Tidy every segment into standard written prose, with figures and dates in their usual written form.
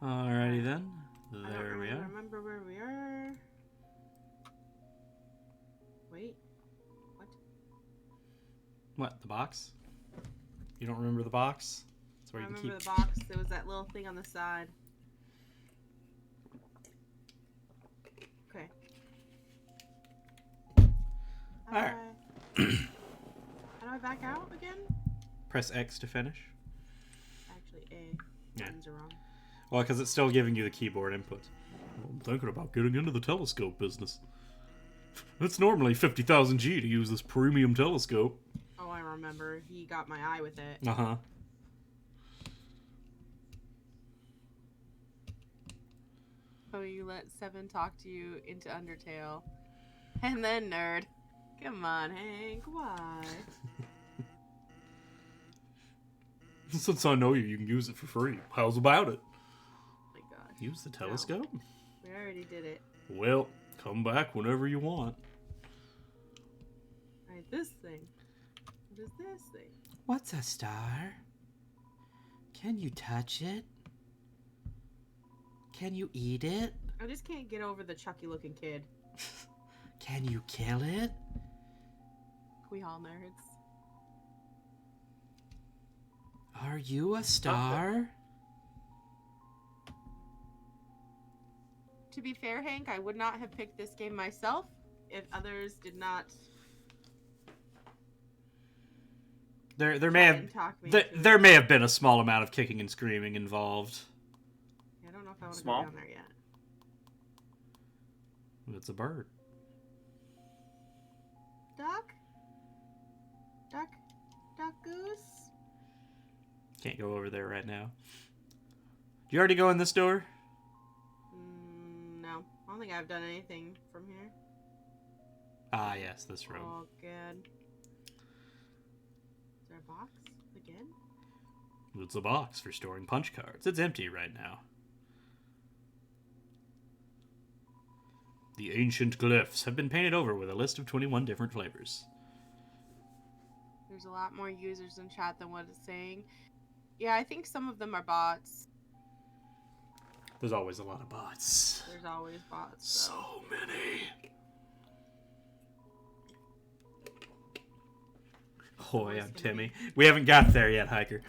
Alrighty then. There we I don't are. remember where we are. Wait. What? What, the box? You don't remember the box? That's where I you can remember keep... the box. There was that little thing on the side. Okay. Alright. How do I back out again? Press X to finish. Actually, A. Yeah. Buttons are wrong. Well, because it's still giving you the keyboard inputs. Well, I'm thinking about getting into the telescope business. It's normally 50,000 G to use this premium telescope. Oh, I remember. He got my eye with it. Uh-huh. Oh, you let Seven talk to you into Undertale. And then Nerd. Come on, Hank. Why? Since I know you, you can use it for free. How's about it? Oh my gosh. Use the telescope? No. We already did it. Well, come back whenever you want. Alright, this thing. What is this thing? What's a star? Can you touch it? Can you eat it? I just can't get over the Chucky looking kid. Can you kill it? We all nerds. Are you a star? To be fair, Hank, I would not have picked this game myself if others did not. There may have there may have been a small amount of kicking and screaming involved. I don't know if I want to go Small? down there yet. It's a bird. Duck? Duck goose? Can't go over there right now. Did you already go in this door? No. I don't think I've done anything from here. Ah, yes, this room. Oh, good. Is there a box? Again? It's a box for storing punch cards. It's empty right now. The ancient glyphs have been painted over with a list of 21 different flavors. There's a lot more users in chat than what it's saying. Yeah, I think some of them are bots. There's always a lot of bots. There's always bots. So many. Hoy, I'm Timmy. We haven't got there yet, Hiker.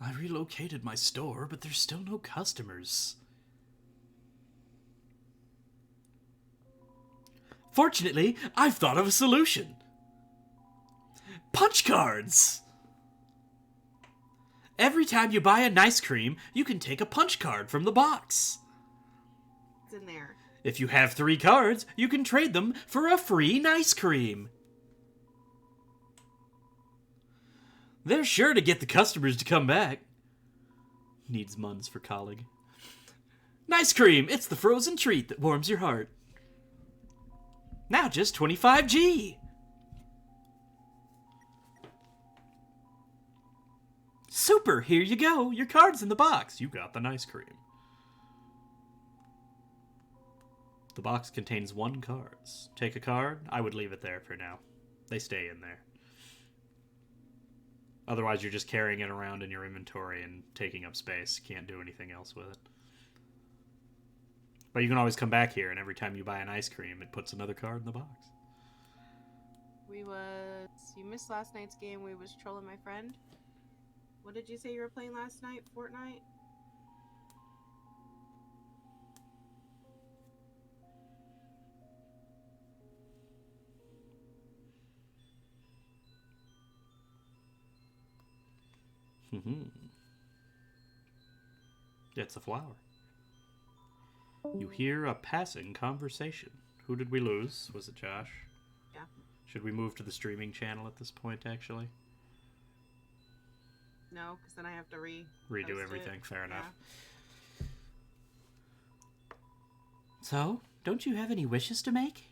I relocated my store, but there's still no customers. Fortunately, I've thought of a solution. Punch cards! Every time you buy an ice cream, you can take a punch card from the box. It's in there. If you have 3 cards, you can trade them for a free ice cream. They're sure to get the customers to come back. Needs muns for colleague. Nice cream! It's the frozen treat that warms your heart. Now just 25G. Super, here you go. Your card's in the box. You got the ice cream. The box contains 1 card. Take a card. I would leave it there for now. They stay in there. Otherwise, you're just carrying it around in your inventory and taking up space. Can't do anything else with it. But you can always come back here, and every time you buy an ice cream, it puts another card in the box. You missed last night's game. We was trolling my friend. What did you say you were playing last night? Fortnite? It's a flower. You hear a passing conversation. Who did we lose? Was it Josh? Yeah. Should we move to the streaming channel at this point, actually? No, because then I have to redo everything. Fair enough. So, don't you have any wishes to make?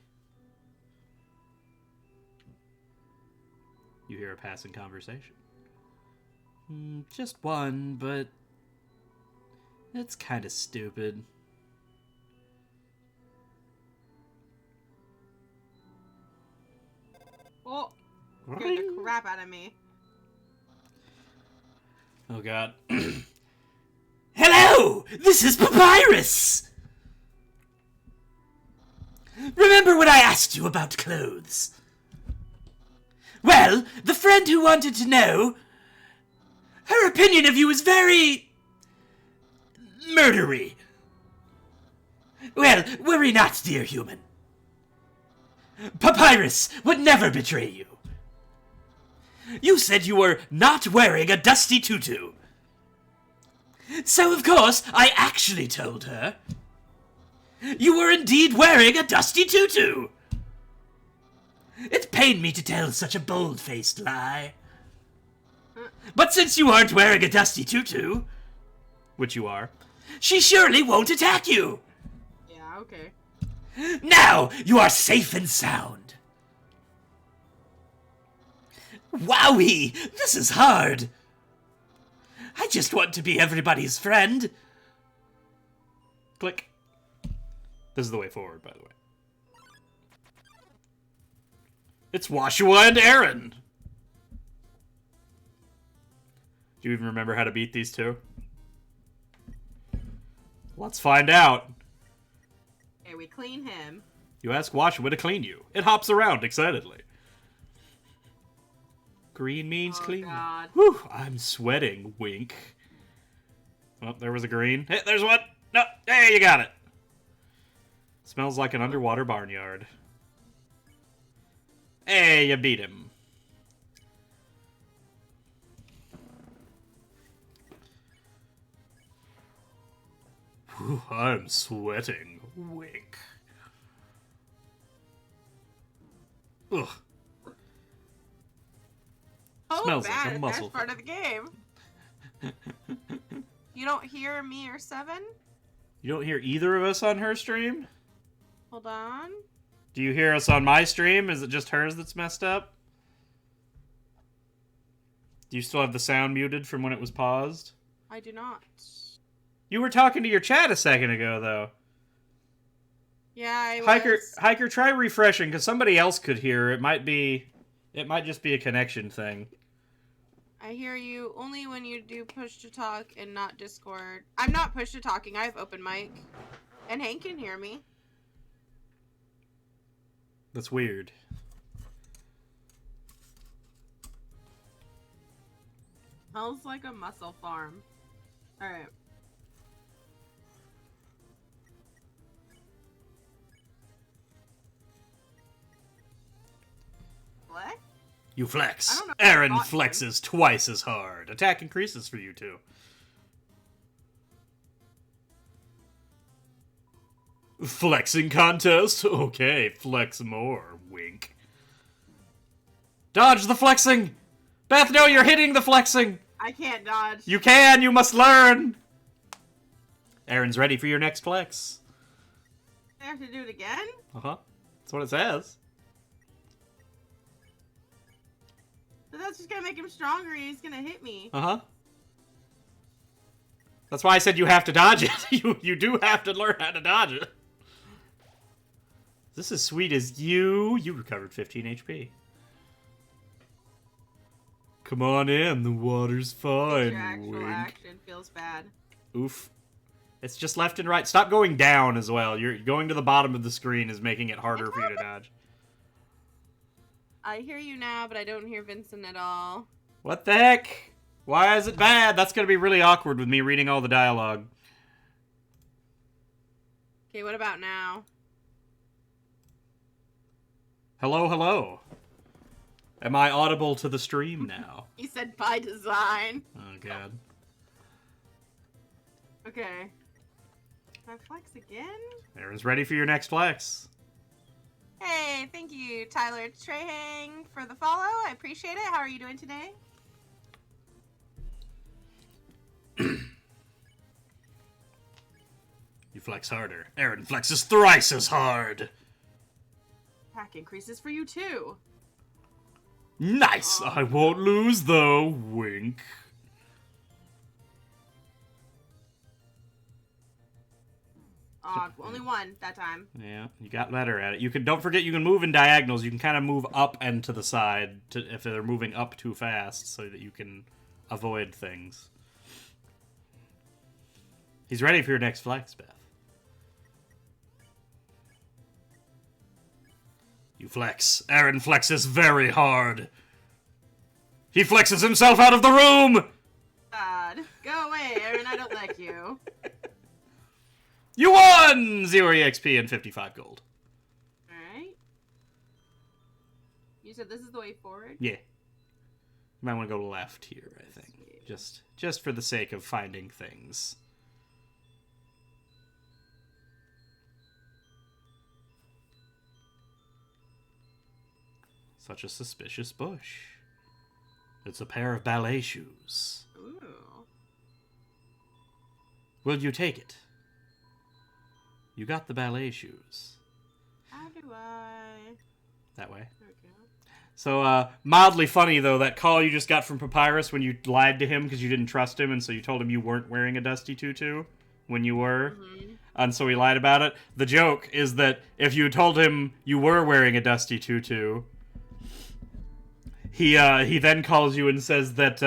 You hear a passing conversation. Just one, but it's kind of stupid. Oh, scared the crap out of me. Oh god. Hello! So, this is Papyrus! Remember when I asked you about clothes? Well, the friend who wanted to know, her opinion of you is very murdery. Well, worry not, dear human. Papyrus would never betray you. You said you were not wearing a dusty tutu. So, of course, I actually told her you were indeed wearing a dusty tutu. It pained me to tell such a bold-faced lie. But since you aren't wearing a dusty tutu, which you are, she surely won't attack you. Yeah, okay. Now you are safe and sound. Wowie, this is hard. I just want to be everybody's friend. Click. This is the way forward, by the way. It's Washua and Aaron. Do you even remember how to beat these two? Let's find out. Okay, we clean him. You ask Washua to clean you. It hops around excitedly. Green means clean. God. Whew, I'm sweating. Wink. Oh, there was a green. Hey, there's one. No, hey, you got it. Smells like an underwater barnyard. Hey, you beat him. Whew, I'm sweating. Wink. Ugh. Oh, Smells like bad. a muscle. That's part of the game. You don't hear me or Seven? You don't hear either of us on her stream? Hold on. Do you hear us on my stream? Is it just hers that's messed up? Do you still have the sound muted from when it was paused? I do not. You were talking to your chat a second ago, though. Yeah, I was. Hiker, try refreshing, because somebody else could hear. It might just be a connection thing. I hear you only when you do push to talk and not Discord. I'm not push to talking. I have open mic. And Hank can hear me. That's weird. Smells like a muscle farm. Alright. What? You I flex. don't know if Aaron I fought flexes twice as hard. Attack increases for you two. Flexing contest? Okay, flex more. Wink. Dodge the flexing! Beth, no, you're hitting the flexing! I can't dodge. You can, you must learn! Aaron's ready for your next flex. I have to do it again? Uh-huh. That's what it says. But that's just gonna make him stronger. He's gonna hit me. Uh-huh. That's why I said you have to dodge it. You do have to learn how to dodge it. This is sweet as you. You recovered 15 HP. Come on in, the water's fine. Your actual Wink. action feels bad. Oof. It's just left and right. Stop going down as well. You're going to the bottom of the screen is making it harder for you to dodge. I hear you now, but I don't hear Vincent at all. What the heck? Why is it bad? That's going to be really awkward with me reading all the dialogue. Okay, what about now? Hello, hello. Am I audible to the stream now? He said by design. Oh, God. Okay. Can I flex again? Aaron's ready for your next flex. Hey, thank you, Tyler Trehang, for the follow. I appreciate it. How are you doing today? You flex harder. Aaron flexes thrice as hard. Attack increases for you, too. Nice! I won't lose, though. Wink. Aw, only one that time. Yeah, you got better at it. You can don't forget you can move in diagonals. You can kind of move up and to the side if they're moving up too fast, so that you can avoid things. He's ready for your next flex, Beth. You flex. Aaron flexes very hard. He flexes himself out of the room! God. Go away, Aaron. I don't like you. You won! 0 EXP and 55 gold. Alright. You said this is the way forward? Yeah. You might want to go left here, I think. Just for the sake of finding things. Such a suspicious bush. It's a pair of ballet shoes. Ooh. Will you take it? You got the ballet shoes. How do I... That way. There we go. So, mildly funny, though, that call you just got from Papyrus when you lied to him because you didn't trust him, and so you told him you weren't wearing a dusty tutu when you were, and so he lied about it. The joke is that if you told him you were wearing a dusty tutu, he then calls you and says that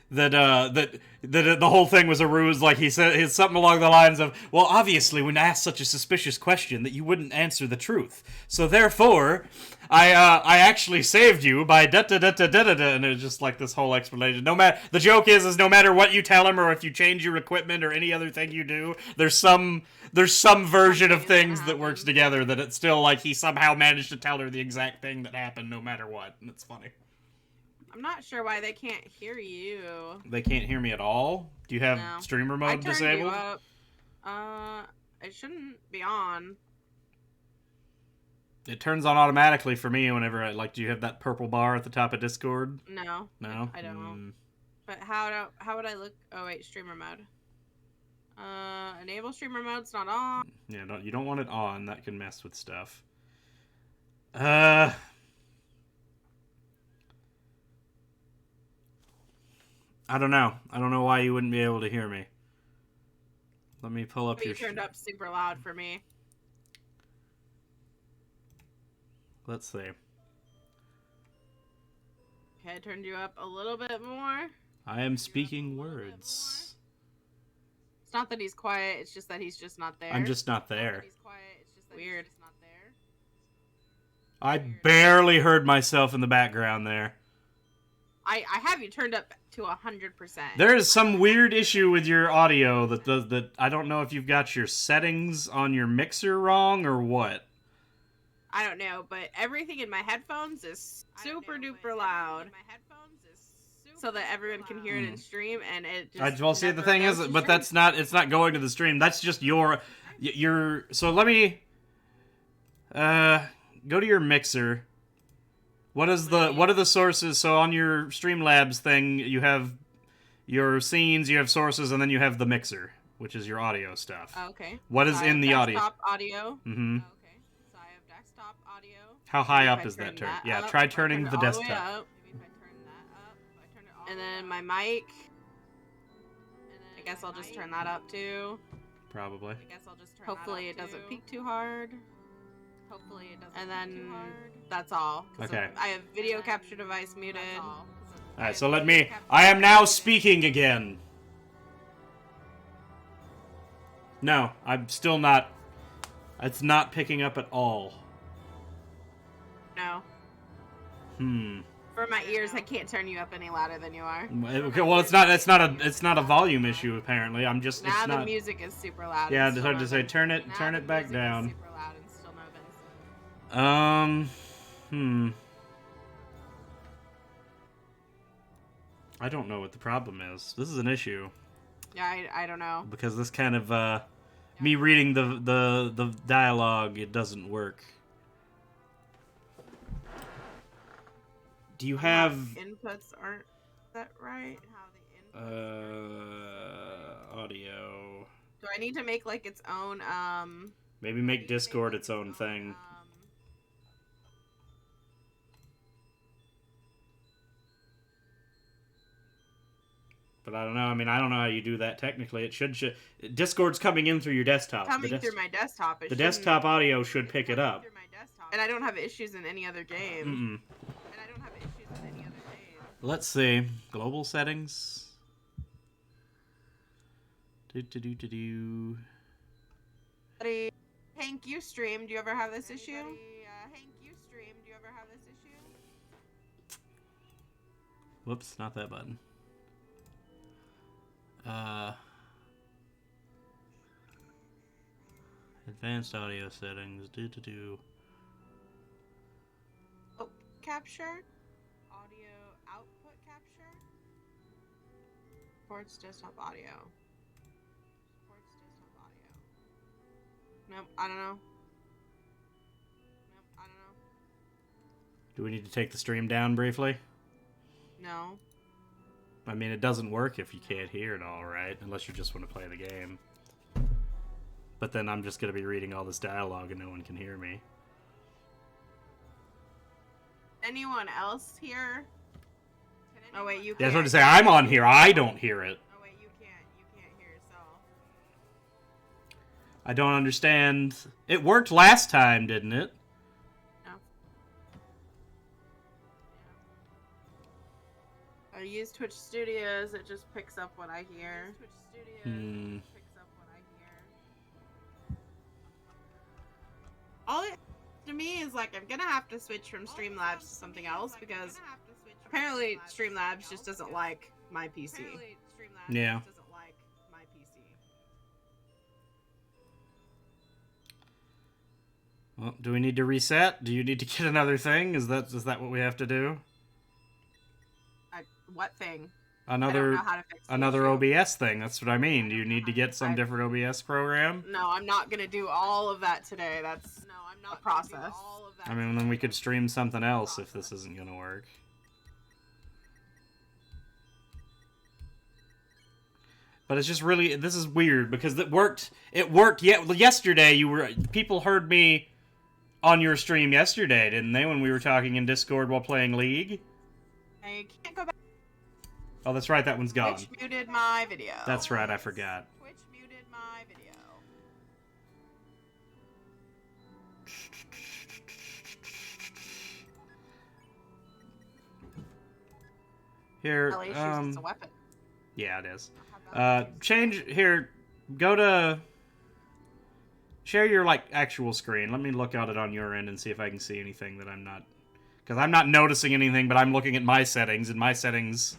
the whole thing was a ruse. Like he said, it's something along the lines of, well, obviously, when asked such a suspicious question, that you wouldn't answer the truth. So therefore, I actually saved you by da da da da da da, and it's just like this whole explanation. The joke is no matter what you tell him or if you change your equipment or any other thing you do, there's some version of things that works together that it's still like he somehow managed to tell her the exact thing that happened no matter what, and it's funny. I'm not sure why they can't hear you. They can't hear me at all? Do you have streamer mode disabled? You up. It shouldn't be on. It turns on automatically for me whenever do you have that purple bar at the top of Discord? No. No? I don't. But how would I look? Oh wait, streamer mode. Enable streamer mode's not on. Yeah, you don't want it on. That can mess with stuff. I don't know. I don't know why you wouldn't be able to hear me. Let me pull up But your... you turned up super loud for me. Let's see. Okay, I turned you up a little bit more. I am speaking words. It's not that he's quiet, it's just that he's just not there. I'm just not there. He's quiet, it's just that Weird. He's just not there. I barely heard myself in the background there. I have you turned up to 100%. There is some weird issue with your audio that I don't know if you've got your settings on your mixer wrong or what. I don't know, but everything in my headphones is super duper loud. So that everyone can hear it in stream, and it just well, see, the thing is, but it's not going to the stream. That's just your. So let me go to your mixer. What are the sources? So on your Streamlabs thing, you have your scenes, you have sources, and then you have the mixer, which is your audio stuff. Oh, okay. What is in the audio? Desktop audio. Mm-hmm. Oh, okay. So I have desktop audio. How high up is that turn? Yeah, try turning the desktop. Maybe if I turn that up. If I turn it all and then my mic. I guess I'll just turn that up too. Probably. I guess I'll just turn Hopefully it doesn't peak too hard. Hopefully it doesn't. And then that's all. Okay. I have video capture device muted. Alright, so I am now speaking again. No, I'm still not. It's not picking up at all. No. Hmm. For my ears, I can't turn you up any louder than you are. Okay, well, it's not a volume issue apparently. I'm just. Now it's the not... music is super loud. Yeah, it's hard to say. Turn it back down. Super loud and still no Vincent. I don't know what the problem is. This is an issue. Yeah, I don't know. Because this kind of me reading the dialogue, it doesn't work. Do you have inputs aren't that right? How the inputs audio? Do I need to make like its own Maybe make Discord its own thing. But I don't know. I mean, I don't know how you do that technically. It should Discord's coming in through your desktop. Coming through my desktop. The desktop audio should pick it up. And I don't have issues in any other game. Mm-mm. And I don't have issues in any other game. Let's see. Global settings. Do. Buddy, Hank, you stream. Do you ever have this issue? Whoops, not that button. Advanced audio settings. Do. Oh, capture. Audio output capture. Supports desktop audio. Nope, I don't know. Do we need to take the stream down briefly? No. I mean, it doesn't work if you can't hear it all, right? Unless you just want to play the game. But then I'm just going to be reading all this dialogue and no one can hear me. Anyone else here? Oh wait, you can't. That's what to say. I'm on here. I don't hear it. Oh wait, you can't hear yourself. I don't understand. It worked last time, didn't it? No. I use Twitch Studios. It just picks up what I hear. All it to me is like I'm gonna have to switch from Streamlabs to something else because apparently Streamlabs just doesn't like my PC. Yeah. Well, do we need to reset? Do you need to get another thing? Is that what we have to do? What thing? I don't know how to fix Another the issue. OBS thing. That's what I mean. Do you need to get some different OBS program? No, I'm not gonna do all of that today. That's a process. I mean, then we could stream something else if this isn't gonna work. But it's just really, this is weird because it worked. Yesterday. People heard me on your stream yesterday, didn't they? When we were talking in Discord while playing League. I can't go back. Oh, that's right. That one's gone. Twitch muted my video. That's right. I forgot. Twitch muted my video. Here, Well, it's a weapon. yeah, it is. Change here. Go to share your actual screen. Let me look at it on your end and see if I can see anything that I'm not, because I'm not noticing anything. But I'm looking at my settings, and my settings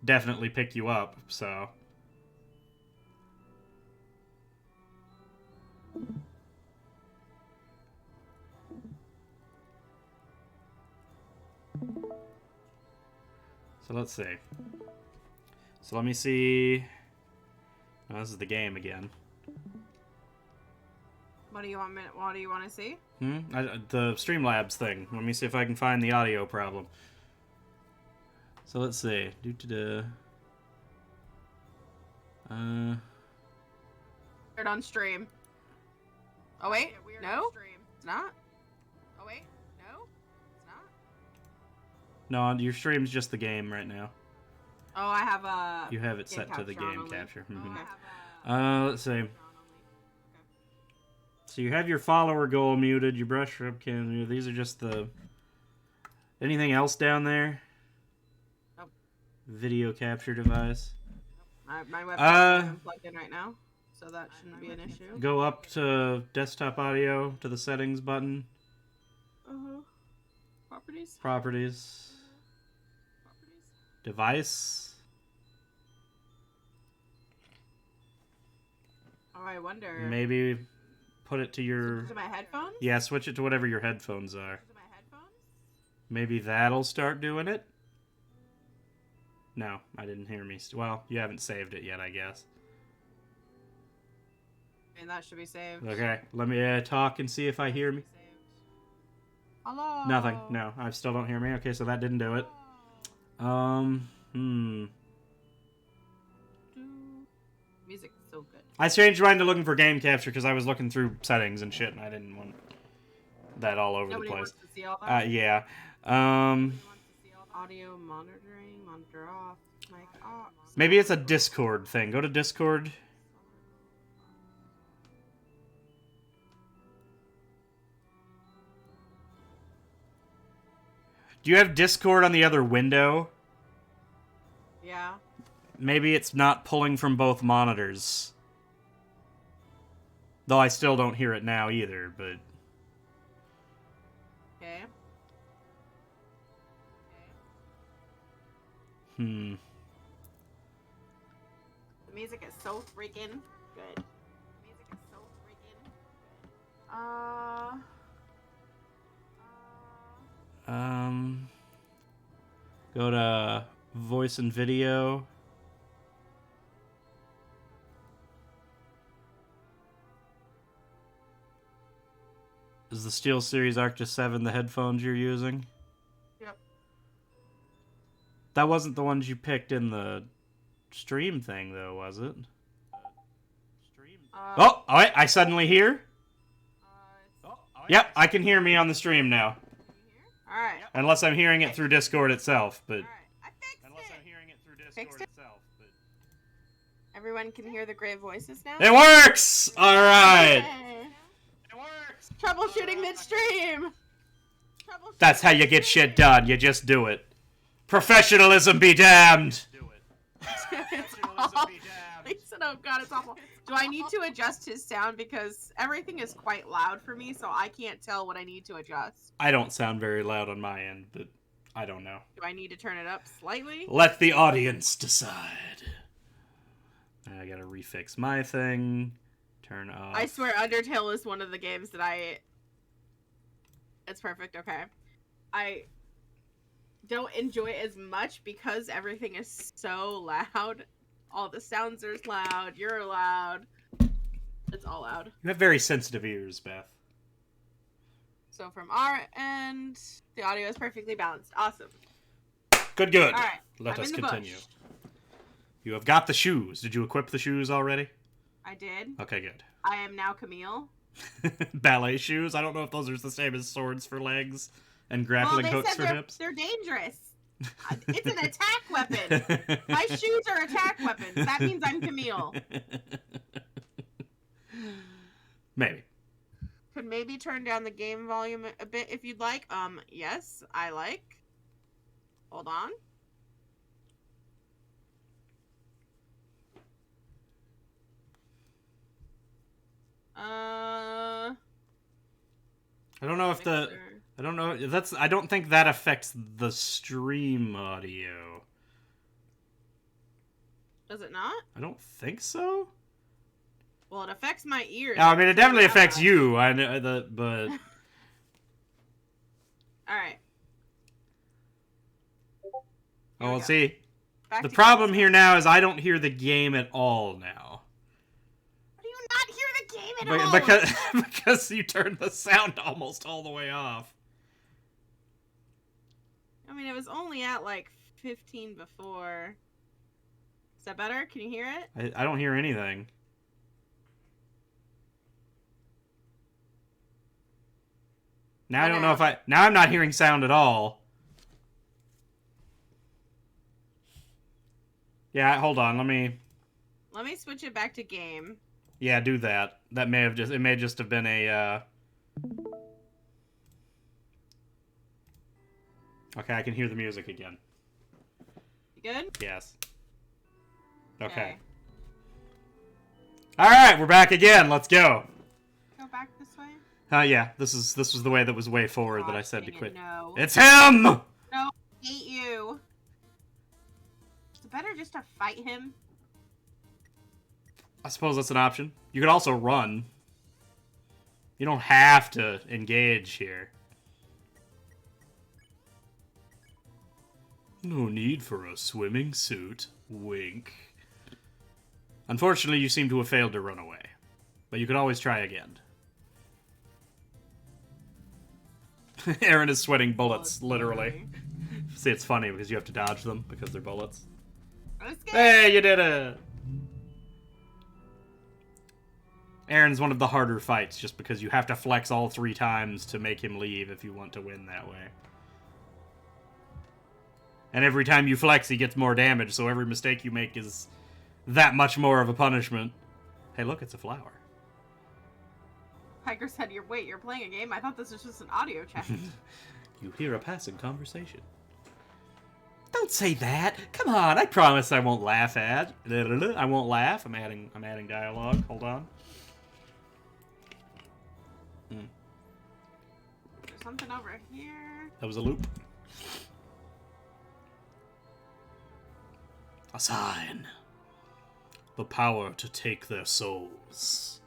definitely pick you up. So. So let's see. So let me see. Oh, this is the game again. What do you want to see? The Streamlabs thing. Let me see if I can find the audio problem. So let's see. Weird on stream. Oh wait, no, it's not. Oh wait, no, it's not. No, your stream's just the game right now. Oh, I have a. You have it set to the game only. capture. Oh, Let's see. So you have your follower goal muted, your brush up cam. These are just the. Anything else down there? Nope. Video capture device. My webcam is plugged in right now, so that shouldn't be an issue. Go up to desktop audio to the settings button. Properties. Properties. Device. Oh, I wonder. Maybe put it to your. To my headphones. Yeah, switch it to whatever your headphones are. To my headphones. Maybe that'll start doing it. No, I didn't hear me. Well, you haven't saved it yet, I guess. And that should be saved. Okay, let me talk and see if I hear me. Hello. Nothing. No, I still don't hear me. Okay, so that didn't do it. Music's so good. I changed mine to looking for game capture because I was looking through settings and shit, and I didn't want that all over Nobody the place. wants to see all that. Yeah. Audio monitoring, monitor off, mic off. Maybe it's a Discord thing. Go to Discord. Do you have Discord on the other window? Yeah. Maybe it's not pulling from both monitors. Though I still don't hear it now either, but... Okay. Hmm. The music is so freaking good. Music is so freaking good. Go to voice and video. Is the SteelSeries Arctis 7 the headphones you're using? Yep. That wasn't the ones you picked in the stream thing, though, was it? Oh, wait, I suddenly hear. Yep, I can hear me on the stream now. Alright. Unless I'm hearing it through Discord itself, but... Alright. I fixed it. Everyone can hear the great voices now? It works! Alright! Yay. Troubleshooting midstream! That's how you get shit done. You just do it. Professionalism be damned! It's awful. He said, oh god, it's awful. Do I need to adjust his sound? Because everything is quite loud for me, so I can't tell what I need to adjust. I don't sound very loud on my end, but I don't know. Do I need to turn it up slightly? Let the audience decide. I gotta refix my thing. Turn off. I swear Undertale is one of the games that It's perfect, okay. I don't enjoy it as much because everything is so loud. All the sounds are loud, you're loud. It's all loud. You have very sensitive ears, Beth. So from our end, the audio is perfectly balanced. Awesome. Good. Alright. Let us in the continue. bush. You have got the shoes. Did you equip the shoes already? I did. Okay, good. I am now Camille. Ballet shoes? I don't know if those are the same as swords for legs and grappling hooks for hips. They're dangerous. It's an attack weapon. My shoes are attack weapons. That means I'm Camille. Maybe. Could maybe turn down the game volume a bit if you'd like. Yes, I like. Hold on. I don't know if I don't think that affects the stream audio. Does it not? I don't think so. Well, it affects my ears. No, I mean it definitely affects you. I know but all right. Oh, well, see. Back The to problem games. here now is I don't hear the game at all now. How do you not hear the game at all? Because you turned the sound almost all the way off. I mean, it was only at like 15 before. Is that better? Can you hear it? I don't hear anything. Now I don't know if now I'm not hearing sound at all. Yeah, hold on. Let me switch it back to game. Yeah, do that. That may have just have been a Okay, I can hear the music again. You good? Yes. Okay. All right, we're back again. Let's go. Go back this way. Yeah. This was the way that was way forward that I said to dang it, quit. no. It's him. No, I hate you. Is it better just to fight him? I suppose that's an option. You could also run. You don't have to engage here. No need for a swimming suit. Wink. Unfortunately, you seem to have failed to run away. But you could always try again. Aaron is sweating bullets, literally. See, it's funny because you have to dodge them because they're bullets. Hey, you did it! Aaron's one of the harder fights just because you have to flex all 3 times to make him leave if you want to win that way. And every time you flex, he gets more damage, so every mistake you make is that much more of a punishment. Hey, look, it's a flower. Hiker said, you're playing a game? I thought this was just an audio chat. You hear a passing conversation. Don't say that. Come on, I promise I won't laugh at. I won't laugh. I'm adding dialogue. Hold on. There's something over here. That was a loop. A sign. The power to take their souls.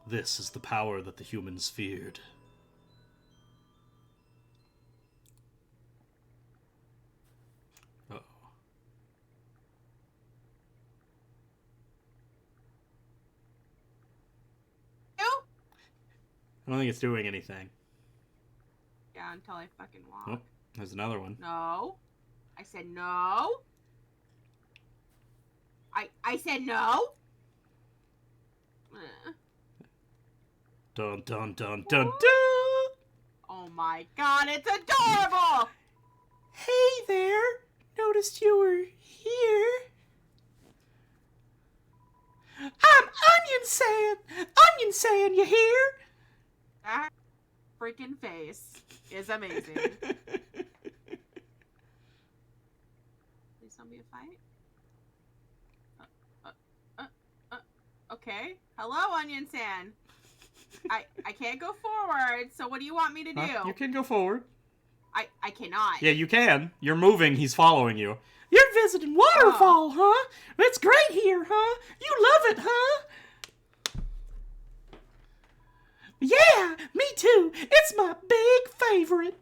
This is the power that the humans feared. Uh-oh. You? I don't think it's doing anything. Yeah, until I fucking walk. Oh, there's another one. No. I said no. I said no. Dun dun dun dun dun! Oh my god, it's adorable! Hey there! Noticed you were here. I'm Onion Sand! Onion Sand, you hear? That freaking face is amazing. Please don't be a fight. Okay. Hello, Onion Sand. I can't go forward, so what do you want me to do? You can go forward. I cannot. Yeah, you can. You're moving, he's following you. You're visiting Waterfall, huh? It's great here, huh? You love it, huh? Yeah, me too. It's my big favorite.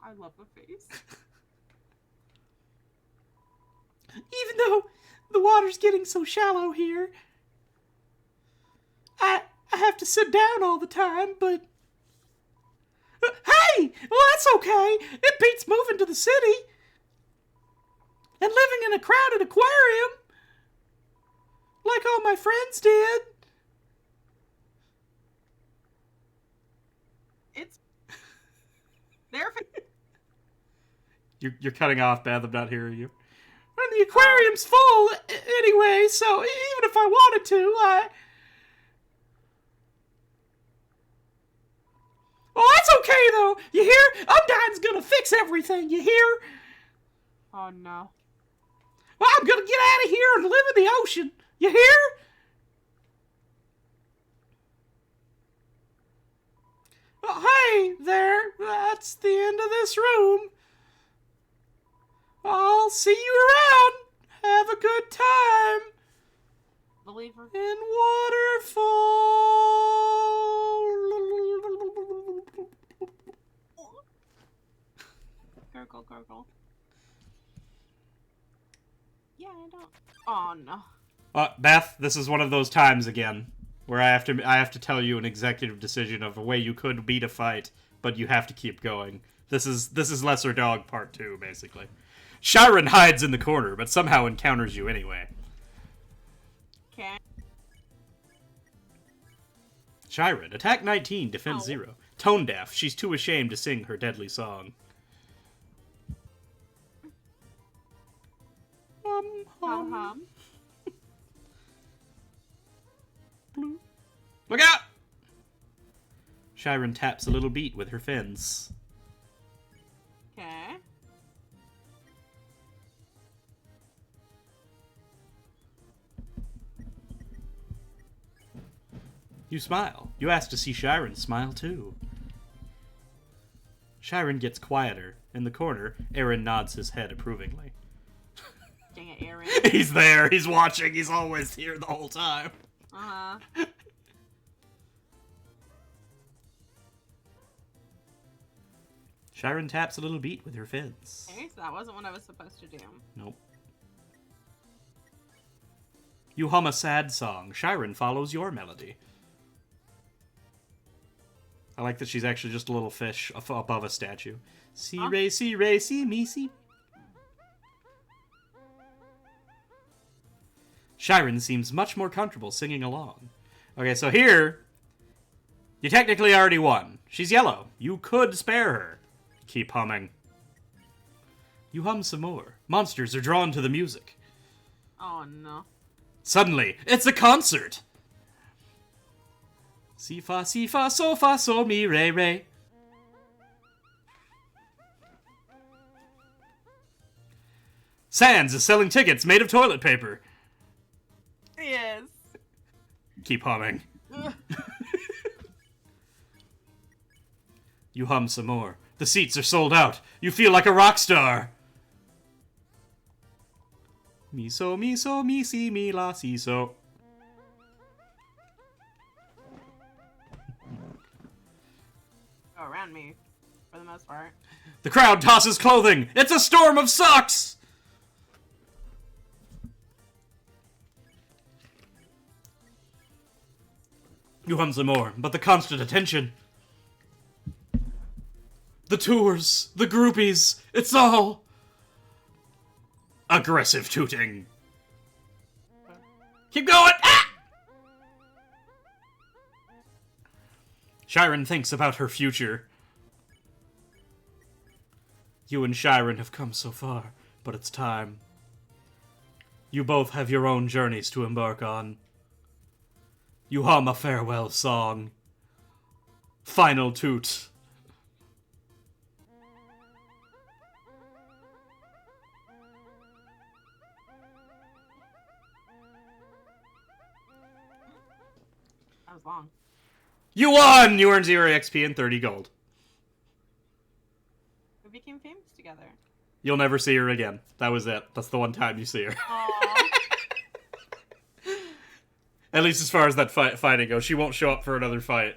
I love the face. Even though the water's getting so shallow here, I have to sit down all the time, but... Hey! Well, that's okay. It beats moving to the city. And living in a crowded aquarium. Like all my friends did. It's... Their face... You're cutting off, Beth. I'm not hearing you. And the aquarium's full anyway, so even if I wanted to, Oh, that's okay, though. You hear? Undyne's gonna fix everything, you hear? Oh, no. Well, I'm gonna get out of here and live in the ocean. You hear? Hey there. That's the end of this room. I'll see you around. Have a good time. Believer. In Waterfall. Gurgle. Yeah, I don't... Oh, no. Beth, this is one of those times again where I have to tell you an executive decision of a way you could beat a fight, but you have to keep going. This is Lesser Dog Part 2, basically. Chiron hides in the corner, but somehow encounters you anyway. Okay. Chiron, attack 19, defense 0. Tone deaf, she's too ashamed to sing her deadly song. Hum. Look out! Chiron taps a little beat with her fins. Okay. You smile. You ask to see Chiron smile too. Chiron gets quieter. In the corner, Aaron nods his head approvingly. Dang it, Aaron. He's there. He's watching. He's always here the whole time. Uh-huh. Chiron taps a little beat with her fins. Okay, so that wasn't what I was supposed to do. Nope. You hum a sad song. Chiron follows your melody. I like that she's actually just a little fish above a statue. See ray, see me, see. Chiron seems much more comfortable singing along. Okay, so here, you technically already won. She's yellow. You could spare her. Keep humming. You hum some more. Monsters are drawn to the music. Oh, no. Suddenly, it's a concert! Si, fa, so, mi, re. Sands is selling tickets made of toilet paper. Yes. Keep humming. You hum some more. The seats are sold out. You feel like a rock star. Miso, miso, misi, mi, la, siso. Go around me, for the most part. The crowd tosses clothing. It's a storm of socks. You hum some more, but the constant attention. The tours, the groupies, it's all aggressive tooting. Keep going! Ah! Shiren thinks about her future. You and Shiren have come so far, but it's time. You both have your own journeys to embark on. You hum a farewell song. Final toot. That was long. You won! You earn 0 XP and 30 gold. We became famous together. You'll never see her again. That was it. That's the one time you see her. Aww. At least as far as that fighting goes. She won't show up for another fight.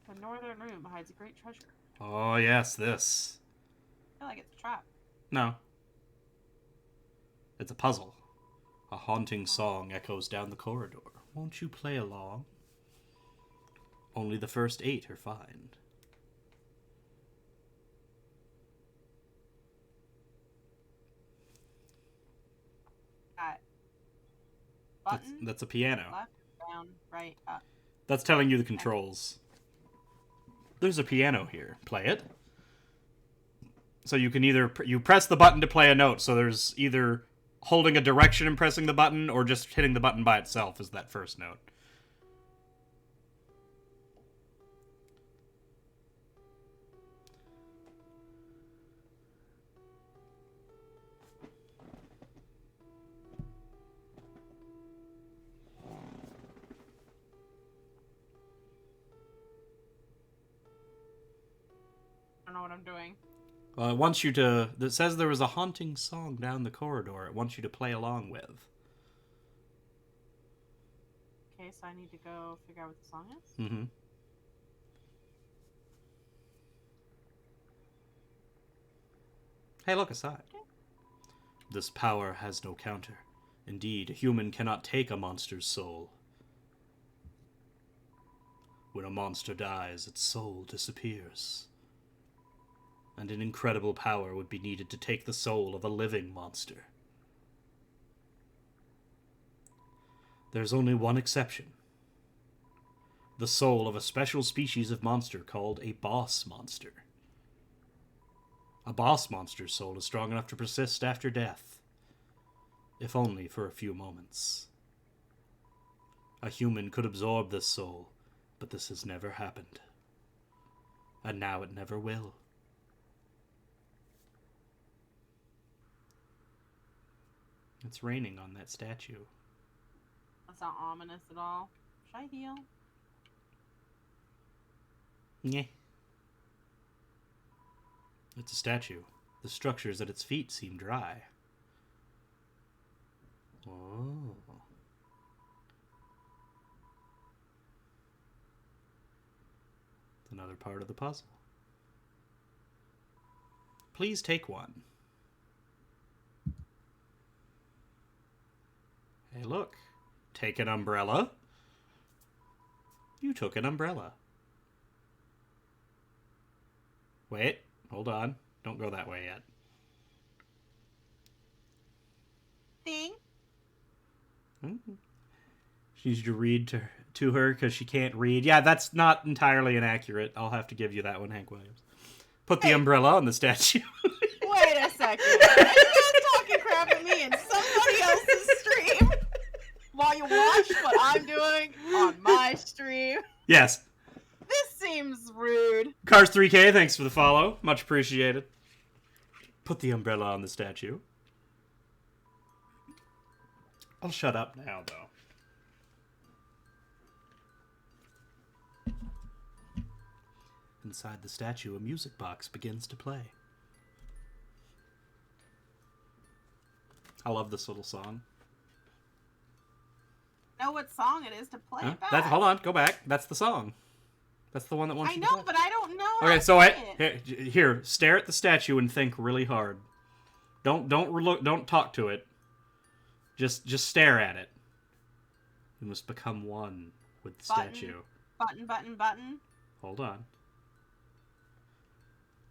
The northern room hides a great treasure. Oh, yes, this. I feel like it's a trap. No. It's a puzzle. A haunting song echoes down the corridor. Won't you play along? Only the first 8 are fine. Button, That's a piano. left, down, right, up. That's telling you the controls. There's a piano here. Play it. So you can either... You press the button to play a note, so there's either holding a direction and pressing the button, or just hitting the button by itself is that first note. I don't know what I'm doing. It wants you to... It says there was a haunting song down the corridor. It wants you to play along with. Okay, so I need to go figure out what the song is? Mm-hmm. Hey, look, aside. Okay. This power has no counter. Indeed, a human cannot take a monster's soul. When a monster dies, its soul disappears. And an incredible power would be needed to take the soul of a living monster. There's only one exception. The soul of a special species of monster called a boss monster. A boss monster's soul is strong enough to persist after death, if only for a few moments. A human could absorb this soul, but this has never happened. And now it never will. It's raining on that statue. That's not ominous at all. Should I heal? Yeah. It's a statue. The structures at its feet seem dry. Oh. It's another part of the puzzle. Please take one. Hey, look. Take an umbrella. You took an umbrella. Wait, hold on. Don't go that way yet. Thing? She needs you to read to her because she can't read. Yeah, that's not entirely inaccurate. I'll have to give you that one, Hank Williams. Put the umbrella on the statue. Wait a second. Are you guys talking crap at me in somebody else's stream? While you watch what I'm doing on my stream? Yes. This seems rude. Cars 3K, thanks for the follow. Much appreciated. Put the umbrella on the statue. I'll shut up now, though. Inside the statue, a music box begins to play. I love this little song. Know what song it is to play it back. Hold on, go back. That's the song. That's the one that wants you to play. I know, but I don't know. Okay, so here, stare at the statue and think really hard. Don't talk to it. Just stare at it. You must become one with the statue. Button. Hold on.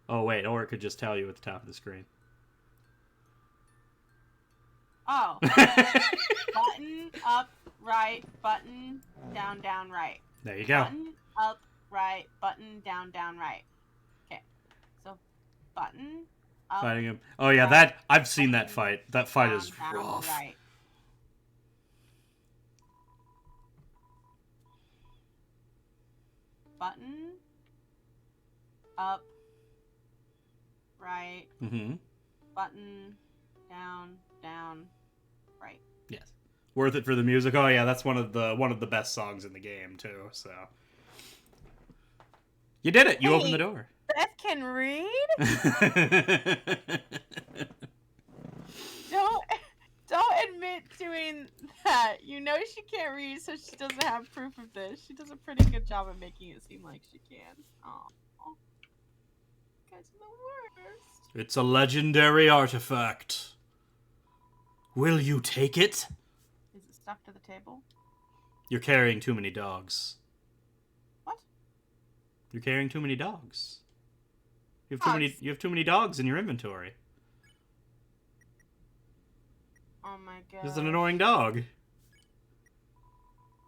Oh wait, or it could just tell you at the top of the screen. Oh. Button up, right, button down, right. There you go. Button up, right, button down, right. Okay. So, button up. Fighting him. Oh yeah, right, I've seen that fight. That fight is down, rough. Right. Button up, right. Mm-hmm. Button down, right. Yes. Worth it for the music. Oh yeah, that's one of the best songs in the game too. So you did it. You opened the door. Beth can read. Don't admit doing that. You know she can't read, so she doesn't have proof of this. She does a pretty good job of making it seem like she can. Oh, you guys are the worst. It's a legendary artifact. Will you take it? Is it stuck to the table? You're carrying too many dogs. What? You're carrying too many dogs. You have too many dogs in your inventory. Oh my god. This is an annoying dog.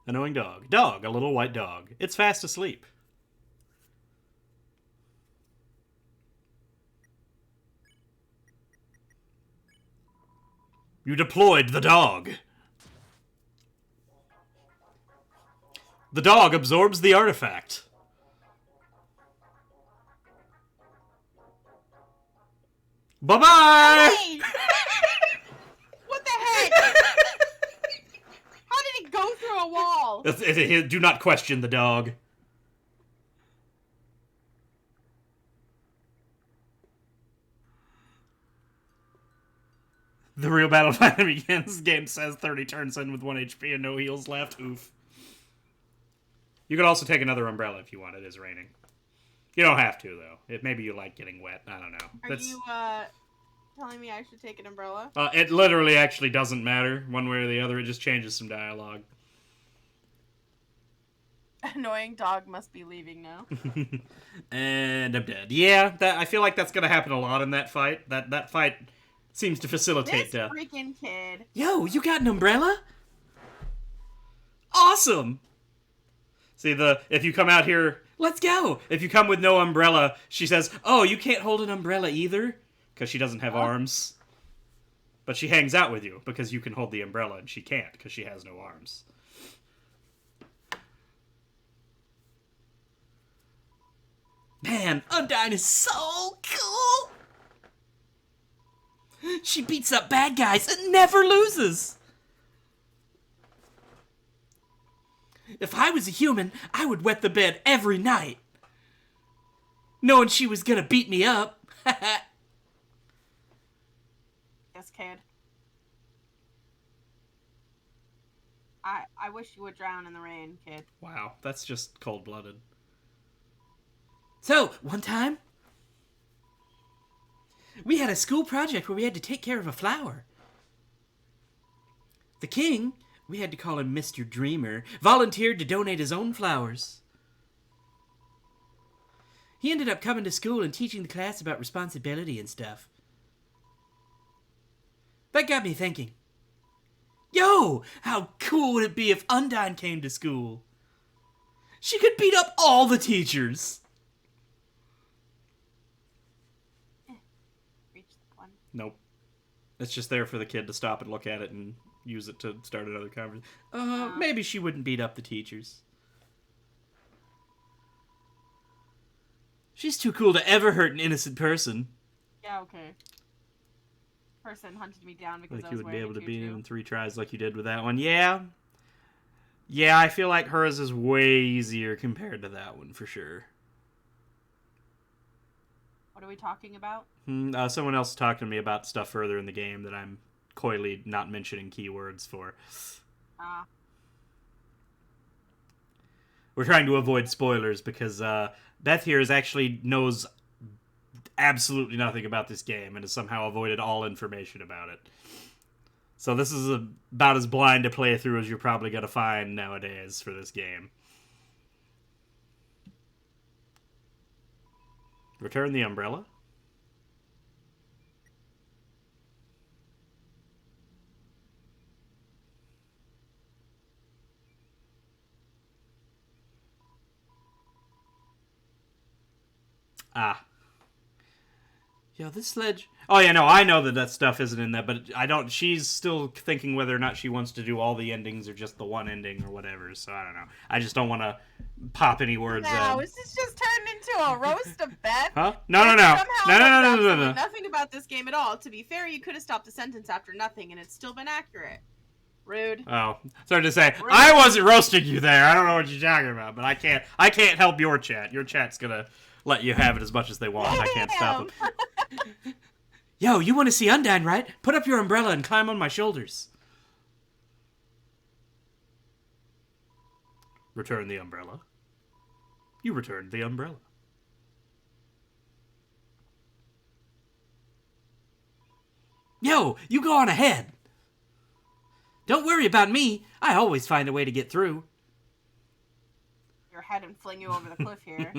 Annoying dog. Dog, a little white dog. It's fast asleep. You deployed the dog. The dog absorbs the artifact. Bye-bye! Hey! What the heck? How did it go through a wall? Do not question the dog. The real battle finally begins. This game says 30 turns in with 1 HP and no heals left. Oof. You could also take another umbrella if you want. It is raining. You don't have to, though. Maybe you like getting wet. I don't know. Are you, telling me I should take an umbrella? It literally actually doesn't matter one way or the other. It just changes some dialogue. Annoying dog must be leaving now. And I'm dead. Yeah, I feel like that's going to happen a lot in that fight. That fight seems to facilitate This death. freaking kid. Yo, you got an umbrella? Awesome! See, if you come out here, let's go! If you come with no umbrella, she says, oh, you can't hold an umbrella either? Because she doesn't have arms. But she hangs out with you, because you can hold the umbrella, and she can't, because she has no arms. Man, Undyne is so cool! She beats up bad guys and never loses! If I was a human, I would wet the bed every night. Knowing she was gonna beat me up. Yes, kid. I wish you would drown in the rain, kid. Wow, that's just cold-blooded. So, one time, we had a school project where we had to take care of a flower. The king, we had to call him Mr. Dreamer, volunteered to donate his own flowers. He ended up coming to school and teaching the class about responsibility and stuff. That got me thinking. Yo, how cool would it be if Undyne came to school? She could beat up all the teachers. Reach the one. Nope. It's just there for the kid to stop and look at it and use it to start another conversation. Maybe she wouldn't beat up the teachers. She's too cool to ever hurt an innocent person. Yeah, okay. Person hunted me down because Like I you was would be wearing able a to beat him tutu. in 3 tries like you did with that one. Yeah. Yeah, I feel like hers is way easier compared to that one for sure. What are we talking about? Someone else talked to me about stuff further in the game that I'm coyly not mentioning keywords for. We're trying to avoid spoilers because Beth here knows absolutely nothing about this game and has somehow avoided all information about it. So this is about as blind a playthrough as you're probably going to find nowadays for this game. Return the umbrella? Ah. Yo, this sledge... Oh, yeah, no, I know that stuff isn't in that, but I don't... She's still thinking whether or not she wants to do all the endings or just the one ending or whatever, so I don't know. I just don't want to pop any words Now, out. is this just turned into a roast of Beth? Huh? No. No. Nothing about this game at all. To be fair, you could have stopped the sentence after nothing, and it's still been accurate. Rude. Oh, sorry to say, I wasn't roasting you there. I don't know what you're talking about, but I can't help your chat. Your chat's gonna let you have it as much as they want. I can't stop them. Yo, you want to see Undyne, right? Put up your umbrella and climb on my shoulders. Return the umbrella. You returned the umbrella. Yo, you go on ahead. Don't worry about me. I always find a way to get through. Your head and fling you over the cliff here.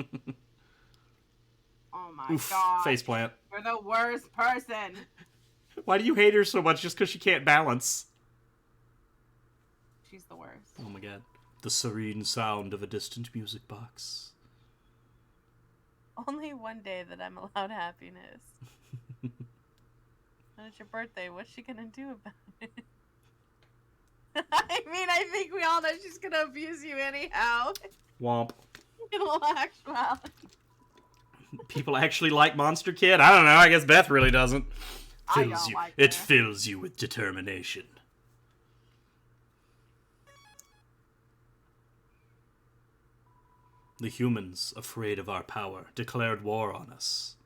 Oh my Oof, god. faceplant. You're the worst person. Why do you hate her so much just because she can't balance? She's the worst. Oh my god. The serene sound of a distant music box. Only one day that I'm allowed happiness. And it's your birthday. What's she gonna do about it? I mean, I think we all know she's gonna abuse you anyhow. Womp. In all actuality. People actually like Monster Kid? I don't know. I guess Beth really doesn't. I don't like It her. fills you with determination. The humans, afraid of our power, declared war on us.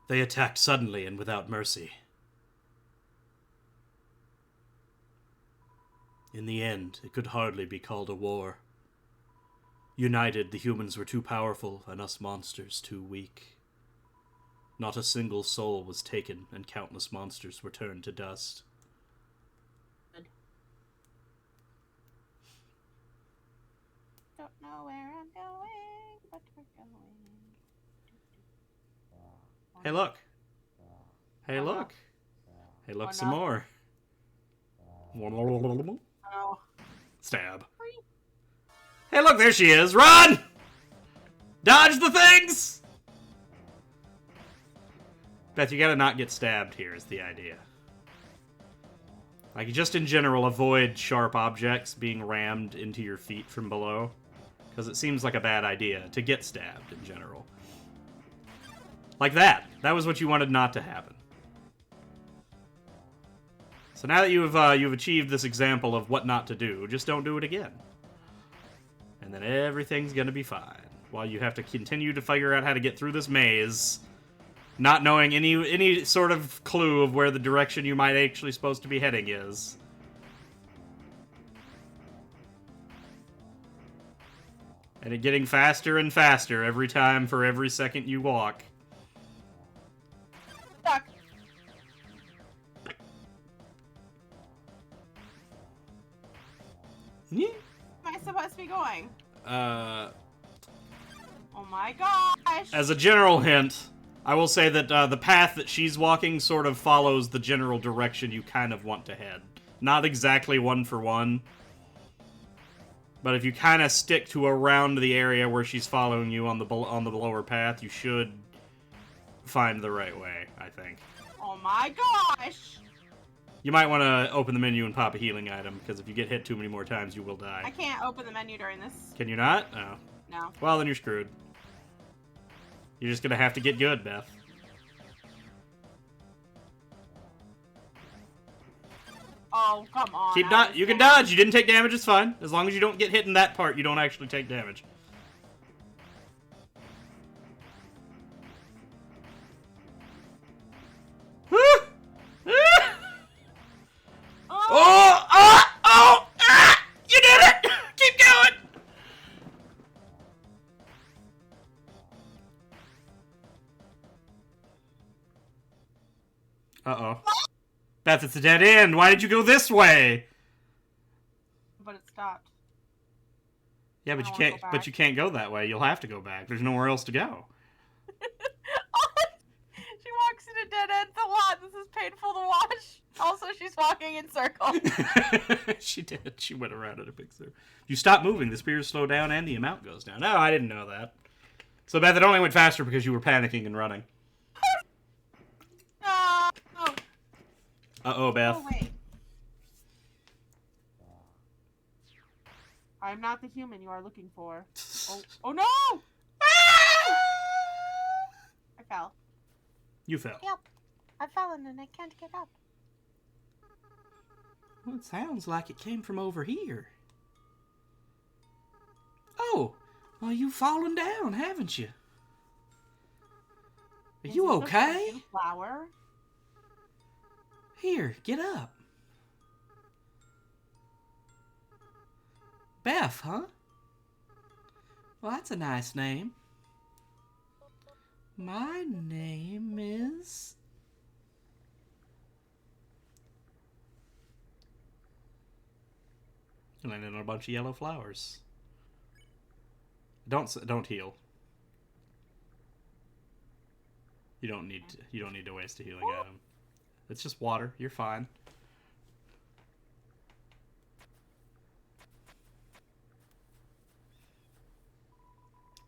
They attacked suddenly and without mercy. In the end, it could hardly be called a war. United, the humans were too powerful, and us monsters too weak. Not a single soul was taken, and countless monsters were turned to dust. Don't know where I'm going, but we're going. Hey, look. Hey, look. Hey, look some more. Oh. Stab. Hey, look, there she is. Run! Dodge the things! Beth, you gotta not get stabbed here is the idea. Like, just in general, avoid sharp objects being rammed into your feet from below. Because it seems like a bad idea to get stabbed in general. Like that. That was what you wanted not to happen. So now that you've achieved this example of what not to do, just don't do it again. And then everything's gonna be fine. While you have to continue to figure out how to get through this maze, not knowing any sort of clue of where the direction you might actually supposed to be heading is. And it getting faster and faster every time for every second you walk. Stuck. Yeah. Where am I supposed to be going? Uh... Oh my gosh! As a general hint, I will say that the path that she's walking sort of follows the general direction you kind of want to head. Not exactly one for one. But if you kind of stick to around the area where she's following you on the lower path, you should find the right way, I think. Oh my gosh! You might want to open the menu and pop a healing item, because if you get hit too many more times, you will die. I can't open the menu during this. Can you not? Oh. No. Well, then you're screwed. You're just gonna have to get good, Beth. Oh, come on. Keep you can dodge. You didn't take damage. It's fine. As long as you don't get hit in that part, you don't actually take damage. Oh! Oh! Oh! Ah! You did it! Keep going! Uh-oh. Beth, it's a dead end. Why did you go this way? But it stopped. Yeah, but you can't go that way. You'll have to go back. There's nowhere else to go. She walks into dead ends a lot. This is painful to watch. Also, she's walking in circles. She did. She went around in a big circle. You stop moving, the spears slow down and the amount goes down. No, I didn't know that. So, Beth, it only went faster because you were panicking and running. No. Uh-oh, Beth. Oh, wait. I'm not the human you are looking for. Oh no! I fell. You fell. Yep. I've fallen and I can't get up. Well, it sounds like it came from over here. Oh, well, you've fallen down, haven't you? Are you okay? Flower? Here, get up. Beff, huh? Well, that's a nice name. My name is... You landed on a bunch of yellow flowers. Don't heal. You don't need to waste a healing item. It's just water. You're fine.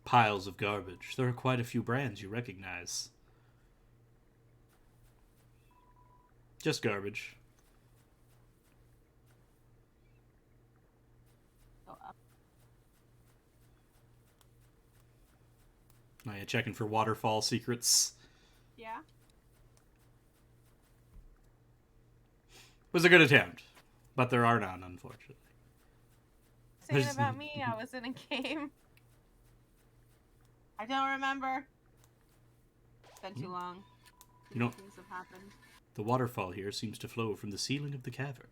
Piles of garbage. There are quite a few brands you recognize. Just garbage. Go up. Oh yeah, checking for waterfall secrets. Yeah. Was a good attempt, but there are none, unfortunately. Saying about me, I was in a game. I don't remember. It's been too long. You know, things have happened. The waterfall here seems to flow from the ceiling of the cavern.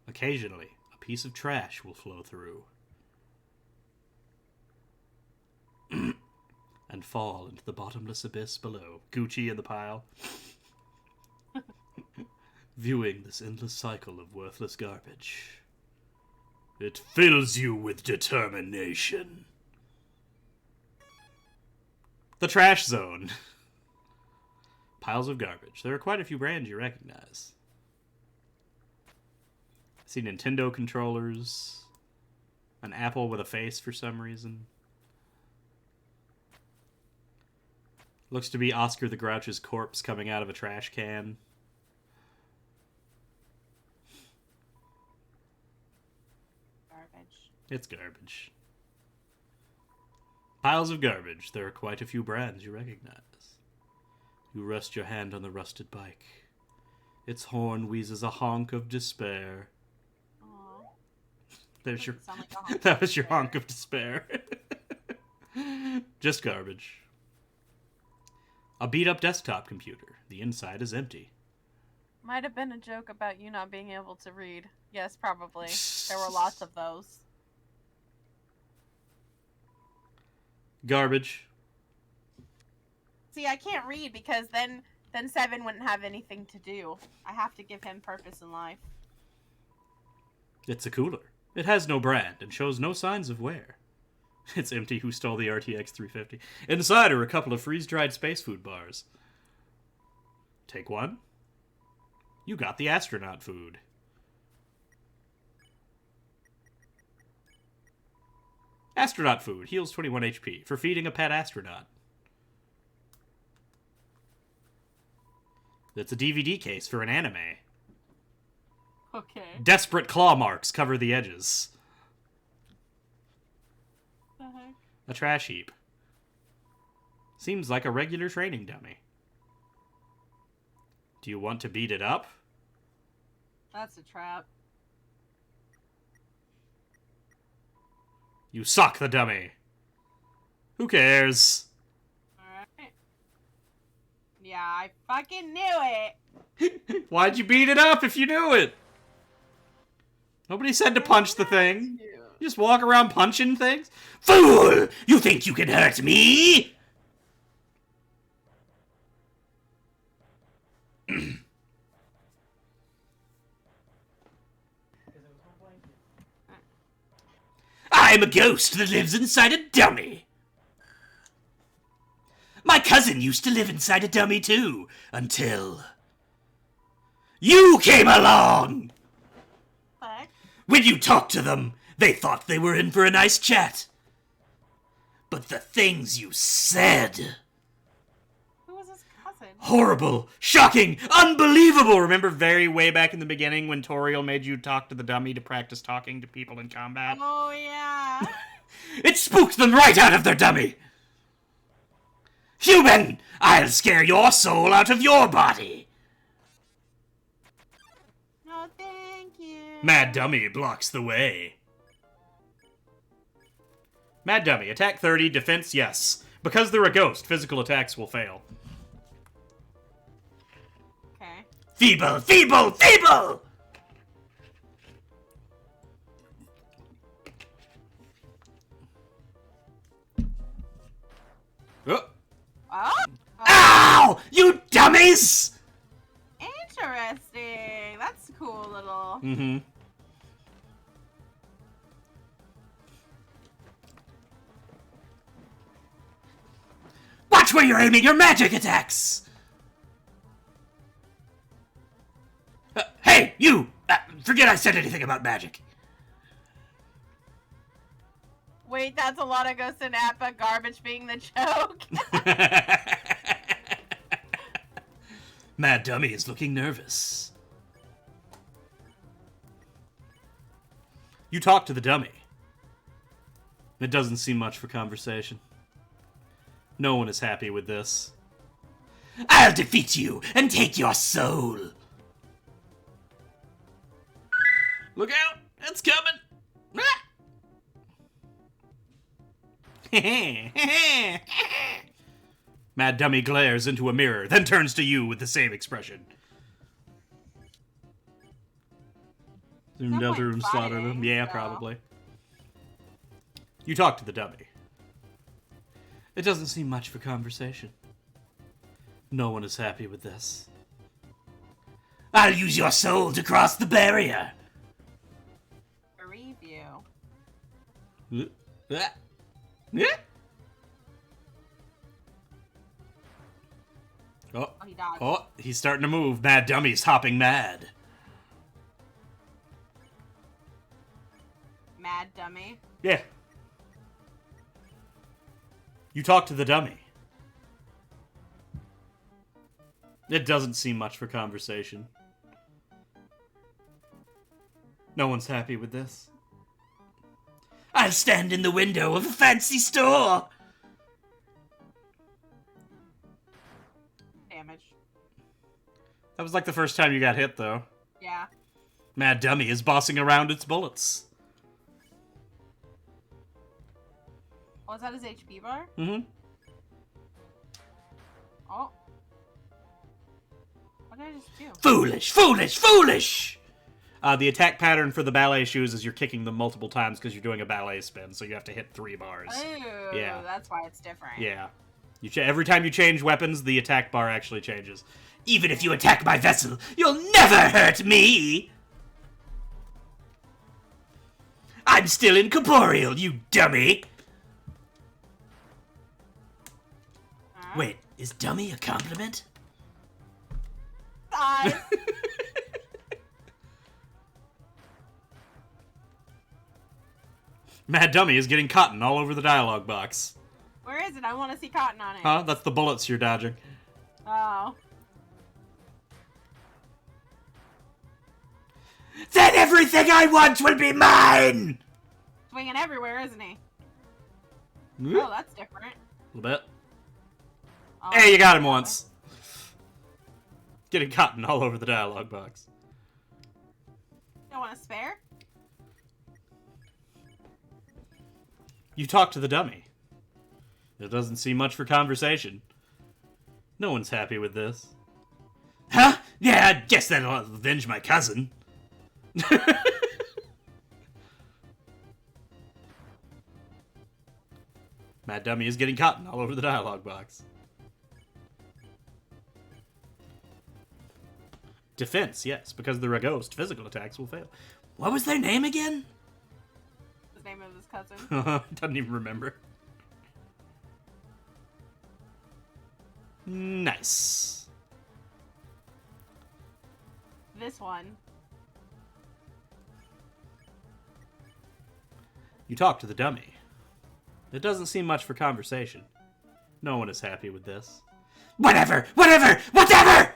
Occasionally, a piece of trash will flow through and fall into the bottomless abyss below. Gucci in the pile. Viewing this endless cycle of worthless garbage. It fills you with determination. The trash zone. Piles of garbage. There are quite a few brands you recognize. I see Nintendo controllers. An apple with a face for some reason. Looks to be Oscar the Grouch's corpse coming out of a trash can. Garbage. It's garbage. Piles of garbage. There are quite a few brands you recognize. You rest your hand on the rusted bike. Its horn wheezes a honk of despair. Aww. There's your... Sound like a honk That of was your despair. honk of despair. Just garbage. A beat-up desktop computer. The inside is empty. Might have been a joke about you not being able to read. Yes, probably. There were lots of those. Garbage. See, I can't read because then Seven wouldn't have anything to do. I have to give him purpose in life. It's a cooler. It has no brand and shows no signs of wear. It's empty. Who stole the RTX 350? Inside are a couple of freeze-dried space food bars. Take one. You got the astronaut food. Astronaut food heals 21 HP for feeding a pet astronaut. That's a DVD case for an anime. Okay. Desperate claw marks cover the edges. The heck? A trash heap. Seems like a regular training dummy. Do you want to beat it up? That's a trap. You suck, the dummy. Who cares? Alright. Yeah, I fucking knew it! Why'd you beat it up if you knew it? Nobody said to punch the thing. You just walk around punching things? Fool! You think you can hurt me? I'm a ghost that lives inside a dummy. My cousin used to live inside a dummy too, until you came along. What? When you talked to them, they thought they were in for a nice chat. But the things you said... Who was his cousin? Horrible, shocking, unbelievable. Remember very way back in the beginning when Toriel made you talk to the dummy to practice talking to people in combat? Oh, yeah. It spooked them right out of their dummy. Human, I'll scare your soul out of your body. No, thank you. Mad Dummy blocks the way. Mad Dummy, attack 30, defense yes. Because they're a ghost, physical attacks will fail. Okay. Feeble, feeble, feeble! Oh. Oh? Ow! You dummies! Interesting. That's cool little. Mm-hmm. Watch where you're aiming your magic attacks! Hey, you! Forget I said anything about magic. Wait, that's a lot of Ghost and Appa garbage being the joke. Mad Dummy is looking nervous. You talk to the dummy. It doesn't seem much for conversation. No one is happy with this. I'll defeat you and take your soul. Look out! It's coming! Mad Dummy glares into a mirror, then turns to you with the same expression. Zoomed Someone out and slaughter them. fighting, Yeah, so. probably. You talk to the dummy. It doesn't seem much for conversation. No one is happy with this. I'll use your soul to cross the barrier. A review. Oh, Oh, he dodged. oh, he's starting to move. Mad Dummy's hopping mad. Mad dummy. Yeah. You talk to the dummy. It doesn't seem much for conversation. No one's happy with this. I'll stand in the window of a fancy store. Damage. That was like the first time you got hit, though. Yeah. Mad Dummy is bossing around its bullets. Oh, is that his HP bar? Mm-hmm. Oh. What did I just do? Foolish, foolish, foolish! The attack pattern for the ballet shoes is you're kicking them multiple times because you're doing a ballet spin, so you have to hit 3 bars. Ooh, Yeah. that's why it's different. Yeah. Every time you change weapons, the attack bar actually changes. Even if you attack my vessel, you'll never hurt me! I'm still incorporeal, you dummy! Huh? Wait, is dummy a compliment? Size. Mad Dummy is getting cotton all over the dialogue box. Where is it? I want to see cotton on it. Huh? That's the bullets you're dodging. Oh. Then everything I want will be mine! Swinging everywhere, isn't he? A Oh, that's different. little bit. Oh, Hey, you got him once. Getting cotton all over the dialogue box. Don't want to spare? You talk to the dummy. It doesn't seem much for conversation. No one's happy with this. Huh? Yeah, I guess that'll avenge my cousin. Mad Dummy is getting cotton all over the dialogue box. Defense, yes, because they're a ghost. Physical attacks will fail. What was their name again? The name of his cousin. Doesn't even remember. Nice. This one. You talk to the dummy. It doesn't seem much for conversation. No one is happy with this. Whatever! Whatever! Whatever!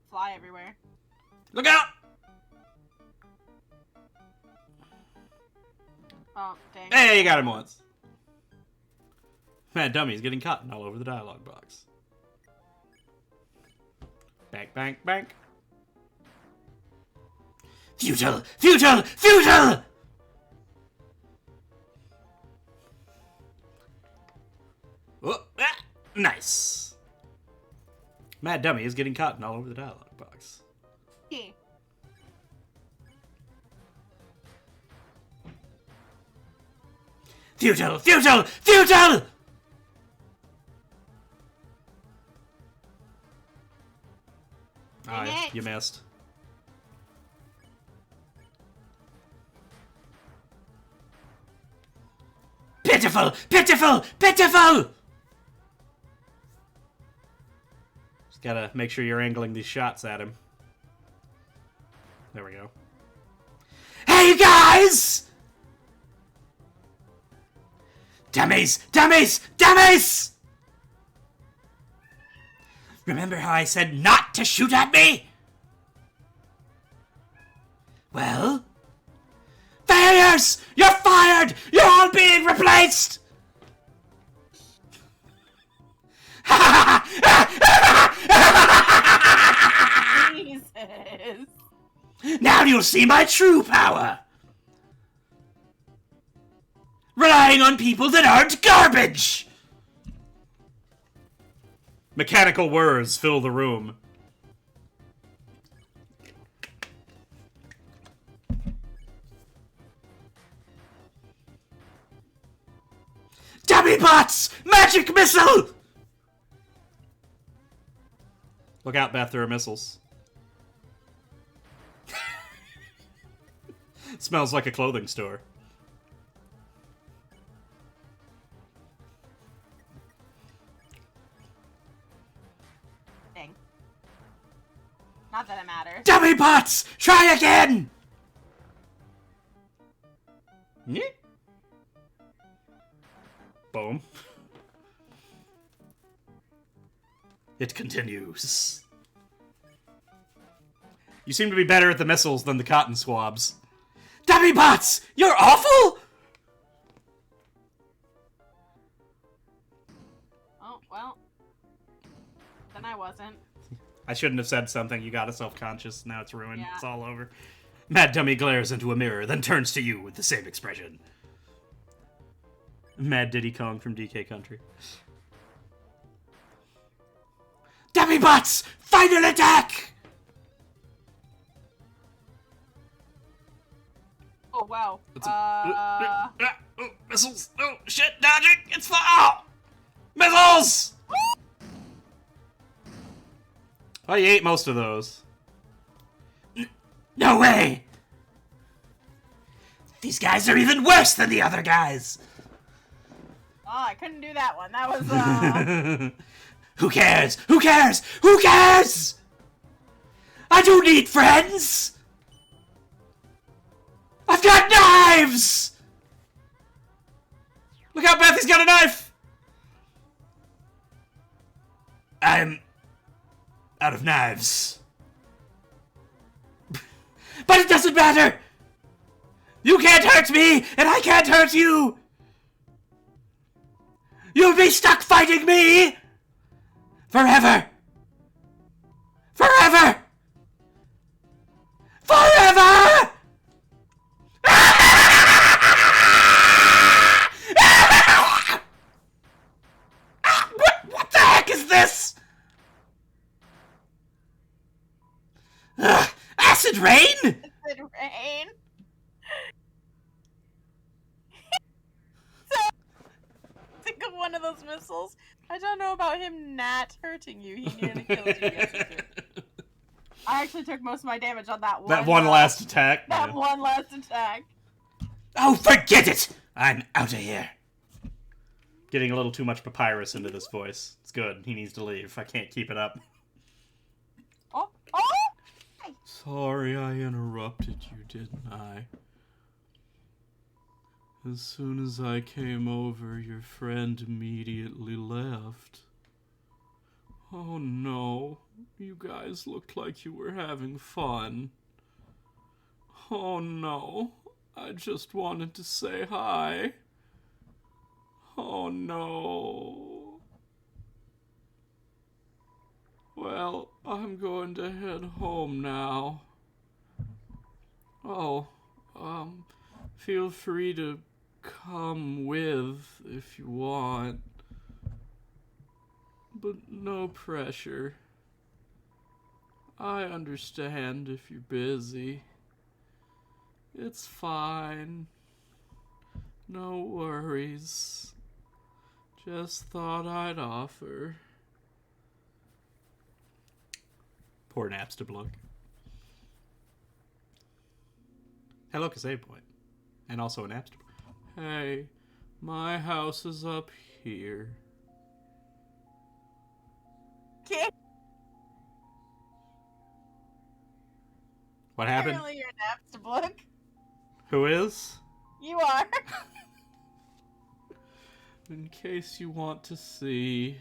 Fly everywhere. Look out! Oh, dang. Hey, you got him once. Mad Dummy's getting cotton all over the dialogue box. Bank, bank, bank. Futile! Futile! Futile! Oh, ah, nice. Mad Dummy is getting cotton all over the dialogue box. Hey. Futile! Futile! Futile! Dang Ah, it. you missed. Pitiful! Pitiful! Pitiful! Just gotta make sure you're angling these shots at him. There we go. Hey, guys! Dummies! Dummies! Dummies! Remember how I said not to shoot at me? Well? Failures! You're fired! You're all being replaced! Jesus. Now you'll see my true power! Relying on people that aren't garbage! Mechanical whirs fill the room. Dummy bots! Magic missile! Look out, Beth, there are missiles. Smells like a clothing store. Dang. Not that it matters. Dummy bots! Try again! Yeah. Boom. It continues. You seem to be better at the missiles than the cotton swabs. Dummy bots! You're awful! Oh, well. Then I wasn't. I shouldn't have said something. You got us self-conscious. Now it's ruined. Yeah. It's all over. Mad Dummy glares into a mirror, then turns to you with the same expression. Mad Diddy Kong from DK Country. Dummy bots! Final attack! Oh, wow. Oh, missiles! Oh, shit! Dodging! It's oh! Missiles! Oh, you ate most of those. No way! These guys are even worse than the other guys! Oh, I couldn't do that one. That was, Who cares? Who cares? Who cares? I don't need friends! I've got knives! Look out, Beth! He's got a knife! I'm out of knives. But it doesn't matter! You can't hurt me, and I can't hurt you! You'll be stuck fighting me! Forever! Forever! Forever! What the heck is this? rain? Acid rain. Think of one of those missiles. I don't know about him not hurting you. He nearly killed you. Yes, he did. I actually took most of my damage on that one. That one last attack. That Yeah. one last attack. Oh, forget it! I'm out of here. Getting a little too much papyrus into this voice. It's good. He needs to leave. I can't keep it up. Oh! Sorry I interrupted you, didn't I? As soon as I came over, your friend immediately left. Oh no, you guys looked like you were having fun. Oh no, I just wanted to say hi. Oh no. Well, I'm going to head home now. Oh, feel free to come with if you want. But no pressure. I understand if you're busy. It's fine. No worries. Just thought I'd offer. Poor Napstablook. Hello, save point. And also a Napstablook. Hey, my house is up here. Okay. What happened? Apparently you're an Napstablook. Who is? You are. In case you want to see.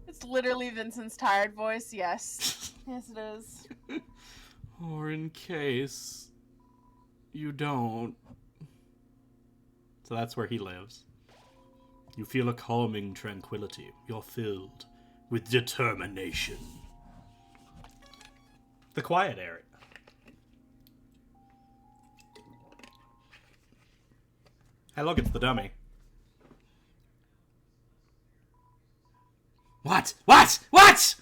It's literally Vincent's tired voice, yes. Yes, it is. Or in case you don't. So that's where he lives. You feel a calming tranquility. You're filled with determination. The quiet area. Hey, look, it's the dummy. What? What? What?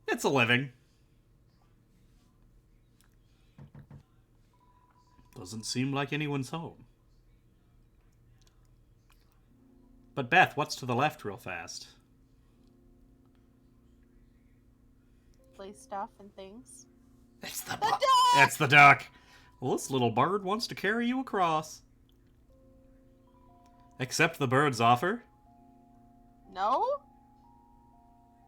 It's a living. Doesn't seem like anyone's home. But Beth, what's to the left real fast? Play stuff and things. It's the duck! It's the duck. Well, this little bird wants to carry you across. Accept the bird's offer. No?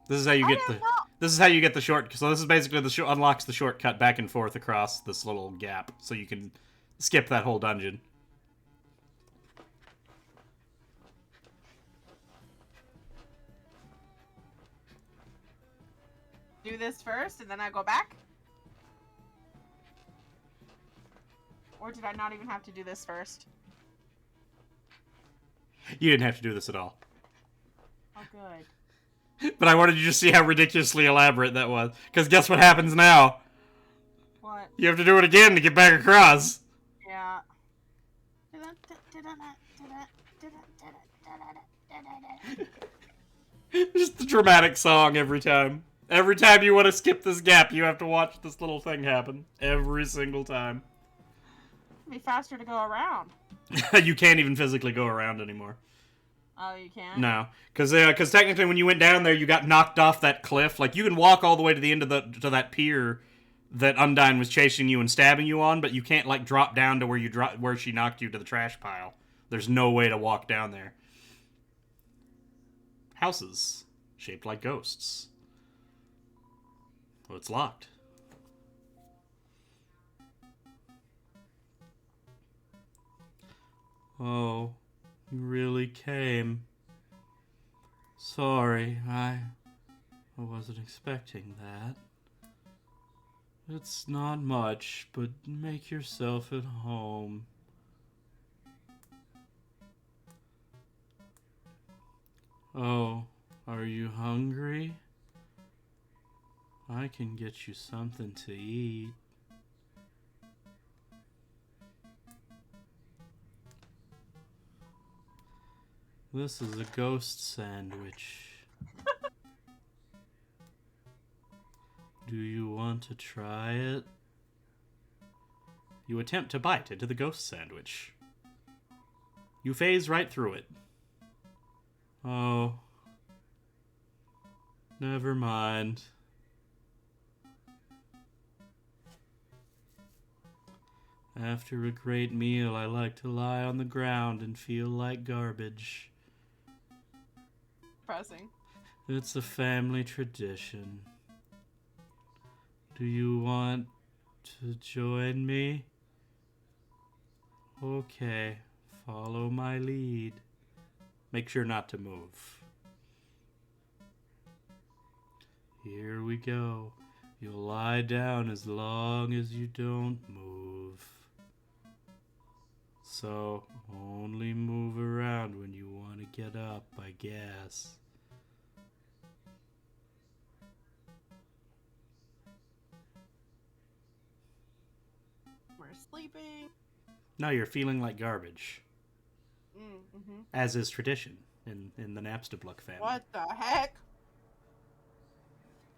This is how you I get don't the. know. This is how you get the short. So this is basically the unlocks the shortcut back and forth across this little gap, so you can skip that whole dungeon. Do this first and then I go back? Or did I not even have to do this first? You didn't have to do this at all. Oh, good. But I wanted you to see how ridiculously elaborate that was. Because guess what happens now? What? You have to do it again to get back across. Yeah. Just the dramatic song every time. Every time you want to skip this gap, you have to watch this little thing happen. Every single time. It'd be faster to go around. You can't even physically go around anymore. Oh, you can't? No, because technically when you went down there, you got knocked off that cliff. Like, you can walk all the way to the end of to that pier that Undyne was chasing you and stabbing you on, but you can't, like, drop down to where she knocked you to the trash pile. There's no way to walk down there. Houses shaped like ghosts. Well, it's locked. Oh, you really came. Sorry, I wasn't expecting that. It's not much, but make yourself at home. Oh, are you hungry? I can get you something to eat. This is a ghost sandwich. Do you want to try it? You attempt to bite into the ghost sandwich. You phase right through it. Oh. Never mind. After a great meal, I like to lie on the ground and feel like garbage. Depressing. It's a family tradition. Do you want to join me? Okay, follow my lead. Make sure not to move. Here we go. You'll lie down as long as you don't move. So, only move around when you want to get up, I guess. We're sleeping. No, you're feeling like garbage. Mm-hmm. As is tradition in the Napstablook family. What the heck?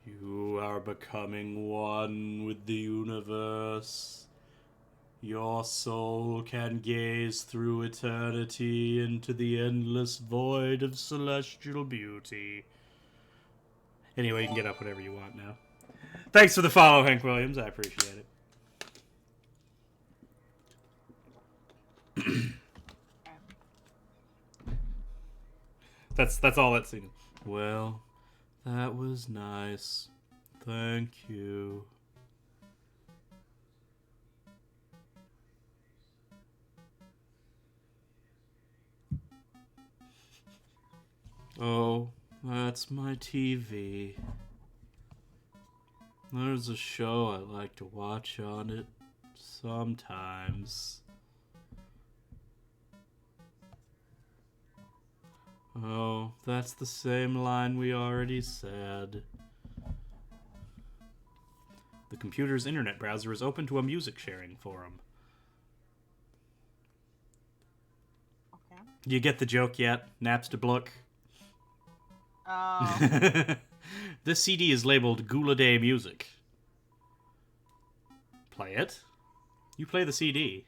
You are becoming one with the universe. Your soul can gaze through eternity into the endless void of celestial beauty. Anyway, you can get up whenever you want now. Thanks for the follow, Hank Williams. I appreciate it. That's all that's seen. Well, that was nice. Thank you. Oh, that's my TV. There's a show I like to watch on it sometimes. Oh, that's the same line we already said. The computer's internet browser is open to a music sharing forum. Okay. You get the joke yet, Napstablook? Oh. This CD is labeled Gula Day Music. Play it. You play the CD.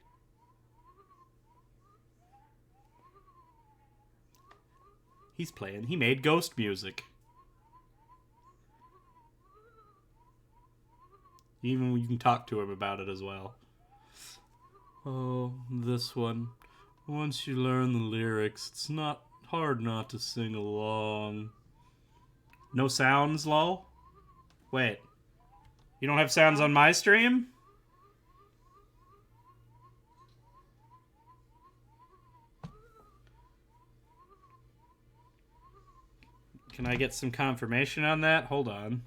He's playing. He made ghost music. Even you can talk to him about it as well. Oh, this one. Once you learn the lyrics, it's not hard not to sing along. No sounds, lol? Wait. You don't have sounds on my stream? Can I get some confirmation on that? Hold on.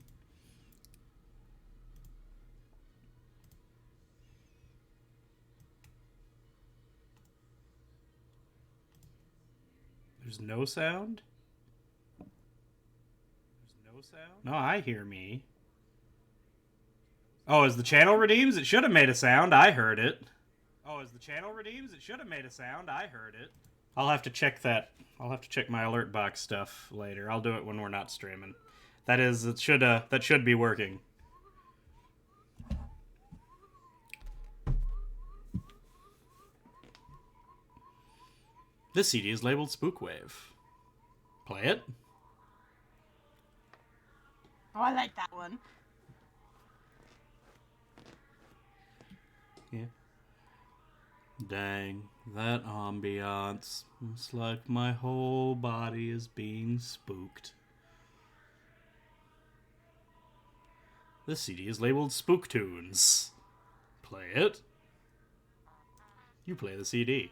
There's no sound? There's no sound? No, I hear me. Oh, as the channel redeems, it should have made a sound. I heard it. Oh, as the channel redeems, it should have made a sound. I heard it. I'll have to check that. I'll have to check my alert box stuff later. I'll do it when we're not streaming. That should be working. This CD is labeled Spookwave. Play it. Oh, I like that one. Yeah. Dang, that ambiance. It's like my whole body is being spooked. This CD is labeled Spooktunes. Play it. You play the CD.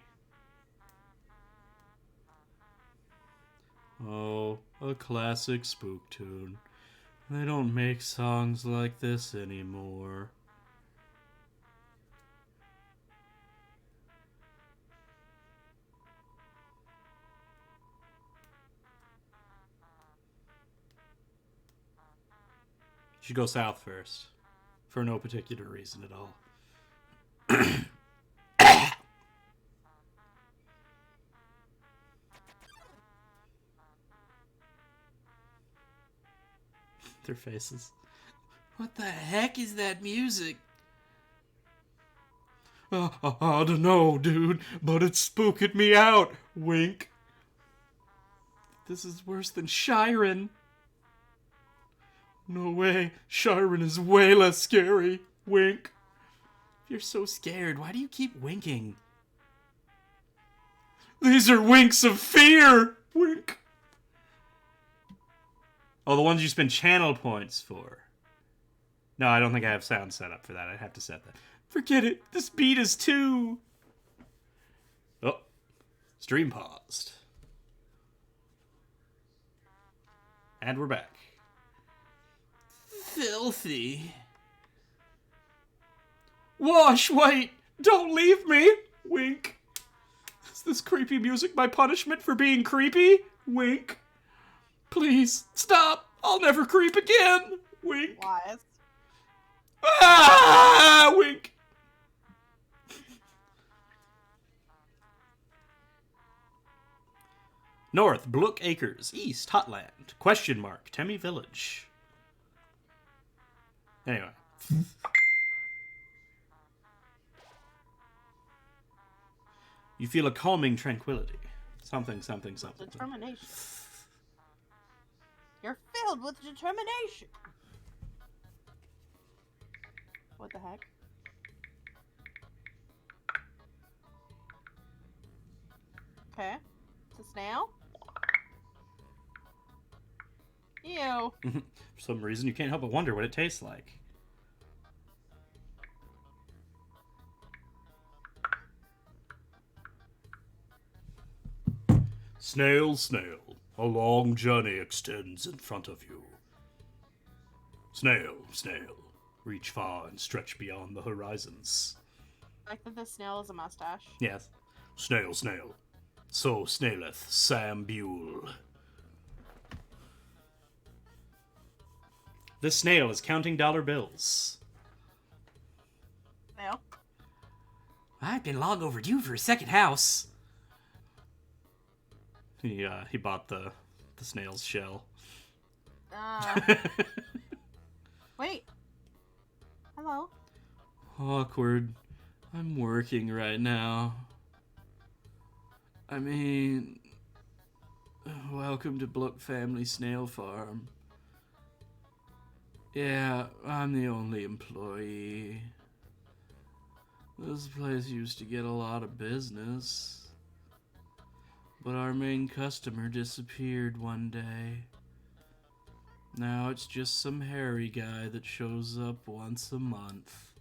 Oh, a classic spook tune. They don't make songs like this anymore. You should go south first. For no particular reason at all. Their faces. What the heck is that music? I don't know, dude, but it's spooking me out. Wink. This is worse than Shiren. No way. Shiren is way less scary. Wink. If you're so scared, why do you keep winking? These are winks of fear. Wink. Oh, the ones you spend channel points for. No, I don't think I have sound set up for that. I'd have to set that. Forget it. This beat is too... Oh. Stream paused. And we're back. Filthy. Wash, wait! Don't leave me! Wink. Is this creepy music my punishment for being creepy? Wink. Please, stop! I'll never creep again! Wink. Wise. Ah! Wink. North, Blook Acres. East, Hotland. Question mark, Temmie Village. Anyway. You feel a calming tranquility. Something, something, something. Determination. You're filled with determination. What the heck? Okay. It's a snail? Ew. For some reason, you can't help but wonder what it tastes like. Snail, snail, a long journey extends in front of you. Snail, snail, reach far and stretch beyond the horizons. I like that the snail is a mustache. Yes. Snail, snail, so snaileth Sam Buell. This snail is counting dollar bills. Snail? I've been long overdue for a second house. He bought the snail's shell. Wait. Hello? Awkward. I'm working right now. I mean, welcome to Blook Family Snail Farm. Yeah, I'm the only employee. This place used to get a lot of business. But our main customer disappeared one day. Now it's just some hairy guy that shows up once a month.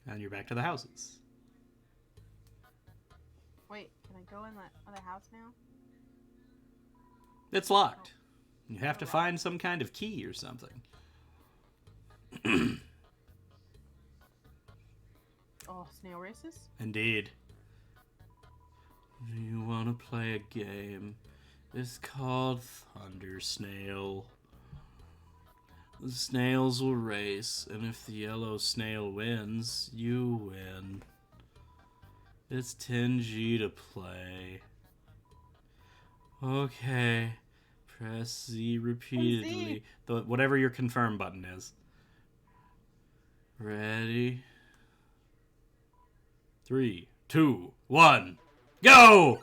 And you're back to the houses. Wait, can I go in that other house now? It's locked. You have to find some kind of key or something. Oh, snail races? Indeed. Do you want to play a game? It's called Thunder Snail. The snails will race, and if the yellow snail wins, you win. It's 10G to play. Okay. Press Z repeatedly. Whatever your confirm button is. Ready? 3, 2, 1, go!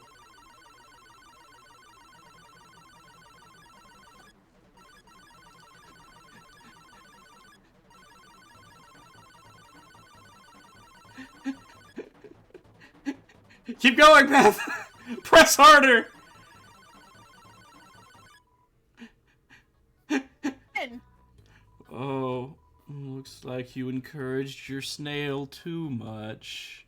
Keep going, Beth! Press harder! Oh, looks like you encouraged your snail too much.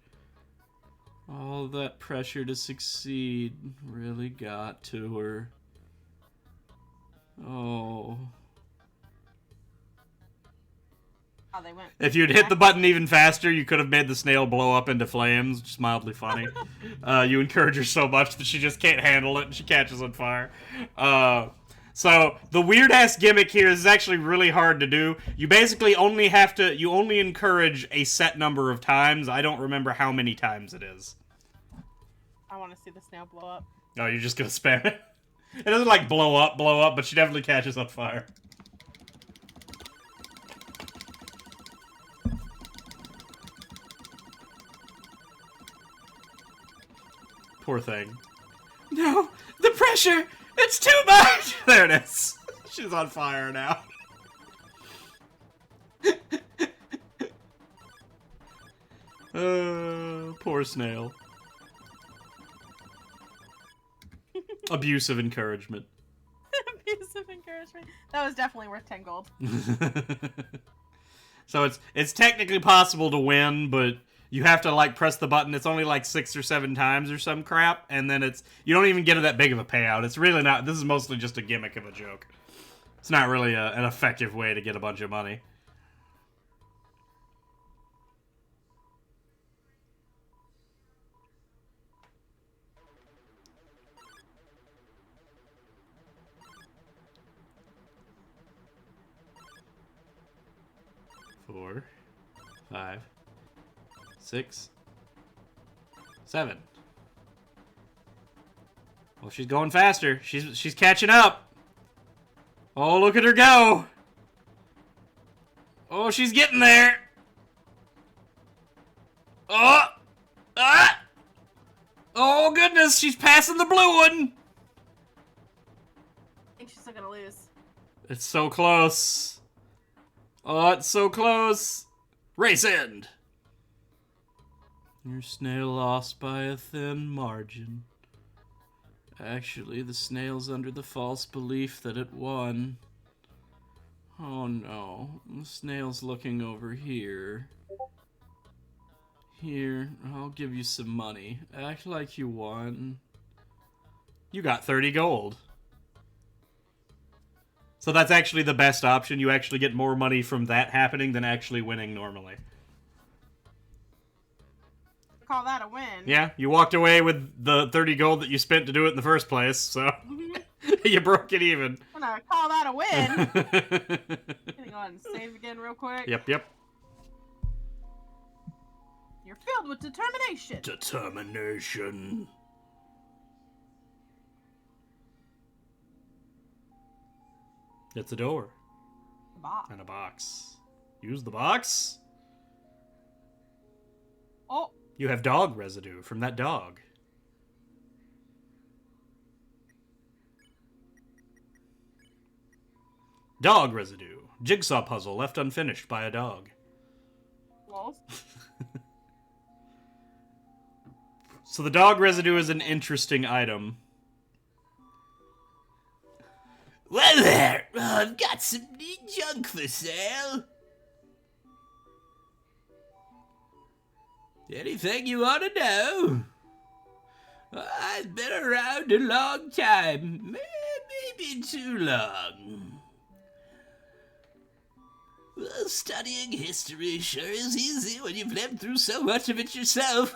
All that pressure to succeed really got to her. Oh. Oh, they went. If you'd hit the button even faster, you could have made the snail blow up into flames, which is mildly funny. You encourage her so much that she just can't handle it and she catches on fire. So the weird ass gimmick here is actually really hard to do. You basically only encourage a set number of times. I don't remember how many times it is. I want to see the snail blow up. Oh, you're just gonna spam it? It doesn't like blow up, but she definitely catches on fire. Poor thing. No, the pressure! It's too much! There it is. She's on fire now. Poor snail. Abusive encouragement. Abusive encouragement. That was definitely worth 10 gold. So it's technically possible to win, but you have to like press the button. It's only like 6 or 7 times or some crap, and then you don't even get that big of a payout. It's really not. This is mostly just a gimmick of a joke. It's not really an effective way to get a bunch of money. Four, 5, 6, 7. Oh, she's going faster. She's catching up. Oh, look at her go. Oh, she's getting there. Oh! Ah! Oh, goodness, she's passing the blue one. I think she's still gonna lose. It's so close. Oh, it's so close. Race end. Your snail lost by a thin margin. Actually, the snail's under the false belief that it won. Oh no, the snail's looking over here. Here, I'll give you some money. Act like you won. You got 30 gold. So that's actually the best option. You actually get more money from that happening than actually winning normally. Call that a win. Yeah, you walked away with the 30 gold that you spent to do it in the first place, so you broke it even. I'm gonna call that a win. Gonna go ahead and save again real quick. Yep. You're filled with determination. Determination. It's a door. Box. And a box. Use the box. Oh. You have dog residue from that dog. Dog residue. Jigsaw puzzle left unfinished by a dog. Well. So the dog residue is an interesting item. Well there, I've got some neat junk for sale. Anything you want to know? I've been around a long time, maybe too long. Well, studying history sure is easy when you've lived through so much of it yourself.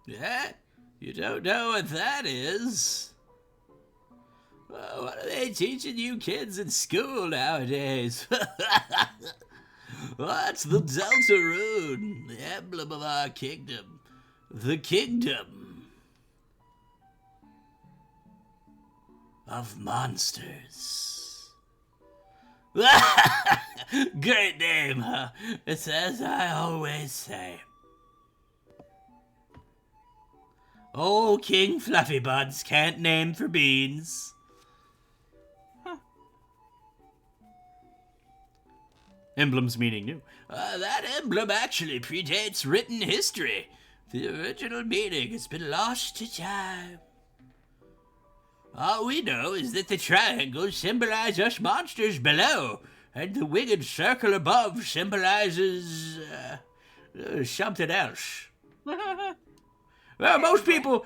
Yeah? You don't know what that is? Well, what are they teaching you kids in school nowadays? What's the Delta Rune, the emblem of our kingdom? The kingdom of monsters. Great name, huh? It's as I always say. Old King Fluffy Buds can't name for beans. Emblem's meaning new. That emblem actually predates written history. The original meaning has been lost to time. All we know is that the triangles symbolize us monsters below, and the winged circle above symbolizes something else. Well, most people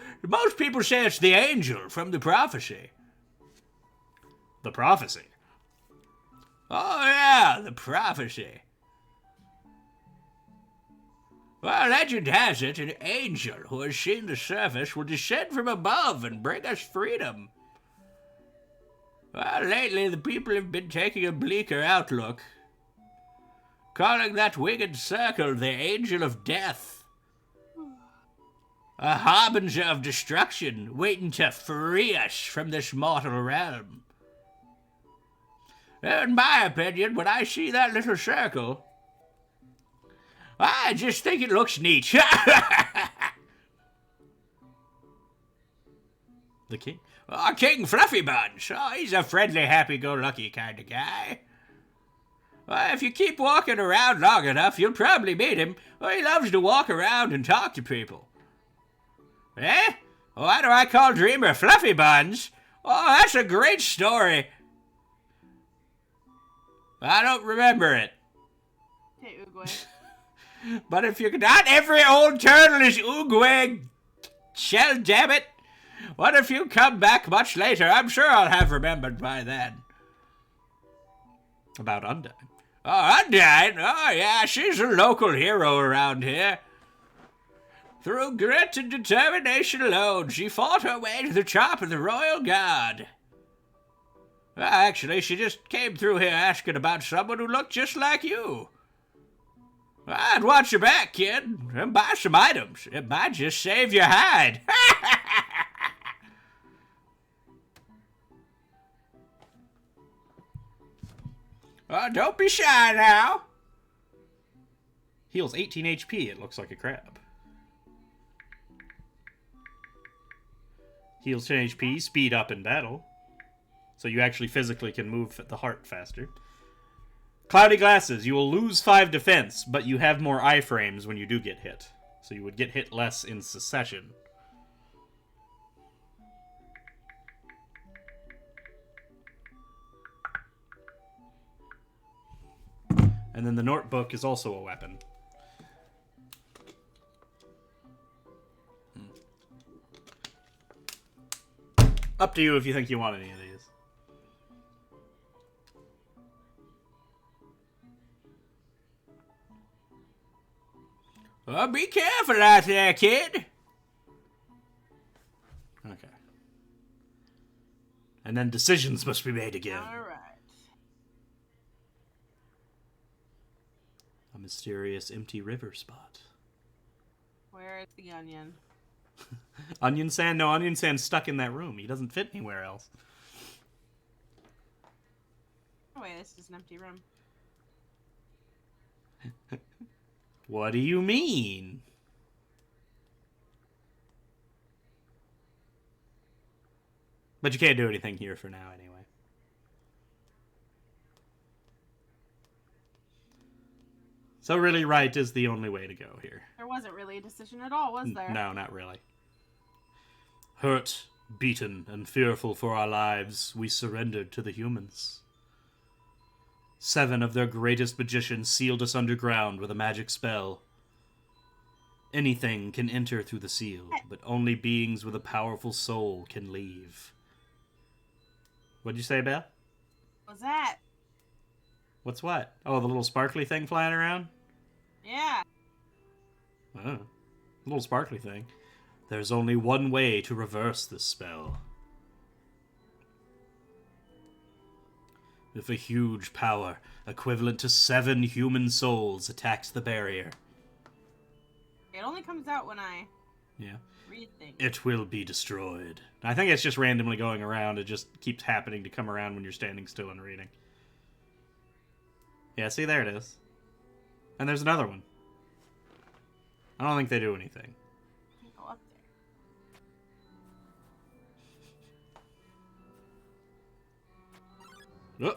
say it's the angel from the prophecy. The prophecy? Oh yeah, the prophecy. Well, legend has it an angel who has seen the surface will descend from above and bring us freedom. Well, lately the people have been taking a bleaker outlook, calling that winged circle the angel of death. A harbinger of destruction, waiting to free us from this mortal realm. In my opinion, when I see that little circle, I just think it looks neat. The king? Oh, King Fluffy Buns. Oh, he's a friendly, happy-go-lucky kind of guy. Well, if you keep walking around long enough, you'll probably meet him. Well, he loves to walk around and talk to people. Eh? Why do I call Dreamer Fluffy Buns? Oh, that's a great story. I don't remember it. Hey, Oogway. But if you're not every old turtle is Oogway, shell damn it. What if you come back much later? I'm sure I'll have remembered by then. About Undyne. Oh, Undyne? Oh, yeah, she's a local hero around here. Through grit and determination alone, she fought her way to the top of the Royal Guard. Well, actually, she just came through here asking about someone who looked just like you. I'd watch your back, kid, and buy some items. It might just save your hide. Don't be shy now. Heals 18 HP, it looks like a crab. Heals 10 HP, speed up in battle. So you actually physically can move the heart faster. Cloudy Glasses, you will lose 5 defense, but you have more iframes when you do get hit. So you would get hit less in succession. And then the Notebook is also a weapon. Up to you if you think you want any of these. Well, be careful out there, kid. Okay. And then decisions must be made again. All right. A mysterious empty river spot. Where is the onion? Onion Sand? No, Onion Sand's stuck in that room. He doesn't fit anywhere else. Oh, wait, this is an empty room. What do you mean? But you can't do anything here for now, anyway. So really, right is the only way to go here. There wasn't really a decision at all, was there? No, not really. Hurt, beaten, and fearful for our lives, we surrendered to the humans. 7 of their greatest magicians sealed us underground with a magic spell. Anything can enter through the seal, but only beings with a powerful soul can leave. What'd you say, Beth? What's that? What's what? Oh, the little sparkly thing flying around? Yeah. Oh, little sparkly thing. There's only one way to reverse this spell. If a huge power, equivalent to 7 human souls, attacks the barrier, It only comes out when I yeah, read things. it will be destroyed. I think it's just randomly going around. It just keeps happening to come around when you're standing still and reading. Yeah, see, there it is. And there's another one. I don't think they do anything. Go up there. Oh.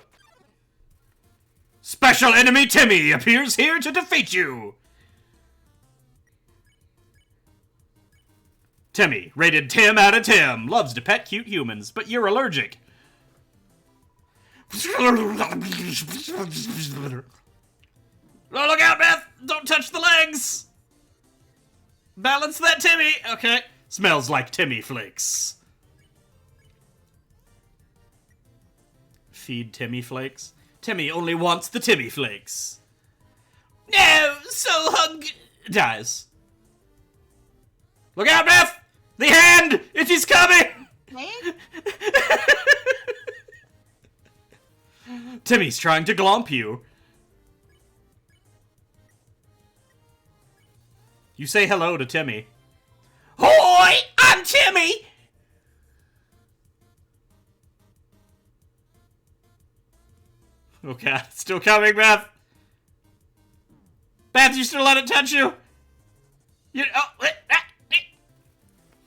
Special enemy Timmy appears here to defeat you! Timmy, rated 10 out of 10, loves to pet cute humans, but you're allergic. Oh, look out, Beth! Don't touch the legs! Balance that Timmy! Okay. Smells like Timmy Flakes. Feed Timmy Flakes? Timmy only wants the Timmy Flakes. No, so hungry. Dies. Look out, Beth! The hand! It is coming! Hey? Timmy's trying to glomp you. You say hello to Timmy. Oh! God, Timmy! Okay, still coming, Beth. Beth, you still let it touch you?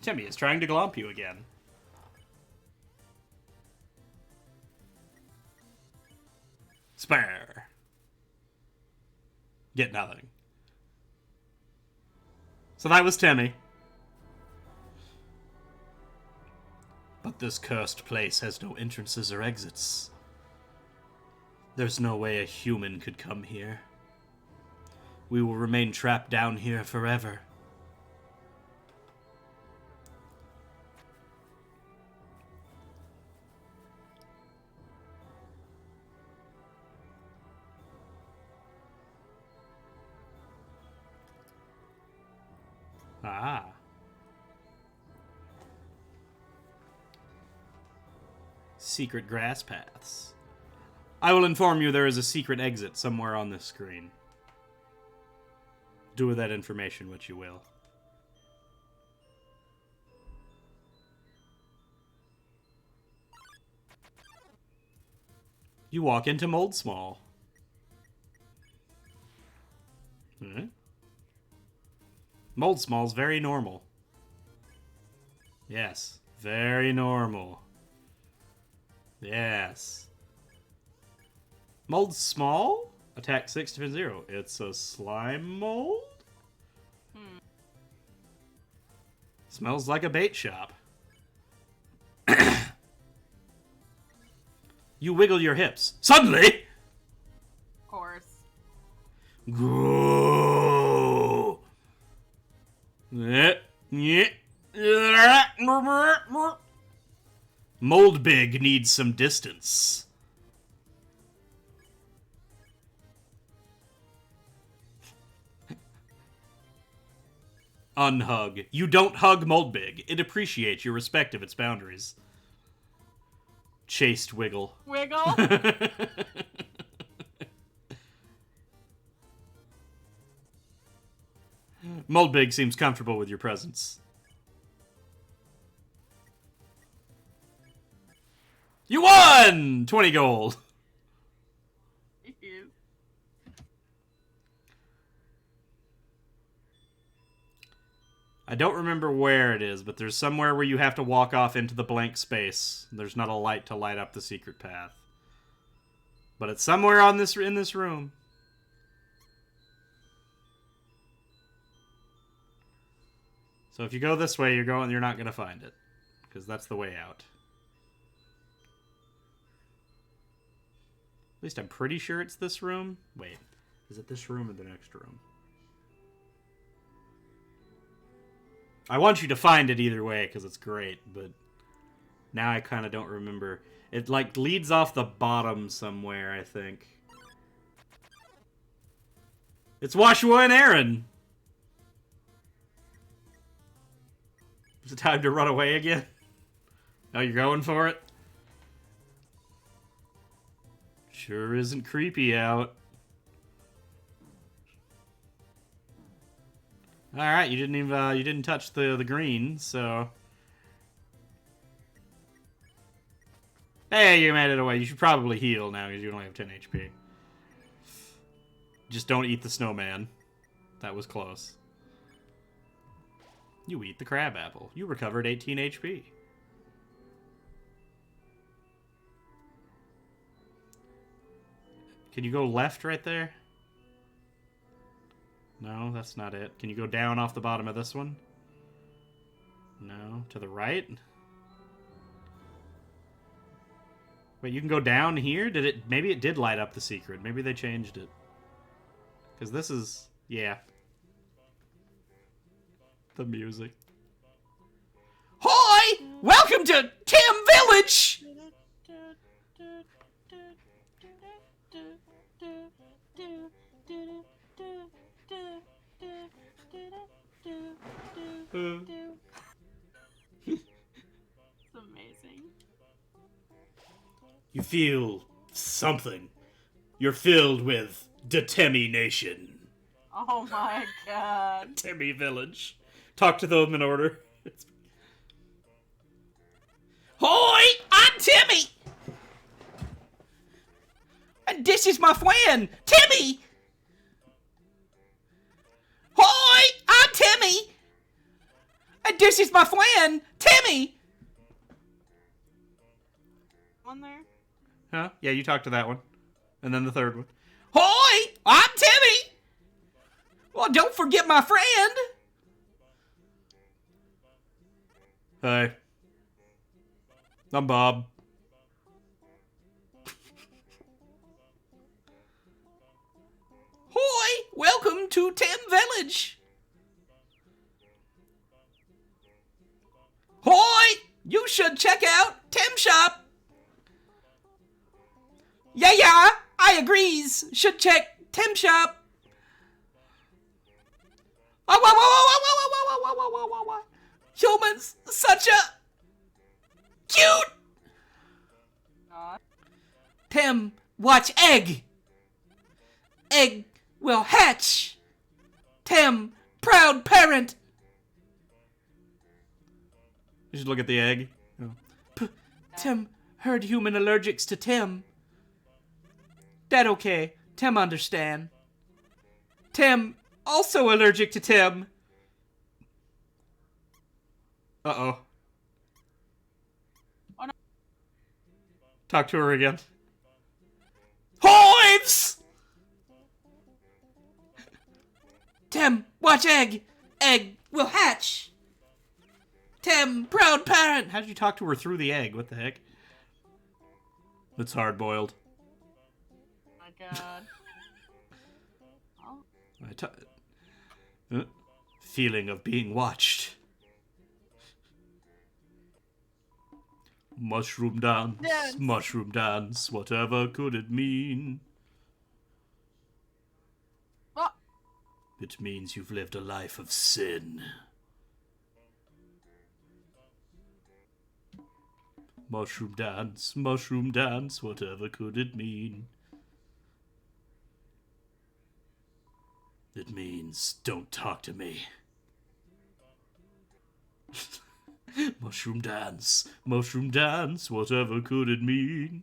Timmy is trying to glomp you again. Spare. Get nothing. So that was Timmy. But this cursed place has no entrances or exits. There's no way a human could come here. We will remain trapped down here forever. Ah. Secret grass paths. I will inform you there is a secret exit somewhere on this screen. Do with that information what you will. You walk into Moldsmall. Moldsmall's very normal. Yes, very normal. Yes. Mold small? Attack 6, defense 0. It's a slime mold? Smells like a bait shop. You wiggle your hips. Suddenly! Of course. Go! Moldbig needs some distance. Unhug. You don't hug Moldbig. It appreciates your respect of its boundaries. Chased Wiggle. Wiggle? Moldbig seems comfortable with your presence. You won! 20 gold. I don't remember where it is, but there's somewhere where you have to walk off into the blank space. There's not a light to light up the secret path. But it's somewhere in this room. So if you go this way, you're not going to find it. Because that's the way out. At least I'm pretty sure it's this room. Wait, is it this room or the next room? I want you to find it either way, because it's great, but now I kind of don't remember. It, like, leads off the bottom somewhere, I think. It's Washua and Aaron! Is it time to run away again? Oh, you're going for it? Sure isn't creepy out. All right, you didn't touch the green, so. Hey, you made it away. You should probably heal now because you only have 10 HP. Just don't eat the snowman. That was close. You eat the crab apple. You recovered 18 HP. Can you go left right there? No, that's not it. Can you go down off the bottom of this one? No. To the right? Wait, you can go down here? Maybe it did light up the secret. Maybe they changed it. Because this is... yeah. The music. Hi! Welcome to Tim Village! It's amazing. You feel something. You're filled with determination. Oh my god. Timmy Village. Talk to them in order. Timmy! And this is my friend, Timmy! Hi, I'm Timmy! And this is my friend, Timmy! One there. Huh? Yeah, you talked to that one. And then the third one. Hi, I'm Timmy! Well, don't forget my friend! Hey. I'm Bob. Hoi! Welcome to Tim Village! Hoi! You should check out Tim Shop! Yeah, I agrees. Should check Tim Shop. Oh, whoa. Humans, such a cute. Tim, watch egg. Egg will hatch. Tim, proud parent. You should look at the egg. Tim heard human allergics to Tim. That okay. Tim understand. Tim also allergic to Tim. Uh-oh. Oh, no. Talk to her again. Hives! Tim, watch egg. Egg will hatch. Tim, proud parent. How did you talk to her through the egg? What the heck? It's hard-boiled. God. Oh. Feeling of being watched. Mushroom dance, mushroom dance, whatever could it mean? Oh. It means you've lived a life of sin. Mushroom dance, whatever could it mean? It means, don't talk to me. Mushroom dance, whatever could it mean?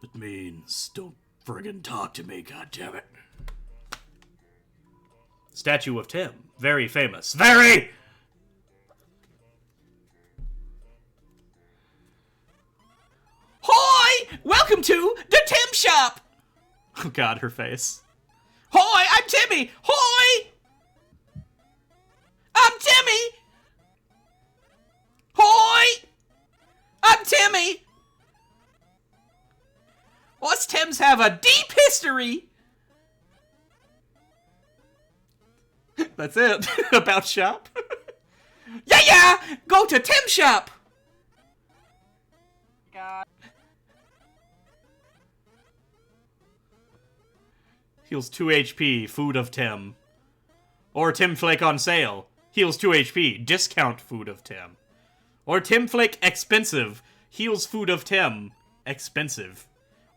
It means, don't friggin' talk to me, goddammit. Statue of Tim. Very famous. Very! Hi! Welcome to the Tim Shop! Oh god, her face. Hi, I'm Timmy! Hi! I'm Timmy! Hi! I'm Timmy! Us Tims have a deep history! That's it. About shop. Yeah! Go to Tim Shop! God. Heals 2 HP, food of Tim. Or Tim Flake on sale. Heals 2 HP, discount food of Tim. Or Tim Flake expensive, heals food of Tim, expensive.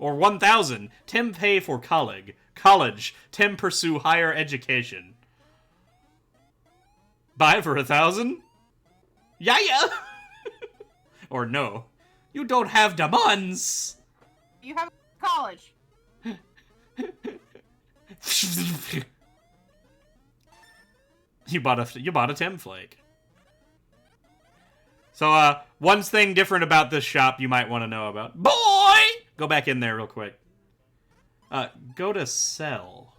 Or 1,000, Tim pay for college, Tim pursue higher education. Buy for 1,000? Yeah! Or no, you don't have the muns. You have college. You bought a Tim Flake. So, one thing different about this shop you might want to know about. Boy! Go back in there real quick. Go to sell.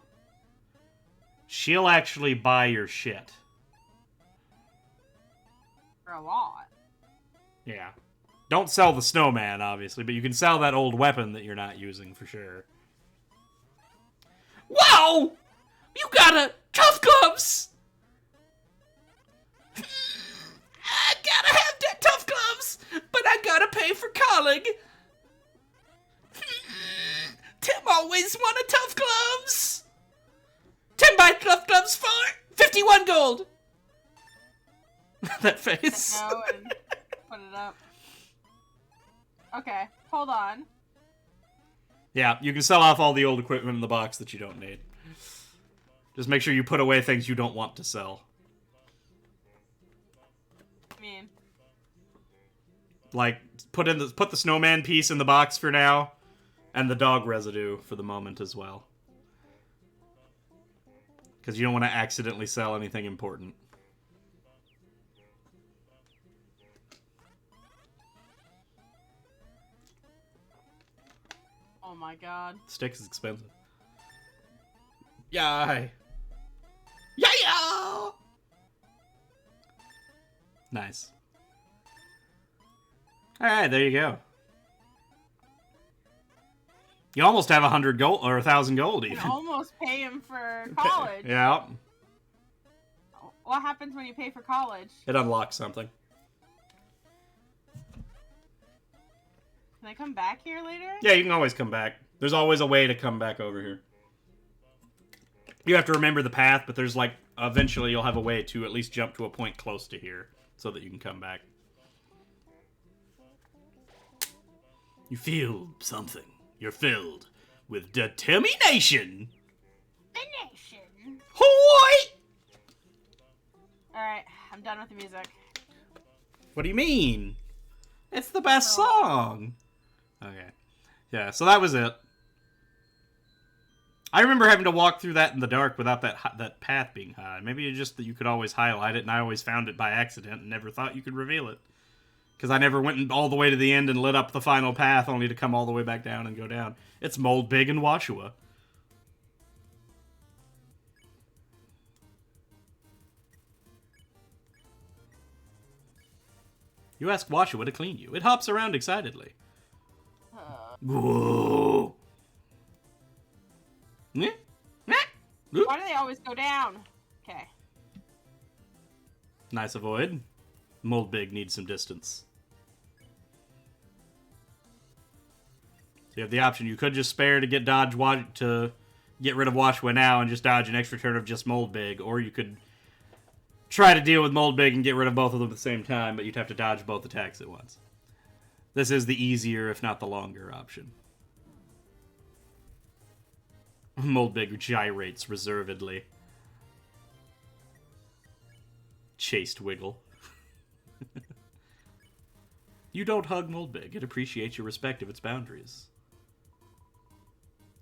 She'll actually buy your shit. For a lot. Yeah. Don't sell the snowman, obviously, but you can sell that old weapon that you're not using for sure. Wow! You got a tough gloves! I gotta have that tough gloves, but I gotta pay for college. Tim always wanted tough gloves. Tim buy tough gloves for 51 gold. That face. Go and put it up. Okay, hold on. Yeah, you can sell off all the old equipment in the box that you don't need. Just make sure you put away things you don't want to sell. I mean, Like, put the snowman piece in the box for now, and the dog residue for the moment as well. Because you don't want to accidentally sell anything important. Oh my god. Sticks is expensive. Yay! Yeah! Nice. Alright, there you go. You almost have 100 gold, or 1,000 gold even. You almost pay him for college. Yeah. What happens when you pay for college? It unlocks something. Can I come back here later? Yeah, you can always come back. There's always a way to come back over here. You have to remember the path, but there's like, eventually you'll have a way to at least jump to a point close to here, so that you can come back. You feel something. You're filled with determination. Determination. Hoi! Alright, I'm done with the music. What do you mean? It's the best song. Okay. Yeah, so that was it. I remember having to walk through that in the dark without that path being high. Maybe it's just that you could always highlight it, and I always found it by accident and never thought you could reveal it. Because I never went all the way to the end and lit up the final path, only to come all the way back down and go down. It's Mold Big and Washua. You ask Washua to clean you. It hops around excitedly. Whoa. Why do they always go down? Okay. Nice avoid. Mold Big needs some distance. So you have the option. You could just spare to get to get rid of Washua now and just dodge an extra turn of just Mold Big, or you could try to deal with Mold Big and get rid of both of them at the same time, but you'd have to dodge both attacks at once. This is the easier, if not the longer, option. Mold Big gyrates reservedly. Chaste wiggle. You don't hug Mold Big. It appreciates your respect of its boundaries.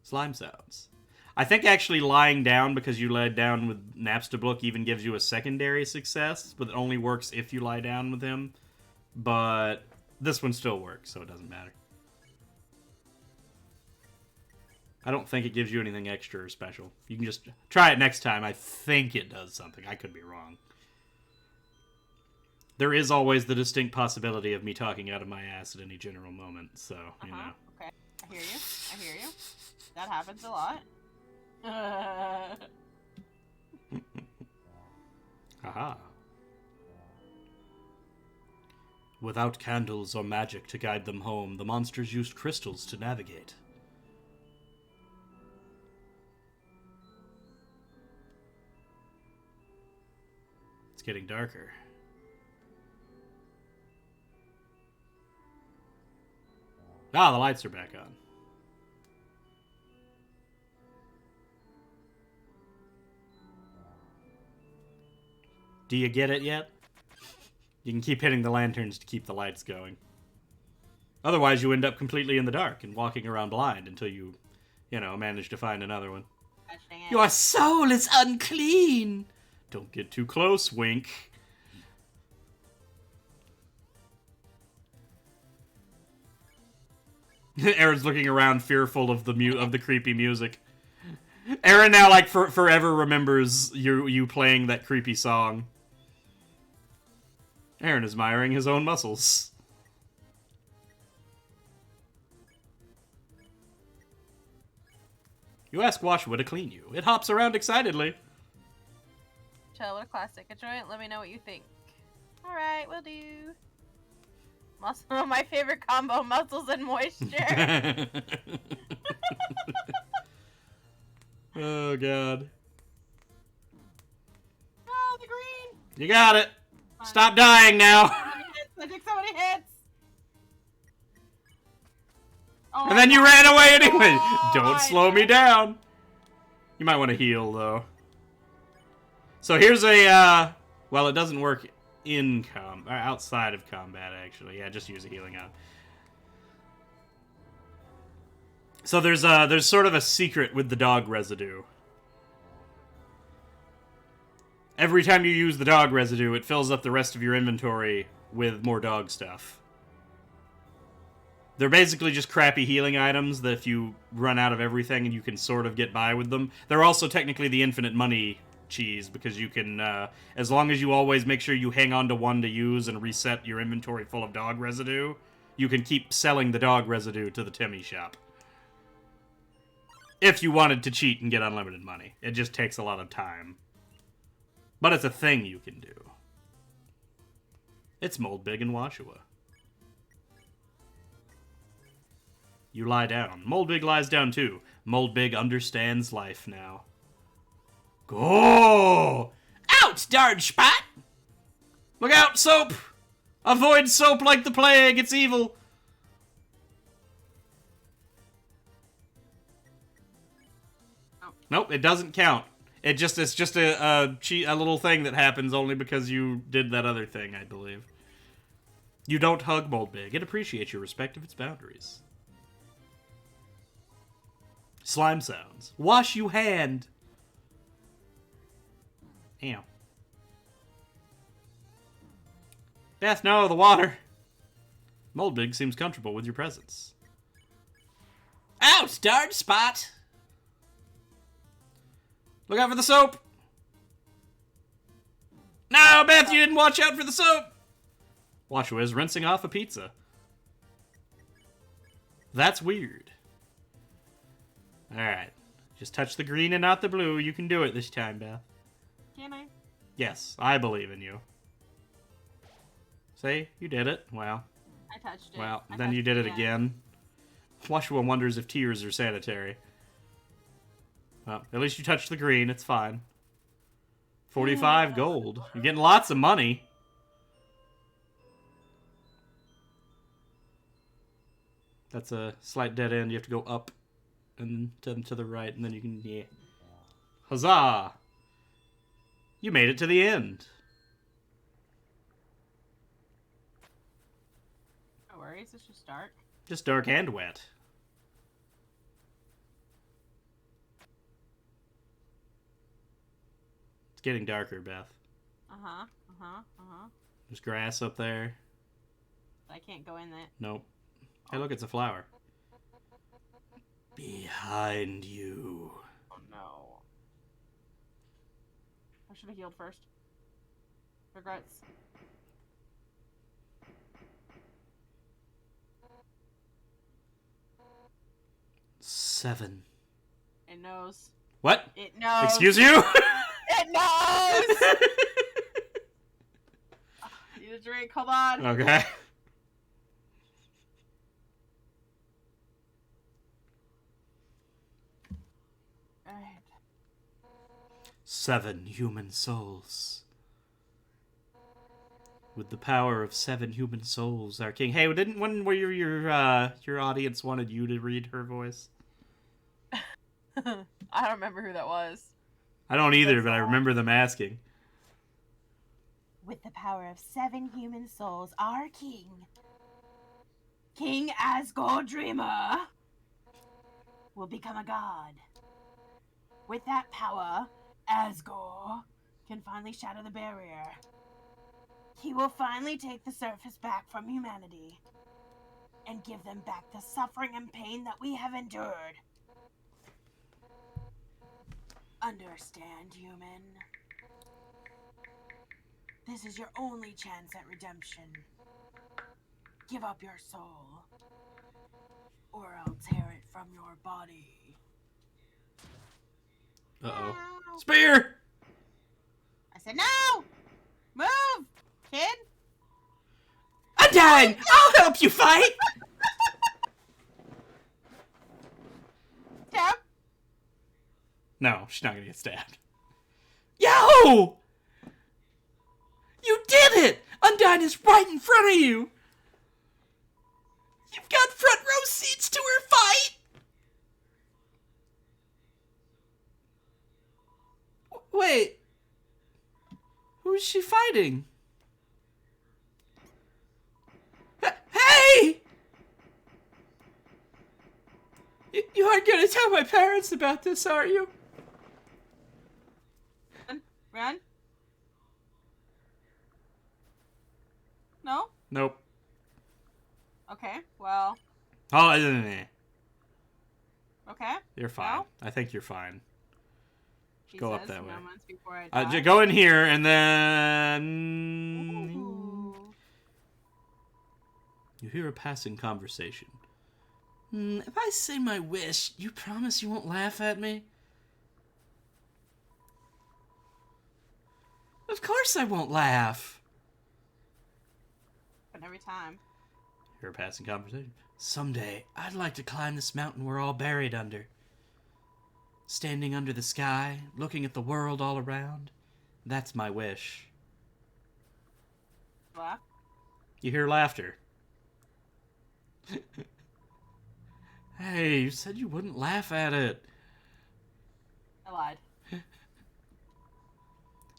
Slime sounds. I think actually lying down because you laid down with Napstablook even gives you a secondary success, but it only works if you lie down with him. But this one still works, so it doesn't matter. I don't think it gives you anything extra or special. You can just try it next time. I think it does something. I could be wrong. There is always the distinct possibility of me talking out of my ass at any general moment, so, you know. Okay. I hear you. I hear you. That happens a lot. Haha. Without candles or magic to guide them home, the monsters used crystals to navigate. It's getting darker. Ah, the lights are back on. Do you get it yet? You can keep hitting the lanterns to keep the lights going. Otherwise, you end up completely in the dark and walking around blind until you manage to find another one. Your soul is unclean! Don't get too close, wink. Aaron's looking around, fearful of the creepy music. Aaron now, like, forever remembers you playing that creepy song. Aaron is admiring his own muscles. You ask Washua to clean you. It hops around excitedly. Chill, what a classic. Enjoy it. Let me know what you think. Alright, will do. My favorite combo, muscles and moisture. Oh, God. Oh, the green! You got it. Stop dying now. I took so many hits. Oh, And then you ran away anyway. Don't slow me down. You might want to heal, though. So here's a, well, it doesn't work outside of combat, actually. Yeah, just use a healing item. So there's sort of a secret with the dog residue. Every time you use the dog residue, it fills up the rest of your inventory with more dog stuff. They're basically just crappy healing items that if you run out of everything and you can sort of get by with them. They're also technically the infinite money cheese because you can, as long as you always make sure you hang on to one to use and reset your inventory full of dog residue, you can keep selling the dog residue to the Timmy shop. If you wanted to cheat and get unlimited money. It just takes a lot of time. But it's a thing you can do. It's Moldbig and Washua. You lie down. Moldbig lies down too. Moldbig understands life now. Go! Out, darn spot! Look out, soap! Avoid soap like the plague, it's evil! Nope, it doesn't count. It's just a little thing that happens only because you did that other thing, I believe. You don't hug Moldbig. It appreciates your respect of its boundaries. Slime sounds. Wash you hand. Ew. Beth, no, the water. Moldbig seems comfortable with your presence. Out, darn spot. Look out for the soap! No, Beth, you didn't watch out for the soap! Washua is rinsing off a pizza. That's weird. Alright. Just touch the green and not the blue. You can do it this time, Beth. Can I? Yes, I believe in you. See? You did it. Well. I touched it. Well, then you did it again. Washua wonders if tears are sanitary. Well, at least you touched the green. It's fine. 45 gold. You're getting lots of money. That's a slight dead end. You have to go up and to the right, and then you can... Yeah. Huzzah! You made it to the end. No worries. It's just dark. Just dark and wet. Getting darker, Beth. There's grass up there. I can't go in that. Nope. Hey, look, it's a flower. Behind you. Oh no. I should have healed first. Regrets. Seven. It knows. What? It knows. Excuse you? It knows! Need a drink, hold on. Okay. Alright. 7 human souls. With the power of 7 human souls, our king. Hey, didn't when were your audience wanted you to read her voice? I don't remember who that was. I don't either, but I remember them asking. With the power of 7 human souls, our king, King Asgore Dreamer, will become a god. With that power, Asgore can finally shatter the barrier. He will finally take the surface back from humanity and give them back the suffering and pain that we have endured. Understand, human. This is your only chance at redemption. Give up your soul, or I'll tear it from your body. Uh-oh. Spear! I said no! Move, kid! Undyne! I'll help you fight! Stab! No, she's not gonna get stabbed. Yo! You did it! Undyne is right in front of you! You've got front row seats to her fight! Wait. Who's she fighting? Hey! You aren't gonna tell my parents about this, are you? Run. No? Nope. Okay, well, Oh, okay. you're fine. No? I think you're fine. He Go up says that way. moments before I die. Go in here, and then Ooh. You hear a passing conversation. If I say my wish, you promise you won't laugh at me? Of course I won't laugh. But every time. hear a passing conversation. Someday, I'd like to climb this mountain we're all buried under. Standing under the sky, looking at the world all around. That's my wish. Laugh. You hear laughter. Hey, you said you wouldn't laugh at it. I lied. You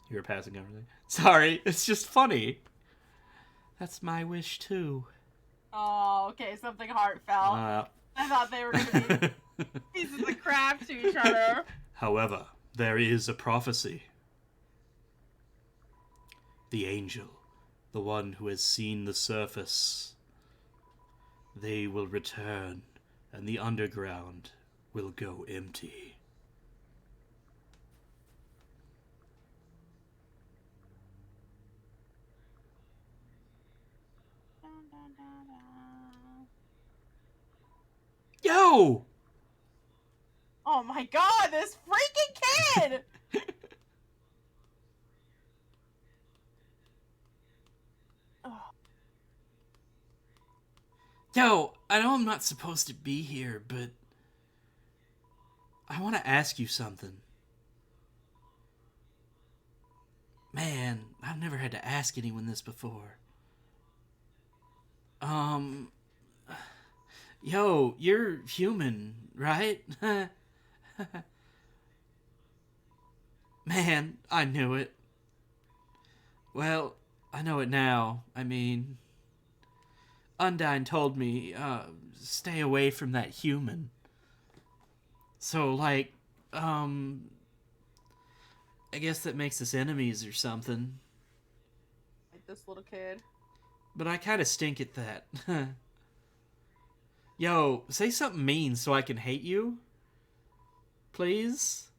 hear a passing conversation. Sorry, it's just funny. That's my wish, too. Oh, okay, something heartfelt. I thought they were gonna be pieces of crap to each other. However, there is a prophecy. The angel, the one who has seen the surface, they will return, and the underground will go empty. Dun, dun, dun, dun. Yo! Oh my god, this freaking kid! Ugh. Yo, I know I'm not supposed to be here, but I want to ask you something. Man, I've never had to ask anyone this before. Yo, you're human, right? Man, I knew it. Well, I know it now. I mean, Undyne told me, stay away from that human. So, like, I guess that makes us enemies or something. Like this little kid. But I kind of stink at that. Yo, say something mean so I can hate you? Please?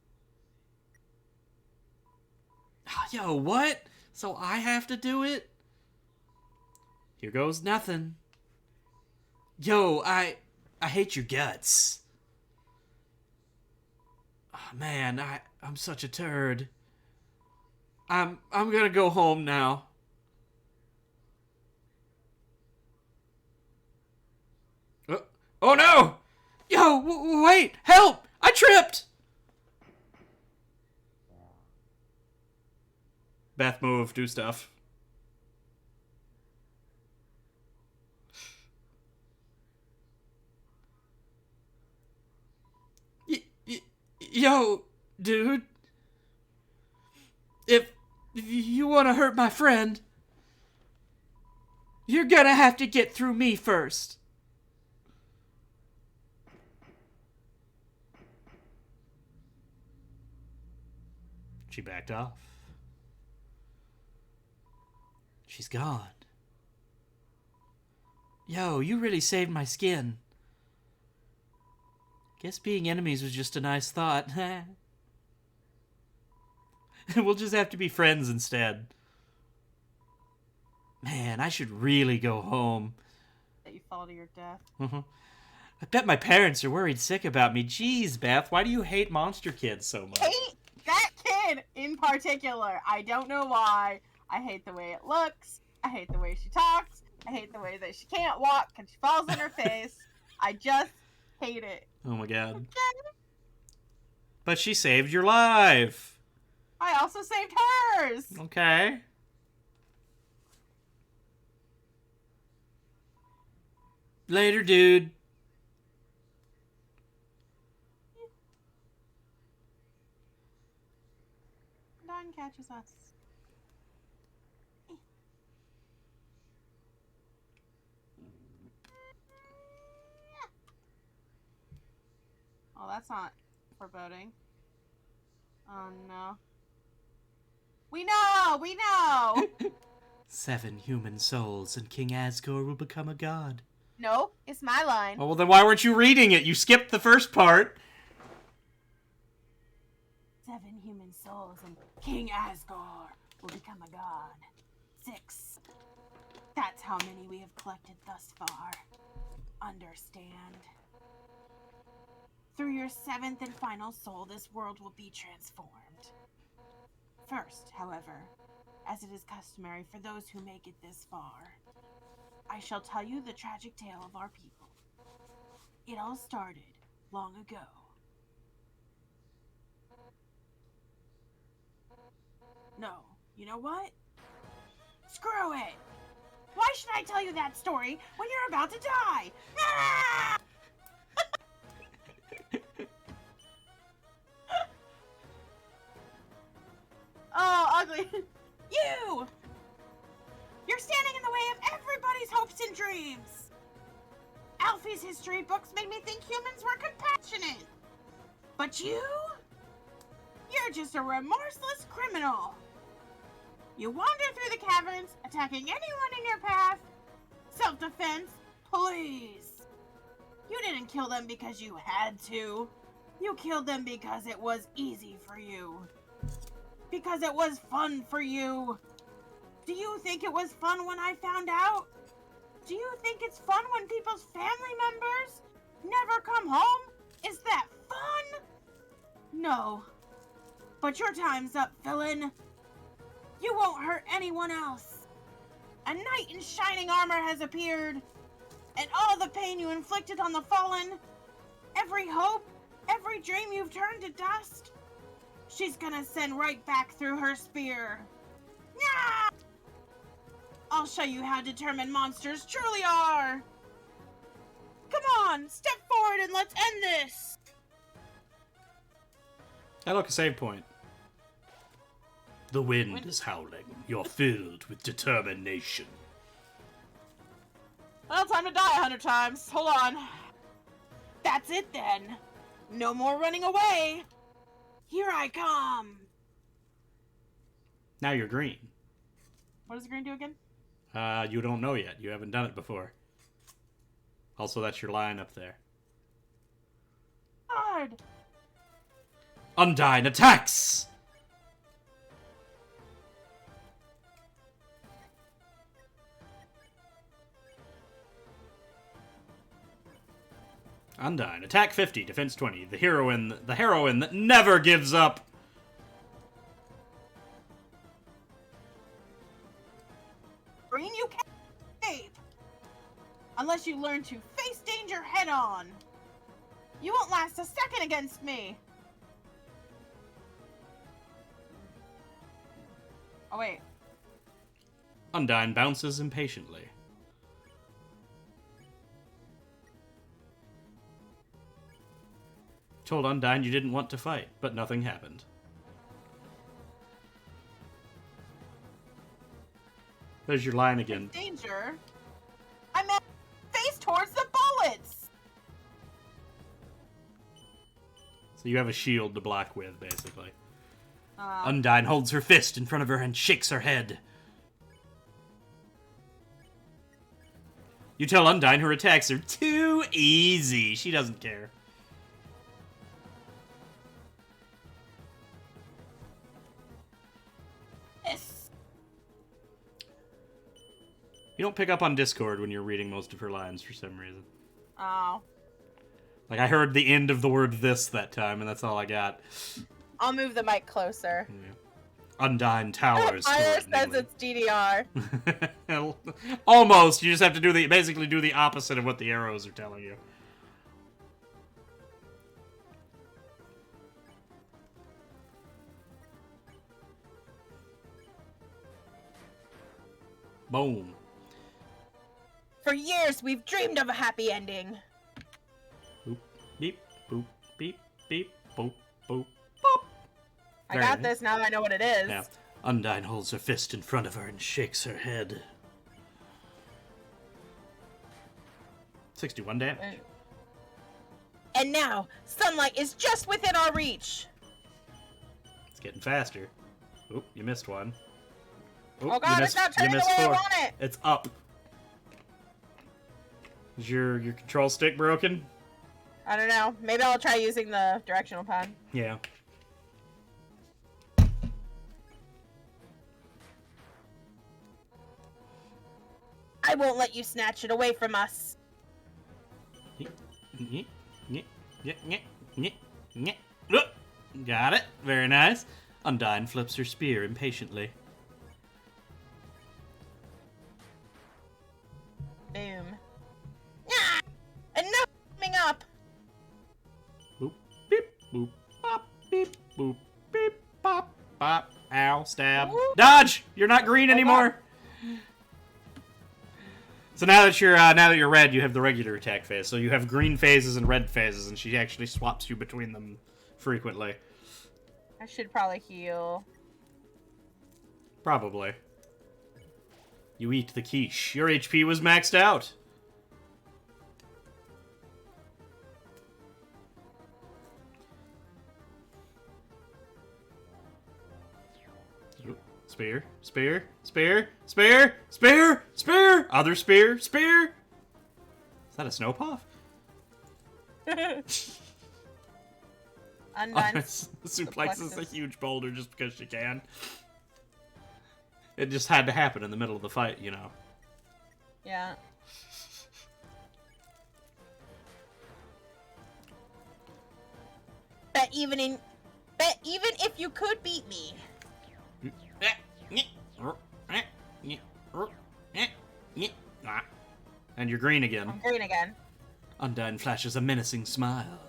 Yo, what? So I have to do it? Here goes Nothing. Yo, I hate your guts. Oh, man, I'm such a turd. I'm gonna go home now. Oh no! Yo, wait! Help! I tripped! Beth, move, do stuff. Yo, dude. If you want to hurt my friend, you're gonna have to get through me first. She backed off. She's gone. Yo, you really saved my skin. Guess being enemies was just a nice thought. We'll just have to be friends instead. Man, I should really go home. That you fall to your death. I bet my parents are worried sick about me. Jeez, Beth, why do you hate monster kids so much? Hate that kid in particular. I don't know why. I hate the way it looks. I hate the way she talks. I hate the way that she can't walk because she falls on her face. I just hate it. Oh my god. But she saved your life. I also saved hers. Okay. Later, dude. Dawn catches us. that's not foreboding. Oh no. We know! We know! 7 human souls and King Asgore will become a god. No, it's my line. Oh, well, then why weren't you reading it? You skipped the first part. 7 human souls and King Asgore will become a god. 6. That's how many we have collected thus far. Understand? Through your 7th and final soul, this world will be transformed. First, however, as it is customary for those who make it this far, I shall tell you the tragic tale of our people. It all started long ago. No, you know what? Screw it! Why should I tell you that story when you're about to die? Ah! Oh, ugly. You! You're standing in the way of everybody's hopes and dreams. Alfie's history books made me think humans were compassionate. But you? You're just a remorseless criminal. You wander through the caverns, attacking anyone in your path. Self-defense, please. You didn't kill them because you had to. You killed them because it was easy for you. Because it was fun for you. Do you think it was fun when I found out? Do you think it's fun when people's family members never come home? Is that fun? No. But your time's up, villain. You won't hurt anyone else. A knight in shining armor has appeared. And all the pain you inflicted on the fallen, every hope, every dream you've turned to dust, she's gonna send right back through her spear. Yeah! I'll show you how determined monsters truly are. Come on, step forward and let's end this. Hey, look, a save point. The wind is howling. You're filled with determination. Well, time to die 100 times. Hold on. That's it then. No more running away. Here I come. Now you're green. What does the green do again? You don't know yet. You haven't done it before. Also, that's your line up there. Hard. Undyne attacks! Undyne, attack 50, defense 20. The heroine that never gives up. Green, you can't escape. Unless you learn to face danger head on. You won't last a second against me. Oh, wait. Undyne bounces impatiently. Told Undyne you didn't want to fight, but nothing happened. There's your line again. Danger? I meant face towards the bullets! So you have a shield to block with, basically. Undyne holds her fist in front of her and shakes her head. You tell Undyne her attacks are too easy. She doesn't care. Yes. You don't pick up on Discord when you're reading most of her lines for some reason. Oh. Like, I heard the end of the word this that time, and that's all I got. I'll move the mic closer. Yeah. Undyne towers. Fire says it's DDR. Almost. You just have to basically do the opposite of what the arrows are telling you. Boom. For years, we've dreamed of a happy ending. Boop, beep, boop, beep, beep, boop, boop, boop. I got this, now I know what it is. Yeah. Undyne holds her fist in front of her and shakes her head. 61 damage. And now, sunlight is just within our reach. It's getting faster. Oop, you missed one. Oop, Oh god, you it's not turning the missed way I 4. want it! It's up. Is your control stick broken? I don't know. Maybe I'll try using the directional pad. Yeah. I won't let you snatch it away from us. Got it. Very nice. Undyne flips her spear impatiently. Boom. Ah! Enough coming up! Boop, beep, boop, pop, beep, boop, beep, pop, pop. Ow, stab. Ooh. Dodge! You're not green anymore. So now that you're red, you have the regular attack phase. So you have green phases and red phases, and she actually swaps you between them frequently. I should probably heal. Probably. You eat the quiche. Your HP was maxed out. Spear, spear, spear, spear, spear, spear! Other spear, spear! Is that a snow puff? Undone. Suplexes a huge boulder just because she can. It just had to happen in the middle of the fight, you know. Yeah. Bet even if you could beat me. And you're green again. I'm green again. Undyne flashes a menacing smile.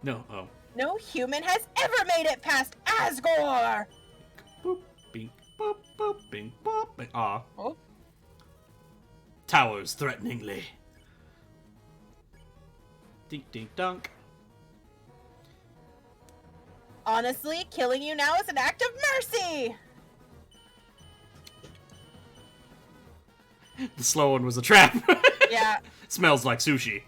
No, oh. No human has ever made it past Asgore! Boop, bink, boop, boop, bink, boop, bink. Aw. Oh. Towers threateningly. Dink, dink, dunk. Honestly, killing you now is an act of mercy! The slow one was a trap. Yeah. Smells like sushi.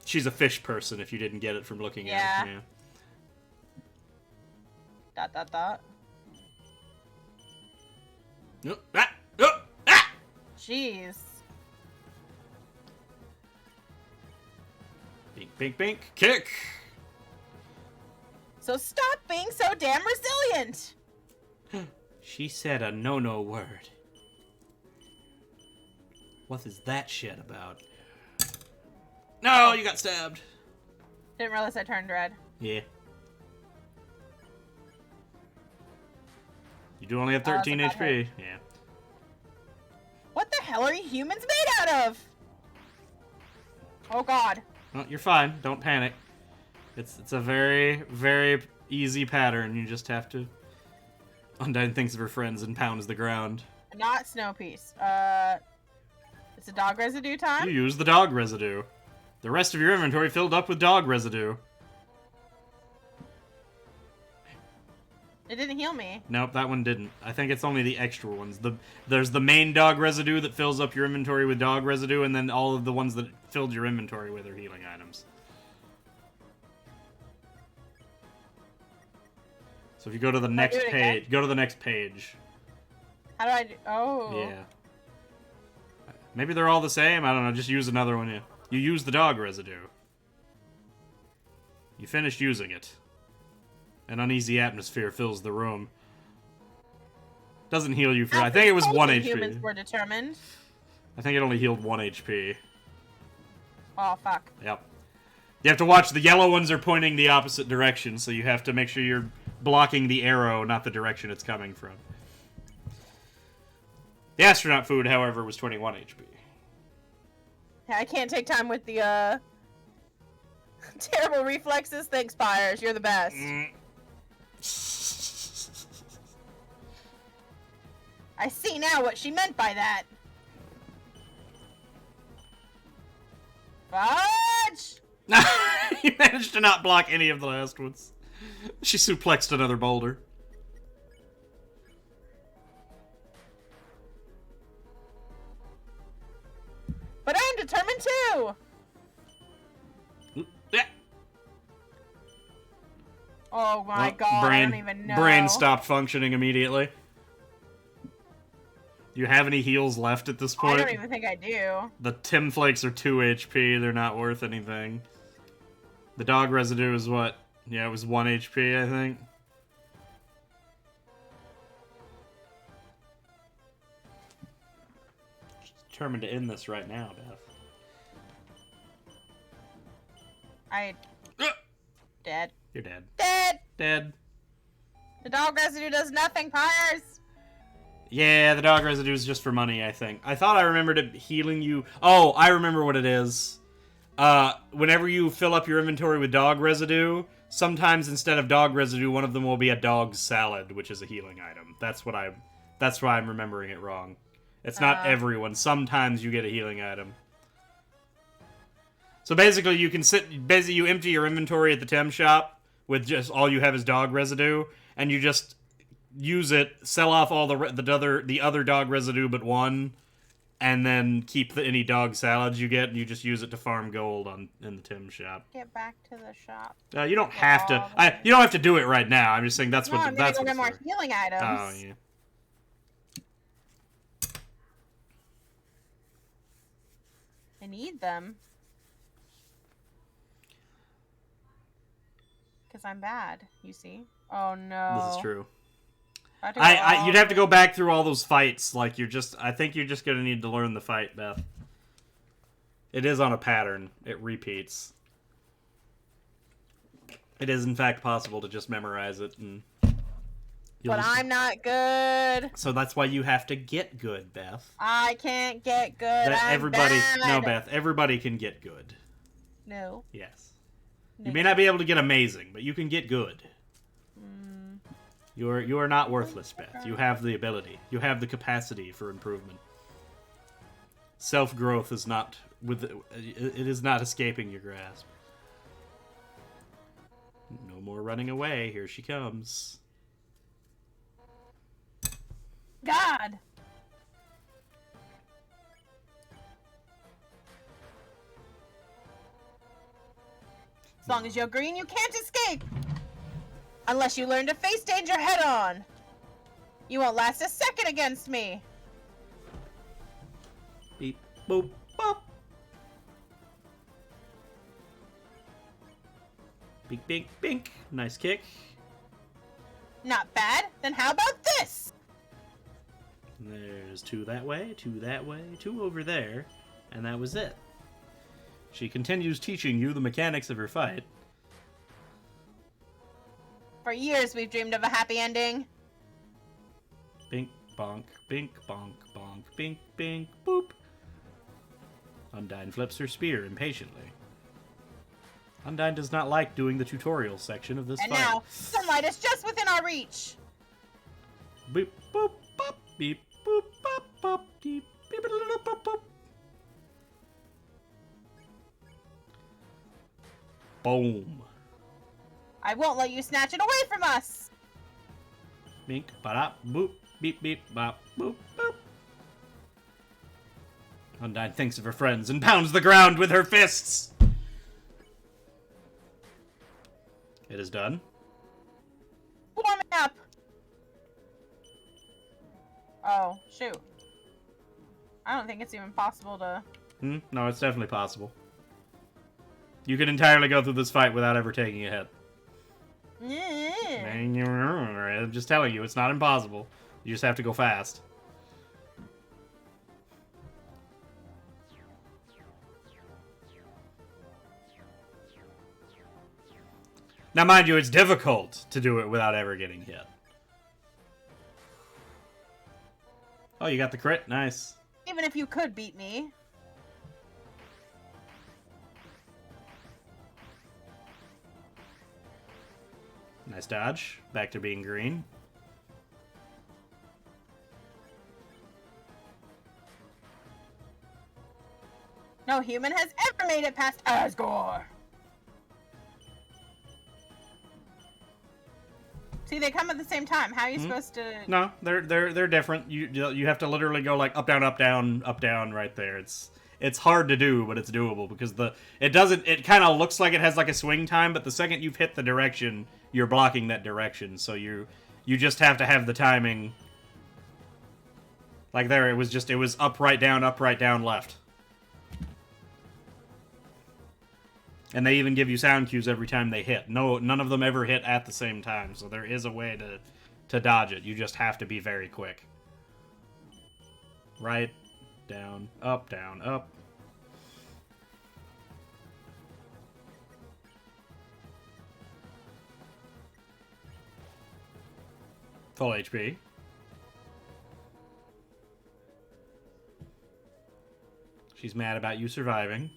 She's a fish person if you didn't get it from looking at it. Dot. Yeah. Ah! Jeez. Bink, bink, bink. Kick! So stop being so damn resilient! She said a no-no word. What is that shit about? No, you got stabbed. Didn't realize I turned red. Yeah. You do only have 13 so that HP. Yeah. What the hell are you humans made out of? Oh god. Well, you're fine. Don't panic. It's a very, very easy pattern. You just have to... Undyne thinks of her friends and pounds the ground. Not snow piece. It's a dog residue time? You use the dog residue. The rest of your inventory filled up with dog residue. It didn't heal me. Nope, that one didn't. I think it's only the extra ones. There's the main dog residue that fills up your inventory with dog residue, and then all of the ones that filled your inventory with are healing items. So if you go to the next do it page, again? go to the next page. How do I do? Oh. Yeah. Maybe they're all the same. I don't know. Just use another one. Yeah. You use the dog residue. You finish using it. An uneasy atmosphere fills the room. Doesn't heal you for... I think it was 1 HP. Humans were determined. I think it only healed 1 HP. Oh, fuck. Yep. You have to watch. The yellow ones are pointing the opposite direction, so you have to make sure you're blocking the arrow, not the direction it's coming from. The astronaut food, however, was 21 HP. I can't take time with the, terrible reflexes. Thanks, Fires. You're the best. I see now what she meant by that. Fudge! You managed to not block any of the last ones. She suplexed another boulder. I don't even know. brain stopped functioning immediately. Do you have any heals left at this I point? don't even think I do. The Tim Flakes are 2 HP. They're not worth anything. The dog residue is what? Yeah, it was 1 HP, I think. Determined to end this right now, Beth. Dead. You're dead. Dead! Dead. The dog residue does nothing, Pyres! Yeah, the dog residue is just for money, I think. I thought I remembered it healing you. Oh, I remember what it is. Whenever you fill up your inventory with dog residue, sometimes instead of dog residue, one of them will be a dog salad, which is a healing item. That's why I'm remembering it wrong. It's not everyone. Sometimes you get a healing item. So basically, you empty your inventory at the Tem shop with just all you have is dog residue, and you just use it, sell off all the other dog residue but one, and then keep any dog salads you get, and you just use it to farm gold in the Tim shop. Get back to the shop. You don't have to. You don't have to do it right now. I'm just saying that's No, what I'm that's gonna what. go It's get more for. healing items. Oh yeah. I need them. Because I'm bad, you see. Oh no. This is true. I have to go You'd have to go back through all those fights. Like I think you're just gonna need to learn the fight, Beth. It is on a pattern. It repeats. It is in fact possible to just memorize it and. But I'm not good. So that's why you have to get good, Beth. I can't get good. I'm bad. No, Beth. Everybody can get good. No. Yes. You may not be able to get amazing, but you can get good. You are not worthless, Beth. You have the ability. You have the capacity for improvement. Self-growth is not it is not escaping your grasp. No more running away. Here she comes. God. As long as you're green, you can't escape. Unless you learn to face danger head on. You won't last a second against me. Beep, boop, bop. Bink, bink, bink. Nice kick. Not bad. Then how about this? There's 2 that way, 2 that way, 2 over there, and that was it. She continues teaching you the mechanics of her fight. For years we've dreamed of a happy ending. Bink, bonk, bonk, bink, bink, boop. Undyne flips her spear impatiently. Undyne does not like doing the tutorial section of this And fight. now, sunlight is just within our reach. Beep, boop, bop, beep, boop, bop, bop, beep, beep, boop, bop, bop. Boom. I won't let you snatch it away from us. Bink, ba-da, boop, beep, beep, bop, boop, boop. Undyne thinks of her friends and pounds the ground with her fists. It is done. Warming up. Oh, shoot. I don't think it's even possible to... No, it's definitely possible. You can entirely go through this fight without ever taking a hit. I'm just telling you, it's not impossible. You just have to go fast. Now, mind you, it's difficult to do it without ever getting hit. Oh, you got the crit? Nice. Even if you could beat me. Nice dodge. Back to being green. No human has ever made it past Asgore. See, they come at the same time. How are you supposed to... No, they're different. You have to literally go like up down right there. It's hard to do, but it's doable because it kind of looks like it has like a swing time, but the second you've hit the direction, you're blocking that direction. So you just have to have the timing. Like there, it was up, right, down, left. And they even give you sound cues every time they hit. No, none of them ever hit at the same time, so there is a way to dodge it. You just have to be very quick. Right, down, up, down, up. Full HP. She's mad about you surviving.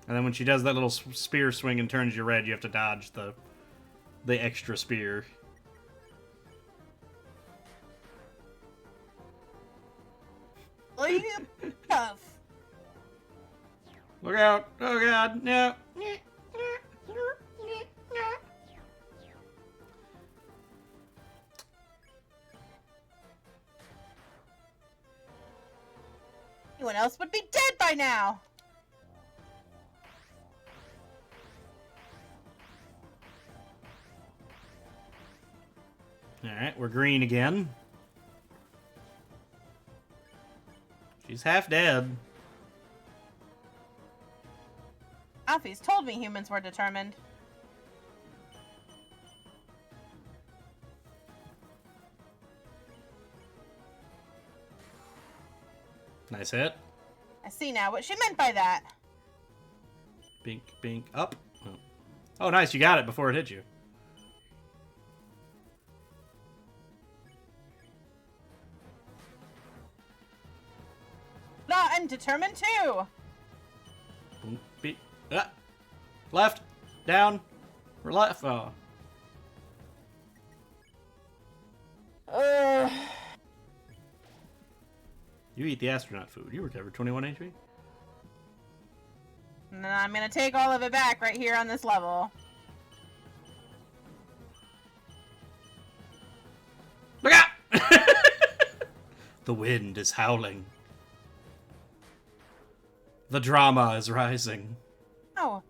And then when she does that little spear swing and turns you red, you have to dodge the extra spear. Tough. Look out! Oh god, no! Anyone else would be dead by now. Alright, we're green again. She's half dead. Alfie's told me humans were determined. Nice hit. I see now what she meant by that. Bink, bink, up. Oh, nice, you got it before it hit you. No, I'm determined too. Boom, beep, left, down, or left. Oh. You eat the astronaut food. You recovered 21 HP. And then I'm gonna take all of it back right here on this level. Look out! The wind is howling. The drama is rising. Oh.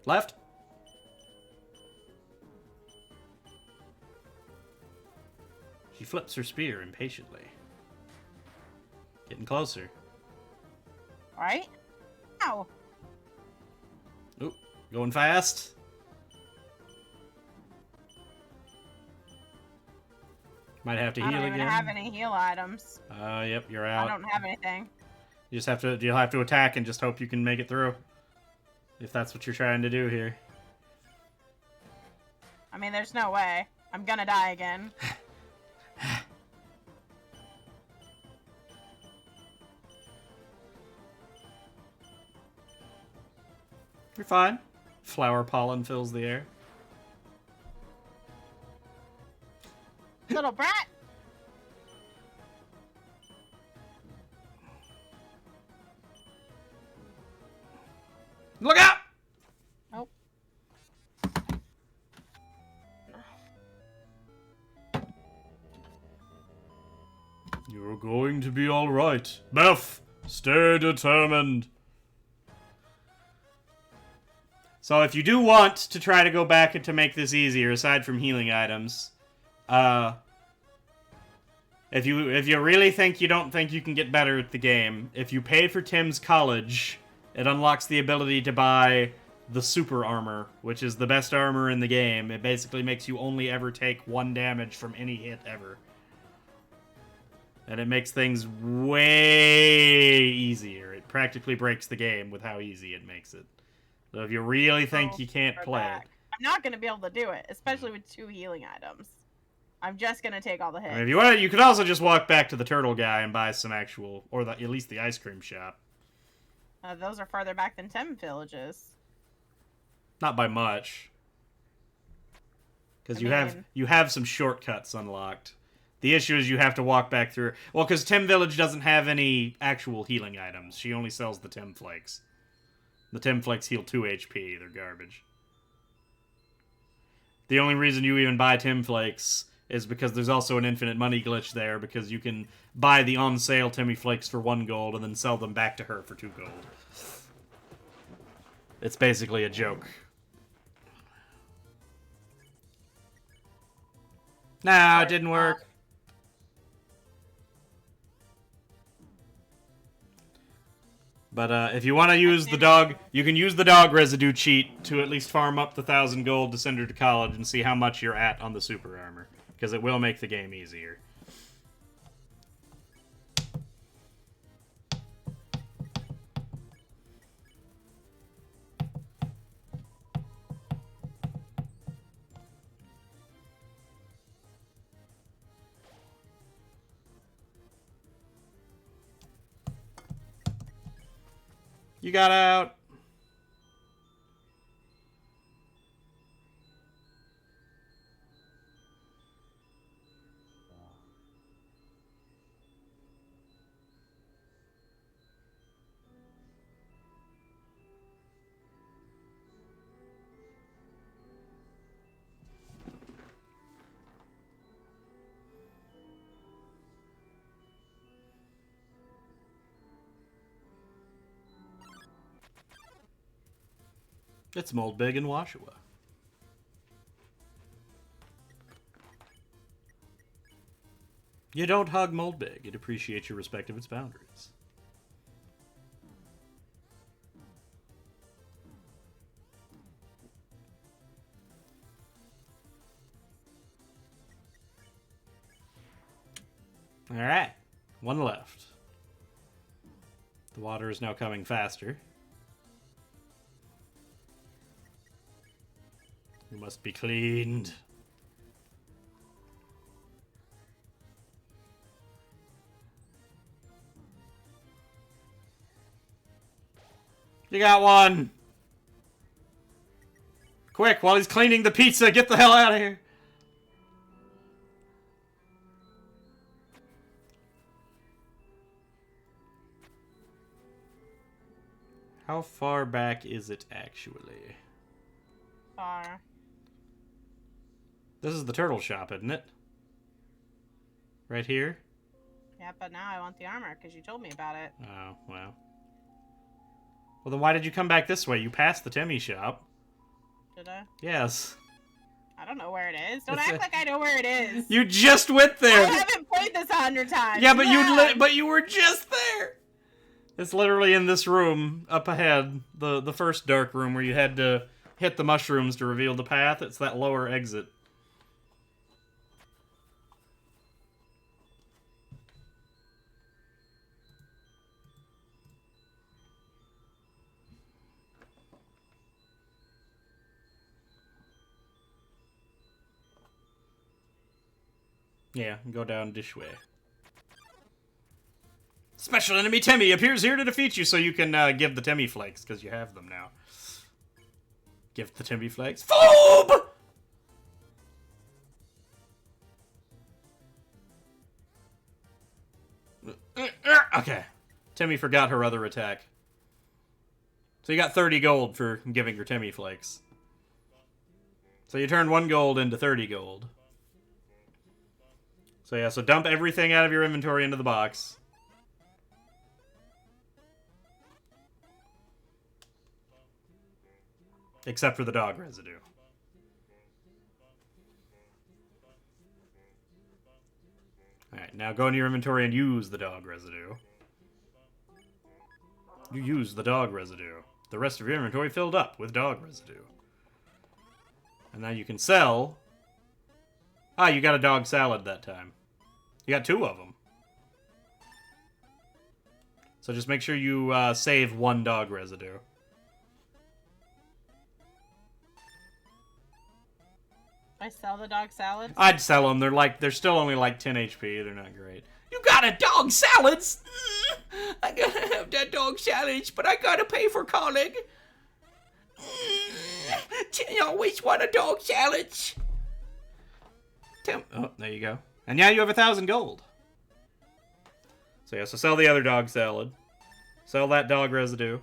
Left. She flips her spear impatiently. Getting closer. Alright. Ow. Oop, going fast. Might have to heal I don't again. even have any heal items. Yep, you're out. I don't have anything. You just have to. You'll have to attack and just hope you can make it through. If that's what you're trying to do here. I mean, there's no way. I'm gonna die again. You're fine. Flower pollen fills the air. Little brat! Look out! Nope. You're going to be alright. Beff, stay determined. So if you do want to try to go back and to make this easier, aside from healing items, if you really think you don't think you can get better at the game, if you pay for Tim's college, it unlocks the ability to buy the super armor, which is the best armor in the game. It basically makes you only ever take 1 damage from any hit ever. And it makes things way easier. It practically breaks the game with how easy it makes it. So if you really think you can't play it. I'm not gonna be able to do it, especially with 2 healing items. I'm just gonna take all the hits. I mean, if you want, you could also just walk back to the turtle guy and buy some actual, or at least the ice cream shop. Those are farther back than Tem villages. Not by much, because I you have some shortcuts unlocked. The issue is you have to walk back through. Well, because Tim Village doesn't have any actual healing items. She only sells the Tim Flakes. The Tim Flakes heal 2 HP. They're garbage. The only reason you even buy Tim Flakes is because there's also an infinite money glitch there, because you can buy the on-sale Timmy Flakes for 1 gold and then sell them back to her for 2 gold. It's basically a joke. Nah, it didn't work. But if you want to use the dog, you can use the dog residue cheat to at least farm up the 1,000 gold to send her to college and see how much you're at on the super armor. Because it will make the game easier. You got out. It's Moldbig in Washua. You don't hug Moldbig. It appreciates your respect of its boundaries. Alright. 1 left. The water is now coming faster. You must be cleaned. You got 1. Quick, while he's cleaning the pizza, get the hell out of here. How far back is it actually? Far. This is the turtle shop, isn't it? Right here? Yeah, but now I want the armor because you told me about it. Oh, well. Well, then why did you come back this way? You passed the Timmy shop. Did I? Yes. I don't know where it is. Don't It's act like I know where it is. You just went there. I haven't played this 100 times. Yeah, but you were just there. It's literally in this room up ahead, the first dark room where you had to hit the mushrooms to reveal the path. It's that lower exit. Yeah, go down this way. Special enemy Timmy appears here to defeat you, so you can give the Timmy flakes, because you have them now. Give the Timmy flakes. Foob! Okay. Timmy forgot her other attack. So you got 30 gold for giving her Timmy flakes. So you turned 1 gold into 30 gold. So yeah, so dump everything out of your inventory into the box. Except for the dog residue. Alright, now go into your inventory and use the dog residue. You use the dog residue. The rest of your inventory filled up with dog residue. And now you can sell... Ah, you got a dog salad that time. You got 2 of them. So just make sure you save 1 dog residue. I sell the dog salads? I'd sell them. They're still only like 10 HP. They're not great. You got a dog salads? I gotta have that dog salads, but I gotta pay for calling. I always want a dog salads. Oh, there you go. And now you have 1,000 gold. So yeah, so sell the other dog salad. Sell that dog residue.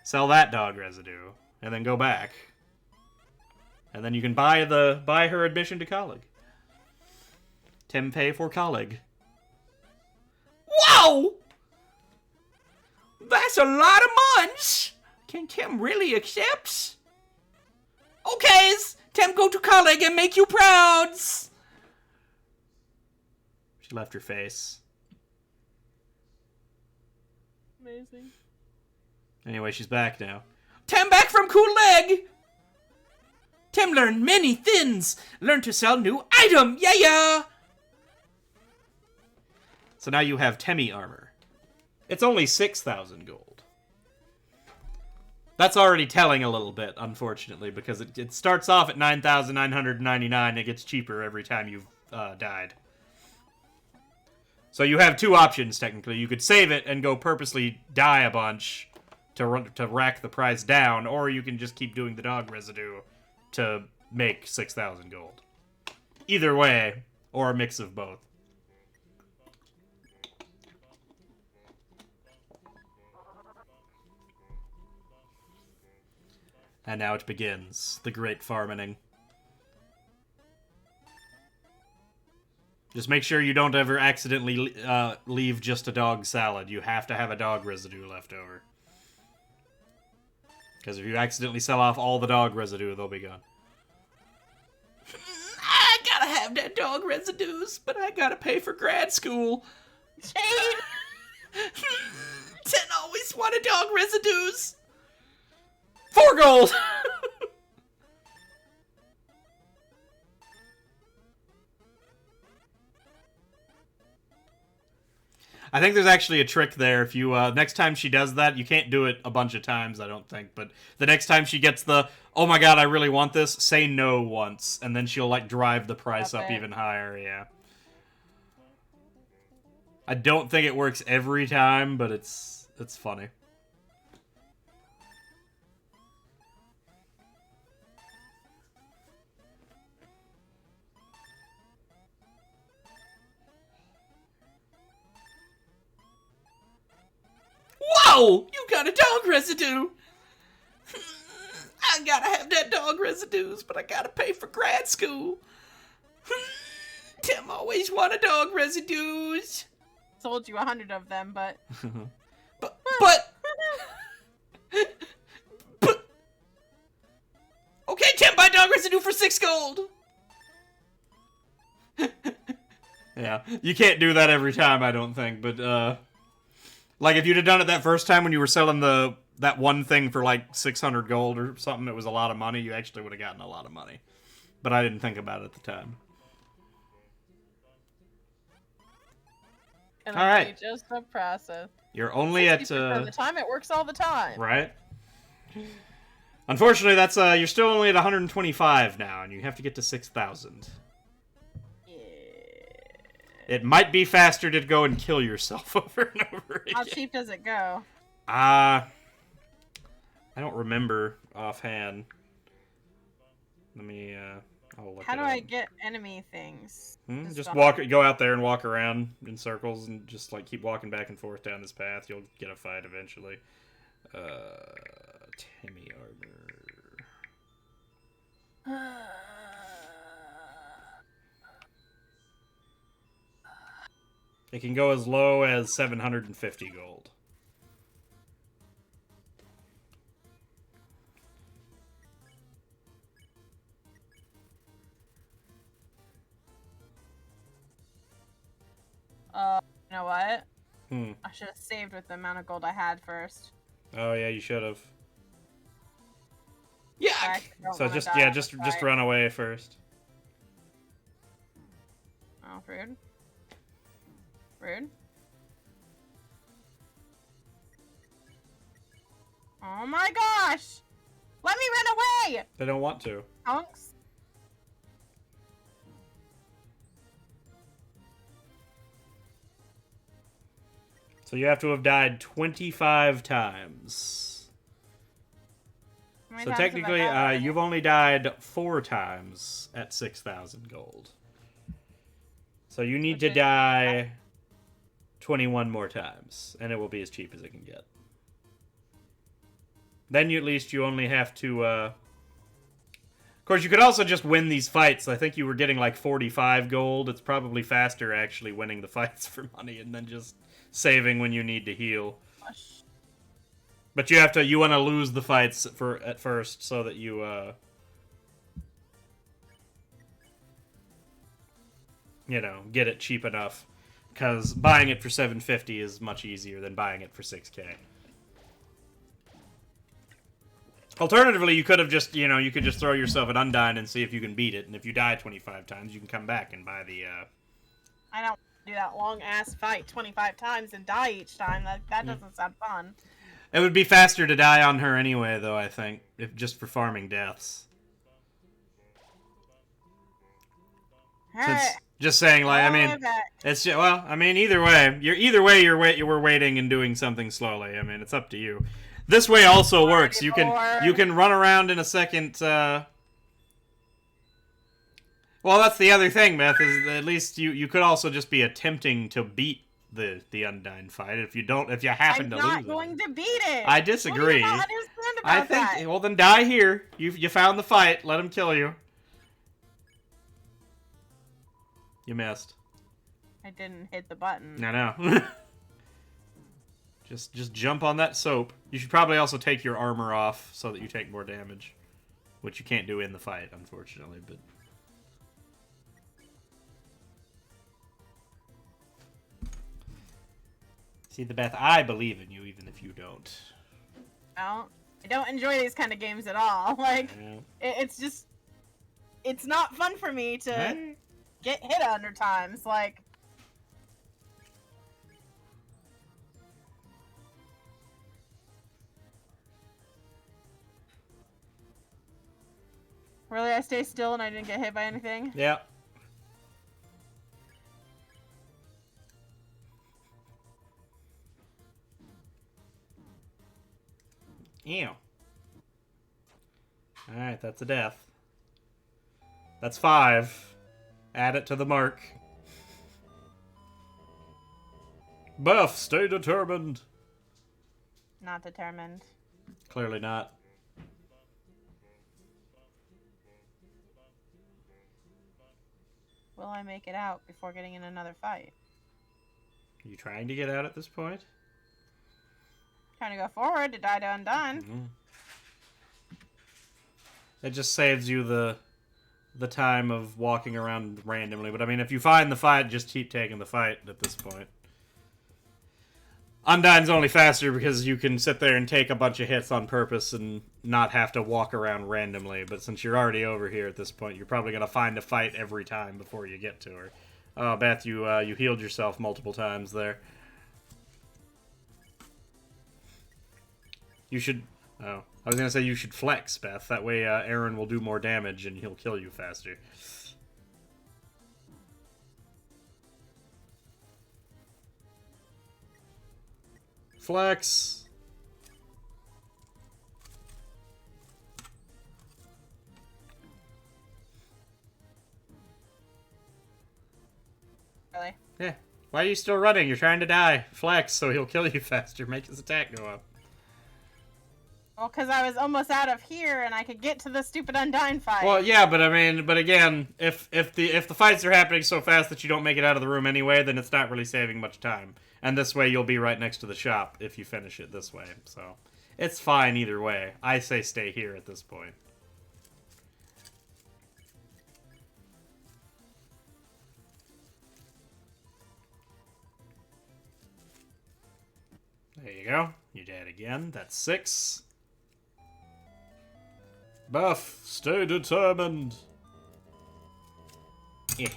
Sell that dog residue. And then go back. And then you can buy her admission to college. Tempeh for colleague. Whoa! That's a lot of months! Can Tim really accept? Okays! Tim go to colleague and make you prouds! She left her face. Amazing. Anyway, she's back now. Tim back from cool leg! Tim learned many things. Learned to sell new item. Yeah. So now you have Temmie armor. It's only 6,000 gold. That's already telling a little bit, unfortunately, because it starts off at 9,999. It gets cheaper every time you've died. So you have two options, technically. You could save it and go purposely die a bunch to rack the price down, or you can just keep doing the dog residue to make 6,000 gold. Either way, or a mix of both. And now it begins, the great farming. Just make sure you don't ever accidentally leave just a dog salad. You have to have a dog residue left over. Because if you accidentally sell off all the dog residue, they'll be gone. I gotta have that dog residues, but I gotta pay for grad school. Jade! 10 always wanted dog residues. 4 gold! I think there's actually a trick there. If you next time she does that, you can't do it a bunch of times, I don't think. But the next time she gets the, oh my god, I really want this, say no once, and then she'll like drive the price up even higher. Yeah. I don't think it works every time, but it's funny. Whoa! You got a dog residue! I gotta have that dog residues, but I gotta pay for grad school. Tim always wanted dog residues. Sold you 100 of them, but... but... Okay, Tim, buy dog residue for 6 gold! Yeah, you can't do that every time, I don't think, but, like, if you'd have done it that first time when you were selling that one thing for, like, 600 gold or something, it was a lot of money, you actually would have gotten a lot of money. But I didn't think about it at the time. And all right. Just a process. You're only at... the time it works all the time. Right? Unfortunately, that's you're still only at 125 now, and you have to get to 6,000. Yeah. It might be faster to go and kill yourself over and over again. How cheap does it go? I don't remember offhand. Let me, I'll look How it do up. I get enemy things? Just go out there and walk around in circles and just, like, keep walking back and forth down this path. You'll get a fight eventually. Temmie armor. It can go as low as 750 gold. You know what? I should have saved with the amount of gold I had first. Oh yeah, you should have. Yuck! So just run away first. Oh, rude. Rude. Oh my gosh! Let me run away! They don't want to. Hunks. So you have to have died 25 times. How many So times have I technically, died already? you've only died 4 times at 6,000 gold. So you need to die 21 more times, and it will be as cheap as it can get. Then at least you only have to Of course, you could also just win these fights. I think you were getting like 45 gold. It's probably faster actually winning the fights for money and then just saving when you need to heal. But you want to lose the fights at first so that you get it cheap enough. Because buying it for $750 is much easier than buying it for $6K. Alternatively, you could have just, you could just throw yourself at Undyne and see if you can beat it. And if you die 25 times, you can come back and buy the, I don't do that long-ass fight 25 times and die each time. That doesn't sound fun. It would be faster to die on her anyway, though, I think. Just for farming deaths. Alright. Just saying, like, I mean, it's just, well, I mean, either way, we're waiting and doing something slowly. I mean, it's up to you. This way also works. You can run around in a second. Well, that's the other thing, Beth. Is at least you could also just be attempting to beat the Undyne fight. If you happen to lose, I'm not going to beat it. I disagree. What do you not understand about that? Well, then die here. You found the fight. Let him kill you. You missed. I didn't hit the button. I know. Just jump on that soap. You should probably also take your armor off so that you take more damage, which you can't do in the fight, unfortunately. But see, the Beth, I believe in you, even if you don't. I don't enjoy these kind of games at all. Like, it's just, it's not fun for me to get hit 100 times. Like, really, I stay still and I didn't get hit by anything? Yeah. Ew. Alright, that's a death. That's 5. Add it to the mark. Beff, stay determined. Not determined. Clearly not. Will I make it out before getting in another fight? Are you trying to get out at this point? Trying to go forward to die to Undyne. Mm-hmm. It just saves you the time of walking around randomly. But I mean, if you find the fight, just keep taking the fight at this point. Undyne's only faster because you can sit there and take a bunch of hits on purpose and not have to walk around randomly. But since you're already over here at this point, you're probably going to find a fight every time before you get to her. Oh, Beth, you healed yourself multiple times there. You should... Oh, I was going to say you should flex, Beth. That way Aaron will do more damage and he'll kill you faster. Flex. Really? Yeah. Why are you still running? You're trying to die. Flex, so he'll kill you faster. Make his attack go up. Well, because I was almost out of here and I could get to the stupid Undyne fight. Well, yeah, but I mean, but again, if the fights are happening so fast that you don't make it out of the room anyway, then it's not really saving much time. And this way you'll be right next to the shop if you finish it this way. So, it's fine either way. I say stay here at this point. There you go. You're dead again. That's 6. Beff, stay determined. Yeah.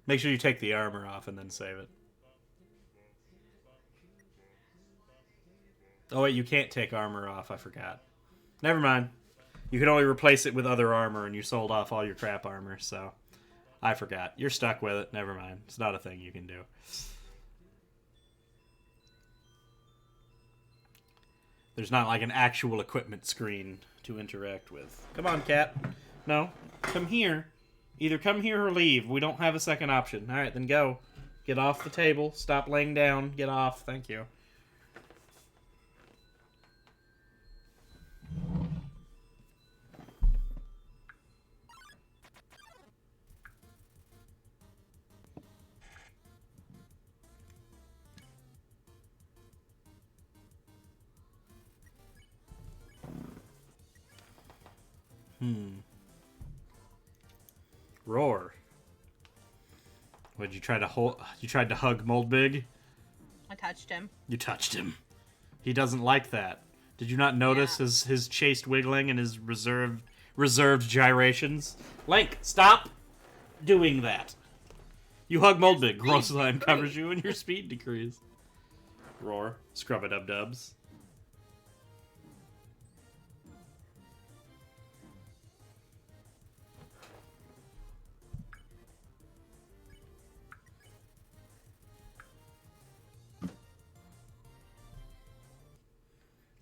Make sure you take the armor off and then save it. Oh wait, you can't take armor off, I forgot. Never mind. You can only replace it with other armor and you sold off all your crap armor, so... I forgot. You're stuck with it. Never mind. It's not a thing you can do. There's not like an actual equipment screen to interact with. Come on, cat. No. Come here. Either come here or leave. We don't have a second option. Alright, then go. Get off the table. Stop laying down. Get off. Thank you. Roar. What, you tried to hold? You tried to hug Moldbig? I touched him. You touched him. He doesn't like that. Did you not notice his chaste wiggling and his reserved gyrations? Link, stop doing that. You hug Moldbig. Gross slime covers you and your speed decrease. Roar. Scrub-a-dub-dubs.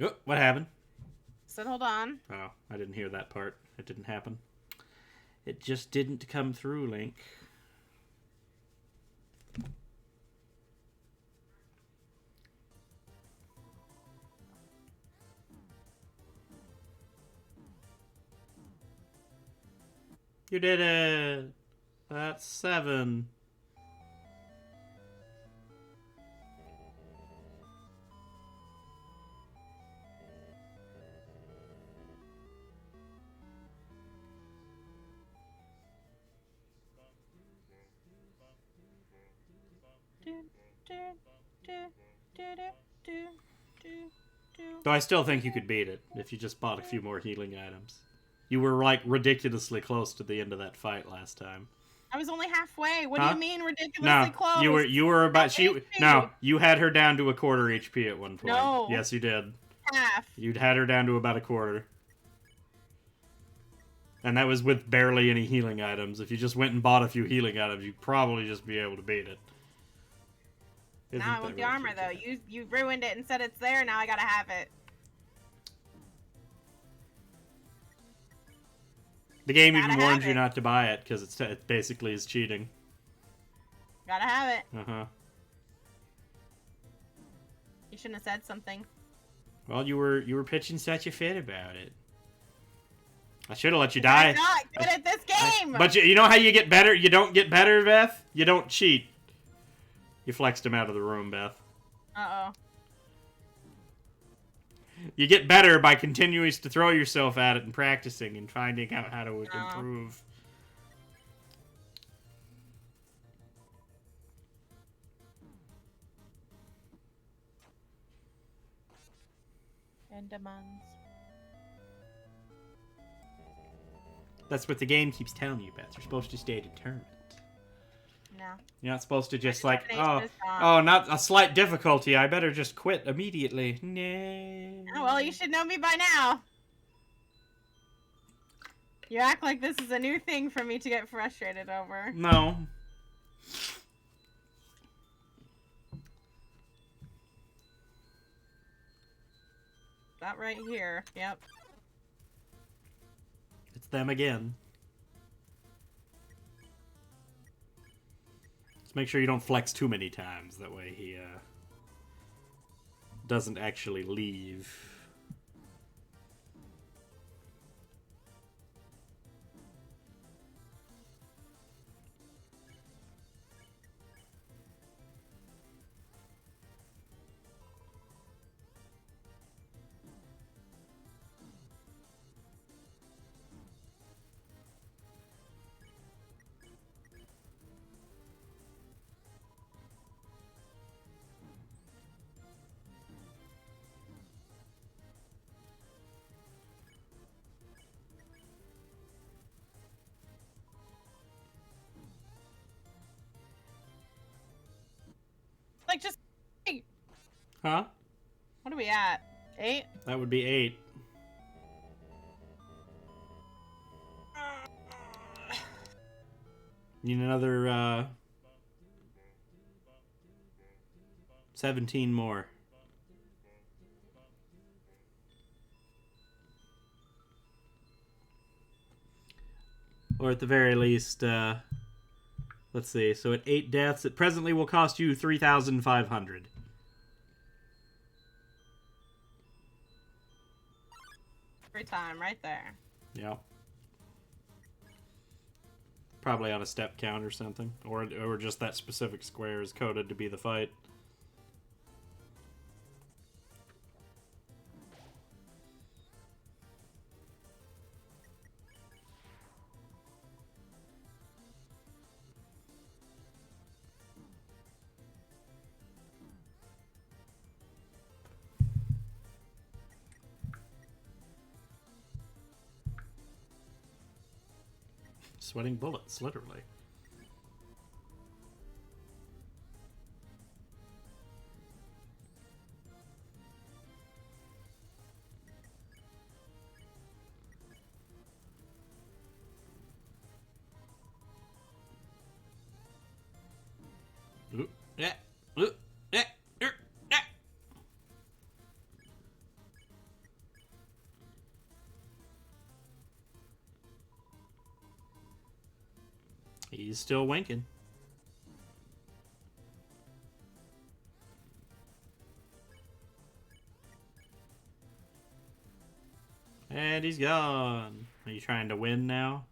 Oh, what happened? Said hold on. Oh, I didn't hear that part. It didn't happen. It just didn't come through, Link. You did it! That's 7. Though I still think you could beat it if you just bought a few more healing items. You were, like, ridiculously close to the end of that fight last time. I was only halfway. What do Huh? you mean ridiculously No, close? you were about HP. No, you had her down to a quarter HP at one point. No. Yes, you did. Half. You'd had her down to about a quarter. And that was with barely any healing items. If you just went and bought a few healing items, you'd probably just be able to beat it. Isn't Now I that want the what armor you though. said? You ruined it and said it's there. Now I gotta have it. The game Gotta even warns have you it. not to buy it because it basically is cheating. Gotta have it. Uh-huh. You shouldn't have said something. Well, you were pitching such a fit about it. I should have let you die. I'm not good at this game. But you know how you get better? You don't get better, Beth? You don't cheat. You flexed him out of the room, Beth. Uh-oh. You get better by continuing to throw yourself at it and practicing and finding out how to improve. Endemons. That's what the game keeps telling you, Beth. You're supposed to stay determined. No. You're not supposed to just like, determination is gone. oh, not a slight difficulty. I better just quit immediately. No. Oh, well, you should know me by now. You act like this is a new thing for me to get frustrated over. No. That right here. Yep. It's them again. Just make sure you don't flex too many times. That way he doesn't actually leave. Like, just... Huh? What are we at? 8? That would be 8. Need another 17 more. Or at the very least, let's see. So at 8 deaths, it presently will cost you 3,500. Every time, right there. Yeah. Probably on a step count or something. Or just that specific square is coded to be the fight. Sweating bullets, literally. Ooh, yeah, ooh, yeah, yeah. He's still winking. And he's gone. Are you trying to win now?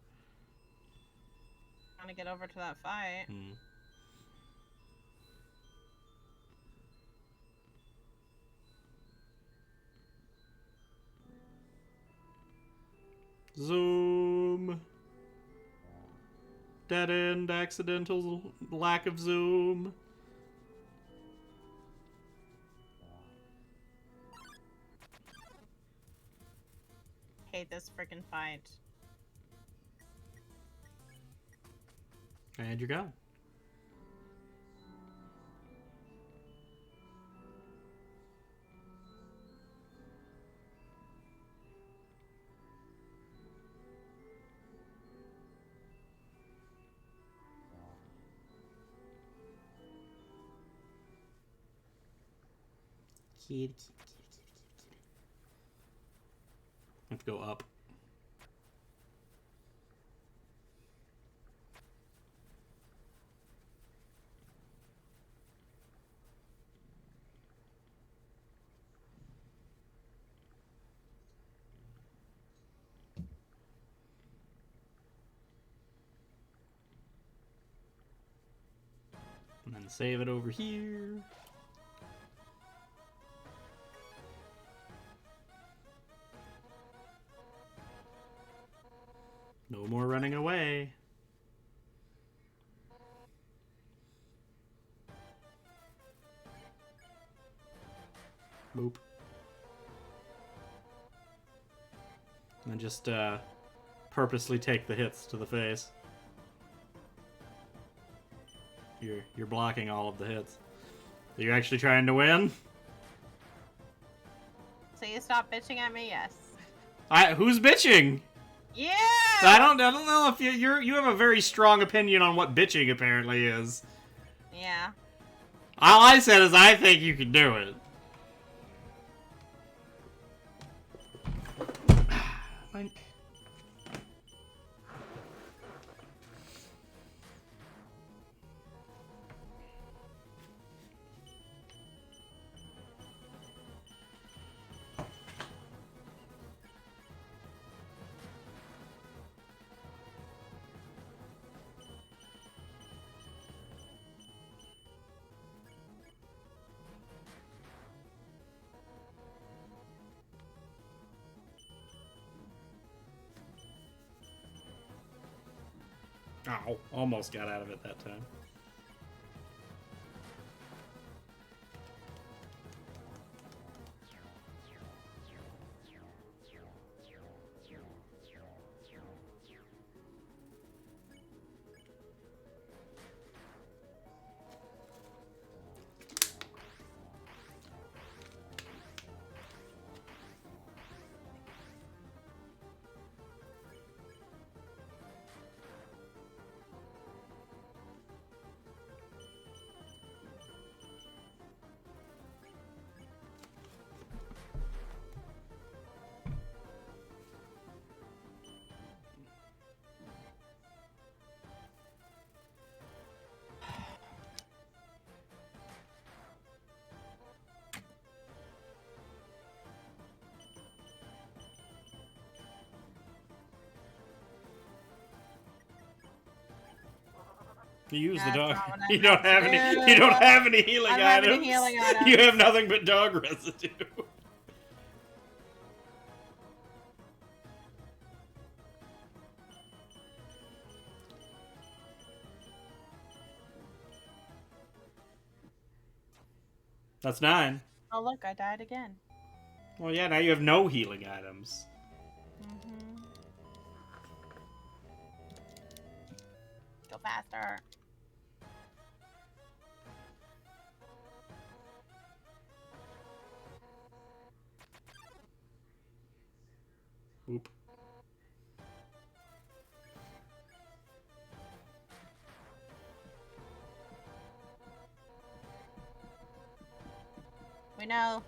Trying to get over to that fight. Zoom. Dead end, accidental lack of zoom. Hate this freaking fight. And you're gone. Kitty. Have to go up. And then save it over here. No more running away. Boop. And just purposely take the hits to the face. You're blocking all of the hits. Are you actually trying to win? So you stop bitching at me? Yes. Who's bitching? Yeah. I don't know if you have a very strong opinion on what bitching apparently is. Yeah. All I said is I think you can do it. Like, ow, almost got out of it that time. You use the That's dog. not what I You don't meant have to any. do. You don't have any healing I don't have items. any healing items. You have nothing but dog residue. That's 9. Oh look, I died again. Well, yeah. Now you have no healing items. Mm-hmm. faster. Oop. We know.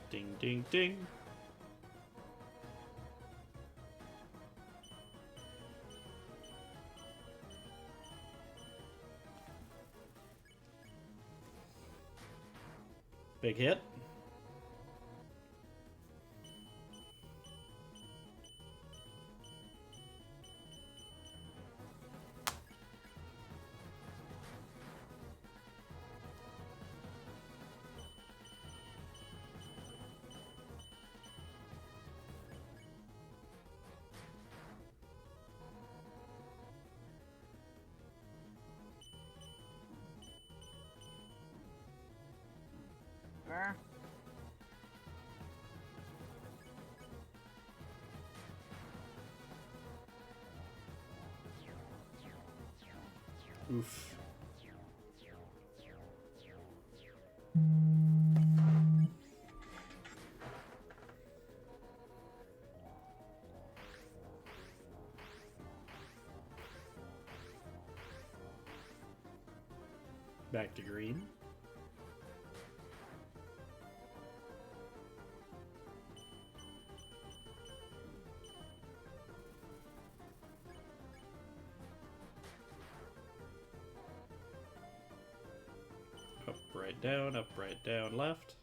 Ding, ding, ding. Big hit. Brr. Oof. Back to green. Up, right, down, left.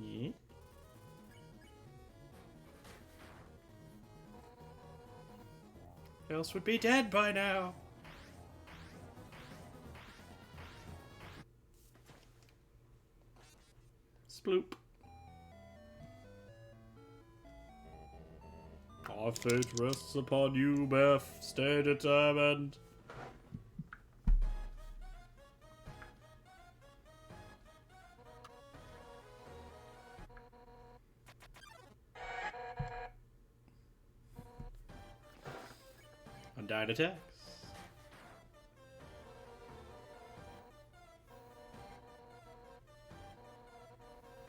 Yeah. Else would be dead by now. Sploop. Our fate rests upon you, Beff. Stay determined. Undying attacks.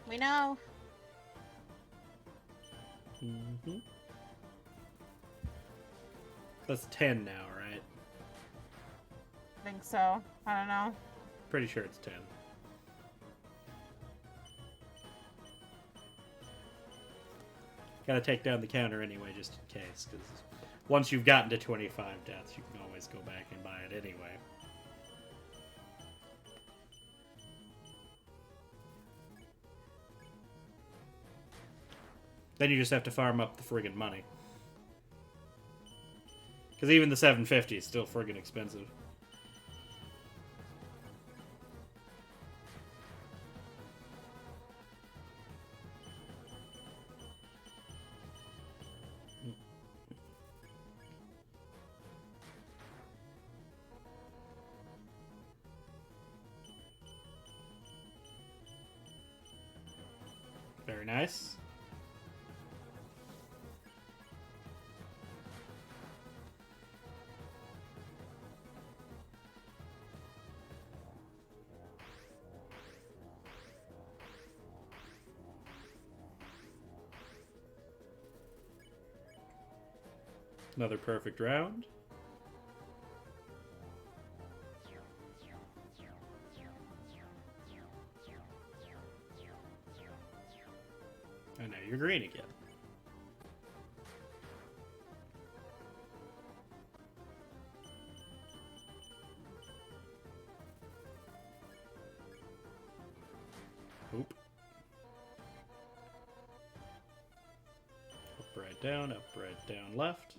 We know. Mm-hmm. That's 10 now, right? I think so. I don't know. Pretty sure it's 10. Gotta take down the counter anyway, just in case, because once you've gotten to 25 deaths, you can always go back and buy it anyway. Then you just have to farm up the friggin' money. Because even the 750 is still friggin' expensive. Very nice. Another perfect round. green again. Oop. Up, right, down, left.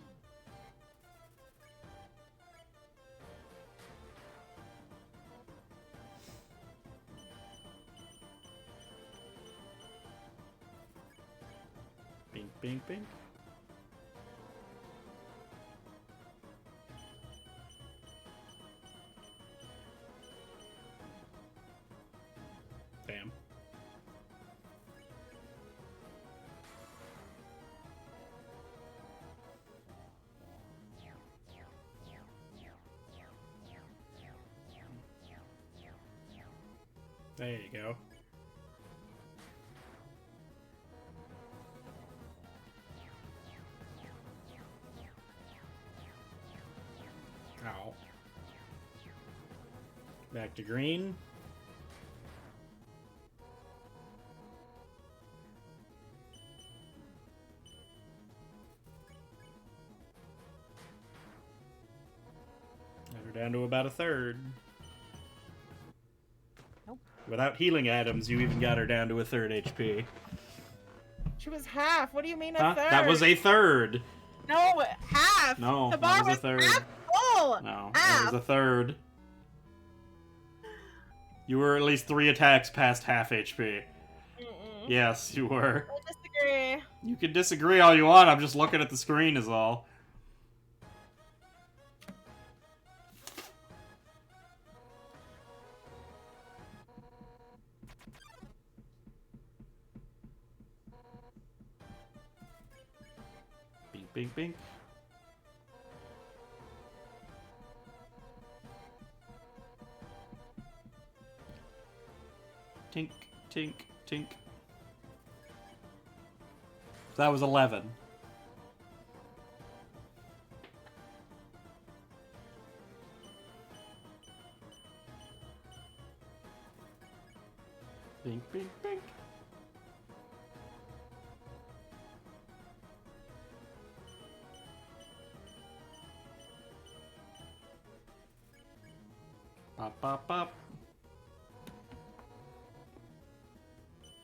Bink, bink, bink. Bam. There you go. Ow. Back to green. And we're down to about a third. Nope. Without healing items, you even got her down to a third HP. She was half. What do you mean a Huh? third? That was a third. No, half. No, the that bar was a third. half full. No, half. that was a third. You were at least 3 attacks past half HP. Yes, you were. I disagree. You can disagree all you want, I'm just looking at the screen is all. Bink, bink, bink. Tink, tink, tink. So that was 11. Bink, bink, bink. Pop, pop, pop.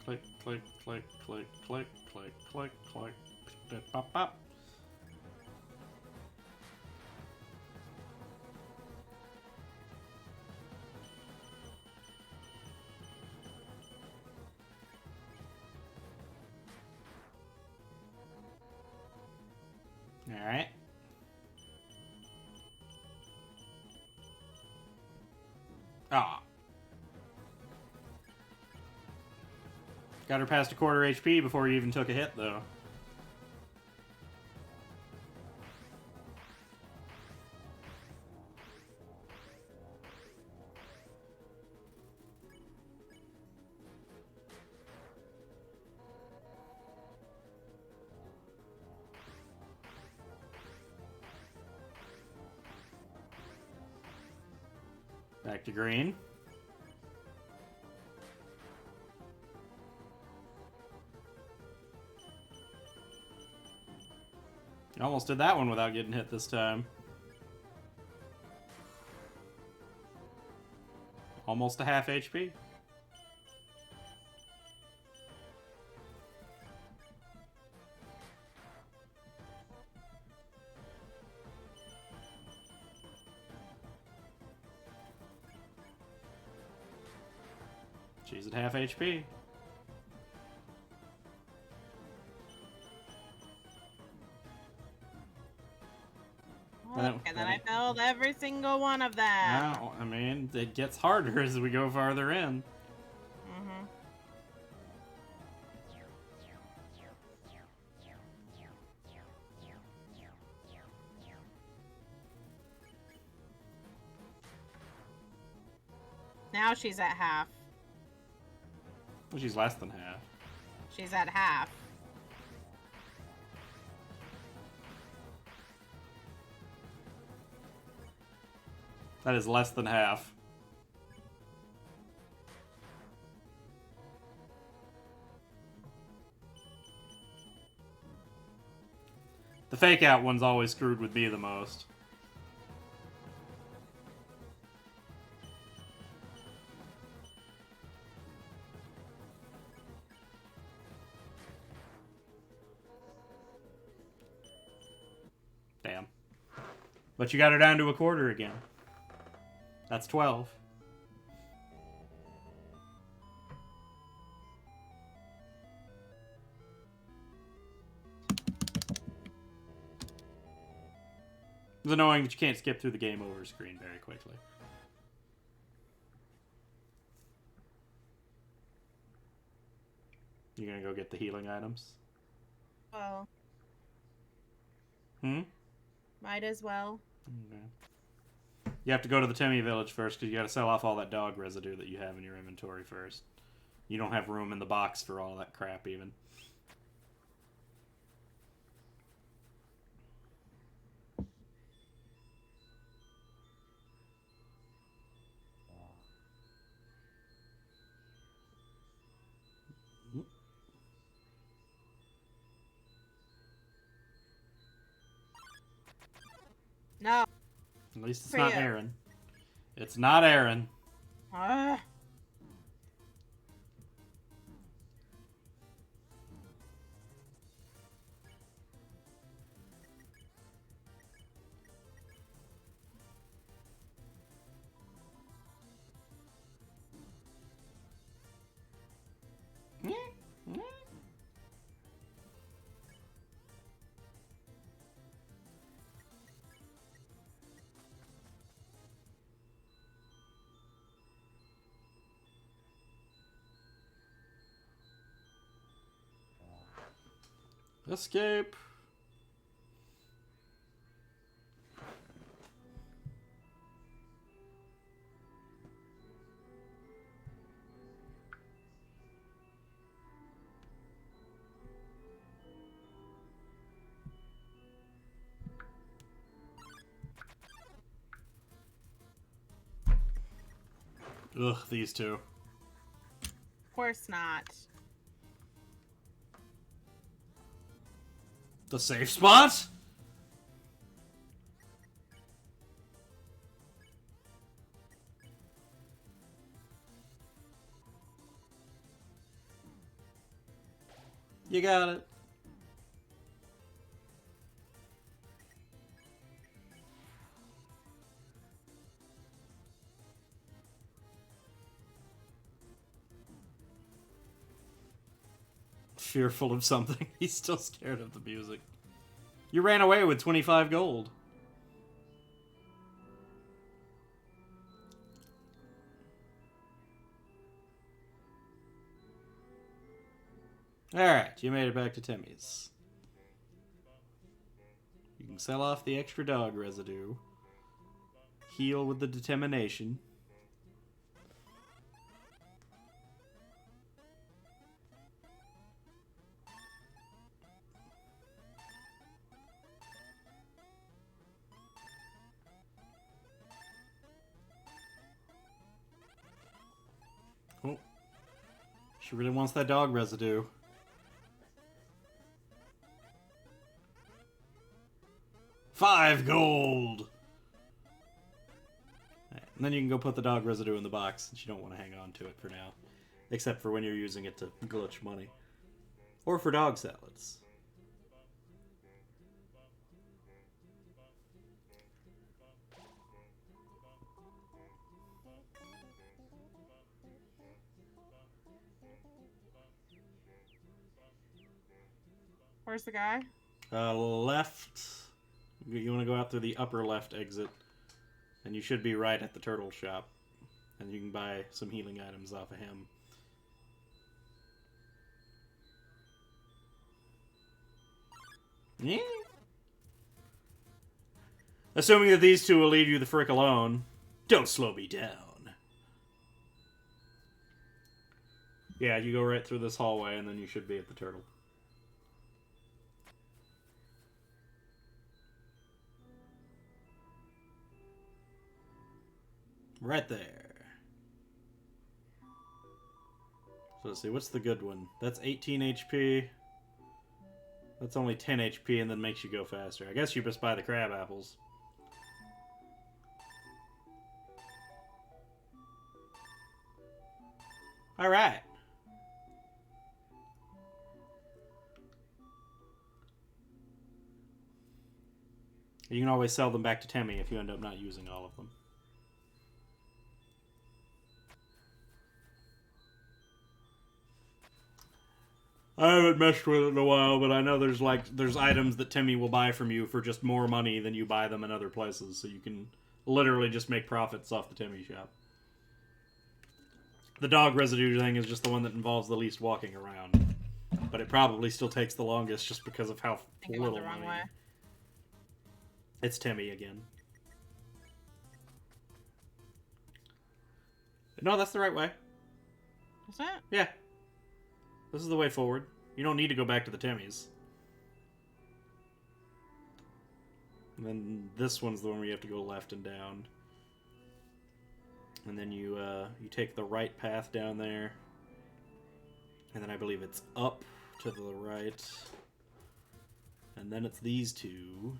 Click, click, click, click, click, click, click, click. Pop, pop. All right. Ah. Got her past a quarter HP before you even took a hit, though. Back to green. You almost did that one without getting hit this time. Almost a half HP. She's at half HP. And then I failed every single one of them. Now, I mean, it gets harder as we go farther in. Now she's at half. Well, she's less than half. She's at half. That is less than half. The fake out one's always screwed with me the most. Damn. But you got her down to a quarter again. That's 12. It's annoying that you can't skip through the game over screen very quickly. You gonna go get the healing items? Well, Might as well. Okay. You have to go to the Timmy village first because you gotta sell off all that dog residue that you have in your inventory first. You don't have room in the box for all that crap even. no. At least it's For not you. Aaron. It's not Aaron. Ah. Escape. Ugh, these two. Of course not. The safe spot? You got it. Fearful of something. He's still scared of the music. You ran away with 25 gold. Alright, you made it back to Timmy's. You can sell off the extra dog residue. Heal with the determination. Oh. She really wants that dog residue. $5 gold! Right, and then you can go put the dog residue in the box since you don't want to hang on to it for now. Except for when you're using it to glitch money. Or for dog salads. Where's the guy? Left. You want to go out through the upper left exit. And you should be right at the turtle shop. And you can buy some healing items off of him. Yeah. Assuming that these two will leave you the frick alone. Don't slow me down. Yeah, you go right through this hallway and then you should be at the turtle. Right there. So let's see, what's the good one? That's 18 HP. That's only 10 HP and then makes you go faster. I guess you just buy the crab apples. Alright. You can always sell them back to Temmie if you end up not using all of them. I haven't messed with it in a while, but I know there's items that Temmie will buy from you for just more money than you buy them in other places, so you can literally just make profits off the Temmie shop. The dog residue thing is just the one that involves the least walking around, but it probably still takes the longest just because of how little the wrong money. way. It's Temmie again. No, that's the right way. Is that? Yeah. This is the way forward. You don't need to go back to the Temmies. And then this one's the one where you have to go left and down. And then you take the right path down there. And then I believe it's up to the right. And then it's these two.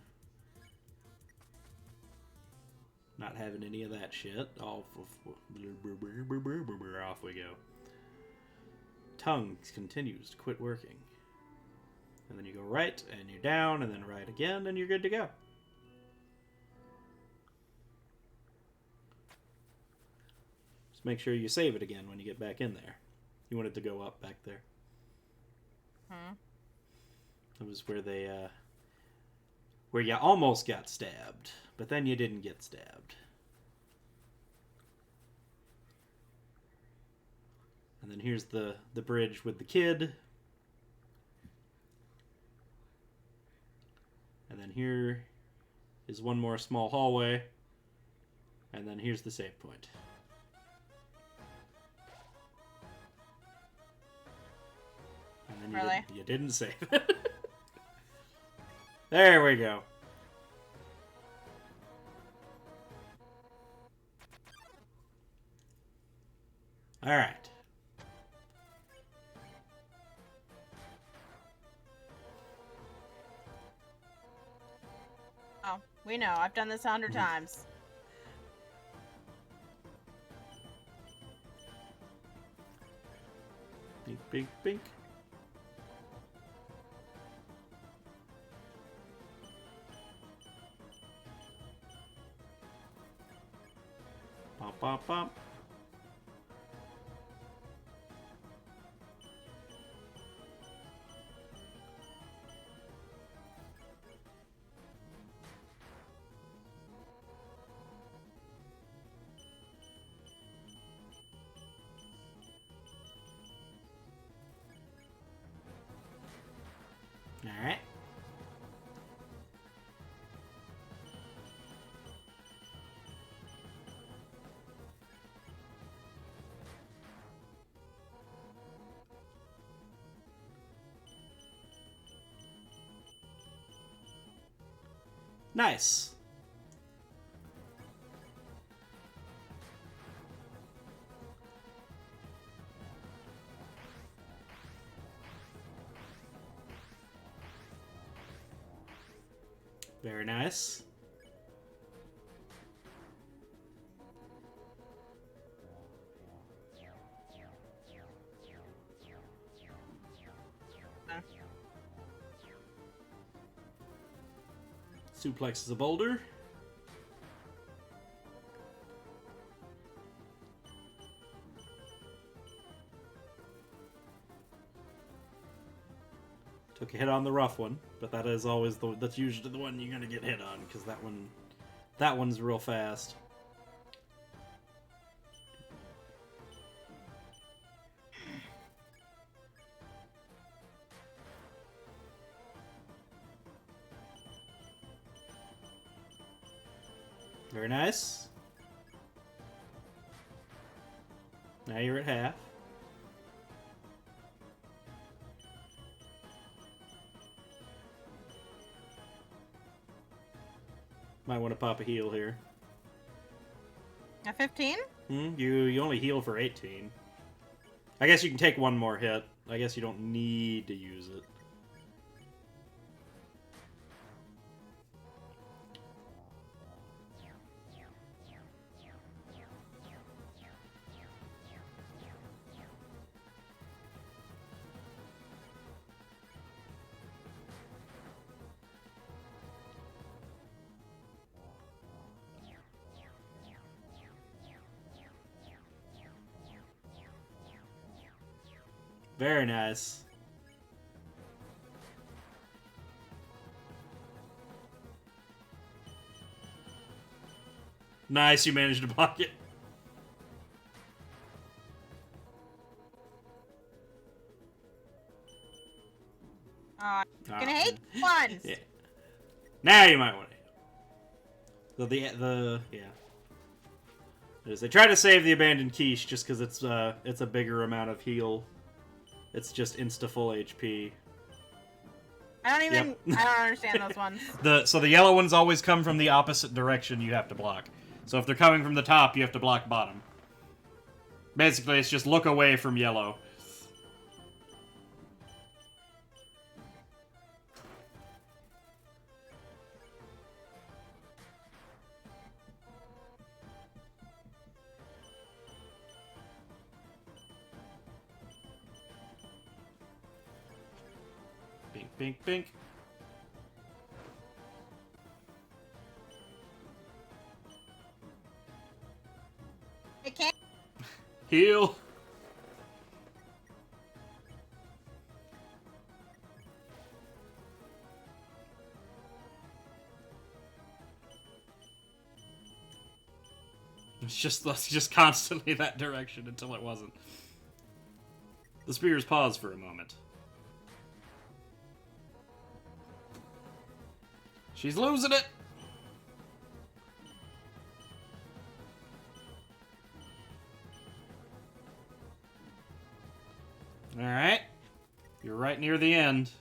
Not having any of that shit. Off we go. Tongue continues to quit working. And then you go right, and you're down, and then right again, and you're good to go. Just make sure you save it again when you get back in there. You want it to go up back there. It was where they, where you almost got stabbed, but then you didn't get stabbed. And then here's the bridge with the kid. And then here is one more small hallway. And then here's the save point. And then Really? you didn't save it. There we go. All right. Oh, we know. I've done this 100 times. Bink, bink, bink. Bump, bump, bump. All right. Nice. Very nice. Suplexes a boulder. Took a hit on the rough one, but that is always that's usually the one you're gonna get hit on because that one's real fast. Very nice. Now you're at half. Might want to pop a heal here. A 15? You only heal for 18. I guess you can take one more hit. I guess you don't need to use it. Very nice. Nice, you managed to block it. Aw, you're gonna Ah. hate ones. Yeah. Now you might want to. So yeah. They try to save the abandoned quiche just because it's a bigger amount of heal. It's just insta full HP. I don't even. Yep. I don't understand those ones. So the yellow ones always come from the opposite direction you have to block. So if they're coming from the top, you have to block bottom. Basically, it's just look away from yellow. Bink, bink, bink. I can't. Heal. It's just constantly that direction until it wasn't. The spears pause for a moment. She's losing it. All right. You're right near the end.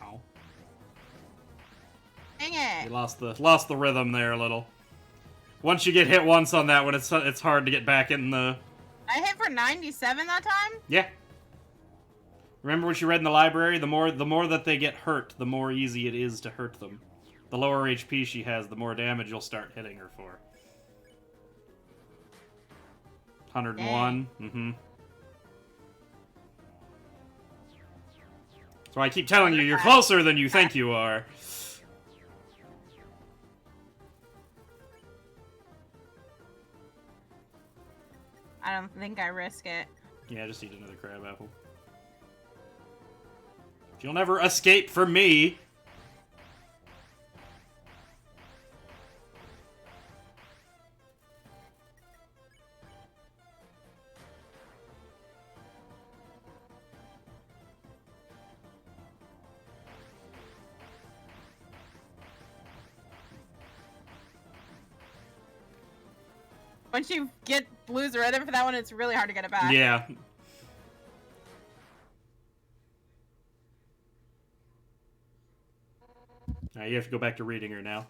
Ow. Dang it. You lost the rhythm there a little. Once you get hit once on that one, it's hard to get back in the... I hit for 97 that time? Yeah. Remember what you read in the library? The more that they get hurt, the more easy it is to hurt them. The lower HP she has, the more damage you'll start hitting her for. 101. Mm-hmm. So I keep telling you, you're closer than you think you are. I don't think I risk it. Yeah, just eat another crab apple. You'll never escape from me. Once you get blues or red for that one, it's really hard to get it back. Yeah. You have to go back to reading her now.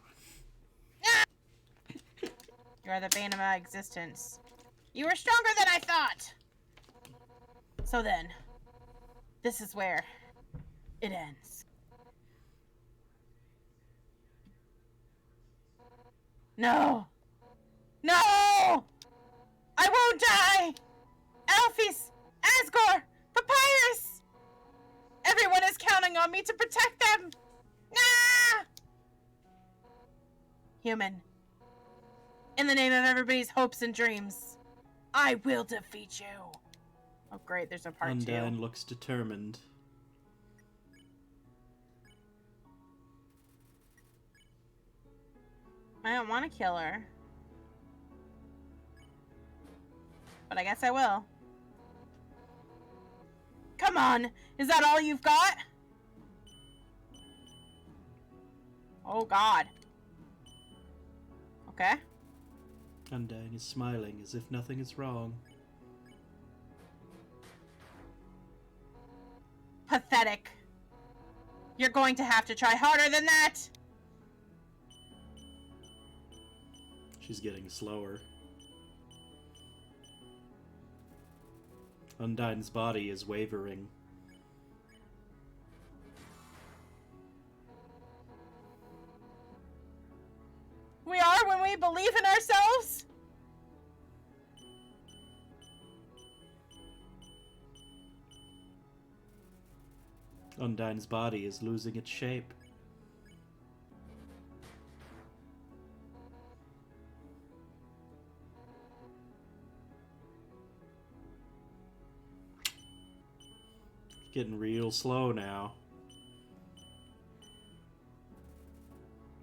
You are the bane of my existence. You were stronger than I thought! So then, this is where it ends. No! No! I won't die! Alphys! Asgore! Papyrus! Everyone is counting on me to protect them! Ah! Human. In the name of everybody's hopes and dreams, I will defeat you. Oh great, there's a part Undyne 2. looks determined. I don't want to kill her. But I guess I will. Come on! Is that all you've got? Oh god. Okay. Undyne is smiling as if nothing is wrong. Pathetic. You're going to have to try harder than that! She's getting slower. Undyne's body is wavering. We are when we believe in ourselves? Undyne's body is losing its shape. Getting real slow now.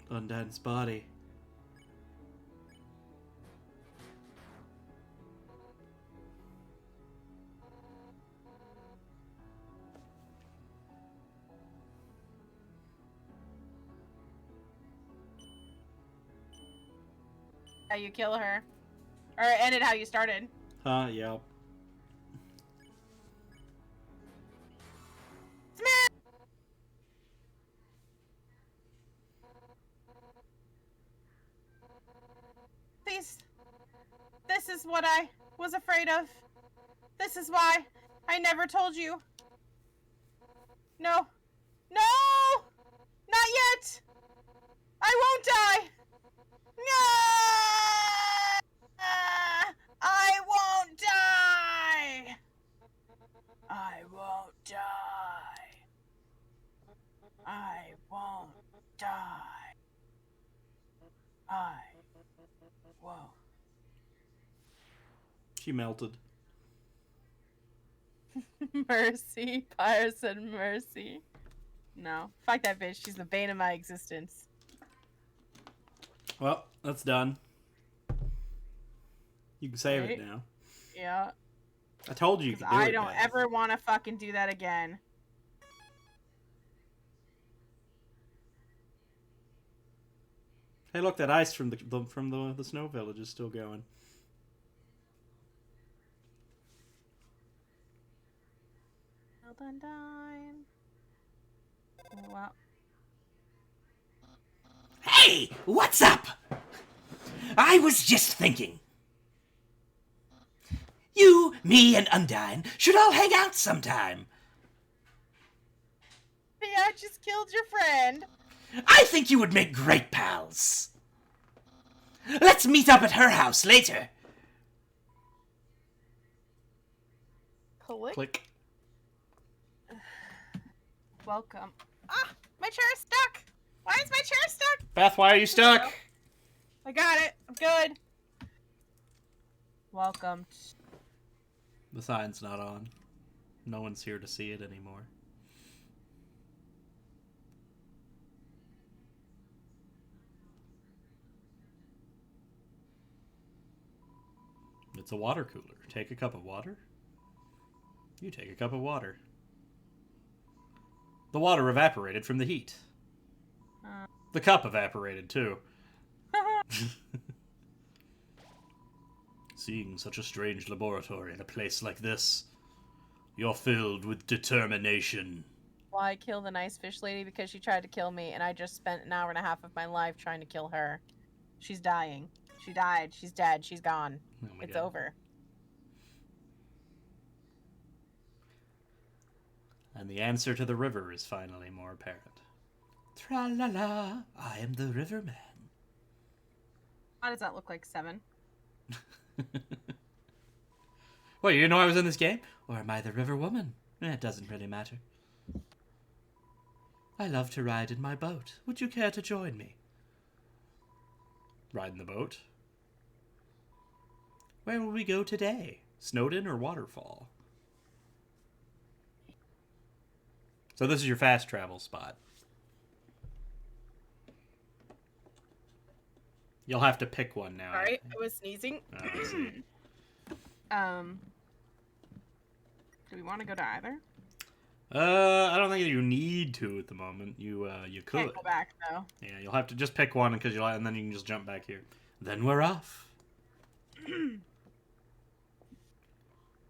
Undine's body. How you kill her. Or ended how you started. Huh, yep. Please. This is what I was afraid of. This is why I never told you. No. No! Not yet! I won't die! No! I won't die! I won't die. I won't die. I won't. She melted. Mercy. Pyre said mercy. No. Fuck that bitch. She's the bane of my existence. Well, that's done. You can save Right? it now. Yeah. I told you you could do I it, don't man. ever want to fucking do that again. Hey, look, that ice from the snow village is still going. Well done, dime. Wow. Hey, what's up? I was just thinking. You, me, and Undine should all hang out sometime. Yeah, I just killed your friend. I think you would make great pals. Let's meet up at her house later. Click. Click. Welcome. Ah, my chair is stuck. Why is my chair stuck? Beth, why are you stuck? I got it. I'm good. Welcome. The sign's not on. No one's here to see it anymore. It's a water cooler. Take a cup of water. You take a cup of water. The water evaporated from the heat. The cup evaporated, too. Seeing such a strange laboratory in a place like this, you're filled with determination. Well, I killed the nice fish lady because she tried to kill me, and I just spent an hour and a half of my life trying to kill her. She's dying. She died. She's dead. She's gone. Oh my It's God. over. And the answer to the river is finally more apparent. Tra-la-la, I am the riverman. Why does that look like 7? What, you didn't know I was in this game? Or am I the river woman? It doesn't really matter. I love to ride in my boat. Would you care to join me? Ride in the boat? Where will we go today? Snowden or Waterfall? So this is your fast travel spot. You'll have to pick one now. Sorry, I was sneezing. Oh, I see. Do we want to go to either? I don't think you need to at the moment. You could. Can't go back though. Yeah, you'll have to just pick one because and then you can just jump back here. Then we're off.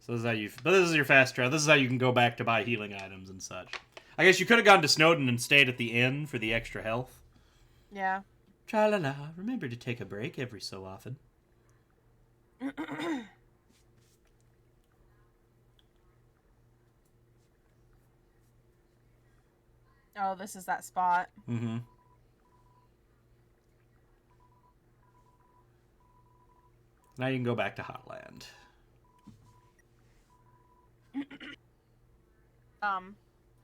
So this is how but this is your fast travel. This is how you can go back to buy healing items and such. I guess you could have gone to Snowden and stayed at the inn for the extra health. Yeah. Tra-la-la, remember to take a break every so often. Oh, this is that spot. Mm-hmm. Now you can go back to Hotland.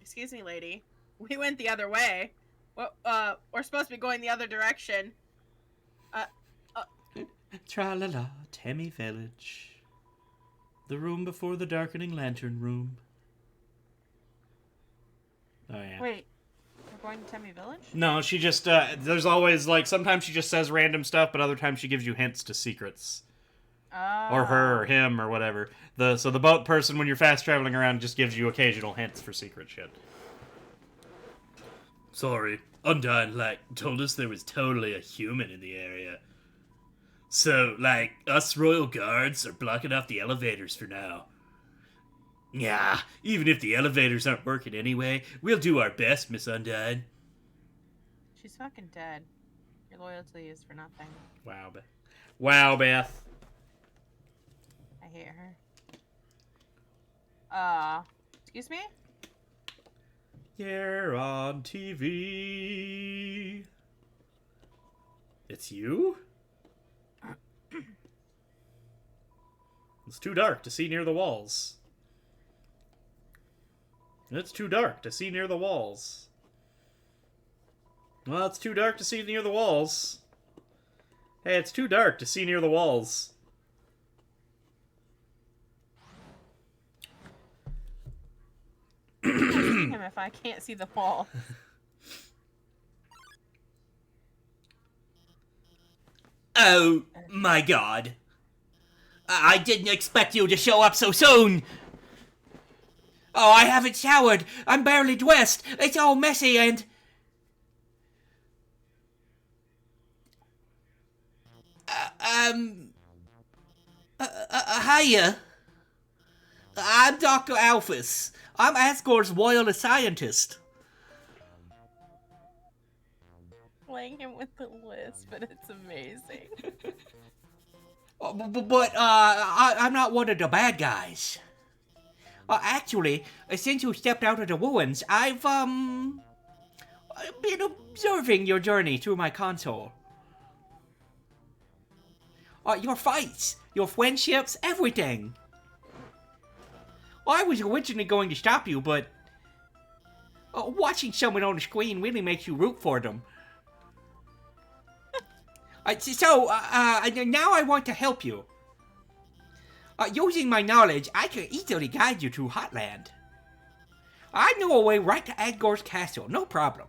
Excuse me, lady. We went the other way. Well, we're supposed to be going the other direction. Tra-la-la, Temmie Village. The room before the darkening lantern room. Oh, yeah. Wait, we're going to Temmie Village? No, she just, there's always, like, sometimes she just says random stuff, but other times she gives you hints to secrets. Or her, or him, or whatever. So the boat person, when you're fast traveling around, just gives you occasional hints for secret shit. Sorry, Undyne, told us there was totally a human in the area. So, us royal guards are blocking off the elevators for now. Yeah, even if the elevators aren't working anyway, we'll do our best, Miss Undyne. She's fucking dead. Your loyalty is for nothing. Wow, Beth. Wow, Beth. I hate her. Excuse me? You're on TV. It's you? It's too dark to see near the walls. It's too dark to see near the walls. Well, it's too dark to see near the walls. Hey, it's too dark to see near the walls. Him if I can't see the wall. Oh, my God. I didn't expect you to show up so soon. Oh, I haven't showered. I'm barely dressed. It's all messy and... Hiya. I'm Dr. Alphys. I'm Asgard's royal scientist. Playing him with the list, but it's amazing. But I'm not one of the bad guys. Actually, since you stepped out of the ruins, I've been observing your journey through my console. Your fights, your friendships, everything. I was originally going to stop you, but watching someone on the screen really makes you root for them. So now I want to help you. Using my knowledge, I can easily guide you to Hotland. I know a way right to Asgard's castle, no problem.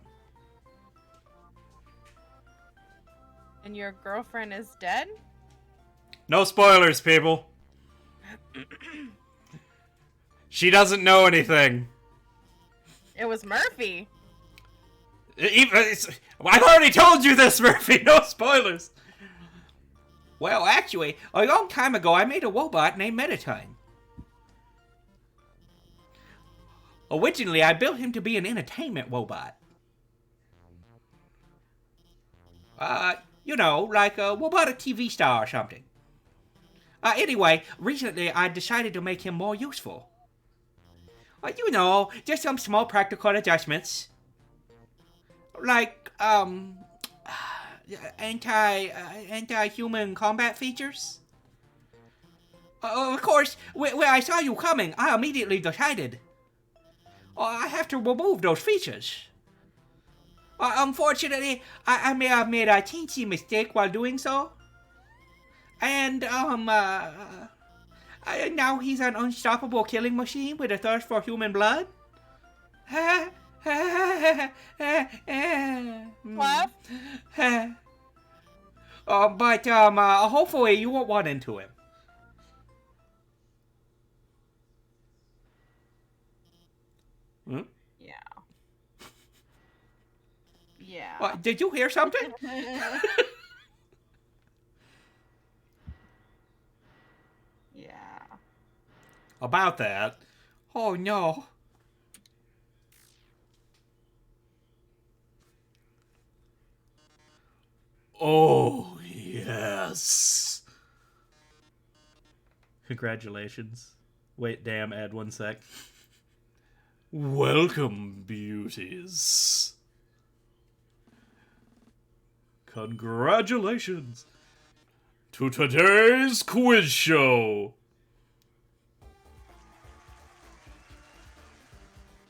And your girlfriend is dead? No spoilers, people. She doesn't know anything. It was Murphy. I've already told you this, Murphy. No spoilers. Well, actually, a long time ago, I made a robot named Metatine. Originally, I built him to be an entertainment robot. Like a robotic TV star or something. Anyway, recently, I decided to make him more useful. Just some small practical adjustments. Like, anti-human combat features? Of course, when I saw you coming, I immediately decided I have to remove those features. Unfortunately, I may have made a teensy mistake while doing so. And, now he's an unstoppable killing machine with a thirst for human blood. What? But hopefully you won't run into him. Hmm? Yeah. Yeah. Did you hear something? Yeah. About that. Oh no. Oh, yes. Congratulations. Wait, damn, add 1 sec. Welcome, beauties. Congratulations to today's quiz show.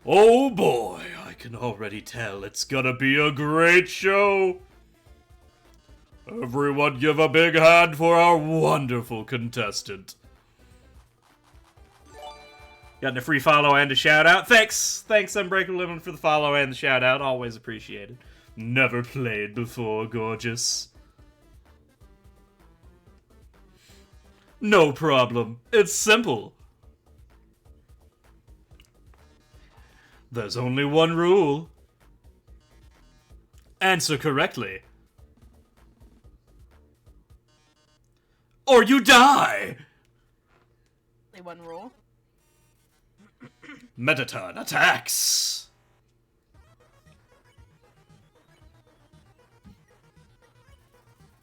Oh boy, I can already tell it's gonna be a great show. Everyone give a big hand for our wonderful contestant. Got a free follow and a shout out. Thanks, Unbreakable Living, for the follow and the shout out. Always appreciated. Never played before, gorgeous. No problem. It's simple. There's only one rule. Answer correctly, or you die! Only one rule. Metaton attacks!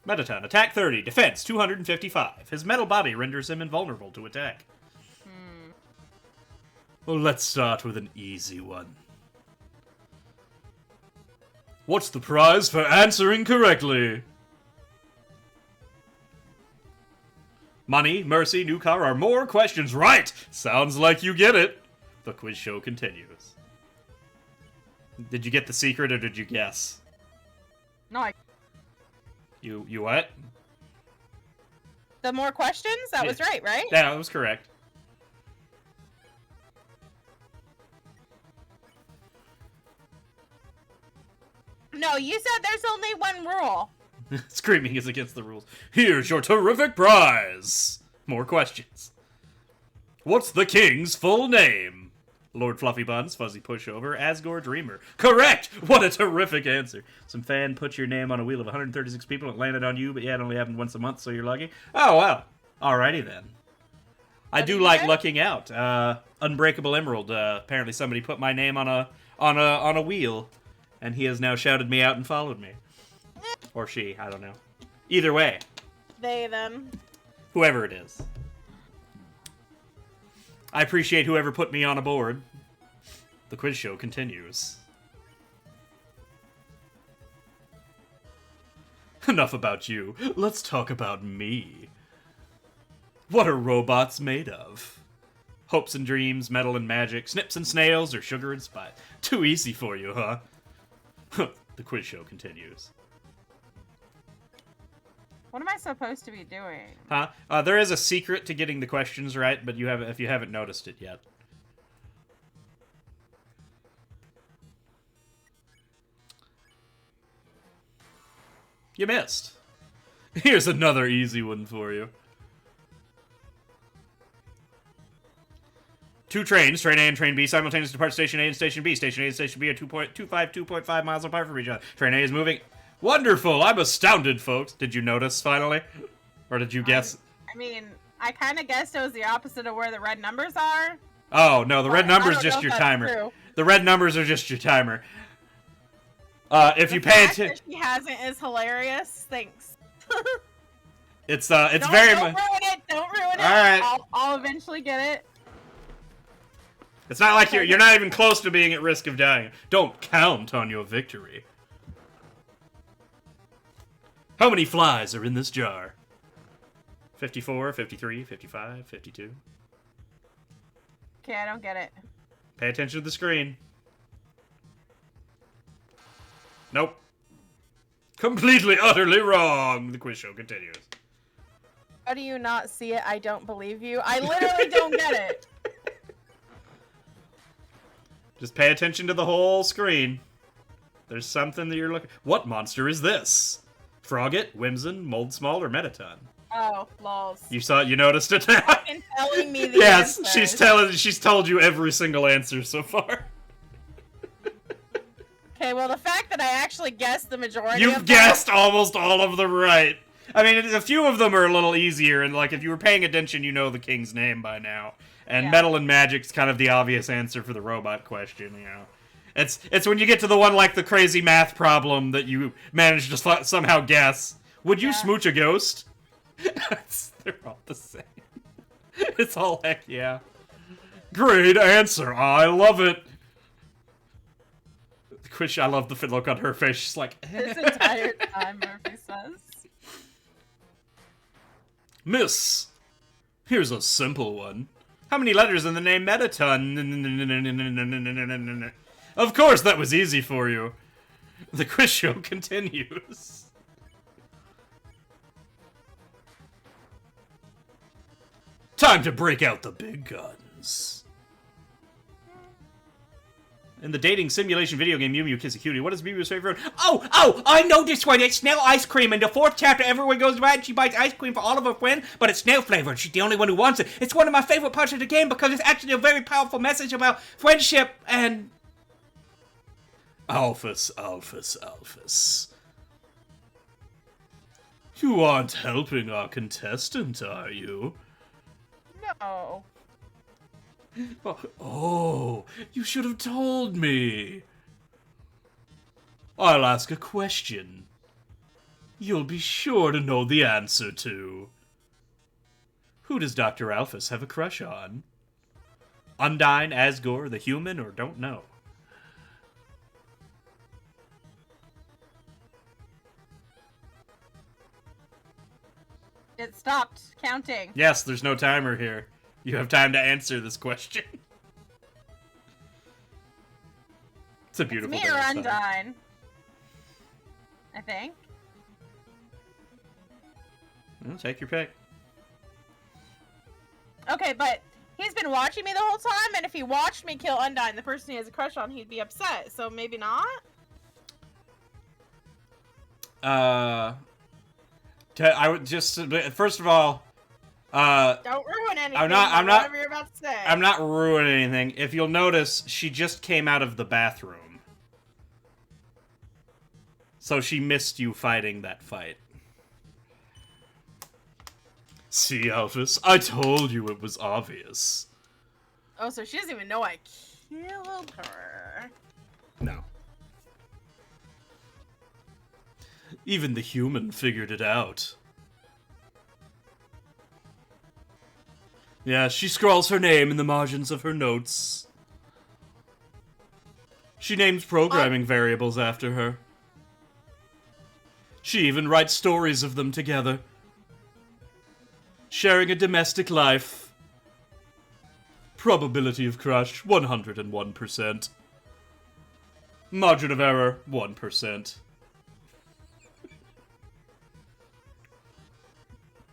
Metaton, attack 30, defense 255. His metal body renders him invulnerable to attack. Well, let's start with an easy one. What's the prize for answering correctly? Money, mercy, new car, or more questions. Right! Sounds like you get it. The quiz show continues. Did you get the secret or did you guess? No, You what? the more questions? That was right? Yeah, that was correct. No, you said there's only one rule. Screaming is against the rules. Here's your terrific prize! More questions. What's the king's full name? Lord Fluffy Buns, Fuzzy Pushover, Asgore Dreamer. Correct! What a terrific answer. Some fan put your name on a wheel of 136 people. It landed on you, but yeah, it only happened once a month, so you're lucky. Oh, wow. Alrighty then. I do like lucking out. Unbreakable Emerald. Apparently somebody put my name on a wheel, and he has now shouted me out and followed me. Or she, I don't know. Either way. They, them. Whoever it is. I appreciate whoever put me on a board. The quiz show continues. Enough about you. Let's talk about me. What are robots made of? Hopes and dreams, metal and magic, snips and snails, or sugar and spice? Too easy for you, huh? The quiz show continues. What am I supposed to be doing? Huh? There is a secret to getting the questions right, but if you haven't noticed it yet. You missed. Here's another easy one for you. Two trains, Train A and Train B, simultaneously depart Station A and Station B. Station A and Station B are 2.5 miles apart from each other. Train A is moving. Wonderful! I'm astounded, folks. Did you notice, finally? Or did you guess? I mean, I kind of guessed it was the opposite of where the red numbers are. Oh, no, the red number's I don't just know your if that's timer. true. The red numbers are just your timer. If you pay The fact attention... that she hasn't is hilarious. Thanks. It's Don't very ruin much... it. Don't ruin it. All right. I'll eventually get it. It's not like you're not even close to being at risk of dying. Don't count on your victory. How many flies are in this jar? 54, 53, 55, 52. Okay, I don't get it. Pay attention to the screen. Nope. Completely, utterly wrong. The quiz show continues. How do you not see it? I don't believe you. I literally don't get it. Just pay attention to the whole screen. There's something that you're looking... What monster is this? Frogget, Whimsun, Moldsmal, or Metaton? Oh, lols. You noticed it now? Fucking telling me the Yes, answers. she's told you every single answer so far. Okay, well, the fact that I actually guessed the majority You've of guessed almost all of them right. I mean, a few of them are a little easier, and like if you were paying attention, you know the king's name by now. And Yeah. metal and magic's kind of the obvious answer for the robot question, you know. It's when you get to the one like the crazy math problem that you manage to somehow guess. Would you Yeah. smooch a ghost? They're all the same. It's all heck yeah. Great answer. I love it. I love the look on her face. She's like, this entire time, Murphy says. Miss, here's a simple one. How many letters in the name Metaton? Of course, that was easy for you. The quiz show continues. Time to break out the big guns. In the dating simulation video game Mew Mew Kiss a Cutie, what is Mew Mew's favorite food? Oh, I know this one. It's snail ice cream. In the 4th chapter, everyone goes around and she buys ice cream for all of her friends, but it's snail flavored. She's the only one who wants it. It's one of my favorite parts of the game because it's actually a very powerful message about friendship and... Alphys, Alphys, Alphys. You aren't helping our contestant, are you? No. Oh, you should have told me. I'll ask a question. You'll be sure to know the answer to. Who does Dr. Alphys have a crush on? Undyne, Asgore, the human, or don't know? It stopped counting. Yes, there's no timer here. You have time to answer this question. It's a beautiful Me day or outside. Undyne? I think. Well, take your pick. Okay, but he's been watching me the whole time, and if he watched me kill Undyne, the person he has a crush on, he'd be upset. So maybe not? I would just first of all, Don't ruin anything. I'm not- Whatever you're about to say. I'm not ruining anything. If you'll notice, she just came out of the bathroom, so she missed you fighting that fight. See, Alphys, I told you it was obvious. Oh, so she doesn't even know I killed her. No. Even the human figured it out. Yeah, she scrawls her name in the margins of her notes. She names programming variables after her. She even writes stories of them together. Sharing a domestic life. Probability of crush, 101%. Margin of error, 1%.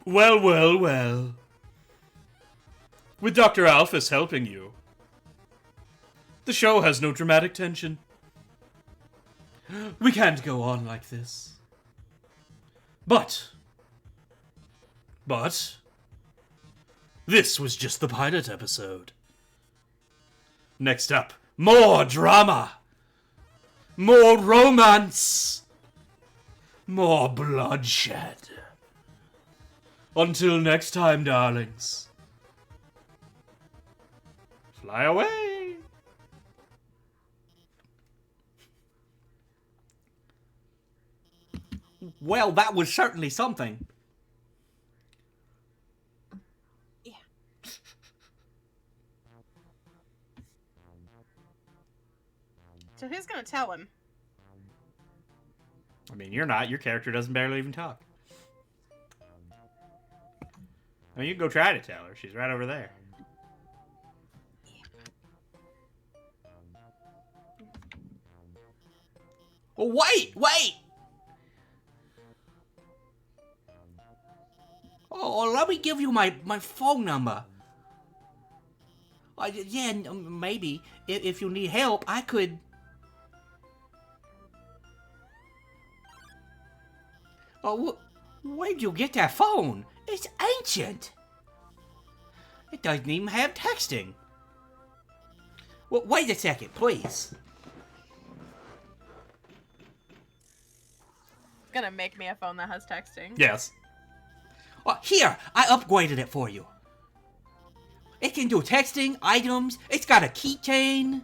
Well, well, well. With Dr. Alphys helping you, the show has no dramatic tension. We can't go on like this. But, this was just the pilot episode. Next up, more drama, more romance, more bloodshed. Until next time, darlings. Fly away. Well, that was certainly something. Yeah. So who's gonna tell him? I mean, you're not. Your character doesn't barely even talk. I mean, you can go try to tell her. She's right over there. Oh, wait! Oh, let me give you my phone number. Yeah, maybe. If you need help, I could... Oh, where'd you get that phone? It's ancient. It doesn't even have texting. Well, wait a second, please. It's gonna make me a phone that has texting. Yes. Well, here, I upgraded it for you. It can do texting, items, it's got a keychain.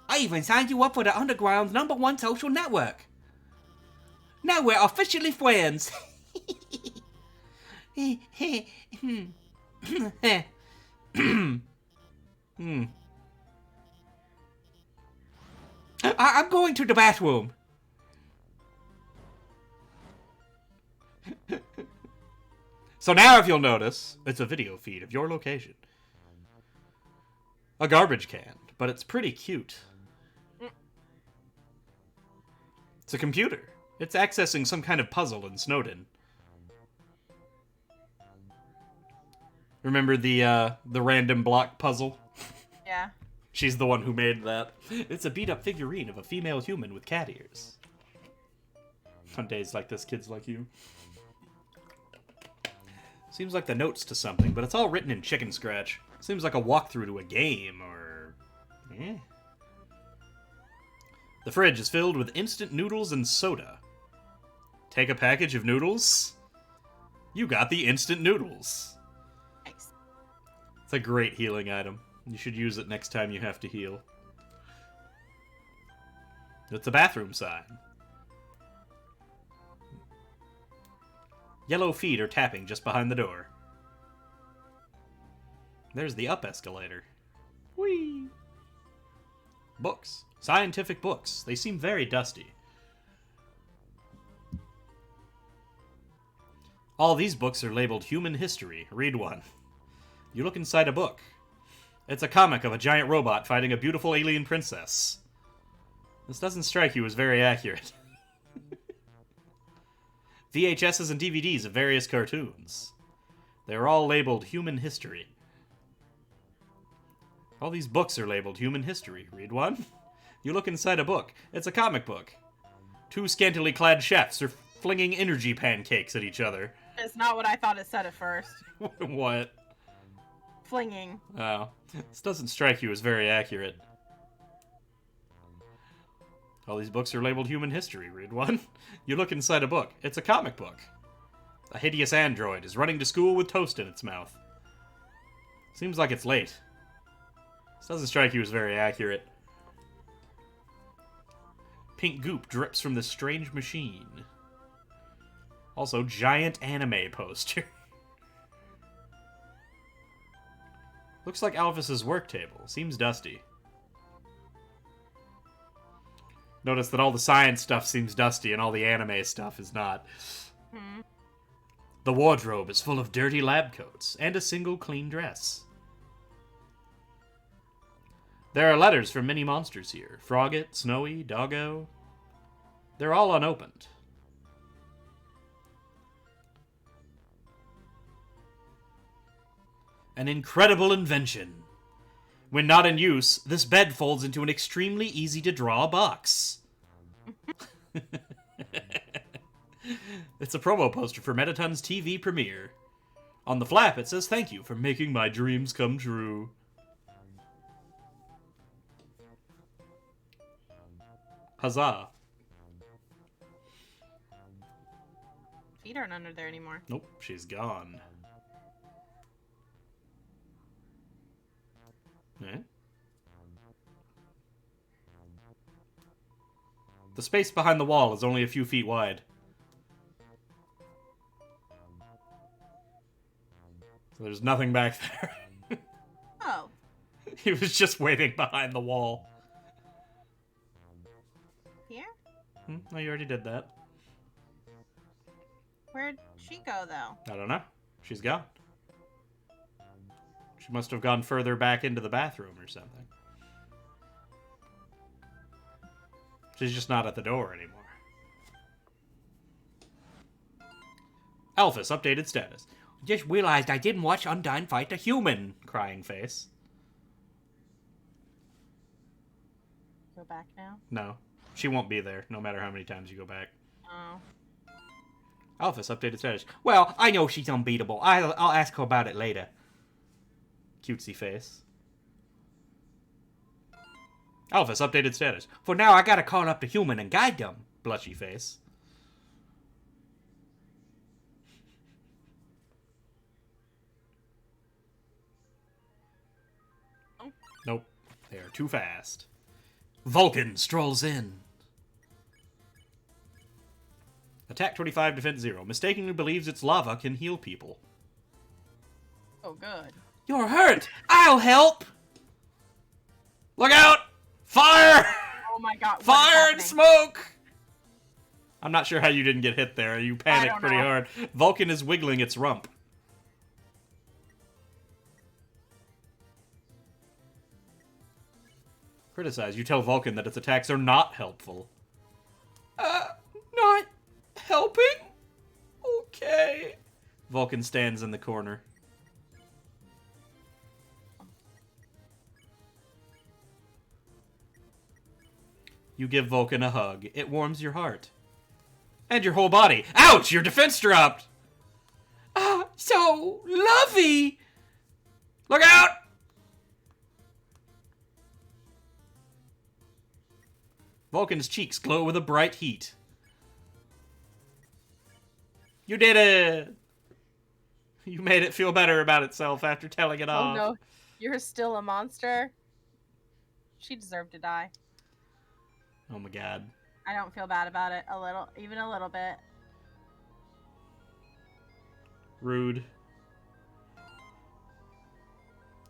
I even signed you up for the Underground's #1 social network. Now we're officially friends. I'm going to the bathroom. So now if you'll notice, it's a video feed of your location. A garbage can, but it's pretty cute. It's a computer. It's accessing some kind of puzzle in Snowden. Remember the random block puzzle? Yeah. She's the one who made that. It's a beat-up figurine of a female human with cat ears. On days like this, kids like you. Seems like the notes to something, but it's all written in chicken scratch. Seems like a walkthrough to a game, or... The fridge is filled with instant noodles and soda. Take a package of noodles? You got the instant noodles. Nice. It's a great healing item. You should use it next time you have to heal. It's a bathroom sign. Yellow feet are tapping just behind the door. There's the up escalator. Whee! Books. Scientific books. They seem very dusty. All these books are labeled Human History. Read one. You look inside a book. It's a comic of a giant robot fighting a beautiful alien princess. This doesn't strike you as very accurate. VHSs and DVDs of various cartoons. They are all labeled Human History. All these books are labeled Human History. Read one. You look inside a book. It's a comic book. Two scantily clad chefs are flinging energy pancakes at each other. It's not what I thought it said at first. What? Flinging. Oh. This doesn't strike you as very accurate. All these books are labeled Human History. Read one. You look inside a book. It's a comic book. A hideous android is running to school with toast in its mouth. Seems like it's late. This doesn't strike you as very accurate. Pink goop drips from this strange machine. Also, giant anime poster. Looks like Alphys's work table. Seems dusty. Notice that all the science stuff seems dusty and all the anime stuff is not. The wardrobe is full of dirty lab coats and a single clean dress. There are letters from many monsters here. Frogget, Snowy, Doggo. They're all unopened. An incredible invention. When not in use, this bed folds into an extremely easy-to-draw box. It's a promo poster for Metaton's TV premiere. On the flap, it says, "Thank you for making my dreams come true." Huzzah. Feet aren't under there anymore. Nope, she's gone. Eh? The space behind the wall is only a few feet wide. So there's nothing back there. Oh. He was just waiting behind the wall. Here? No, you already did that. Where'd she go, though? I don't know. She's gone. She must have gone further back into the bathroom or something. She's just not at the door anymore. Alphys, updated status. Just realized I didn't watch Undyne fight a human. Crying face. Go back now? No. She won't be there, no matter how many times you go back. Oh. Alphys, updated status. Well, I know she's unbeatable. I'll ask her about it later. Cutesy face. Alphys, updated status. For now, I gotta call up the human and guide them. Blushy face. Oh. Nope. They are too fast. Vulcan strolls in. Attack 25, defense 0. Mistakenly believes its lava can heal people. Oh, good. You're hurt! I'll help! Look out! Fire! Oh my god. what is Fire and happening? smoke! I'm not sure how you didn't get hit there. You I panicked don't pretty know. hard. Vulcan is wiggling its rump. Criticize. You tell Vulcan that its attacks are not helpful. Not helping? Okay. Vulcan stands in the corner. You give Vulcan a hug. It warms your heart. And your whole body. Ouch! Your defense dropped! Ah, so lovely! Look out! Vulcan's cheeks glow with a bright heat. You did it! You made it feel better about itself after telling it Oh off. no, you're still a monster. She deserved to die. Oh my god. I don't feel bad about it even a little bit. Rude.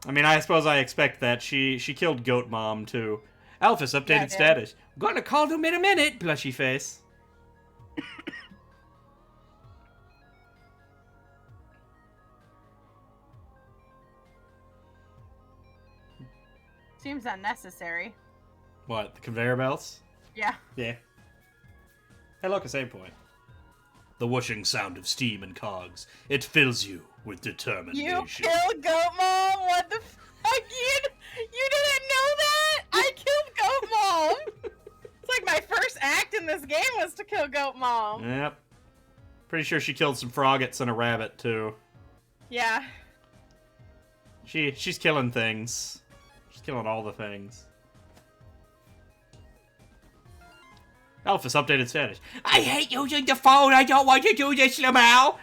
I mean, I suppose I expect that. She killed Goat Mom, too. Alphys updated Yeah, I did. status. Gonna call them in a minute, blushy face. Seems unnecessary. What, the conveyor belts? Yeah. Yeah. Hey, look, a save point. The whooshing sound of steam and cogs. It fills you with determination. You killed Goat Mom? What the fuck? You didn't know that? I killed Goat Mom! It's like my first act in this game was to kill Goat Mom. Yep. Pretty sure she killed some froggets and a rabbit, too. Yeah. She's killing things. She's killing all the things. Alphys updated status. I hate using the phone. I don't want to do this, Lamau.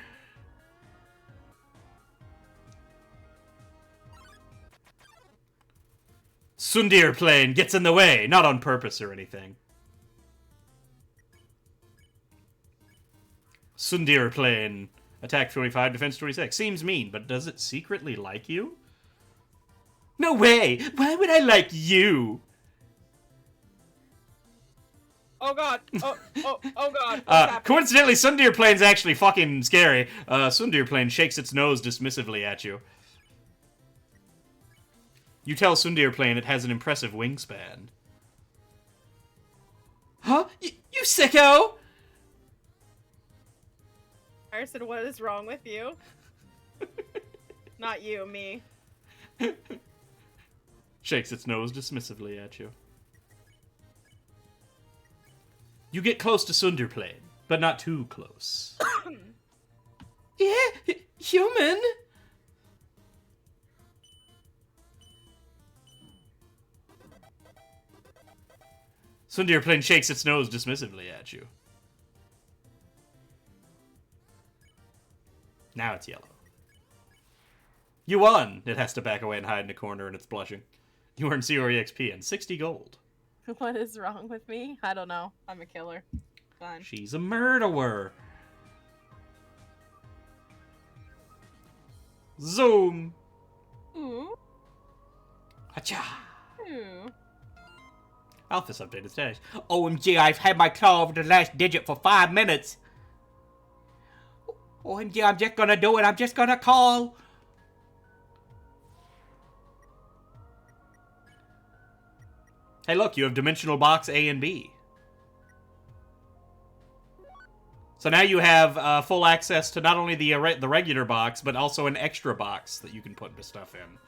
Sundir plane gets in the way, not on purpose or anything. Sundir plane. Attack 25, defense 26. Seems mean, but does it secretly like you? No way! Why would I like you? Oh god. Oh god. Coincidentally, Sundir plane's actually fucking scary. Sundir plane shakes its nose dismissively at you. You tell Sundir plane it has an impressive wingspan. Huh? You sicko! Harrison, what is wrong with you? Not you, me. Shakes its nose dismissively at you. You get close to Sundir plane, but not too close. Yeah, human. Sundir plane shakes its nose dismissively at you. Now it's yellow. You won! It has to back away and hide in a corner, and it's blushing. You earn COR EXP and 60 gold. What is wrong with me? I don't know. I'm a killer. Fine. She's a murderer. Zoom! Ooh. Hacha! Ooh. Alphys updated status. OMG, I've had my claw over the last digit for 5 minutes. OMG, I'm just gonna do it. I'm just gonna call. Hey, look, you have dimensional box A and B. So now you have full access to not only the regular box, but also an extra box that you can put the stuff in.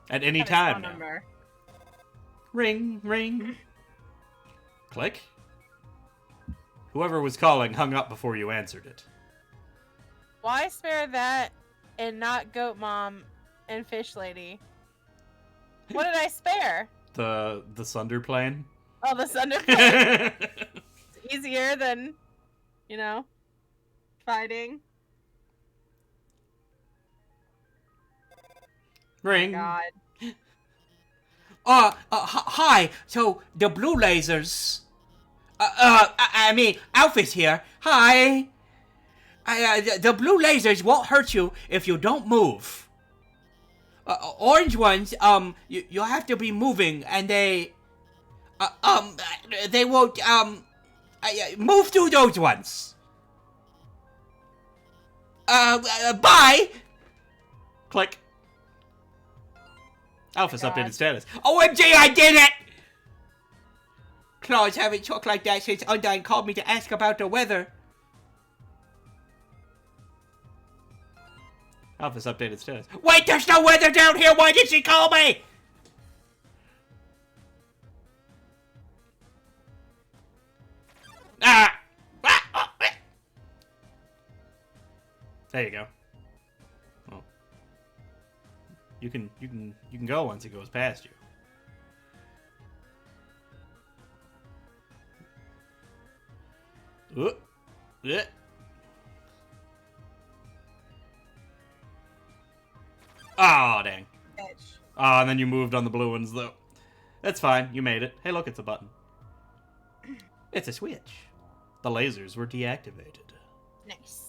At any Got his time phone now. number. Ring, ring. Click. Whoever was calling hung up before you answered it. Why spare that and not Goat Mom and Fish Lady? What did I spare? The Sunder plane. Oh, the Thunder Plane. It's easier than, you know, fighting. Ring. God. Hi. So, the blue lasers... I mean, Alphys here. Hi. The blue lasers won't hurt you if you don't move. Orange ones, you'll have to be moving, and they won't, move through those ones. Bye. Click. Alphys God. updated status. OMG, I did it! Claws haven't talked like that since Undyne called me to ask about the weather. Alphys updated status. Wait, there's no weather down here! Why did she call me? There you go. Well, you can go once it goes past you. Yeah. Oh, dang. Bitch. Ah, and then you moved on the blue ones, though. That's fine. You made it. Hey, look, it's a button. It's a switch. The lasers were deactivated. Nice.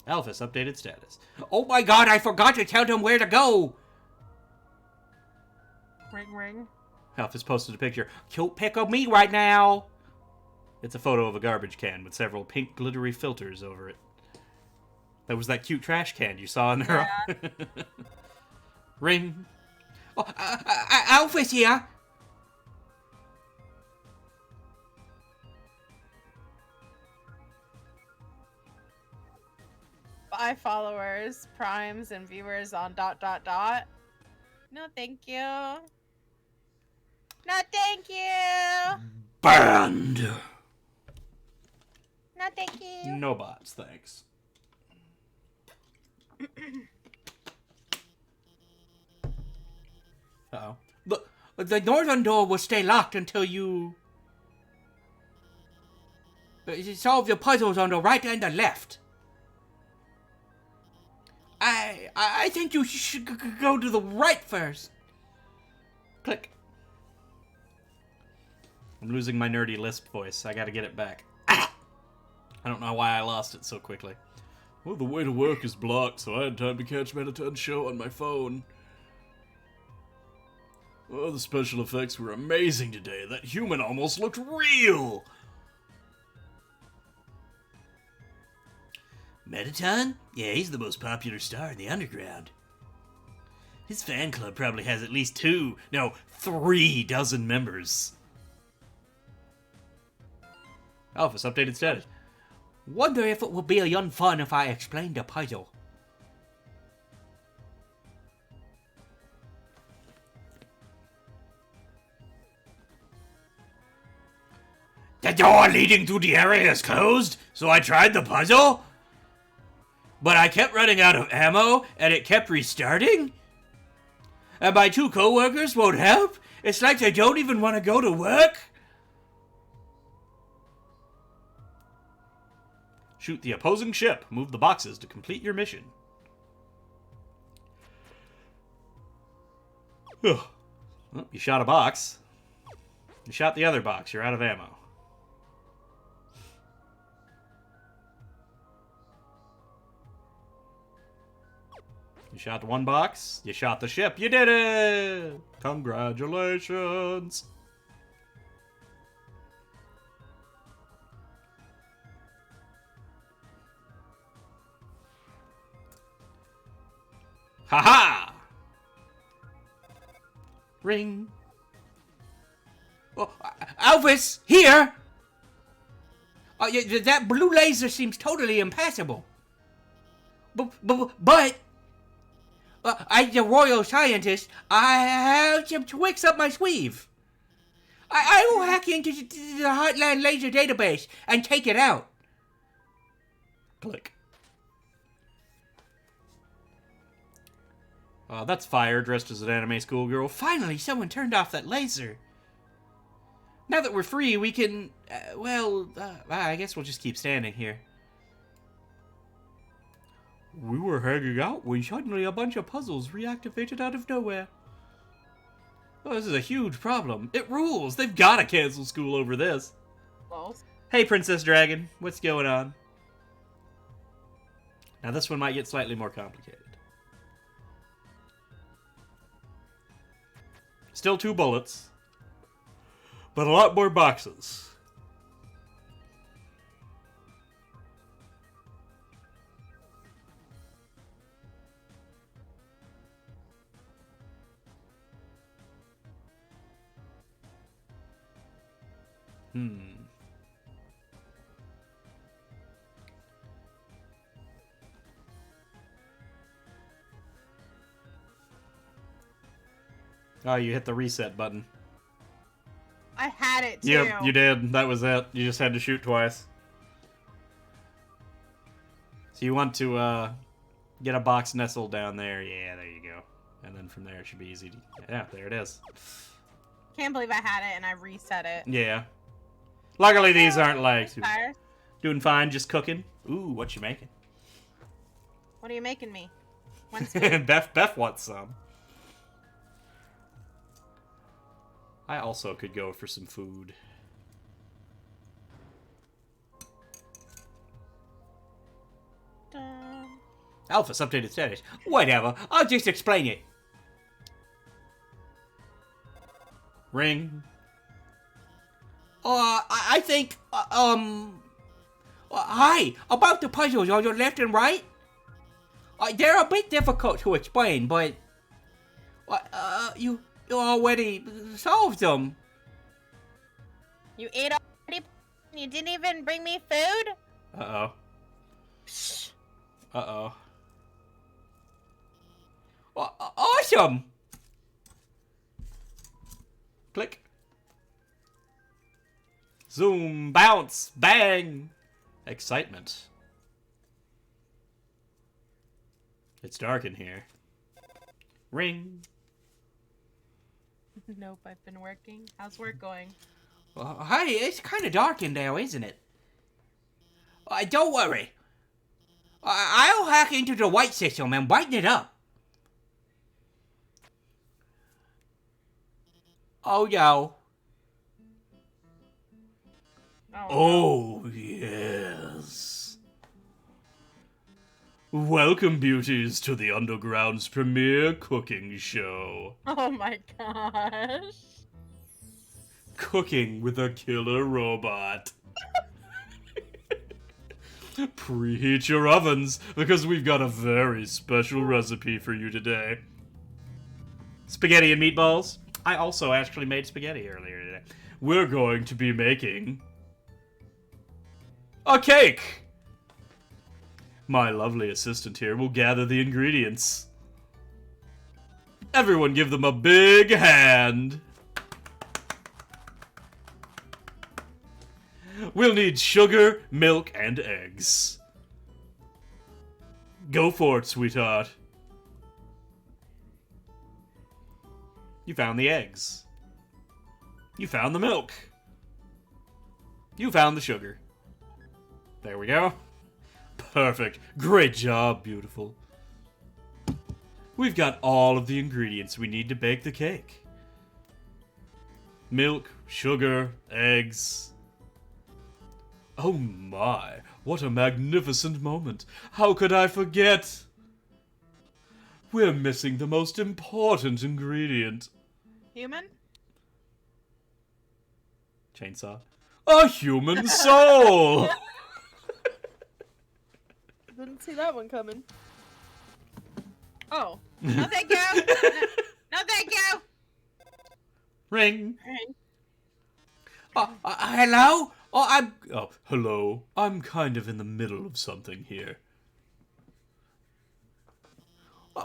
Alphys updated status. Oh my god, I forgot to tell them where to go! Ring ring. Alphys posted a picture. Cute pic of me right now! It's a photo of a garbage can with several pink glittery filters over it. That was that cute trash can you saw in her. Ring. Oh, Alphys here! Buy followers, primes, and viewers on ... No, thank you. No, thank you. Banned. No, thank you. No bots, thanks. Uh-oh. The northern door will stay locked until you solve your puzzles on the right and the left. I think you should go to the right first. Click. I'm losing my nerdy lisp voice. I gotta get it back. I don't know why I lost it so quickly. Well, the way to work is blocked, so I had time to catch Mettaton's show on my phone. Oh, the special effects were amazing today. That human almost looked real. Mettaton? Yeah, he's the most popular star in the underground. His fan club probably has at least 3 dozen members. Alphys updated status. Wonder if it would be a young fun if I explained the puzzle. The door leading to the area is closed, so I tried the puzzle. But I kept running out of ammo, and it kept restarting? And my 2 co-workers won't help? It's like they don't even want to go to work? Shoot the opposing ship. Move the boxes to complete your mission. Well, you shot a box. You shot the other box. You're out of ammo. You shot one box. You shot the ship. You did it! Congratulations! Ha-ha! Ring. Oh, Alphys, here! That blue laser seems totally impassable. But as a royal scientist, I have some tricks up my sleeve. I will hack into the Heartland Laser database and take it out. Click. That's Fire, dressed as an anime schoolgirl. Finally, someone turned off that laser. Now that we're free, we can... I guess we'll just keep standing here. We were hanging out when suddenly a bunch of puzzles reactivated out of nowhere. Oh, this is a huge problem. It rules. They've got to cancel school over this. Well, Hey, Princess Dragon. What's going on? Now, this one might get slightly more complicated. Still 2 bullets. But a lot more boxes. Oh, you hit the reset button. I I had it too. Yep, you did. That was it. You just had to shoot twice. So you want to get a box nestled down there. Yeah, there you go. And then from there it should be easy to... Yeah, there it is. Can't believe I had it and I reset it. Yeah. Luckily these aren't like... Tires? Doing fine, just cooking. Ooh, what you making? What are you making me? When's food? Beff wants some. I also could go for some food. Alphys updated status. Whatever, I'll just explain it. Ring. I think, hi, about the puzzles on your left and right. They're a bit difficult to explain, but, you already solved them. You ate already? You didn't even bring me food? Uh-oh. Uh-oh. Awesome! Click. Zoom, bounce, bang. Excitement. It's dark in here. Ring. Nope, I've been working. How's work going? Hey, it's kind of dark in there, isn't it? Don't worry. I'll hack into the white system and brighten it up. Oh, no. Oh, yes. Welcome, beauties, to the Underground's premiere cooking show. Oh my gosh. Cooking with a killer robot. Preheat your ovens, because we've got a very special recipe for you today. Spaghetti and meatballs. I also actually made spaghetti earlier today. We're going to be making... a cake! My lovely assistant here will gather the ingredients. Everyone give them a big hand. We'll need sugar, milk, and eggs. Go for it, sweetheart. You found the eggs. You found the milk. You found the sugar. There we go. Perfect. Great job, beautiful. We've got all of the ingredients we need to bake the cake. Milk, sugar, eggs. Oh my, what a magnificent moment. How could I forget? We're missing the most important ingredient. Human? Chainsaw. A human soul! Didn't see that one coming. Oh. No, thank you. No, thank you. Ring. Hello? Oh, hello. I'm kind of in the middle of something here.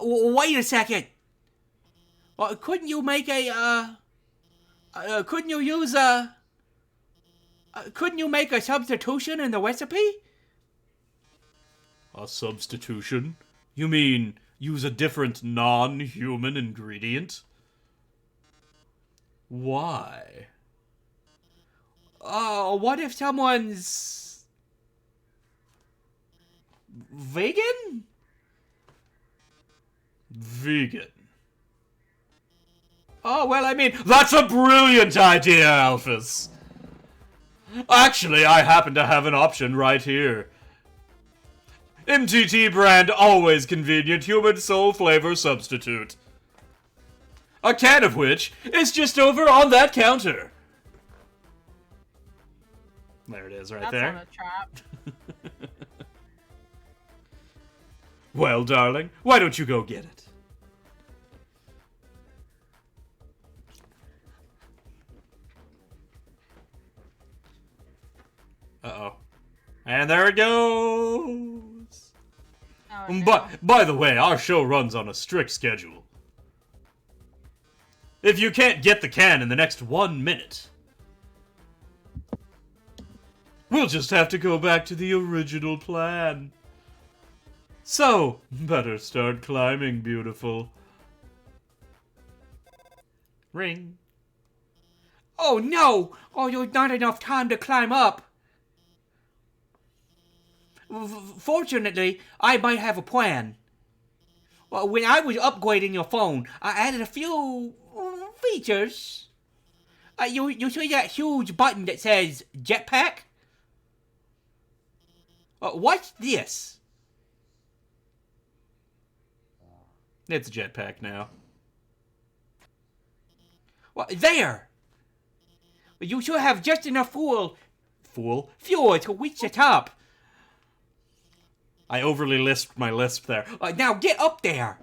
Wait a second. Couldn't you make a, couldn't you use a... couldn't you make a substitution in the recipe? A substitution? You mean use a different non-human ingredient? Why? What if someone's... vegan? Vegan. Oh, well, I mean, that's a brilliant idea, Alphys. Actually, I happen to have an option right here. MTT brand always convenient human soul flavor substitute. A can of which is just over on that counter. There it is, right That's there. on a trap. Well, darling, why don't you go get it? Uh-oh. And there it goes! Oh, no. But, by the way, our show runs on a strict schedule. If you can't get the can in the next 1 minute, We'll just have to go back to the original plan. So, better start climbing, beautiful. Ring. Oh no! Oh, there's not enough time to climb up. Fortunately, I might have a plan. Well, when I was upgrading your phone, I added a few features. You see that huge button that says jetpack? What's this? It's a jetpack now. Well, there! You should have just enough fuel to reach the top. I overly lisped my lisp there. Now get up there!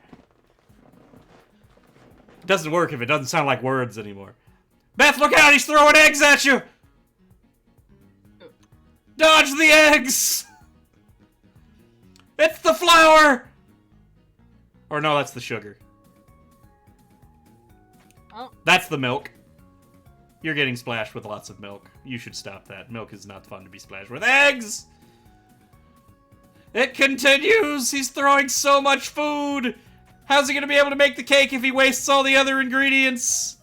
It doesn't work if it doesn't sound like words anymore. Beth, look out! He's throwing eggs at you! Dodge the eggs! It's the flour! Or no, that's the sugar. Oh. That's the milk. You're getting splashed with lots of milk. You should stop that. Milk is not fun to be splashed with. Eggs! It continues! He's throwing so much food! How's he gonna be able to make the cake if he wastes all the other ingredients?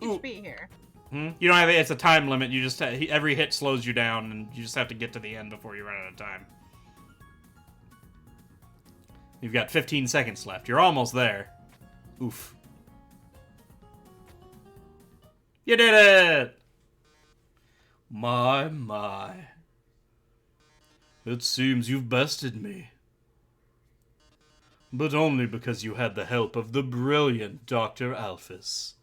You should be here. You don't have it's a time limit. You just every hit slows you down, and you just have to get to the end before you run out of time. You've got 15 seconds left. You're almost there. Oof. You did it! My, my. It seems you've bested me. But only because you had the help of the brilliant Dr. Alphys.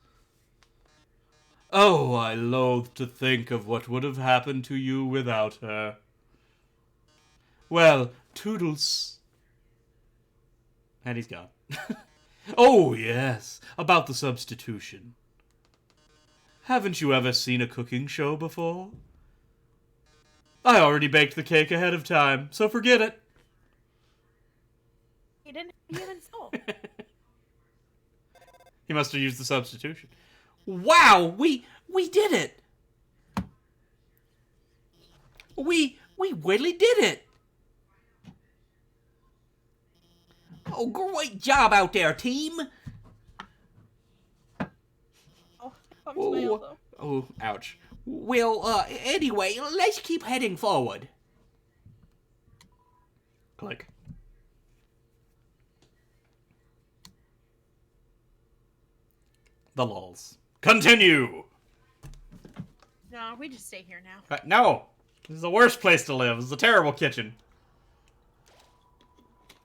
Oh, I loathe to think of what would have happened to you without her. Well, toodles. And he's gone. Oh, yes, about the substitution. Haven't you ever seen a cooking show before? I already baked the cake ahead of time, so forget it. He didn't even solve. He must have used the substitution. Wow, we did it. We really did it. Oh, great job out there, team. Oh, bumped my elbow. Oh, ouch. Well, anyway, let's keep heading forward. Click. The lulz. Continue! No, we just stay here now. No! This is the worst place to live. This is a terrible kitchen.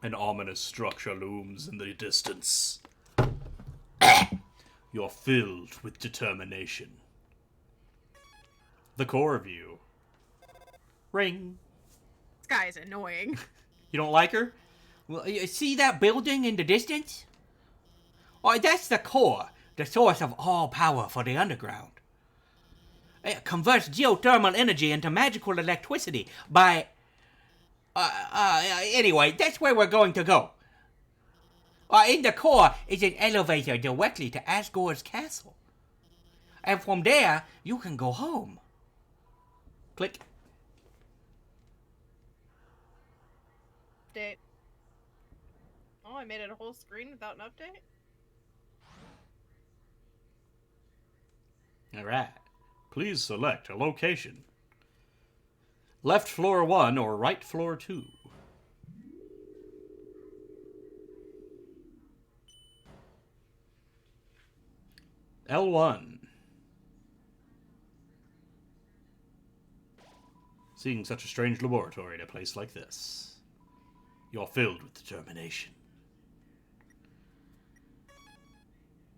An ominous structure looms in the distance. You're filled with determination. The core view. Ring. This guy is annoying. You don't like her? Well, you see that building in the distance? Oh, that's the core, the source of all power for the underground. It converts geothermal energy into magical electricity by... anyway, that's where we're going to go. In the core is an elevator directly to Asgore's castle. And from there, you can go home. Click. Update. Oh, I made it a whole screen without an update? Alright. Please select a location. Left floor 1 or right floor 2. L1. Seeing such a strange laboratory in a place like this, you're filled with determination.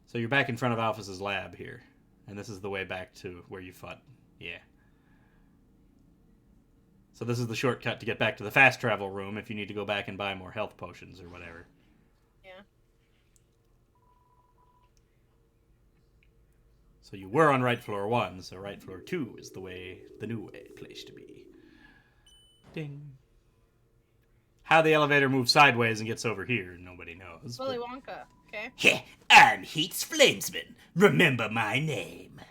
So you're back in front of Alphys's lab here, and this is the way back to where you fought. Yeah. So this is the shortcut to get back to the fast travel room if you need to go back and buy more health potions or whatever. Yeah. So you were on right floor 1, so right floor 2 is the new place to be. Ding. How the elevator moves sideways and gets over here, nobody knows. Willy Wonka, okay? Heh, I'm Heat's Flamesman. Remember my name.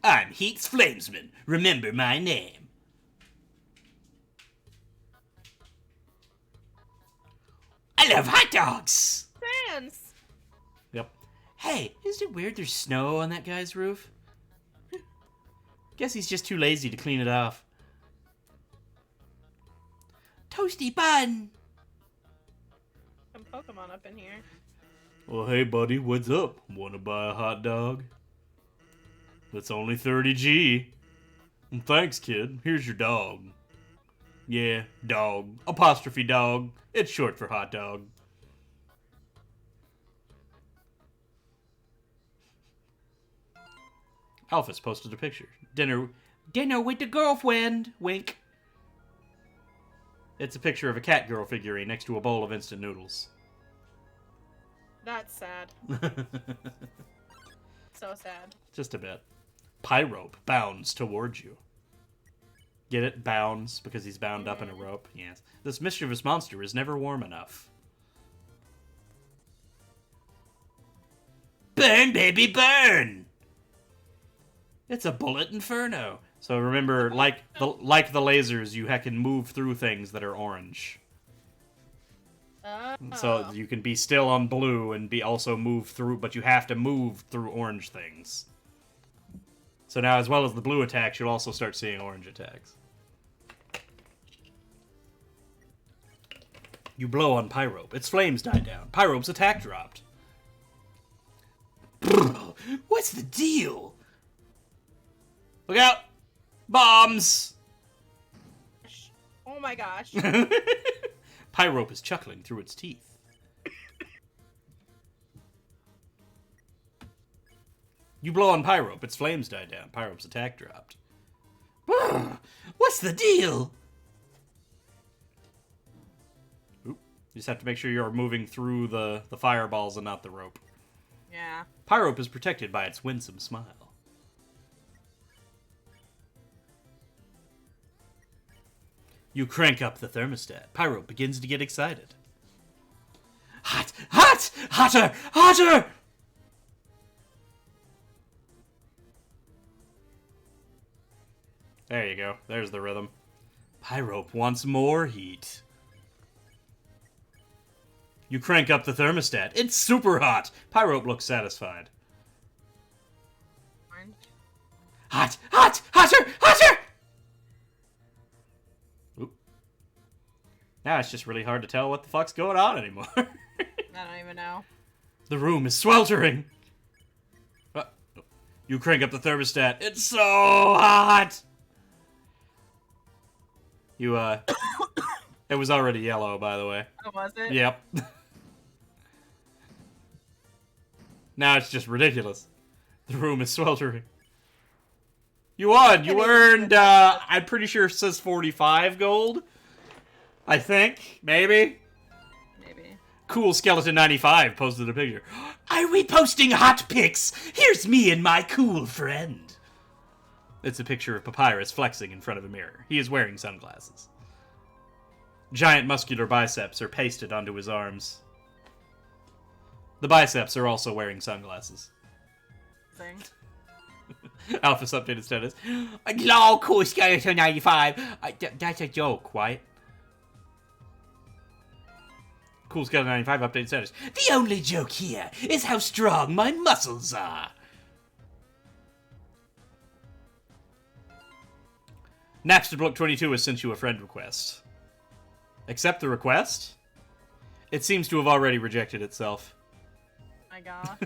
I'm Heat's Flamesman. Remember my name. I love hot dogs! Sans. Yep. Hey, isn't it weird there's snow on that guy's roof? Guess he's just too lazy to clean it off. Toasty bun! Some Pokemon up in here. Well, hey, buddy, what's up? Wanna buy a hot dog? That's only 30G. Thanks, kid. Here's your dog. Yeah, dog. Apostrophe dog. It's short for hot dog. Alphys posted a picture. Dinner with the girlfriend. Wink. It's a picture of a cat girl figurine next to a bowl of instant noodles. That's sad. So sad. Just a bit. Pyrope bounds towards you. Get it? Bounds, because he's bound up in a rope? Yes. This mischievous monster is never warm enough. Burn, baby, burn! It's a bullet inferno. So remember, like the lasers, you can move through things that are orange. Oh. So you can be still on blue and be also move through, but you have to move through orange things. So now, as well as the blue attacks, you'll also start seeing orange attacks. You blow on Pyrope. Its flames die down. Pyrope's attack dropped. What's the deal? Look out! Bombs! Oh my gosh. Pyrope is chuckling through its teeth. You blow on Pyrope, its flames die down. Pyrope's attack dropped. What's the deal? Oop. You just have to make sure you're moving through the fireballs and not the rope. Yeah. Pyrope is protected by its winsome smile. You crank up the thermostat. Pyrope begins to get excited. Hot! Hot! Hotter! Hotter! There you go. There's the rhythm. Pyrope wants more heat. You crank up the thermostat. It's super hot. Pyrope looks satisfied. Orange. Hot! Hot! Hotter! Hotter! Oop. Now it's just really hard to tell what the fuck's going on anymore. I don't even know. The room is sweltering. You crank up the thermostat. It's so hot. You, it was already yellow, by the way. Oh, was it? Yep. Now it's just ridiculous. The room is sweltering. You won! You earned, I'm pretty sure it says 45 gold. I think. Maybe. Maybe. Cool Skeleton 95 posted a picture. Are we posting hot pics? Here's me and my cool friend. It's a picture of Papyrus flexing in front of a mirror. He is wearing sunglasses. Giant muscular biceps are pasted onto his arms. The biceps are also wearing sunglasses. Thing. Alphys updated status. Hello, cool skeleton 95. That's a joke, right? Cool Skeleton 95 updated status. The only joke here is how strong my muscles are. Napsterblook22 has sent you a friend request. Accept the request? It seems to have already rejected itself. My God.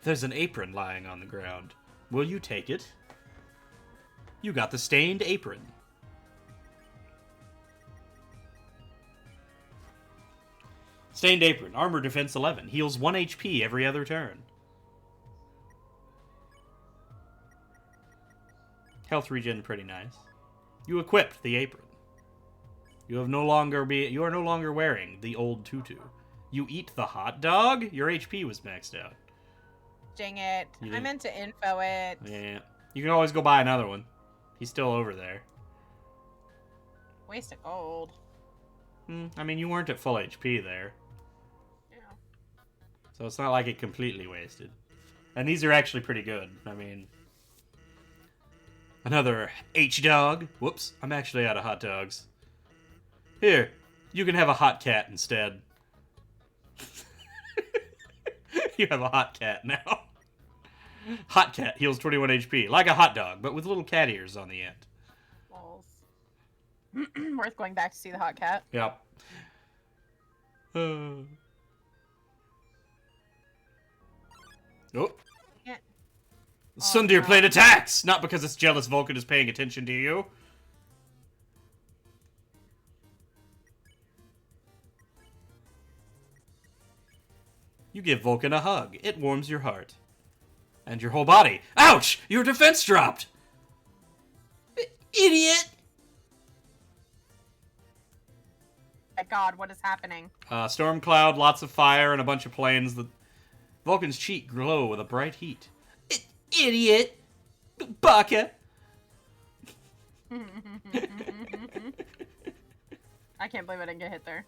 There's an apron lying on the ground. Will you take it? You got the stained apron. Stained apron. Armor defense 11. Heals 1 HP every other turn. Health regen pretty nice. You equipped the apron. You are no longer wearing the old tutu. You eat the hot dog? Your HP was maxed out. Dang it. You I didn't- meant to info it. Yeah. You can always go buy another one. He's still over there. Waste of gold. I mean, you weren't at full HP there. Yeah. So it's not like it completely wasted. And these are actually pretty good. I mean, Another H-dog. Whoops, I'm actually out of hot dogs. Here, you can have a hot cat instead. You have a hot cat now. Hot cat heals 21 HP, like a hot dog, but with little cat ears on the end. Lols. Worth going back to see the hot cat. Yep. Oh. Yeah. Sundir plane attacks! Not because it's jealous Vulcan is paying attention to you. You give Vulcan a hug. It warms your heart. And your whole body. Ouch! Your defense dropped! Idiot! My God, what is happening? Storm cloud, lots of fire, and a bunch of planes. The Vulcan's cheek glow with a bright heat. Idiot! Baka! I can't believe I didn't get hit there.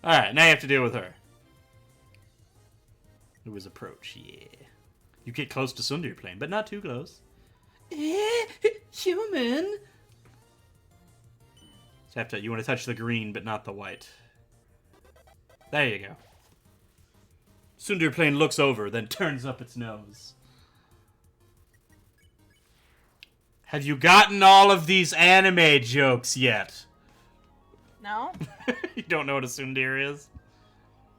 Alright, now you have to deal with her. It was approach, yeah. You get close to Sundir plane, but not too close. Human! You want to touch the green, but not the white. There you go. Sundir plane looks over, then turns up its nose. Have you gotten all of these anime jokes yet? No? You don't know what a Sundir is?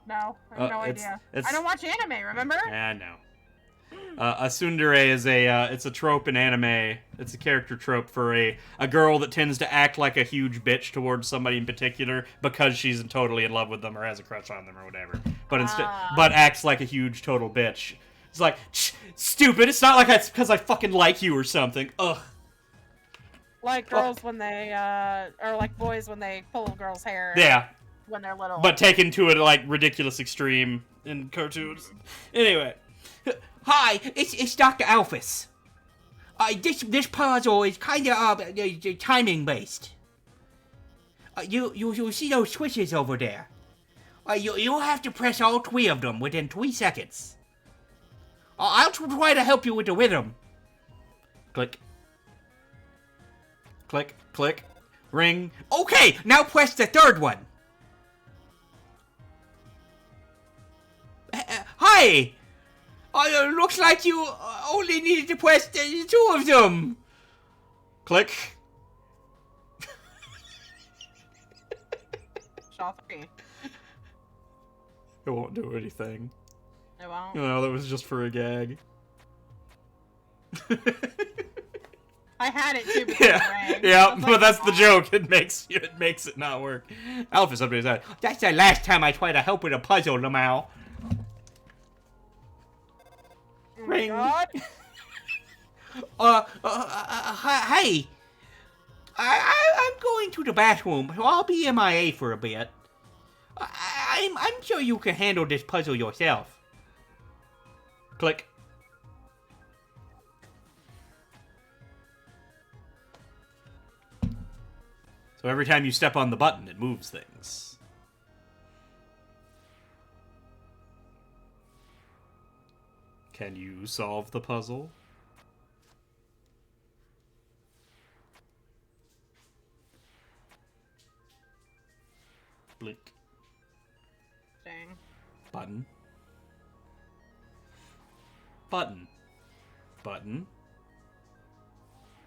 No, I have no idea. I don't watch anime, remember? Yeah, no. A tsundere is it's a trope in anime. It's a character trope for a girl that tends to act like a huge bitch towards somebody in particular because she's totally in love with them or has a crush on them or whatever. But but acts like a huge total bitch. It's like, stupid, it's not like it's because I fucking like you or something. Ugh. Like girls when they, or like boys when they pull a girl's hair. Yeah. When they're little. But taken to a, like, ridiculous extreme in cartoons. Anyway. Hi, it's Dr. Alphys. This puzzle is kind of timing based. You see those switches over there? You'll have to press all 3 of them within 3 seconds. I'll try to help you with the rhythm. Click. Click, click, ring. Okay, now press the 3rd one. Hi! Looks like you only needed to press 2 of them. Click. Shaw 3. It won't do anything. It won't. No, that was just for a gag. I had it too. Yeah, but that's the joke. It makes it not work. Alphys up to his head. That's the last time I try to help with a puzzle, Lamau. Ring. God. Hey. I'm going to the bathroom, so I'll be MIA for a bit. I'm sure you can handle this puzzle yourself. Click. So every time you step on the button, it moves things. Can you solve the puzzle? Blink. Dang. Button. Button. Button.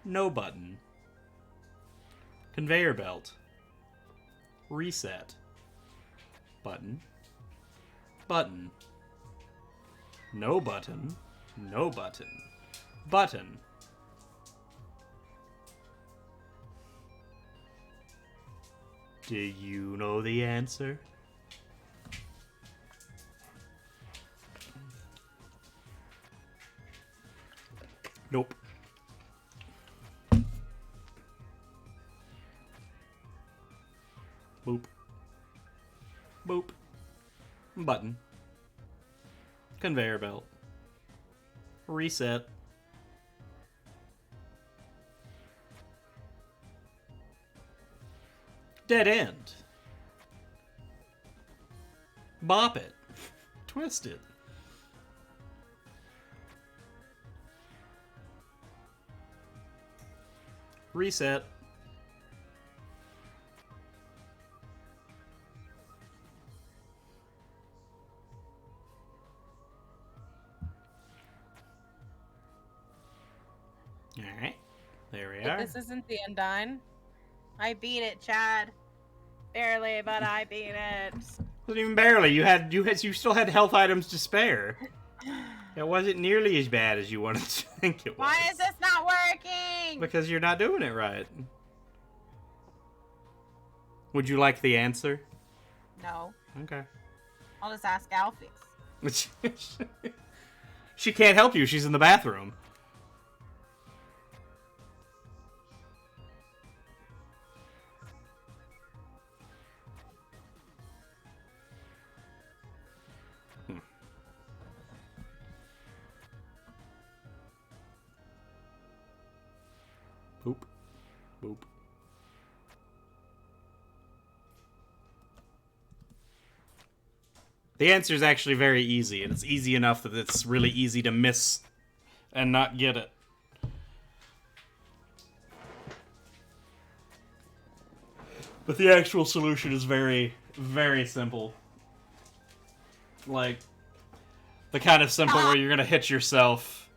No button. Conveyor belt. Reset. Button. Button. No button. No button. Button. Do you know the answer? Nope. Boop. Boop. Button. Conveyor belt. Reset. Dead end. Bop it. Twist it. Reset. Alright. There we are. This isn't the Undyne. I beat it, Chad. Barely, but I beat it. Wasn't even barely. You still had health items to spare. It wasn't nearly as bad as you wanted to think it was. Why is this not working? Because you're not doing it right. Would you like the answer? No. Okay. I'll just ask Alphys. She can't help you. She's in the bathroom. Boop. Boop. The answer is actually very easy, and it's easy enough that it's really easy to miss and not get it. But the actual solution is very, very simple. Like, the kind of simple where you're gonna hit yourself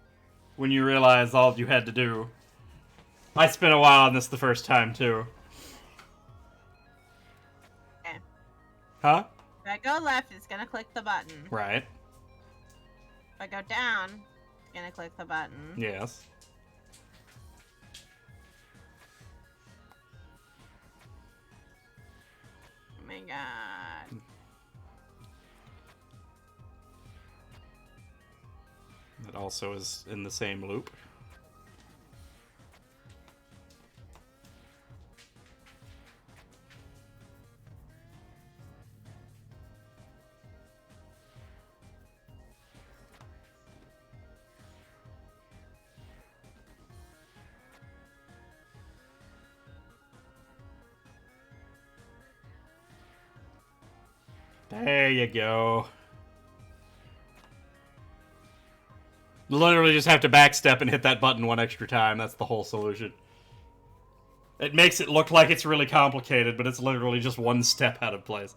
when you realize all you had to do. I spent a while on this the first time, too. Okay. Huh? If I go left, it's gonna click the button. Right. If I go down, it's gonna click the button. Yes. Oh my god. It also is in the same loop. There you go. Literally just have to backstep and hit that button one extra time. That's the whole solution. It makes it look like it's really complicated, but it's literally just one step out of place.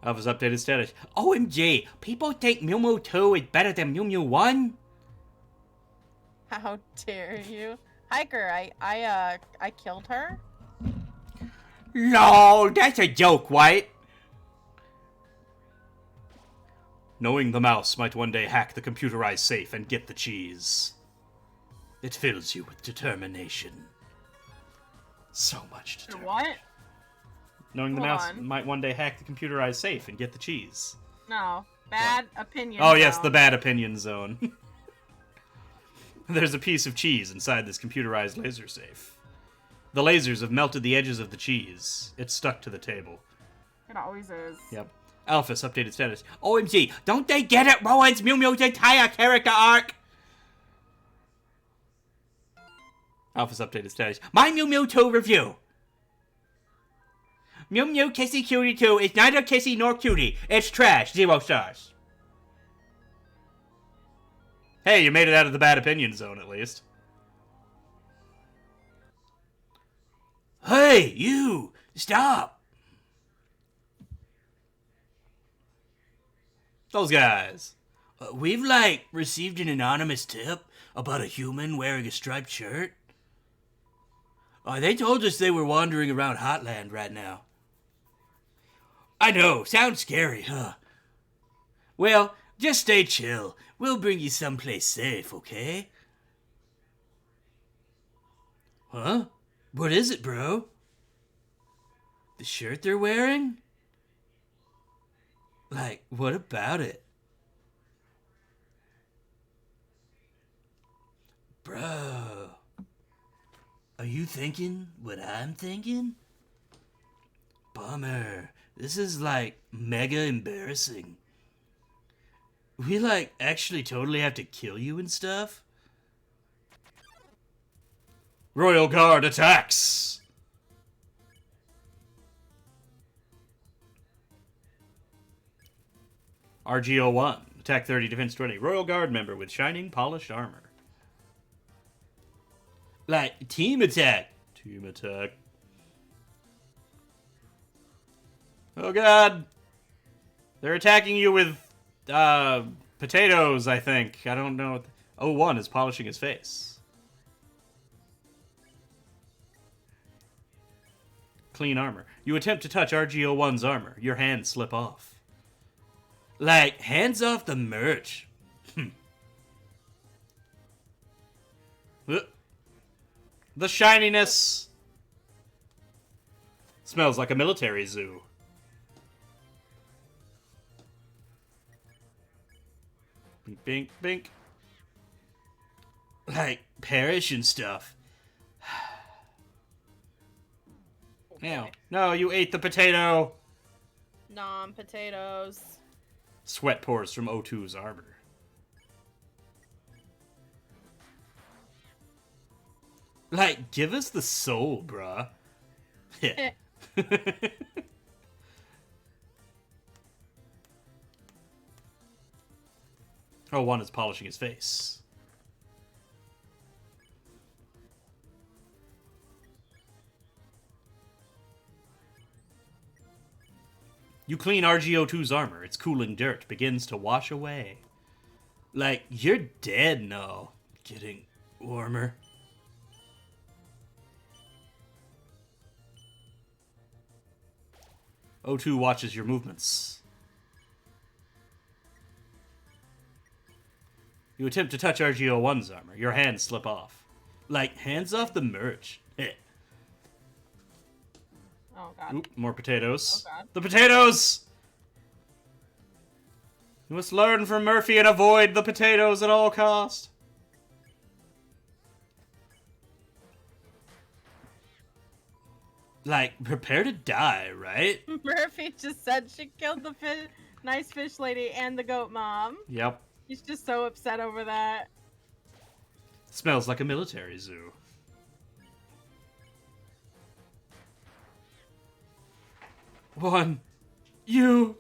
Of his updated status. OMG, people think Mew Mew 2 is better than Mew Mew 1? How dare you? Hiker, I killed her. No, that's a joke, White. Knowing the mouse might one day hack the computerized safe and get the cheese. It fills you with determination. So much determination. What? Knowing the Hold mouse on. might one day hack the computerized safe and get the cheese. No. Bad opinion. Oh yes, zone. the bad opinion zone. There's a piece of cheese inside this computerized laser safe. The lasers have melted the edges of the cheese. It's stuck to the table. It always is. Yep. Alphys updated status. OMG, don't they get it? Ruins Mew Mew's entire character arc. Alphys updated status. My Mew Mew 2 review. Mew Mew Kissy Cutie 2 is neither kissy nor cutie. It's trash. 0 stars. Hey, you made it out of the bad opinion zone at least. Hey, you! Stop! Those guys. We've, received an anonymous tip about a human wearing a striped shirt. They told us they were wandering around Hotland right now. I know, sounds scary, huh? Well, just stay chill. We'll bring you someplace safe, okay? Huh? What is it, bro? The shirt they're wearing? What about it? Bro, are you thinking what I'm thinking? Bummer. This is, mega embarrassing. We, actually totally have to kill you and stuff? Royal Guard attacks! RGO1. Attack 30, defense 20. Royal Guard member with shining polished armor. Team attack. Team attack. Oh god! They're attacking you with, potatoes, I think. I don't know. 01 is polishing his face. Clean armor. You attempt to touch RG01's armor. Your hands slip off. Like, hands off the merch. The shininess. Smells like a military zoo. Bink, bink, bink. Like, perish and stuff. Now, no, you ate the potato. Nom potatoes. Sweat pours from O2's armor. Like, give us the soul, bruh. Yeah. 01 is polishing his face. You clean RGO2's armor. Its cooling dirt begins to wash away. Like, you're dead now. Getting warmer. O2 watches your movements. You attempt to touch RGO1's armor. Your hands slip off. Like, hands off the merch. Oh god. Oop, more potatoes. Oh, God. The potatoes! You must learn from Murphy and avoid the potatoes at all cost. Like, prepare to die, right? Murphy just said she killed the nice fish lady and the goat mom. Yep. He's just so upset over that. Smells like a military zoo. One. You.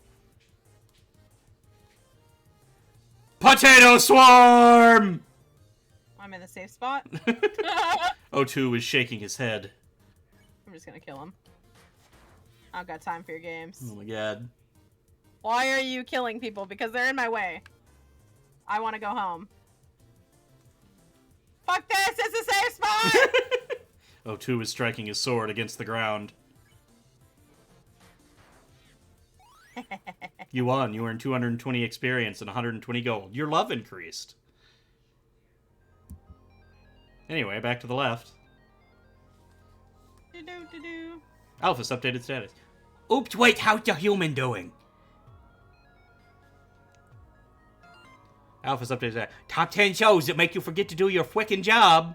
Potato swarm! I'm in the safe spot. O2 is shaking his head. I'm just gonna kill him. I don't got time for your games. Oh my god. Why are you killing people? Because they're in my way. I want to go home. Fuck this! It's a safe spot! O2 is striking his sword against the ground. You won. You earned 220 experience and 120 gold. Your love increased. Anyway, back to the left. Do-do-do-do. Alphys updated status. Oops, wait, how's the human doing? Alphys updated status. Top 10 shows that make you forget to do your frickin' job.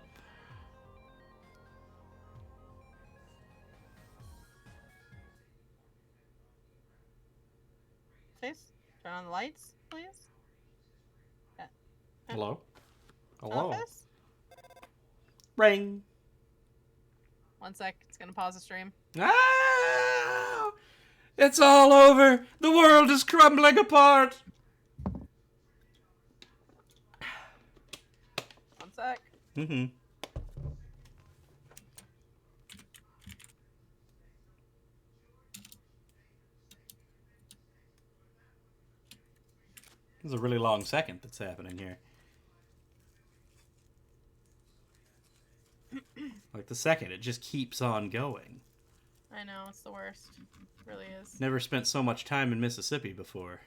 Please turn on the lights, please. Hello? Hello? Office? Ring. 1 sec. It's gonna pause the stream. Ah! It's all over. The world is crumbling apart. 1 sec. Mm-hmm. This is a really long second that's happening here. Like the second, it just keeps on going. I know, it's the worst. It really is. Never spent so much time in Mississippi before.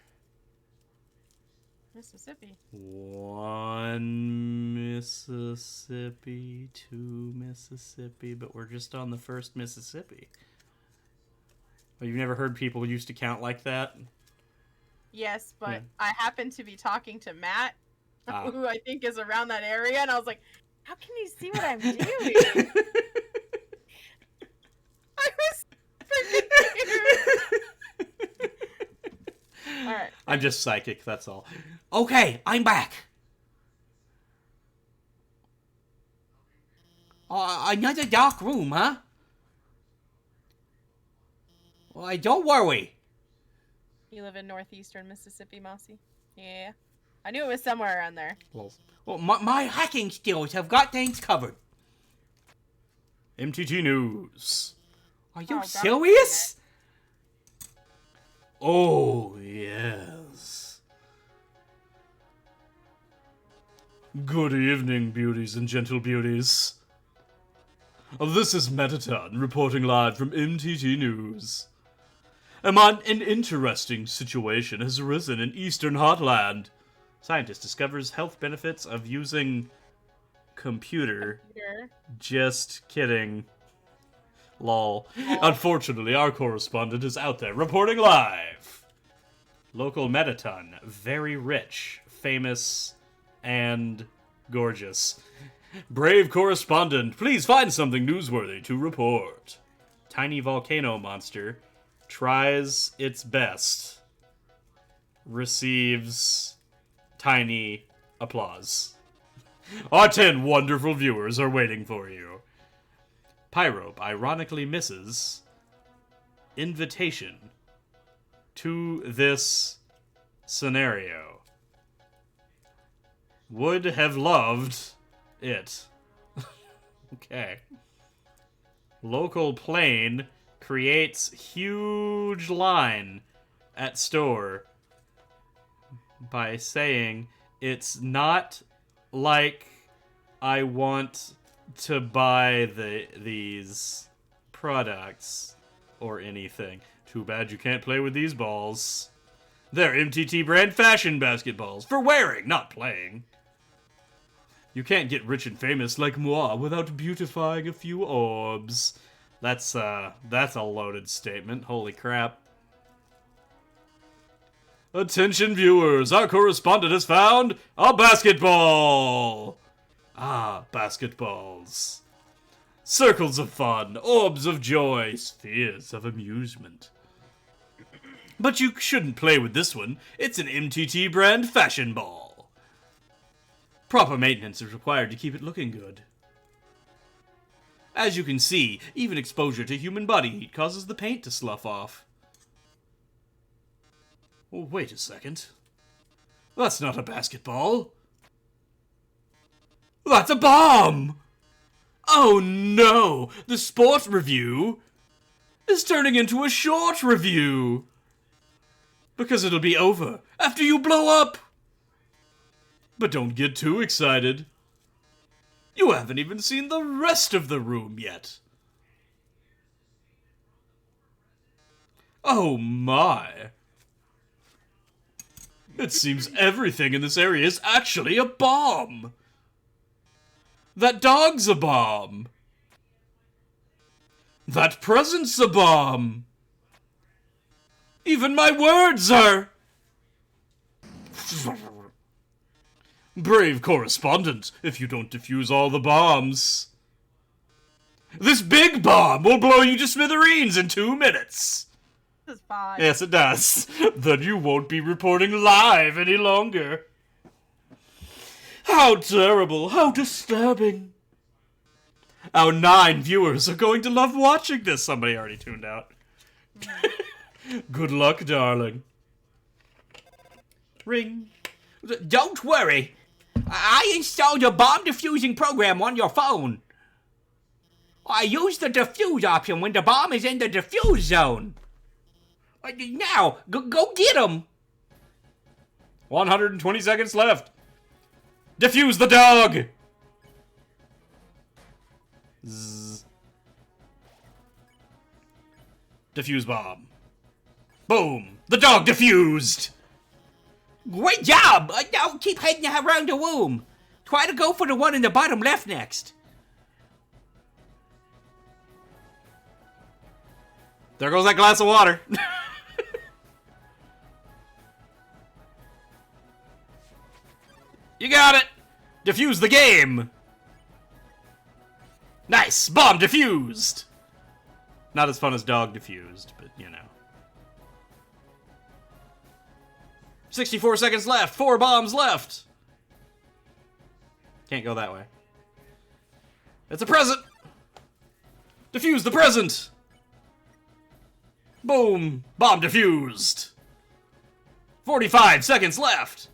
Mississippi. 1 Mississippi, 2 Mississippi, but we're just on the first Mississippi. Oh, you've never heard people used to count like that? Yes, but Yeah. I happened to be talking to Matt, Ah. who I think is around that area, and I was like, how can you see what I'm doing? I was freaking confused. Alright. I'm just psychic, that's all. Okay, I'm back. Another dark room, huh? Why, don't worry. You live in northeastern Mississippi, Mousy? Yeah. I knew it was somewhere around there. Well, Well, my hacking skills have got things covered. MTT News. Are you God. serious? Oh, yes. Good evening, beauties and gentle beauties. This is Metaton reporting live from MTT News. An interesting situation has arisen in Eastern Heartland. Scientist discovers health benefits of using computer. Just kidding. Lol. Unfortunately, our correspondent is out there reporting live. Local Metaton. Very rich, famous, and gorgeous. Brave correspondent, please find something newsworthy to report. Tiny volcano monster tries its best. Receives tiny applause. Our 10 wonderful viewers are waiting for you. Pyrope ironically misses invitation to this scenario. Would have loved it. Okay. Local plane creates huge line at store by saying it's not like I want to buy these products or anything. Too bad you can't play with these balls. They're MTT brand fashion basketballs for wearing, not playing. You can't get rich and famous like moi without beautifying a few orbs. That's a loaded statement. Holy crap. Attention viewers, our correspondent has found a basketball! Ah, basketballs. Circles of fun, orbs of joy, spheres of amusement. But you shouldn't play with this one. It's an MTT brand fashion ball. Proper maintenance is required to keep it looking good. As you can see, even exposure to human body heat causes the paint to slough off. Oh, wait a second. That's not a basketball. That's a bomb! Oh no! The sport review is turning into a short review! Because it'll be over after you blow up! But don't get too excited. You haven't even seen the rest of the room yet. Oh my. It seems everything in this area is actually a bomb. That dog's a bomb. That present's a bomb. Even my words are... Brave correspondent, if you don't defuse all the bombs. This big bomb will blow you to smithereens in 2 minutes. This is fine. Yes, it does. Then you won't be reporting live any longer. How terrible, how disturbing. Our 9 viewers are going to love watching this. Somebody already tuned out. Good luck, darling. Ring. Don't worry. I installed a bomb defusing program on your phone. I use the defuse option when the bomb is in the defuse zone. Now, go get him. 120 seconds left. Defuse the dog! Zzz. Defuse bomb. Boom! The dog defused! Great job! Now keep heading around the room. Try to go for the one in the bottom left next. There goes that glass of water. You got it! Defuse the game! Nice! Bomb defused! Not as fun as dog defused, but you know. 64 seconds left! 4 bombs left! Can't go that way. It's a present! Defuse the present! Boom! Bomb defused! 45 seconds left!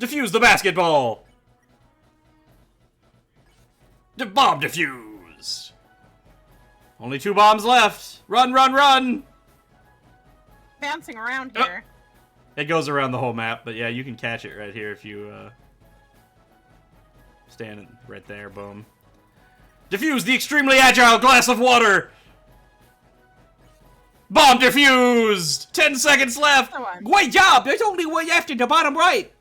Defuse the basketball! The bomb defused. Only 2 bombs left. Run, run, run. Bouncing around Oh. here. It goes around the whole map, but yeah, you can catch it right here if you stand right there. Boom. Defuse the extremely agile glass of water. Bomb defused. 10 seconds left. Great job! There's only one left in the bottom right!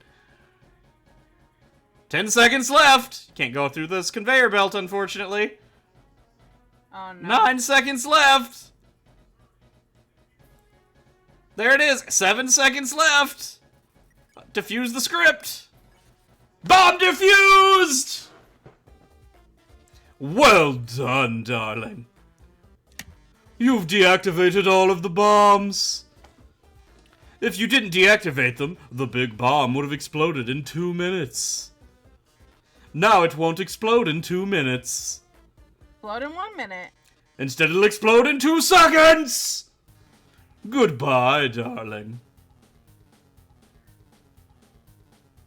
10 seconds left. Can't go through this conveyor belt, unfortunately. Oh no. 9 seconds left. There it is. 7 seconds left. Defuse the script. Bomb defused! Well done, darling. You've deactivated all of the bombs. If you didn't deactivate them, the big bomb would have exploded in 2 minutes. Now it won't explode in 2 minutes. Explode in 1 minute. Instead, it'll explode in 2 seconds! Goodbye, darling.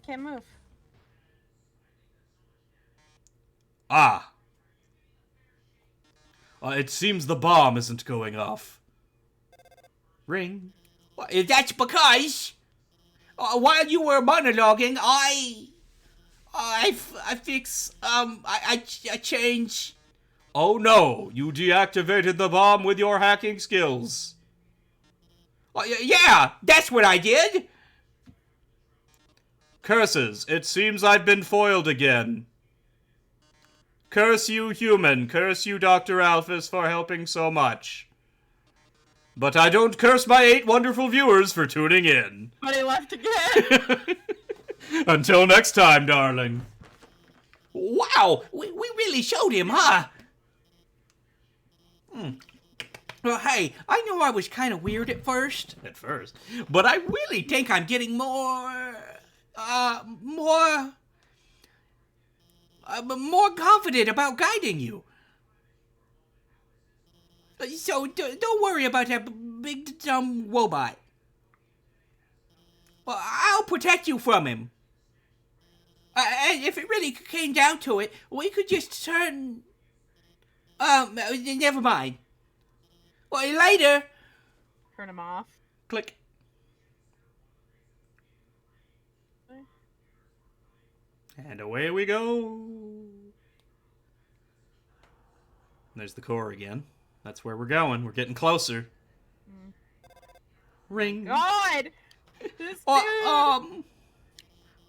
Can't move. Ah. It seems the bomb isn't going off. Ring. Well, that's because while you were monologuing, I change. Oh no, you deactivated the bomb with your hacking skills. Yeah, that's what I did. Curses, it seems I've been foiled again. Curse you, human. Curse you, Dr. Alphys, for helping so much. But I don't curse my 8 wonderful viewers for tuning in. But he left again. Until next time, darling. Wow, we really showed him, huh? Well, hey, I know I was kind of weird at first, but I really think I'm getting more confident about guiding you. So don't worry about that big dumb robot. Well, I'll protect you from him. And if it really came down to it, we could just turn... never mind. Well, later. Turn him off. Click. And away we go. There's the core again. That's where we're going. We're getting closer. Ring. God! This dude!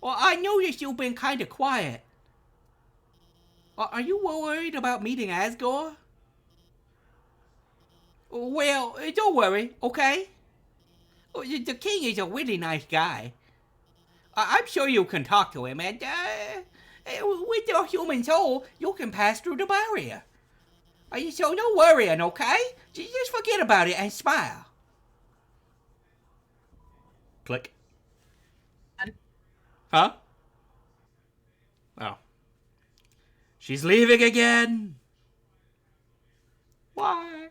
Well, I noticed you've been kind of quiet. Are you worried about meeting Asgore? Well, don't worry, okay? The king is a really nice guy. I'm sure you can talk to him, and with your human soul, you can pass through the barrier. So no worrying, okay? Just forget about it and smile. Click. Huh? Oh. She's leaving again. Why?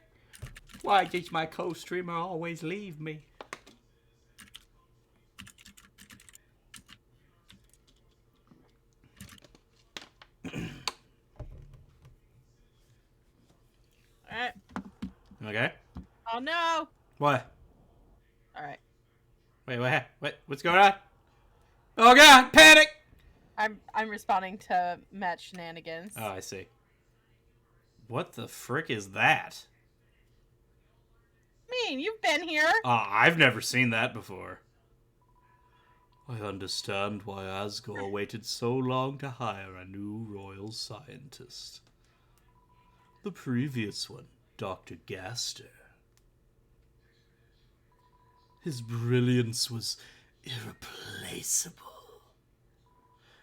Why does my co-streamer always leave me? Alright. Okay. Oh no! What? Alright. Wait, what's going on? Oh god, panic! I'm responding to Matt shenanigans. Oh, I see. What the frick is that? Mean, you've been here. I've never seen that before. I understand why Asgore waited so long to hire a new royal scientist. The previous one, Dr. Gaster. His brilliance was irreplaceable.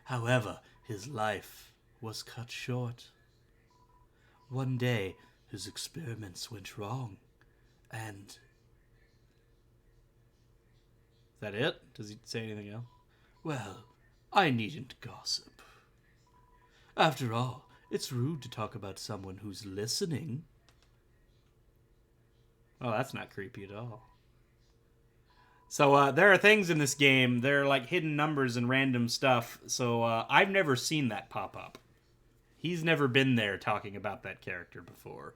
However, his life was cut short. One day, his experiments went wrong, and... Is that it? Does he say anything else? Well, I needn't gossip. After all, it's rude to talk about someone who's listening. Oh, that's not creepy at all. So, there are things in this game, they're like hidden numbers and random stuff, so I've never seen that pop up. He's never been there talking about that character before.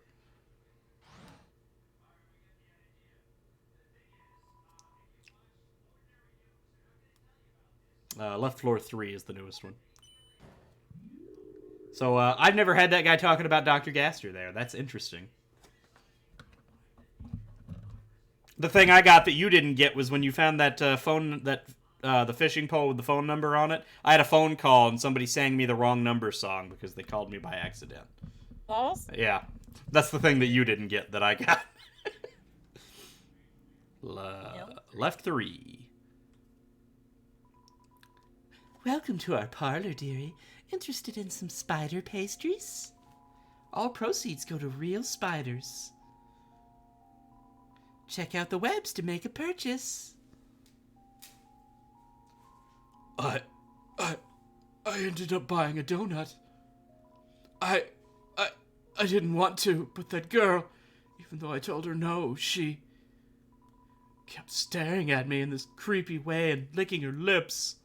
Left Floor 3 is the newest one. So, I've never had that guy talking about Dr. Gaster there. That's interesting. The thing I got that you didn't get was when you found that the fishing pole with the phone number on it. I had a phone call and somebody sang me the wrong number song because they called me by accident. False? Yeah. That's the thing that you didn't get that I got. Left 3. Welcome to our parlor, dearie. Interested in some spider pastries? All proceeds go to real spiders. Check out the webs to make a purchase. I ended up buying a donut. I didn't want to, but that girl, even though I told her no, she kept staring at me in this creepy way and licking her lips.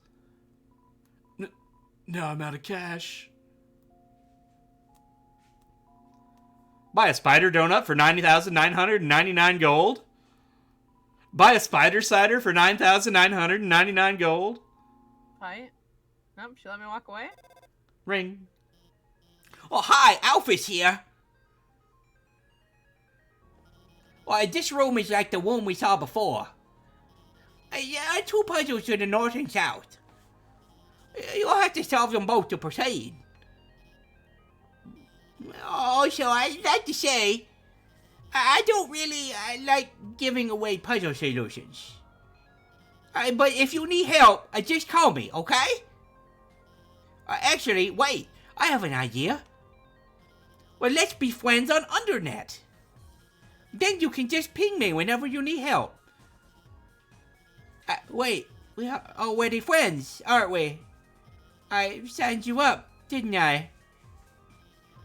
Now I'm out of cash. Buy a spider donut for 90,999 gold. Buy a spider cider for 9,999 gold. Fight. Nope, she let me walk away. Ring. Oh, hi, Alphys here. Well, this room is like the one we saw before. Yeah, 2 puzzles to the north and south. You'll have to solve them both to proceed. Also, I'd like to say, I don't really like giving away puzzle solutions. But if you need help, just call me, okay? Actually, wait, I have an idea. Well, let's be friends on Undernet. Then you can just ping me whenever you need help. Wait, we are already friends, aren't we? I signed you up, didn't I?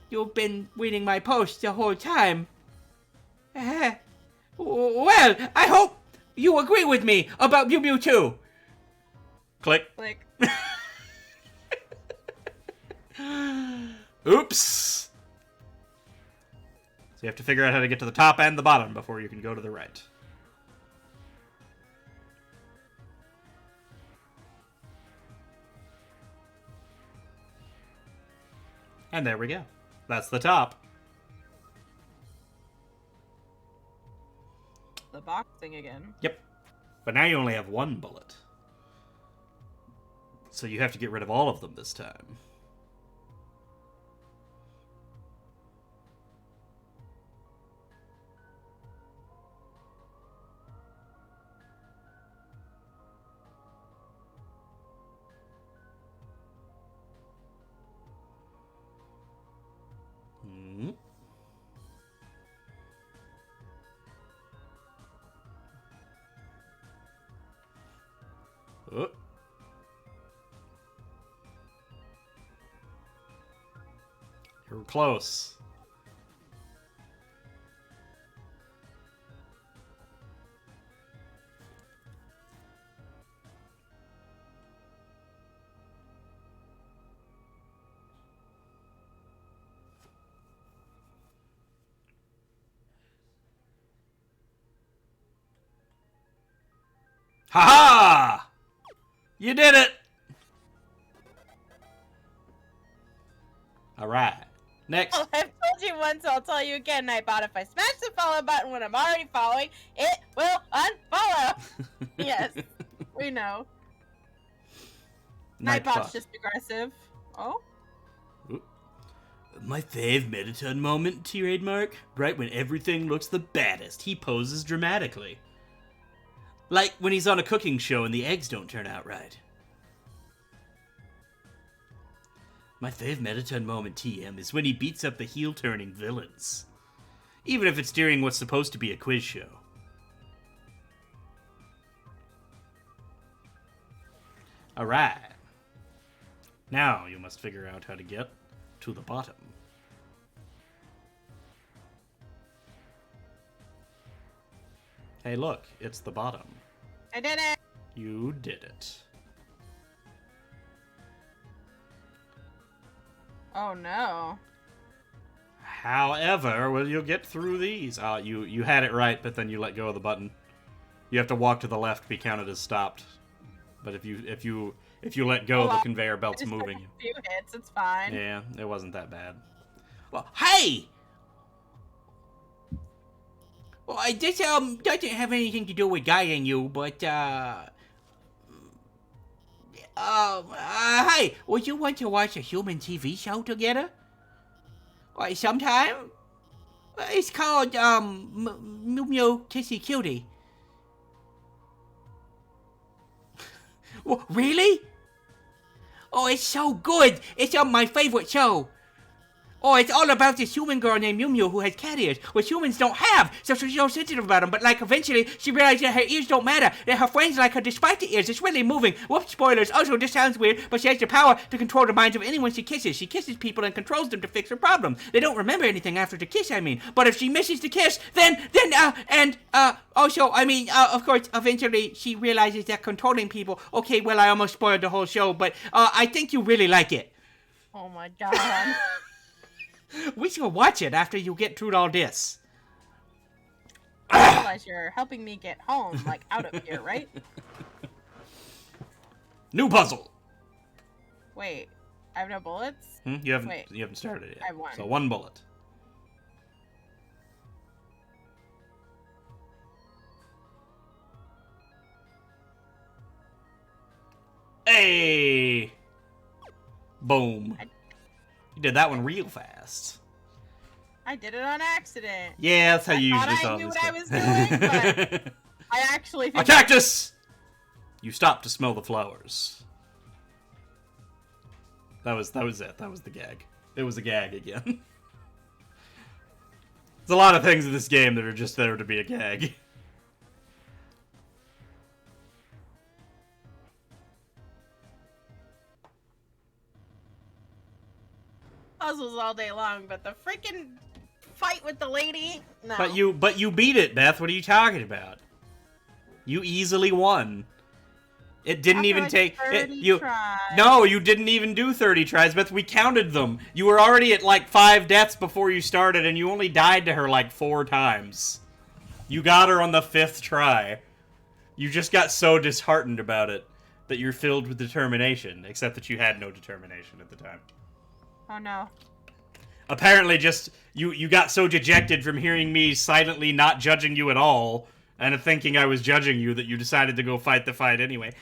You've been reading my posts the whole time. Well, I hope you agree with me about Mew Mew 2. Click. Like, Oops. So you have to figure out how to get to the top and the bottom before you can go to the right. And there we go. That's the top. the boxing again. Yep. But now you only have 1 bullet. So you have to get rid of all of them this time. Oh. You're close. Ha-ha! You did it! Alright. Next. Well, I've told you once, I'll tell you again, Nightbot. If I smash the follow button when I'm already following, it will unfollow. Yes, we know. Nightbot's just aggressive. Oh? My fave Mettaton moment, trademark. Right when everything looks the baddest, he poses dramatically. Like when he's on a cooking show and the eggs don't turn out right. My fave Mettaton moment, TM, is when he beats up the heel-turning villains. Even if it's during what's supposed to be a quiz show. Alright. Now you must figure out how to get to the bottom. Hey, look, it's the bottom. I did it! You did it. Oh no. However, will you get through these? You had it right, but then you let go of the button. You have to walk to the left to be counted as stopped. But if you let go, the conveyor belt's Just moving. a few hits, it's fine. Yeah, it wasn't that bad. Well, hey! Well, this doesn't have anything to do with guiding you, but hey, would you want to watch a human TV show together? Like sometime? It's called Mew Mew Kissy Cutie. Really? Oh, it's so good. It's my favorite show. Oh, it's all about this human girl named Mew Mew who has cat ears, which humans don't have, so she's so sensitive about them. But, like, eventually, she realized that her ears don't matter, that her friends like her despite the ears. It's really moving. Whoops, spoilers. Also, this sounds weird, but she has the power to control the minds of anyone she kisses. She kisses people and controls them to fix her problem. They don't remember anything after the kiss, I mean. But if she misses the kiss, also, I mean, of course, eventually, she realizes that controlling people... Okay, well, I almost spoiled the whole show, but I think you really like it. Oh my god. We should watch it after you get through all this. I realize you're helping me get home, like, out of here, right? New puzzle. Wait, I have no bullets? You haven't started it yet. I have one. So 1 bullet. Hey! Boom. You did that one real fast. I did it on accident. Yeah, that's how you I usually thought I solve knew this what I stuff. was doing, but I actually A think cactus! You stopped to smell the flowers. That was it. That was the gag. It was a gag again. There's a lot of things in this game that are just there to be a gag. puzzles all day long, but the freaking fight with the lady, no. But you beat it, Beth. What are you talking about? You easily won. It didn't After even like take 30 tries. No, you didn't even do 30 tries, Beth. We counted them. You were already at like 5 deaths before you started, and you only died to her like 4 times. You got her on the 5th try. You just got so disheartened about it that you're filled with determination, except that you had no determination at the time. Oh no. Apparently just you got so dejected from hearing me silently not judging you at all and thinking I was judging you that you decided to go fight the fight anyway.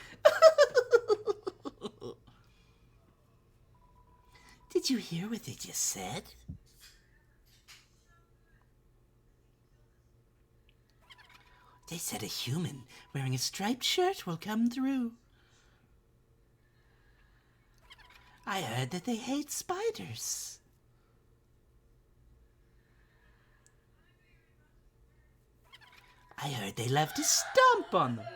Did you hear what they just said? They said a human wearing a striped shirt will come through. I heard that they hate spiders. I heard they love to stomp on them.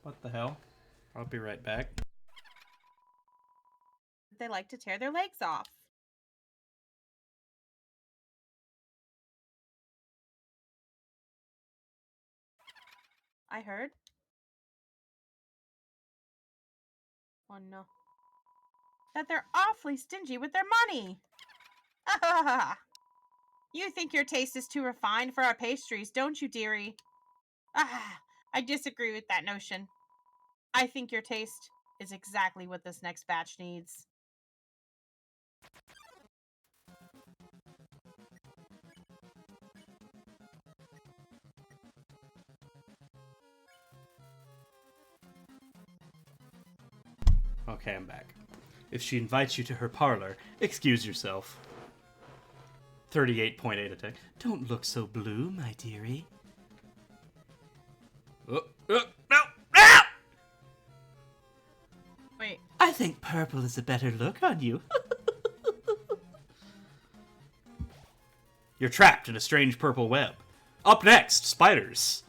What the hell? I'll be right back. They like to tear their legs off. I heard. Oh no. That they're awfully stingy with their money. You think your taste is too refined for our pastries, don't you, dearie? I disagree with that notion. I think your taste is exactly what this next batch needs. Okay, I'm back. If she invites you to her parlor, excuse yourself. 38.8 attack. Don't look so blue, my dearie. No! Ah! Wait, I think purple is a better look on you. You're trapped in a strange purple web. Up next, spiders.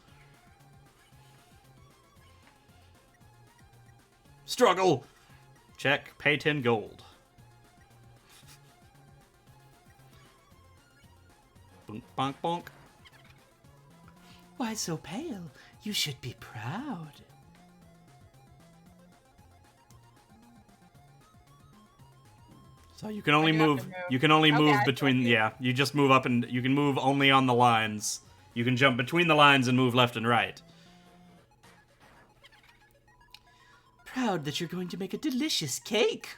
Struggle. Check. Pay 10 gold. Bonk, bonk, bonk. Why so pale? You should be proud. So you can only I do have move. to move. You can only Okay, move I between. see. Yeah, you just move up and you can move only on the lines. You can jump between the lines and move left and right. Proud that you're going to make a delicious cake.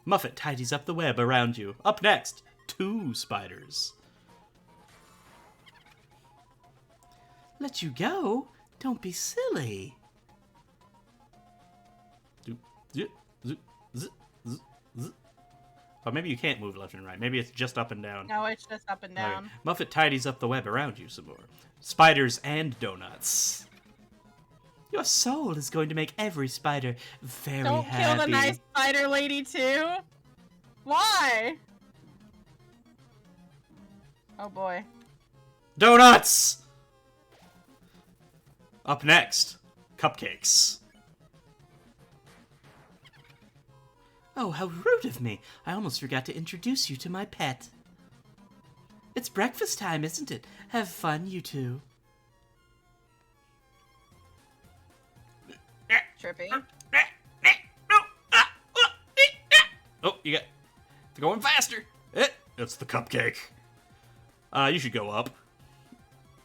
Muffet tidies up the web around you. Up next, 2 spiders. Let you go? Don't be silly. Or maybe you can't move left and right. Maybe it's just up and down. No, it's just up and down. Okay. Muffet tidies up the web around you some more. Spiders and donuts. Your soul is going to make every spider very Don't happy. kill the nice spider lady too. Why? Oh boy. Donuts! Up next, cupcakes. Oh, how rude of me. I almost forgot to introduce you to my pet. It's breakfast time, isn't it? Have fun, you two. Trippy. Oh, you got... They're going faster. It's the cupcake. You should go up.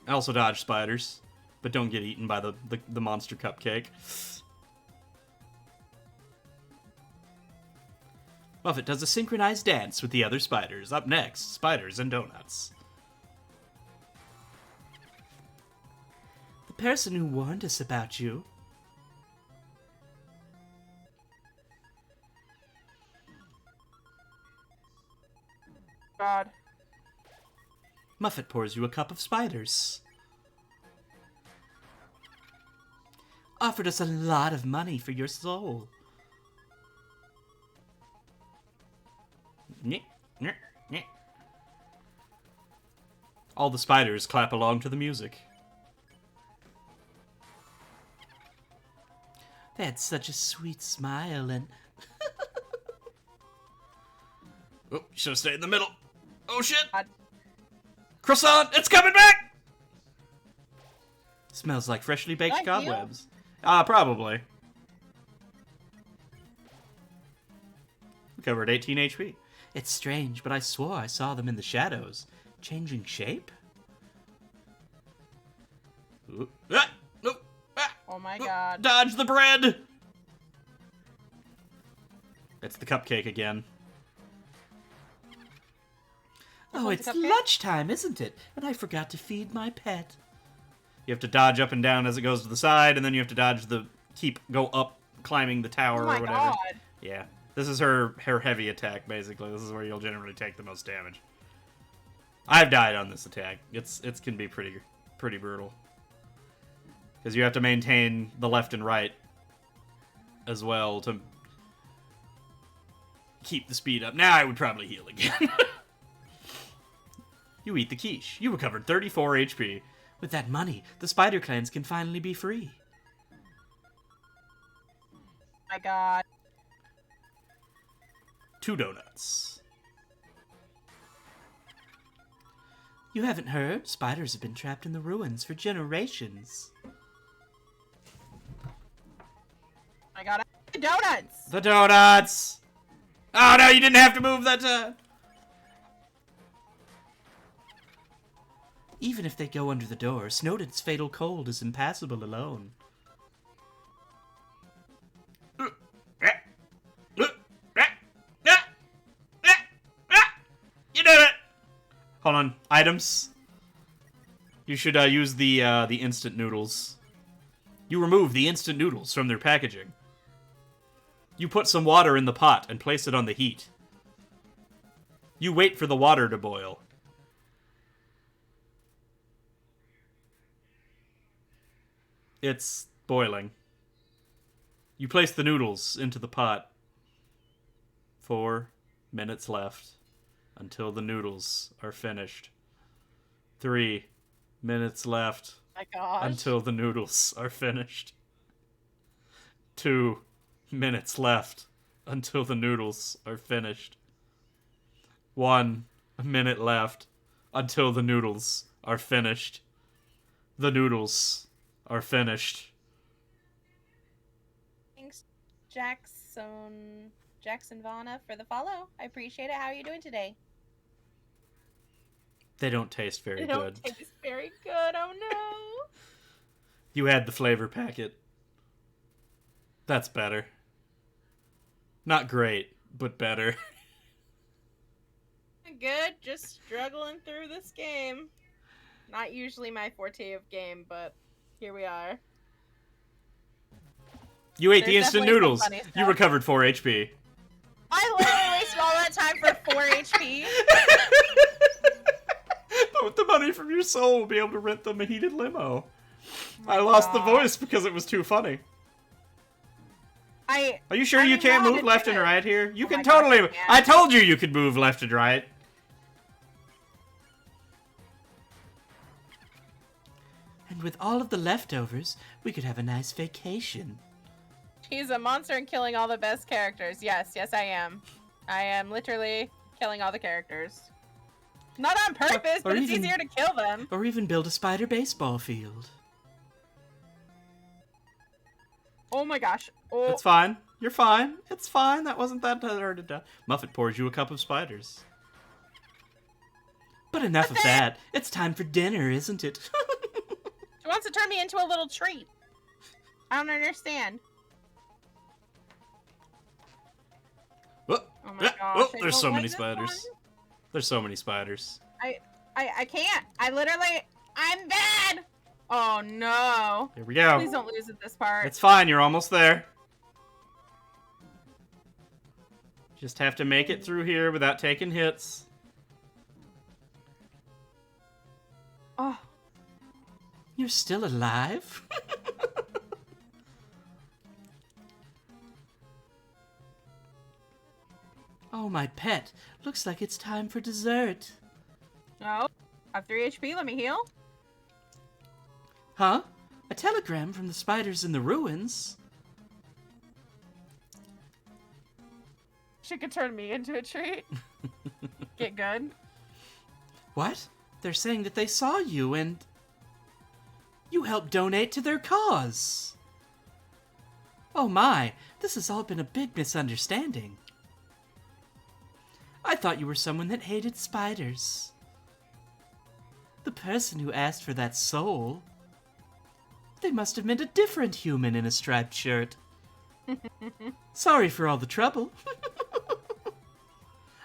I also dodge spiders, but don't get eaten by the monster cupcake. Muffet does a synchronized dance with the other spiders. Up next, spiders and donuts. The person who warned us about you. God. Muffet pours you a cup of spiders. Offered us a lot of money for your soul. All the spiders clap along to the music. They had such a sweet smile and... Oh, should have stayed in the middle. Oh shit! God. Croissant, it's coming back! Smells like freshly baked Did I heal? cobwebs. Probably. Covered 18 HP. It's strange, but I swore I saw them in the shadows. Changing shape? Ooh. Ah! No! Ah! Oh my god. Dodge the bread! It's the cupcake again. Oh, one's it's a cupcake? lunchtime, isn't it? And I forgot to feed my pet. You have to dodge up and down as it goes to the side, and then you have to dodge go up, climbing the tower Oh my or whatever. god. Yeah. This is her heavy attack, basically. This is where you'll generally take the most damage. I've died on this attack. It can be pretty brutal. Because you have to maintain the left and right as well to keep the speed up. Now I would probably heal again. You eat the quiche. You recovered 34 HP. With that money, the spider clans can finally be free. My god. 2 donuts. You haven't heard? Spiders have been trapped in the ruins for generations. I got donuts. The donuts! Oh no, you didn't have to move that Even if they go under the door, Snowden's fatal cold is impassable alone. You did it! Hold on. Items. You should use the instant noodles. You remove the instant noodles from their packaging. You put some water in the pot and place it on the heat. You wait for the water to boil. It's boiling. You place the noodles into the pot. 4 minutes left until the noodles are finished. 3 minutes left My gosh. until the noodles are finished. 2 minutes left until the noodles are finished. 1 minute left until the noodles are finished. The noodles are finished. Thanks, Jackson Vana, for the follow. I appreciate it. How are you doing today? They don't taste very They good. don't taste very good. Oh no. You had the flavor packet. That's better. Not great, but better. Good. Just struggling through this game. Not usually my forte of game, but here we are. You ate There's the instant definitely some noodles. funny You stuff. recovered 4 HP. I literally wasted all that time for 4 HP. But with the money from your soul, we'll be able to rent them a heated limo. my I lost the God. voice because it was too funny. Are you sure I you didn't can't know how move to left do and it. right here? You Oh can my gosh, totally. I can. I told you could move left and right. And with all of the leftovers, we could have a nice vacation. He's a monster and killing all the best characters. Yes, I am. I am literally killing all the characters. Not on purpose, Or but it's even- easier to kill them. Or even build a spider baseball field. Oh my gosh. Oh, It's fine. You're fine. It's fine. That wasn't that hard to do. Muffet pours you a cup of spiders. But enough of that. It's time for dinner, isn't it? she wants to turn me into a little treat. I don't understand. Oh, Oh my gosh, I there's don't so like many this spiders. one. There's so many spiders. I can't. I'm bad. Oh no. Here we go. Please don't lose at this part. It's fine. You're almost there. Just have to make it through here without taking hits. Oh, You're still alive? Oh, my pet. Looks like it's time for dessert. no. I have 3 HP. Let me heal. Huh? A telegram from the spiders in the ruins? She could turn me into a treat. Get good. What? They're saying that they saw you and... you helped donate to their cause. Oh my, this has all been a big misunderstanding. I thought you were someone that hated spiders. The person who asked for that soul... they must have meant a different human in a striped shirt. Sorry for all the trouble.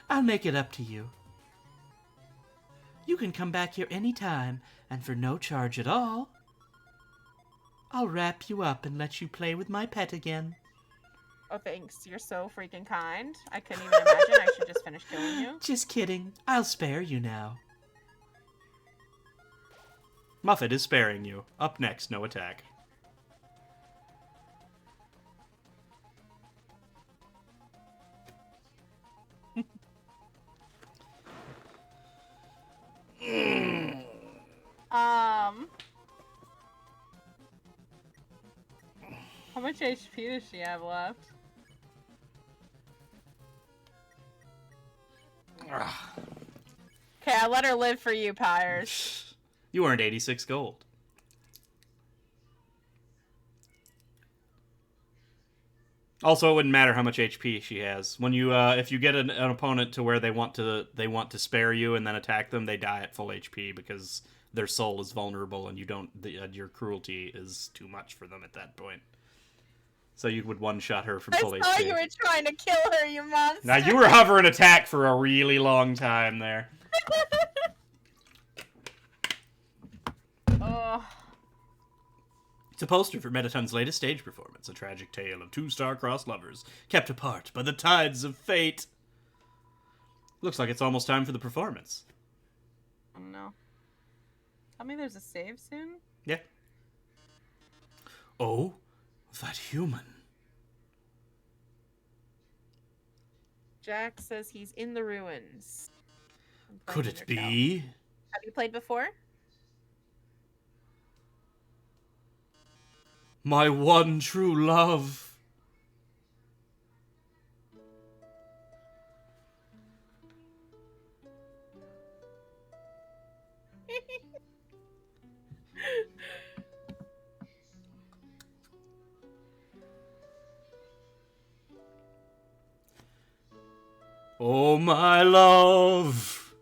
I'll make it up to you. You can come back here anytime, and for no charge at all. I'll wrap you up and let you play with my pet again. Oh, thanks. You're so freaking kind. I couldn't even imagine I should just finish killing you. Just kidding. I'll spare you now. Muffet is sparing you. Up next, no attack. How much HP does she have left? Okay, I let her live for you, Pyres. You earned 86 gold. Also, it wouldn't matter how much HP she has. When you, if you get an opponent to where they want to spare you and then attack them, they die at full HP because their soul is vulnerable and you don't. Your cruelty is too much for them at that point. So you would one-shot her from I full saw HP. you were trying to kill her, you monster. Now you were hovering attack for a really long time there. Oh. It's a poster for Metaton's latest stage performance, a tragic tale of two star-crossed lovers kept apart by the tides of fate. Looks like it's almost time for the performance. Oh no. Tell me there's a save soon? Yeah. Oh, that human. Jack says he's in the ruins. I'm playing Could it Undertale. be? Have you played before? My one true love. Oh, my love,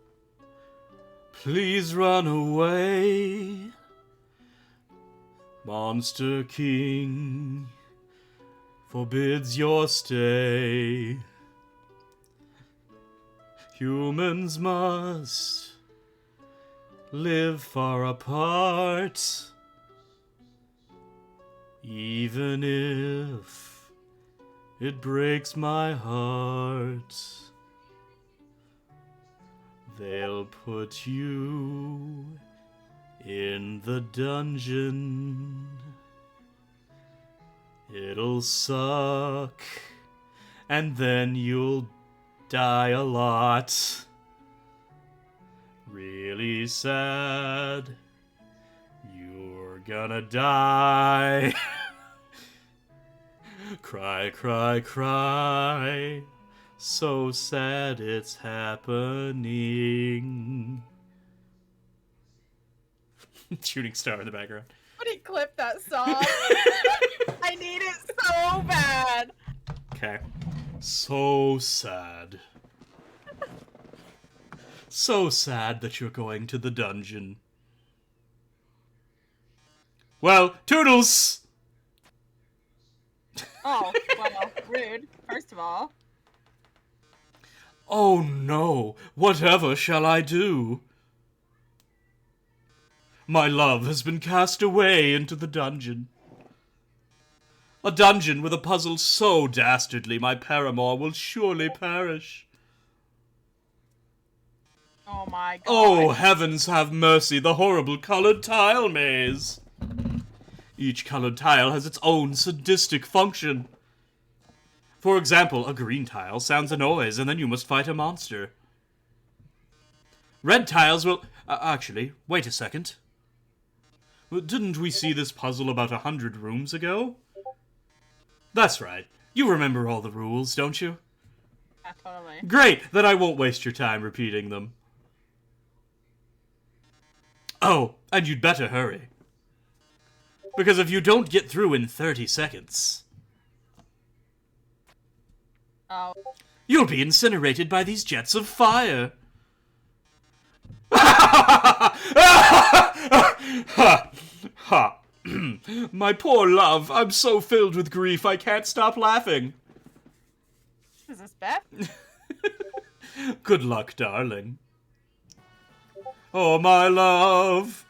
please run away. Monster King forbids your stay. Humans must live far apart, even if it breaks my heart. They'll put you in the dungeon. It'll suck, and then you'll die a lot. Really sad. You're gonna die. Cry, cry, cry. So sad it's happening. Shooting star in the background. Somebody clip that song. I need it so bad. Okay. So sad. So sad that you're going to the dungeon. Well, toodles! Oh, well, rude, first of all. Oh no, whatever shall I do? My love has been cast away into the dungeon. A dungeon with a puzzle so dastardly my paramour will surely perish. Oh my god. Oh, heavens have mercy, the horrible colored tile maze. Each colored tile has its own sadistic function. For example, a green tile sounds a noise and then you must fight a monster. Red tiles will... actually, wait a second. Didn't we see this puzzle about 100 rooms ago? That's right. You remember all the rules, don't you? Yeah, totally. Great, then I won't waste your time repeating them. Oh, and you'd better hurry. Because if you don't get through in 30 seconds, Oh. you'll be incinerated by these jets of fire. My poor love, I'm so filled with grief I can't stop laughing. Is this Beff? Good luck, darling. Oh, my love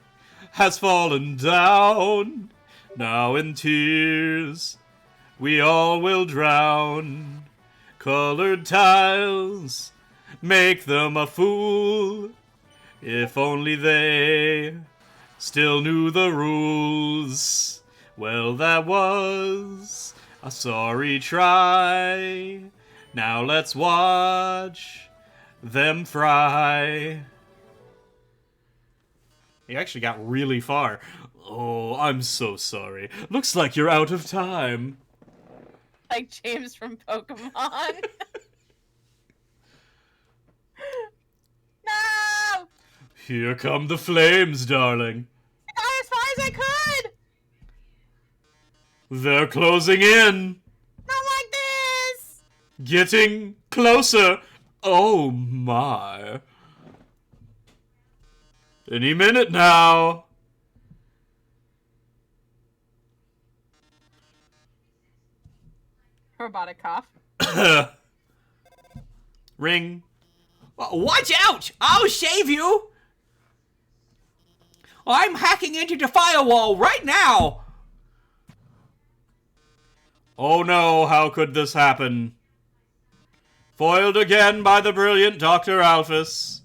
has fallen down. Now in tears we all will drown. Colored tiles make them a fool. If only they still knew the rules. Well, that was a sorry try. Now let's watch them fry. You actually got really far. Oh, I'm so sorry. Looks like you're out of time. Like James from Pokemon. No! Here come the flames, darling. I got as far as I could! They're closing in. Not like this! Getting closer. Oh, my. Any minute now. Robotic cough. Ring. Watch out! I'll save you! I'm hacking into the firewall right now! Oh no, how could this happen? Foiled again by the brilliant Dr. Alphys.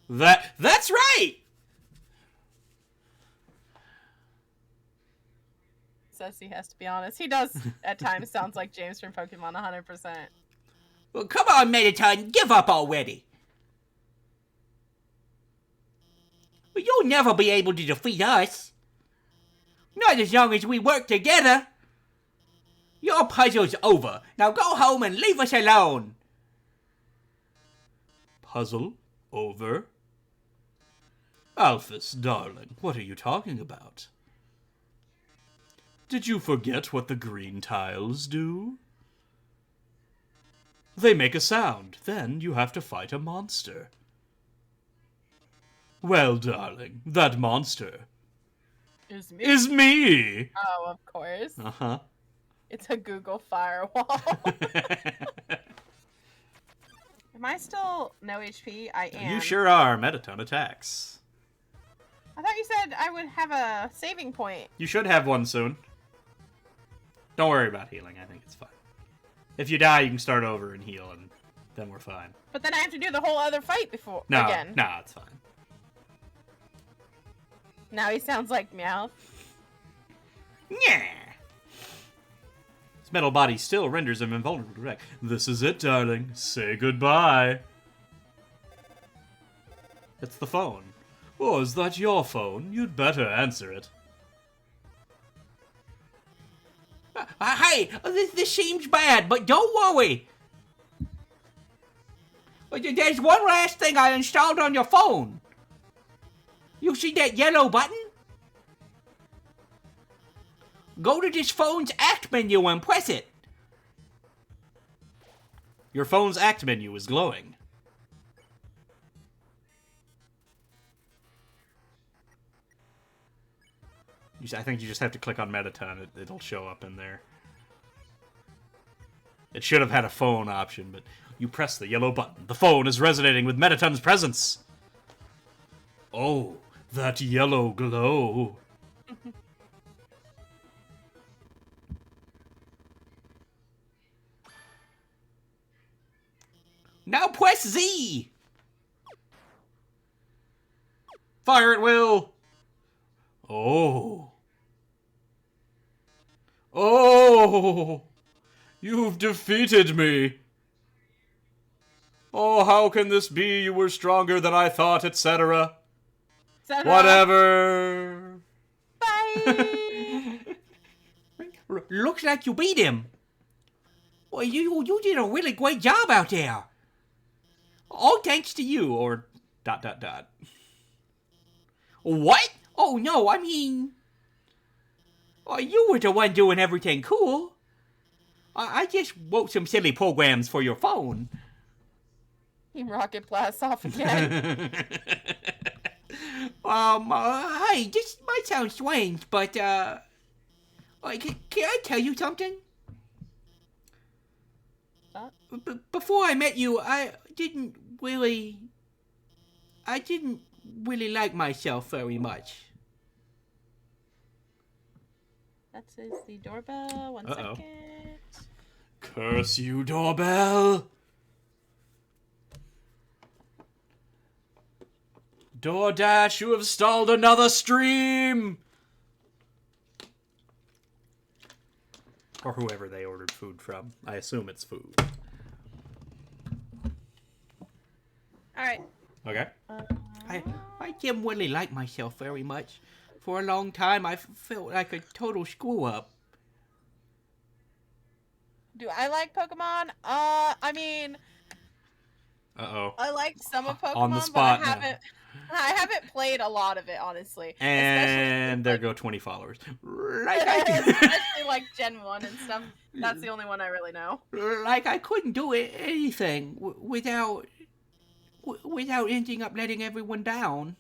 That's right! Says he has to be honest. He does, at times, sounds like James from Pokemon 100%. Well, come on, Mettaton, give up already. Well, you'll never be able to defeat us. Not as long as we work together. Your puzzle's over. Now go home and leave us alone. Puzzle over? Alphys, darling, what are you talking about? Did you forget what the green tiles do? They make a sound. Then you have to fight a monster. Well, darling, that monster Is me. is me! Oh, of course. Uh-huh. It's a Google firewall. Am I still no HP? I am. You sure are. Mettaton attacks. I thought you said I would have a saving point. You should have one soon. Don't worry about healing. I think it's fine. If you die, you can start over and heal, and then we're fine. But then I have to do the whole other fight before No, again. no, it's fine. Now he sounds like Meowth. Yeah. His metal body still renders him invulnerable to wreck. This is it, darling. Say goodbye. It's the phone. Oh, is that your phone? You'd better answer it. Hey, this seems bad, but don't worry. There's one last thing I installed on your phone. You see that yellow button? Go to this phone's act menu and press it. Your phone's act menu is glowing. I think you just have to click on Mettaton. It'll show up in there. It should have had a phone option, but you press the yellow button. The phone is resonating with Mettaton's presence. Oh, that yellow glow. Now press Z. Fire at will. Oh. Oh. You've defeated me. Oh, how can this be? You were stronger than I thought, etc. Whatever. Bye. Looks like you beat him. Well, you did a really great job out there. All thanks to you, or ... What? Oh, no, I mean... Oh, you were the one doing everything cool. I just wrote some silly programs for your phone. Team Rocket blasts off again. Hey, this might sound strange, but, can I tell you something? Before I met you, I didn't really like myself very much. That is the doorbell. One Uh-oh. second. Curse you, doorbell. DoorDash, you have stalled another stream. Or whoever they ordered food from. I assume it's food. Alright. Okay. I didn't really like myself very much. For a long time, I felt like a total screw up. Do I like Pokemon? I mean, Uh-oh. I like some of Pokemon, On the spot but now. I haven't played a lot of it, honestly. And there Especially, go 20 followers. Like I especially like Gen 1 and stuff. That's the only one I really know. like I couldn't do anything without ending up letting everyone down.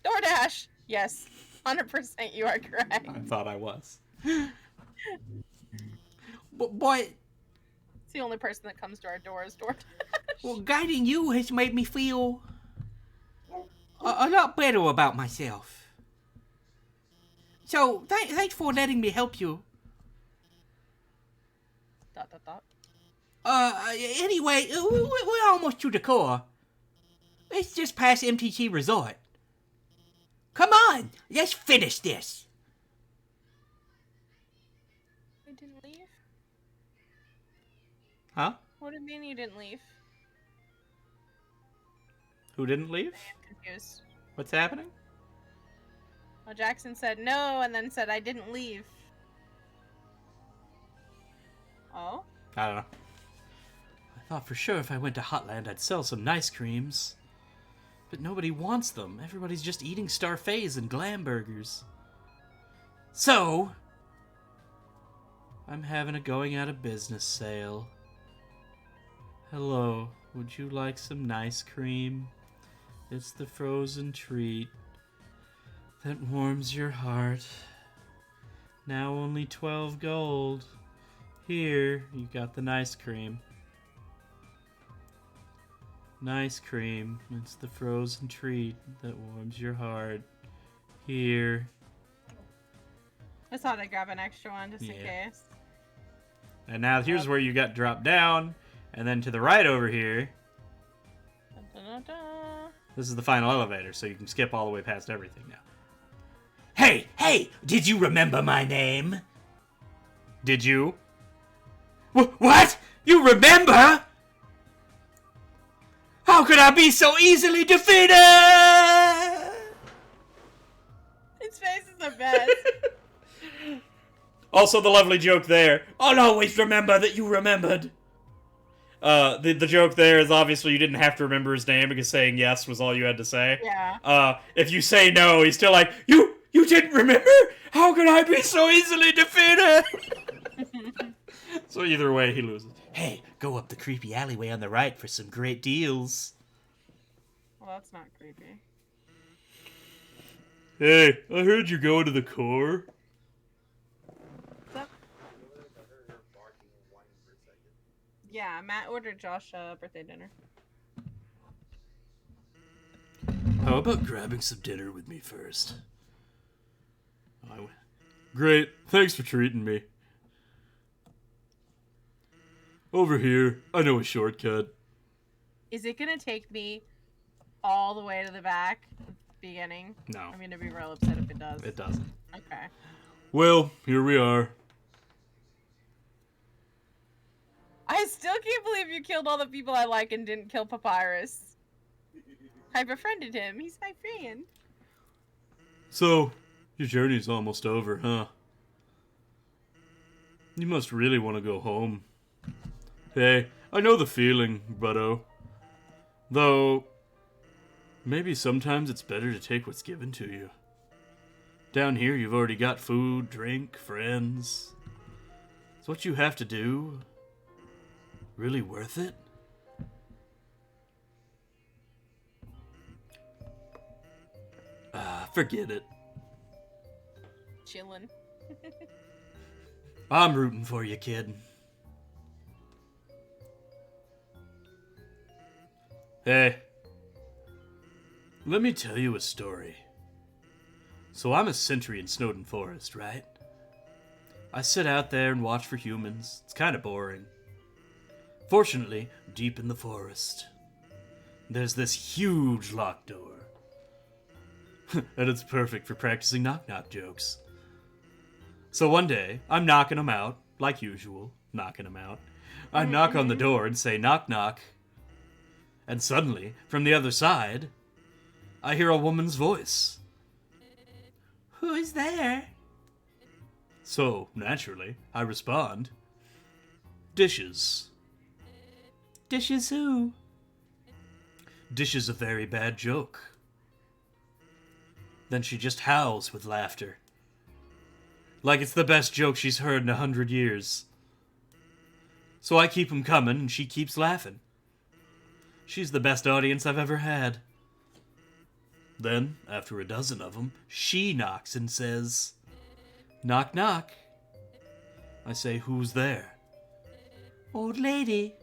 DoorDash! Yes. 100% you are correct. I thought I was. But It's the only person that comes to our door is DoorDash. well, guiding you has made me feel a lot better about myself. So, thanks for letting me help you. ... Anyway, we're almost to the core. It's just past MTC Resort. Come on, let's finish this. We didn't leave? Huh? What do you mean you didn't leave? Who didn't leave? I'm confused. What's happening? Well, Jackson said no and then said I didn't leave. Oh? I don't know. I thought for sure if I went to Hotland I'd sell some nice creams. But nobody wants them. Everybody's just eating Starfays and glam burgers. So, I'm having a going out of business sale. Hello, would you like some nice cream? It's the frozen treat that warms your heart. Now only 12 gold. Here, you got the nice cream. Nice cream. It's the frozen treat that warms your heart. Here. I thought I'd grab an extra one just in Yeah. case. And now here's where you got dropped down, and then to the right over here, Dun, dun, dun, dun. this is the final elevator, so you can skip all the way past everything now. Hey, did you remember my name? Did you? What? You remember? How could I be so easily defeated? His face is the best. Also, the lovely joke there. I'll always remember that you remembered. The joke there is obviously you didn't have to remember his name because saying yes was all you had to say. Yeah. If you say no, he's still like, you didn't remember? How could I be so easily defeated? So either way, he loses. Hey, go up the creepy alleyway on the right for some great deals. Well, that's not creepy. Hey, I heard you're going to the core. What's up? Yeah, Matt ordered Josh a birthday dinner. How about grabbing some dinner with me first? Great, thanks for treating me. Over here, I know a shortcut. Is it gonna take me all the way to the back at the beginning? No, I'm gonna be real upset if it does. it doesn't. Okay. Well, here we are. I still can't believe you killed all the people I like and didn't kill Papyrus. I befriended him. He's my friend. So, your journey's almost over, huh? You must really want to go home. Hey, I know the feeling, buddo. Though, maybe sometimes it's better to take what's given to you. Down here, you've already got food, drink, friends. Is what you have to do really worth it? Forget it. Chillin'. I'm rooting for you, kid. Hey, Let me tell you a story. So I'm a sentry in Snowden Forest, right? I sit out there and watch for humans. It's kind of boring. Fortunately, deep in the forest, there's this huge locked door. And it's perfect for practicing knock-knock jokes. So one day, I'm knocking them out, like usual, knocking them out. I knock on the door and say, knock, knock. And suddenly, from the other side, I hear a woman's voice. Who's there? So, naturally, I respond, dishes. Dishes who? Dishes a very bad joke. Then she just howls with laughter. Like it's the best joke she's heard in 100 years. So I keep 'em coming and she keeps laughing. She's the best audience I've ever had. Then, after a dozen of them, she knocks and says, knock, knock. I say, who's there? Old lady.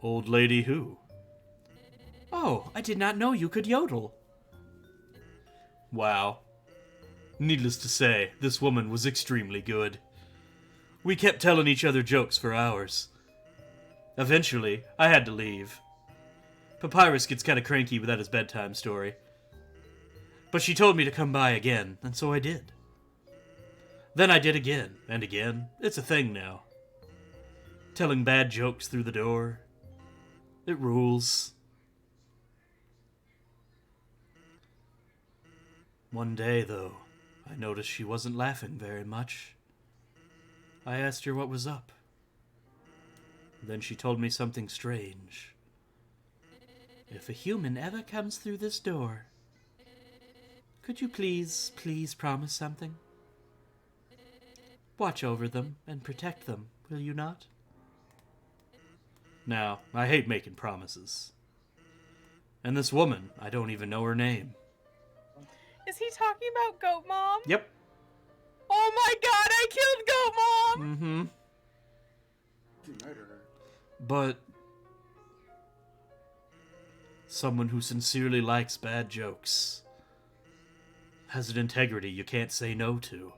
Old lady who? Oh, I did not know you could yodel. Wow. Needless to say, this woman was extremely good. We kept telling each other jokes for hours. Eventually, I had to leave. Papyrus gets kind of cranky without his bedtime story. But she told me to come by again, and so I did. Then I did again, and again. It's a thing now. Telling bad jokes through the door. It rules. One day, though, I noticed she wasn't laughing very much. I asked her what was up. Then she told me something strange. If a human ever comes through this door, could you please promise something? watch over them and protect them, will you not? Now, I hate making promises. And this woman, I don't even know her name. Is he talking about Goat Mom? Yep. Oh my god, I killed Goat Mom! Mm-hmm. You murdered her. But someone who sincerely likes bad jokes has an integrity you can't say no to.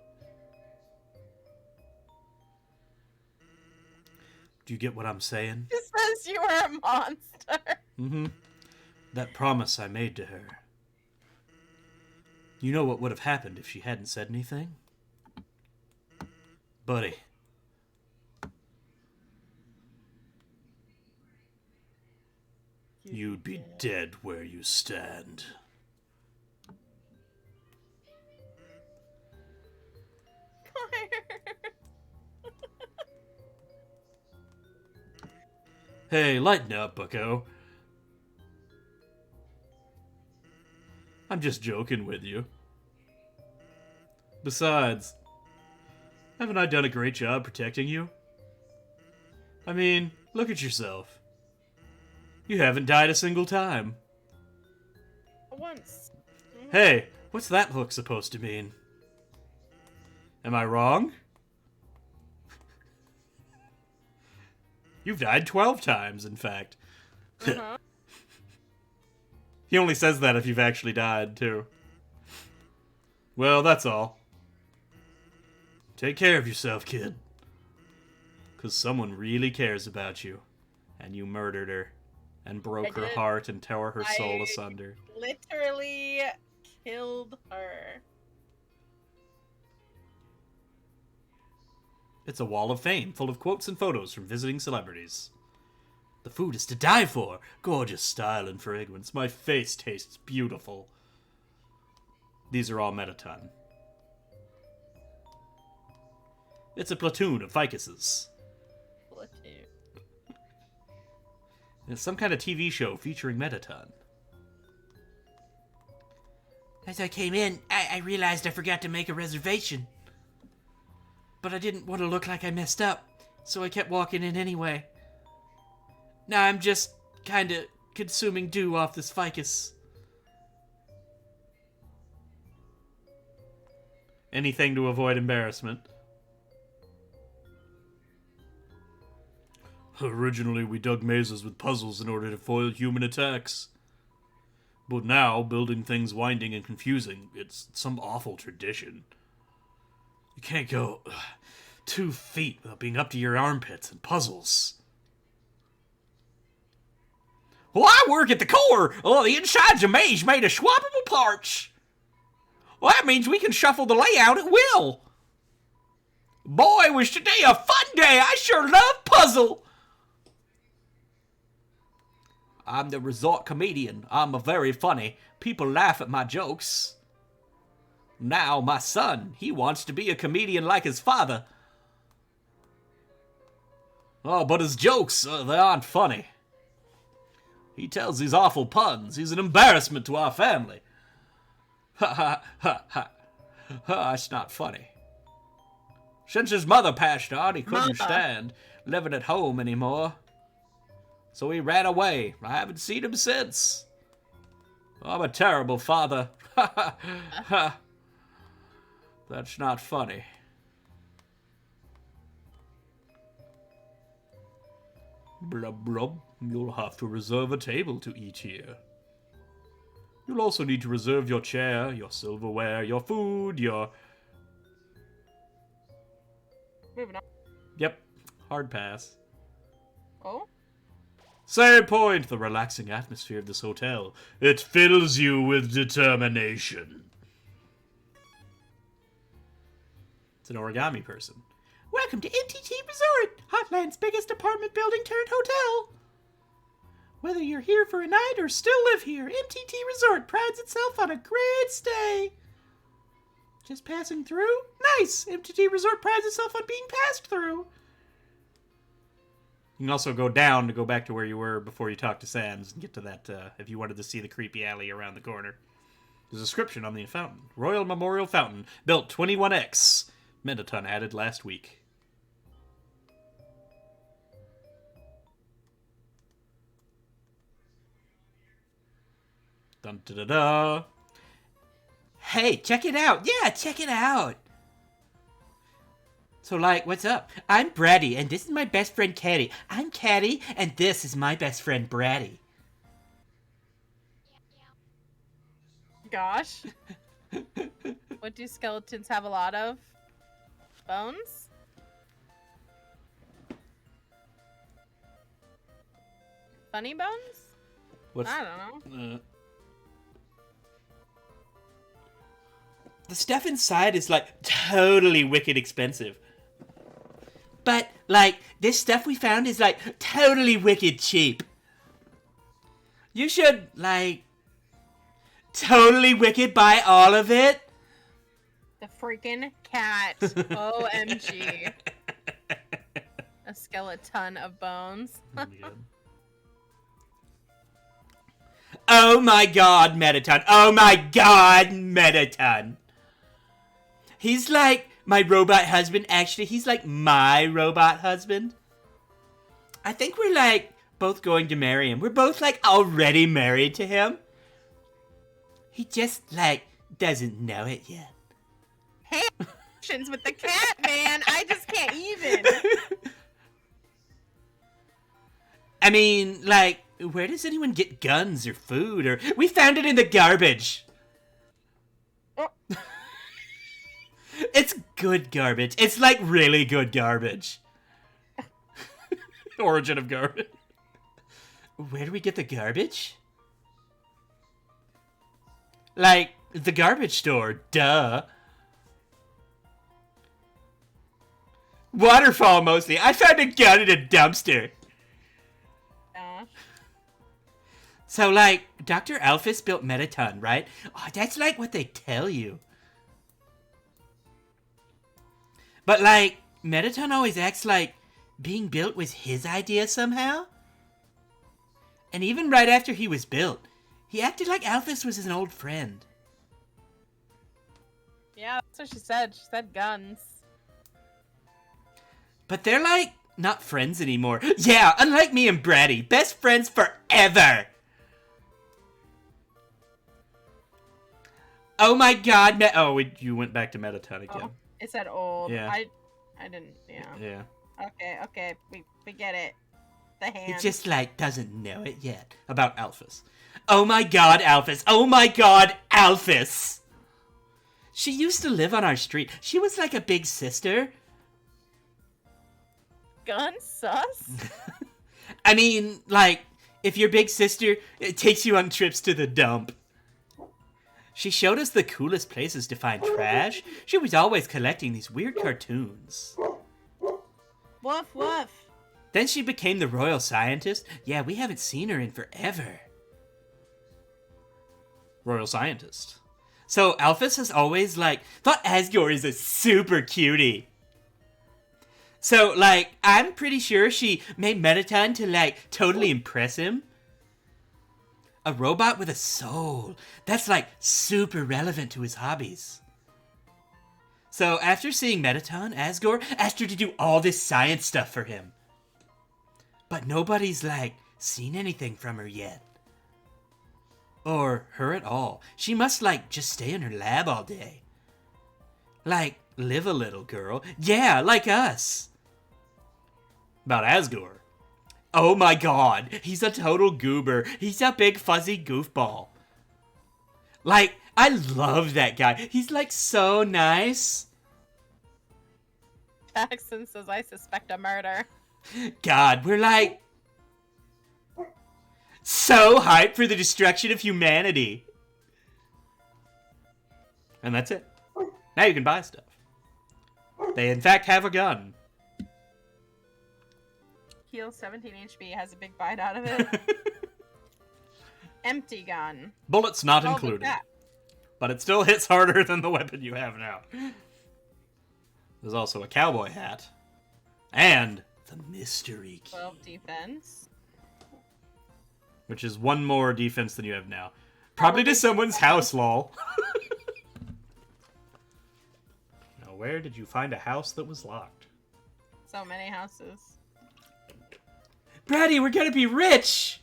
Do you get what I'm saying? He says you are a monster. Mm-hmm. That promise I made to her. You know what would have happened if she hadn't said anything? Buddy. You'd be dead where you stand. Hey, lighten up, bucko. I'm just joking with you. Besides, haven't I done a great job protecting you? I mean, look at yourself. You haven't died a single time. Once. Hey, what's that look supposed to mean? Am I wrong? You've died 12 times, in fact. Uh-huh. He only says that if you've actually died, too. Well, that's all. Take care of yourself, kid. 'Cause someone really cares about you. And you murdered her. And broke I her did. heart and tore her soul I- asunder. Literally killed her. It's a wall of fame full of quotes and photos from visiting celebrities. The food is to die for. Gorgeous style and fragrance. My face tastes beautiful. These are all Metaton. It's a platoon of ficuses. Platoon. It's some kind of TV show featuring Metaton. As I came in, I realized I forgot to make a reservation. But I didn't want to look like I messed up, so I kept walking in anyway. Now I'm just kinda consuming dew off this ficus. Anything to avoid embarrassment. Originally, we dug mazes with puzzles in order to foil human attacks. But now, building things winding and confusing, it's some awful tradition. You can't go 2 feet without being up to your armpits in puzzles. Well, I work at the core. Oh, the inside's a maze made of swappable parts. Well, that means we can shuffle the layout at will. Boy, was today a fun day. I sure love puzzle. I'm the resort comedian. I'm a very funny. People laugh at my jokes. Now, my son, he wants to be a comedian like his father. Oh, but his jokes, they aren't funny. He tells these awful puns. He's an embarrassment to our family. Ha ha ha ha. That's not funny. Since his mother passed on, he couldn't stand living at home anymore. So he ran away. I haven't seen him since. I'm a terrible father. Ha ha ha. That's not funny. Blub blub. You'll have to reserve a table to eat here. You'll also need to reserve your chair, your silverware, your food, your... Moving on. Yep, hard pass. Oh? Same point, the relaxing atmosphere of this hotel. It fills you with determination. It's an origami person. Welcome to MTT Resort, Hotland's biggest apartment building turned hotel. Whether you're here for a night or still live here, MTT Resort prides itself on a great stay. Just passing through? Nice! MTT Resort prides itself on being passed through. You can also go down to go back to where you were before you talk to Sans and get to that, if you wanted to see the creepy alley around the corner. There's a description on the fountain. Royal Memorial Fountain, built 21X. Metaton added last week. Dun da da da. Hey, check it out. Yeah, check it out. So, like, what's up? I'm Brady, and this is my best friend, Caddy. I'm Caddy, and this is my best friend, Brady. Gosh. What do skeletons have a lot of? Bones? Funny bones? What's I don't know. The stuff inside is, like, totally wicked expensive. But, like, this stuff we found is, like, totally wicked cheap. You should, like, totally wicked buy all of it. The freaking cat. OMG. A skeleton of bones. Oh my god, Metaton. Oh my god, Metaton. He's like my robot husband. Actually, he's like my robot husband. I think we're like both going to marry him. We're both like already married to him. He just like doesn't know it yet. Hey, with the cat, man. I just can't even. I mean, like, where does anyone get guns or food? Or we found it in the garbage. Oh. It's good garbage. It's like really good garbage. Origin of garbage. Where do we get the garbage? Like, the garbage store, duh. Waterfall, mostly. I found a gun in a dumpster. So, like, Dr. Alphys built Metaton, right? Oh, that's like what they tell you. But, like, Metaton always acts like being built was his idea somehow. And even right after he was built, he acted like Alphys was an old friend. Yeah, that's what she said. She said guns. But they're, like, not friends anymore. Yeah, unlike me and Brady. Best friends forever. Oh my god, You went back to Metaton again. Oh, it said old. Yeah. I didn't, yeah. Yeah. Okay, we get it. The hand. It just, like, doesn't know it yet. About Alphys. Oh my god, Alphys. Oh my god, Alphys. She used to live on our street. She was like a big sister. Gun sus? I mean, like, if your big sister takes you on trips to the dump. She showed us the coolest places to find trash. She was always collecting these weird cartoons. Woof, woof. Then she became the royal scientist. Yeah, we haven't seen her in forever. Royal scientist. So Alphys has always, like, thought Asgore is a super cutie. So, like, I'm pretty sure she made Metaton to, like, totally impress him. A robot with a soul. That's, like, super relevant to his hobbies. So, after seeing Metaton, Asgore asked her to do all this science stuff for him. But nobody's, like, seen anything from her yet. Or her at all. She must, like, just stay in her lab all day. Like, live a little, girl. Yeah, like us. About Asgore. Oh my god, he's a total goober. He's a big fuzzy goofball. Like, I love that guy. He's, like, so nice. Jackson says, I suspect a murder. God, we're, like, so hyped for the destruction of humanity. And that's it. Now you can buy stuff. They, in fact, have a gun. Heal 17 HP has a big bite out of it. Empty gun. Bullets not Oh, look included. at that. But it still hits harder than the weapon you have now. There's also a cowboy hat. And the mystery key. 12 defense. Which is one more defense than you have now. Probably to someone's house, lol. Now, Where did you find a house that was locked? So many houses. Brady, we're gonna be rich!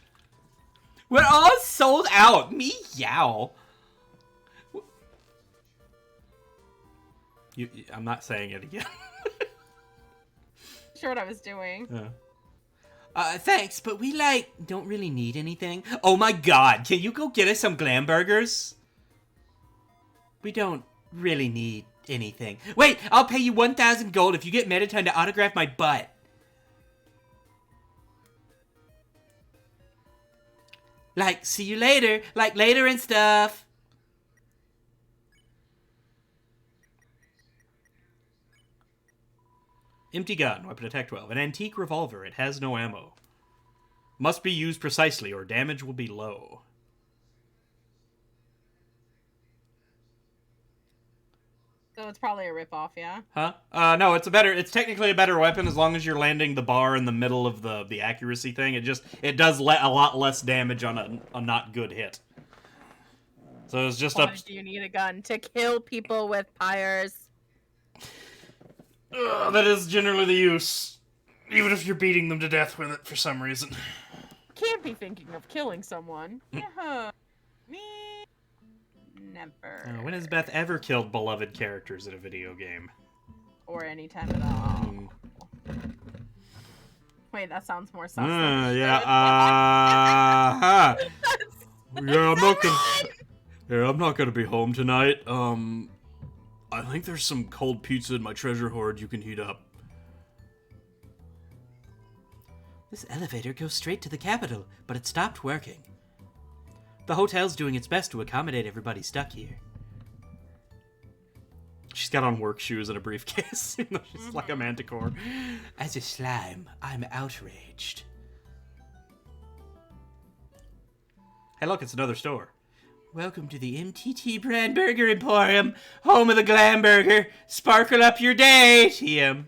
We're all sold out! Meow! I'm not saying it again. Sure what I was doing. Thanks, but we, don't really need anything. Oh my god, can you go get us some glam burgers? We don't really need anything. Wait, I'll pay you 1,000 gold if you get Mettaton to autograph my butt. See you later. Later and stuff. Empty gun, weapon attack 12. An antique revolver, it has no ammo. Must be used precisely or damage will be low. So it's probably a ripoff, yeah? Huh? No, it's technically a better weapon as long as you're landing the bar in the middle of the accuracy thing. It does let a lot less damage on a not good hit. So it's just Why do you need a gun? To kill people with pyres. That is generally the use. Even if you're beating them to death with it for some reason. Can't be thinking of killing someone. Me? Never. When has Beth ever killed beloved characters in a video game? Or any time at all. Wait, that sounds more sus. Yeah, Yeah, I'm not gonna be home tonight. I think there's some cold pizza in my treasure hoard you can heat up. This elevator goes straight to the capital, but it stopped working. The hotel's doing its best to accommodate everybody stuck here. She's got on work shoes and a briefcase. She's like a manticore. As a slime, I'm outraged. Hey, look, it's another store. Welcome to the MTT Brand Burger Emporium, home of the glam burger. Sparkle up your day, TM.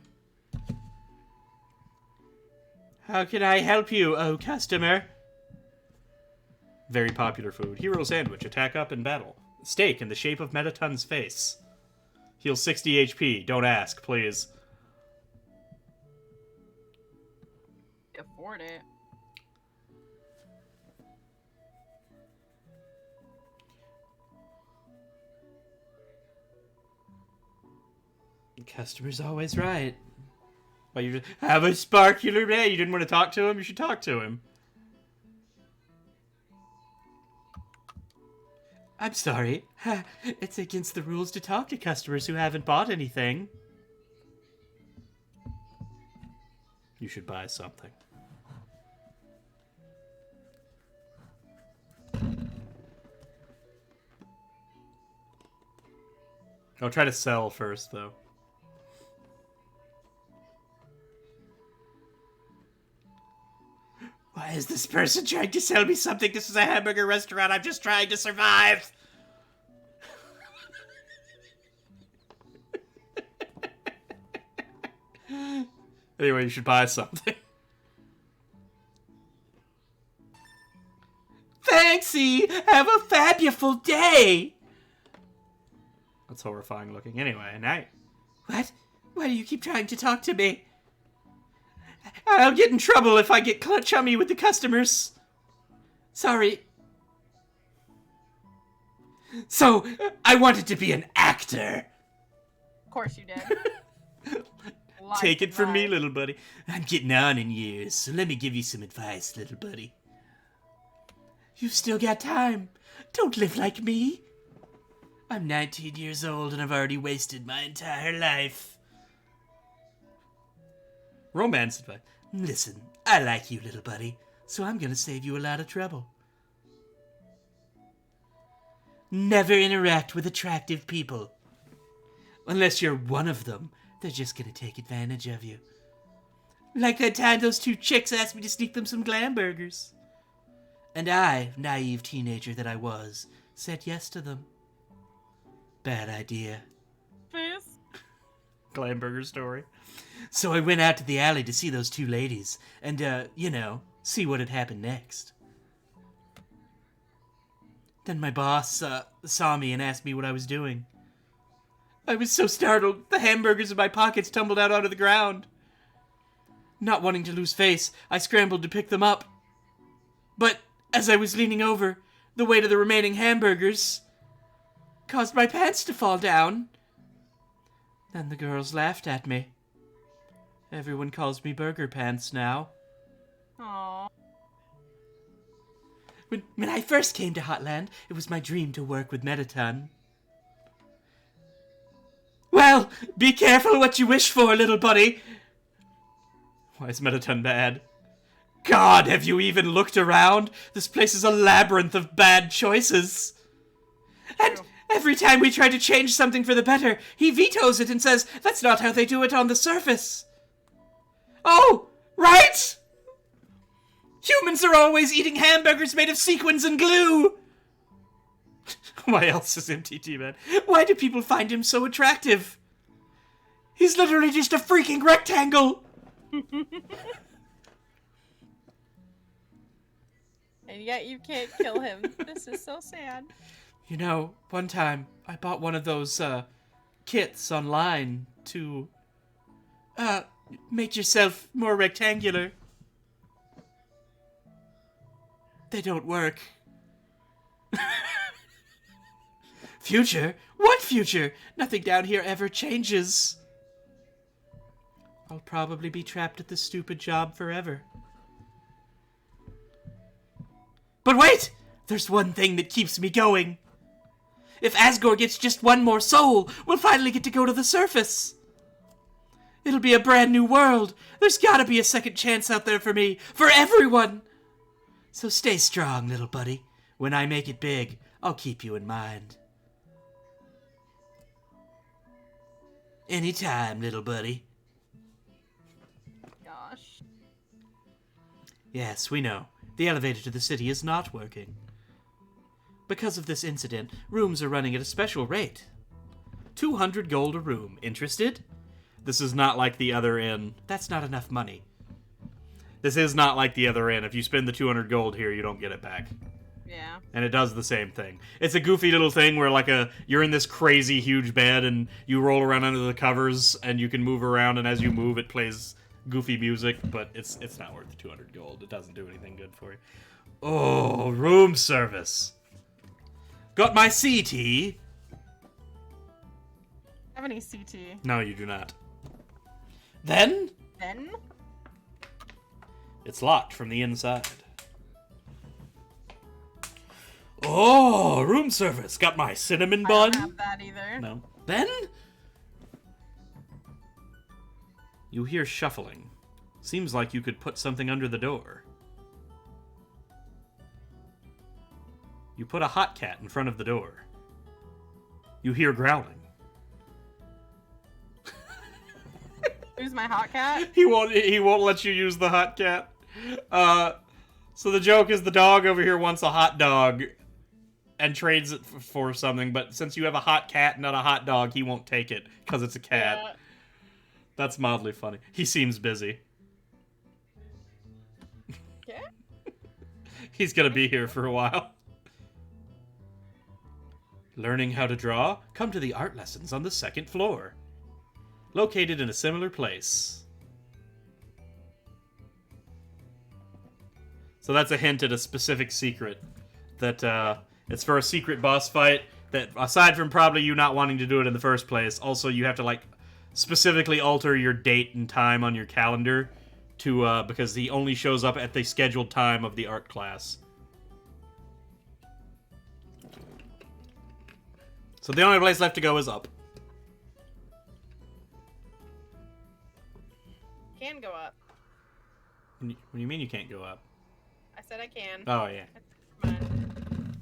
How can I help you, oh customer? Very popular food. Hero sandwich. Attack up in battle. Steak in the shape of Mettaton's face. Heal 60 HP. Don't ask, please. afford it. The customer's always right. Well, you just have a sparkular day. You didn't want to talk to him? You should talk to him. I'm sorry. It's against the rules to talk to customers who haven't bought anything. You should buy something. I'll try to sell first, though. Why is this person trying to sell me something? This is a hamburger restaurant. I'm just trying to survive. Anyway, you should buy something. Thanksy! Have a fabulous day! That's horrifying looking. Anyway, now... What? Why do you keep trying to talk to me? I'll get in trouble if I get chummy with the customers. Sorry. So, I wanted to be an actor. Of course you did. Take it from me, little buddy. I'm getting on in years, so let me give you some advice, little buddy. You've still got time. Don't live like me. I'm 19 years old and I've already wasted my entire life. Romance advice. Listen, I like you, little buddy, so I'm gonna save you a lot of trouble. Never interact with attractive people. Unless you're one of them, they're just gonna take advantage of you. Like that time those two chicks asked me to sneak them some glam burgers. And I, naive teenager that I was, said yes to them. Bad idea. Please? Glamburger story. So I went out to the alley to see those two ladies, and, see what had happened next. Then my boss, saw me and asked me what I was doing. I was so startled, the hamburgers in my pockets tumbled out onto the ground. Not wanting to lose face, I scrambled to pick them up. But as I was leaning over, the weight of the remaining hamburgers caused my pants to fall down. Then the girls laughed at me. Everyone calls me Burger Pants now. Aww. When I first came to Hotland, it was my dream to work with Metaton. Well, be careful what you wish for, little buddy. Why is Metaton bad? God, have you even looked around? This place is a labyrinth of bad choices. And every time we try to change something for the better, he vetoes it and says that's not how they do it on the surface. Oh, right? Humans are always eating hamburgers made of sequins and glue. Why else is MTT bad? Why do people find him so attractive? He's literally just a freaking rectangle. And yet you can't kill him. This is so sad. You know, one time I bought one of those kits online to make yourself more rectangular. They don't work. Future? What future? Nothing down here ever changes. I'll probably be trapped at this stupid job forever. But wait! There's one thing that keeps me going. If Asgore gets just one more soul, we'll finally get to go to the surface. It'll be a brand new world. There's gotta be a second chance out there for me, for everyone. So stay strong, little buddy. When I make it big, I'll keep you in mind. Anytime, little buddy. Gosh. Yes, we know. The elevator to the city is not working. Because of this incident, rooms are running at a special rate. 200 gold a room. Interested? This is not like the other inn. That's not enough money. This is not like the other inn. If you spend the 200 gold here, you don't get it back. Yeah. And it does the same thing. It's a goofy little thing where you're in this crazy huge bed and you roll around under the covers and you can move around, and as you move it plays goofy music, but it's not worth the 200 gold. It doesn't do anything good for you. Oh, room service. Got my CT. Have any CT? No, you do not. Then it's locked from the inside. Oh, room service. Got my cinnamon I bun. don't have that either. No. Then you hear shuffling. Seems like you could put something under the door. You put a hot cat in front of the door. You hear growling. Who's my hot cat? He won't let you use the hot cat. So the joke is the dog over here wants a hot dog and trades it for something, but since you have a hot cat, not a hot dog, he won't take it because it's a cat. Yeah. That's mildly funny. He seems busy. Okay. He's gonna be here for a while. Learning how to draw? Come to the art lessons on the second floor. Located in a similar place. So that's a hint at a specific secret. That it's for a secret boss fight. That aside from probably you not wanting to do it in the first place, also you have to specifically alter your date and time on your calendar to because he only shows up at the scheduled time of the art class. So the only place left to go is up. Can go up. What do you mean you can't go up? I said I can. Oh, yeah. Never mind.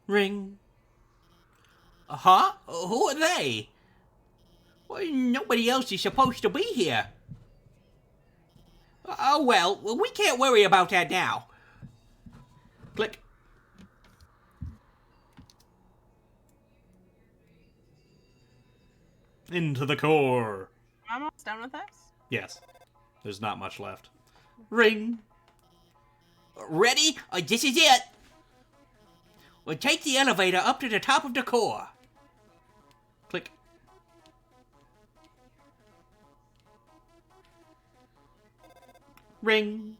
Ring. Huh? Who are they? Well, nobody else is supposed to be here. Oh, well, we can't worry about that now. Click. Into the core. I'm almost done with this. Yes. There's not much left. Ring. Ready? This is it. Well, take the elevator up to the top of the core. Click. Ring.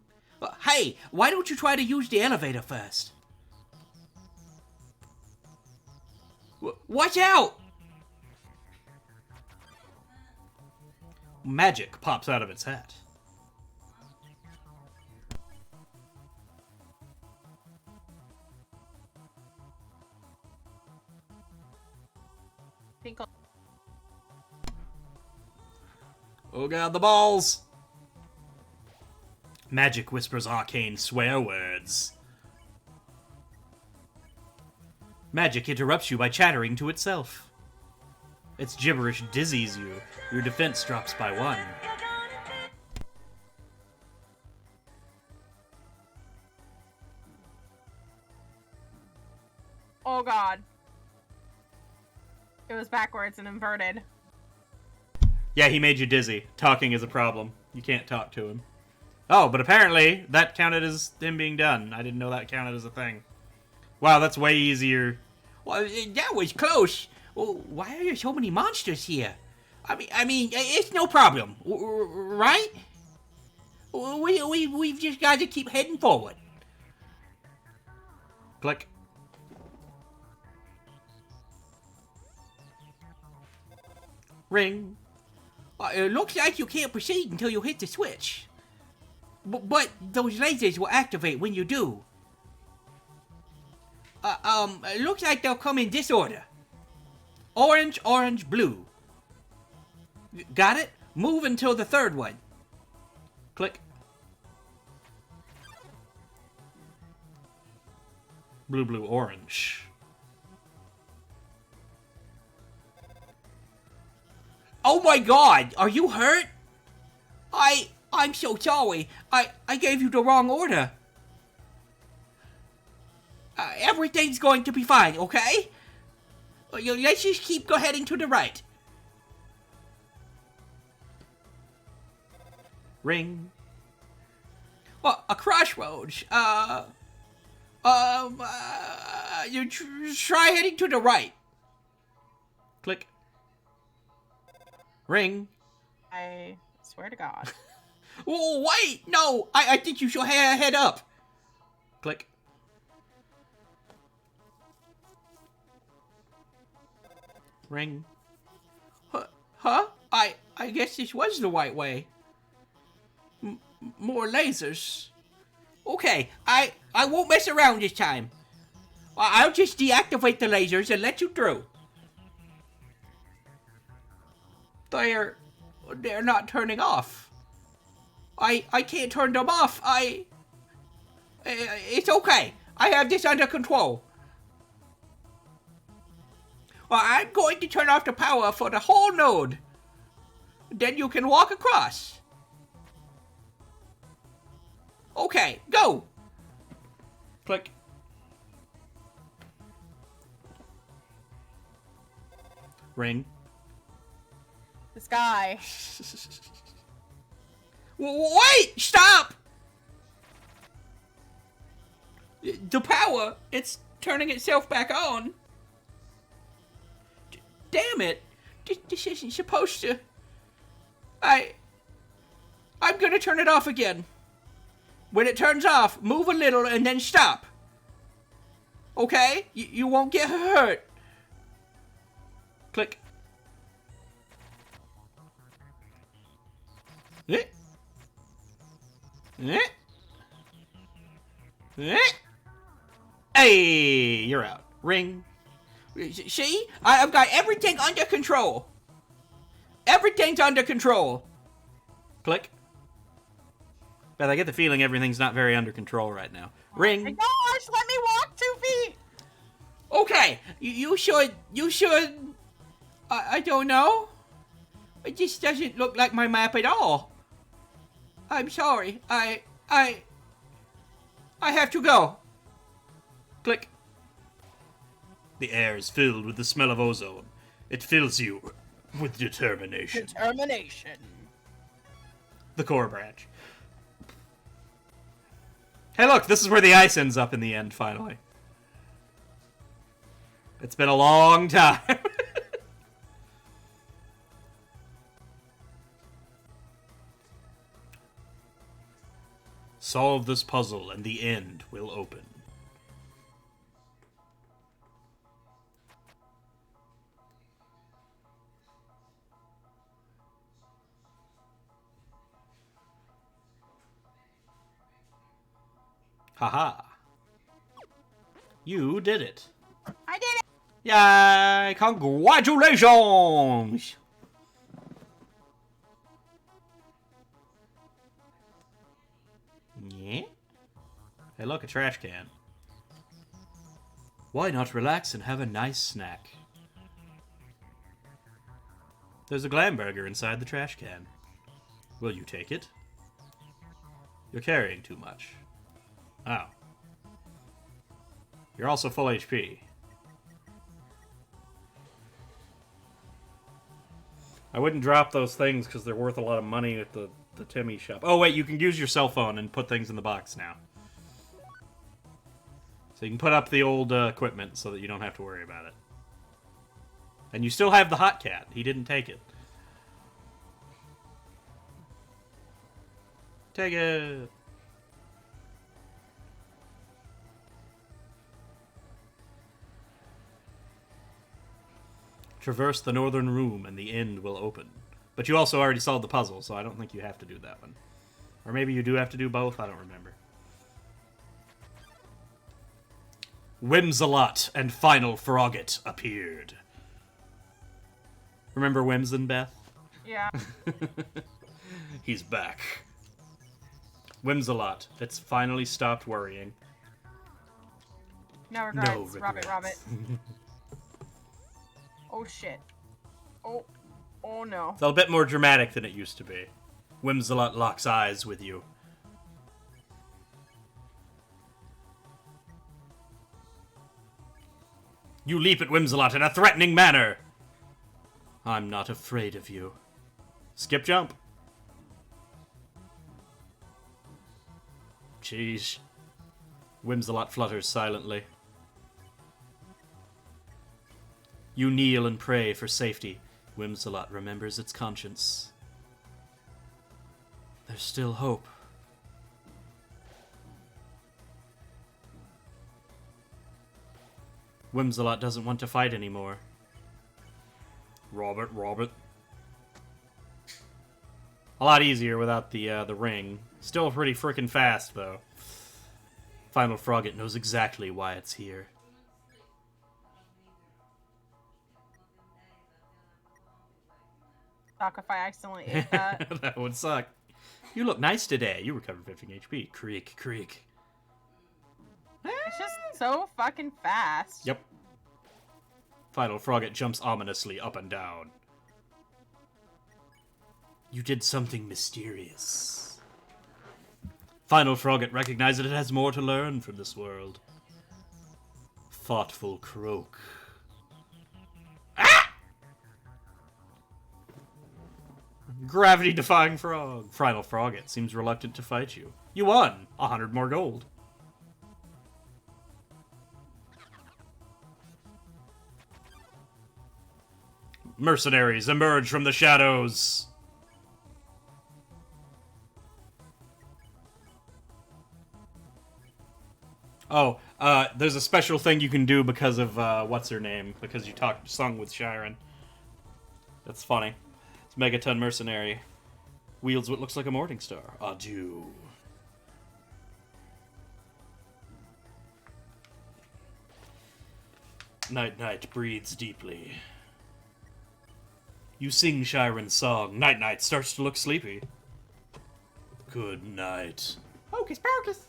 Hey, why don't you try to use the elevator first? Watch out! Magic pops out of its hat. Tinkle. Oh god, the balls! Magic whispers arcane swear words. Magic interrupts you by chattering to itself. Its gibberish dizzies you. Your defense drops by 1. Oh god. It was backwards and inverted. Yeah, he made you dizzy. Talking is a problem. You can't talk to him. Oh, but apparently that counted as him being done. I didn't know that counted as a thing. Wow, that's way easier. Well, that was close. Well, why are there so many monsters here? I mean, it's no problem, right? We've just got to keep heading forward. Click. Ring. It looks like you can't proceed until you hit the switch. But those lasers will activate when you do. It looks like they'll come in this order. Orange, orange, blue. Got it? Move until the third one. Click. Blue, blue, orange. Oh my god, are you hurt? I'm so sorry. I gave you the wrong order. Everything's going to be fine, okay? Let's just keep heading to the right. Ring. Well, a crossroads. You try heading to the right. Click. Ring. I swear to God. Oh, wait! No! I think you should head up. Click. Ring. Huh? I guess this was the right way. More lasers. Okay, I won't mess around this time. I'll just deactivate the lasers and let you through. They're not turning off. I can't turn them off. It's okay. I have this under control. Well, I'm going to turn off the power for the whole node. Then you can walk across. Okay, go. Click. Ring. This guy. Wait! Stop! The power, it's turning itself back on. Damn it. This isn't supposed to... I'm gonna turn it off again. When it turns off, move a little and then stop. Okay? You won't get hurt. Click. Eh? Eh? Eh? Hey, you're out. Ring. See? I've got everything under control. Everything's under control. Click. But I get the feeling everything's not very under control right now. Ring. Oh my gosh, let me walk 2 feet. Okay, you should... I don't know. It just doesn't look like my map at all. I'm sorry. I have to go. Click. The air is filled with the smell of ozone. It fills you with determination. Determination. The core branch. Hey, look, this is where the ice ends up in the end, finally. It's been a long time. Solve this puzzle and the end will open. Haha. You did it. I did it! Yay! Congratulations! Yeah? Hey, look, a trash can. Why not relax and have a nice snack? There's a glam burger inside the trash can. Will you take it? You're carrying too much. Oh. You're also full HP. I wouldn't drop those things because they're worth a lot of money at the Timmy shop. Oh, wait, you can use your cell phone and put things in the box now. So you can put up the old equipment so that you don't have to worry about it. And you still have the hot cat. He didn't take it. Take it. Traverse the northern room and the end will open. But you also already solved the puzzle, so I don't think you have to do that one. Or maybe you do have to do both, I don't remember. Whimsalot and Final Frogget appeared. Remember Whimsin, Beth? Yeah. He's back. Whimsalot, it's finally stopped worrying. No regrets. No regrets. Rabbit. Oh shit. Oh. Oh no. It's a bit more dramatic than it used to be. Whimsalot locks eyes with you. You leap at Whimsalot in a threatening manner. I'm not afraid of you. Skip jump. Jeez. Whimsalot flutters silently. You kneel and pray for safety. Whimsalot remembers its conscience. There's still hope. Whimsalot doesn't want to fight anymore. Robert. A lot easier without the ring. Still pretty frickin' fast, though. Final Frogget knows exactly why it's here. Fuck if I accidentally ate that. That would suck. You look nice today. You recovered 15 HP. Creak. It's just so fucking fast. Yep. Final Frogget jumps ominously up and down. You did something mysterious. Final Frogget recognizes it has more to learn from this world. Thoughtful croak. Ah! Gravity-defying frog. Final Frogget seems reluctant to fight you. You won! 100 more gold. Mercenaries emerge from the shadows. Oh, there's a special thing you can do because of, what's her name? Because you sung with Shiren. That's funny. It's Megaton Mercenary. Wields what looks like a morning star. Adieu. Night breathes deeply. You sing Shiren's song. Night starts to look sleepy. Good night. Hocus pocus.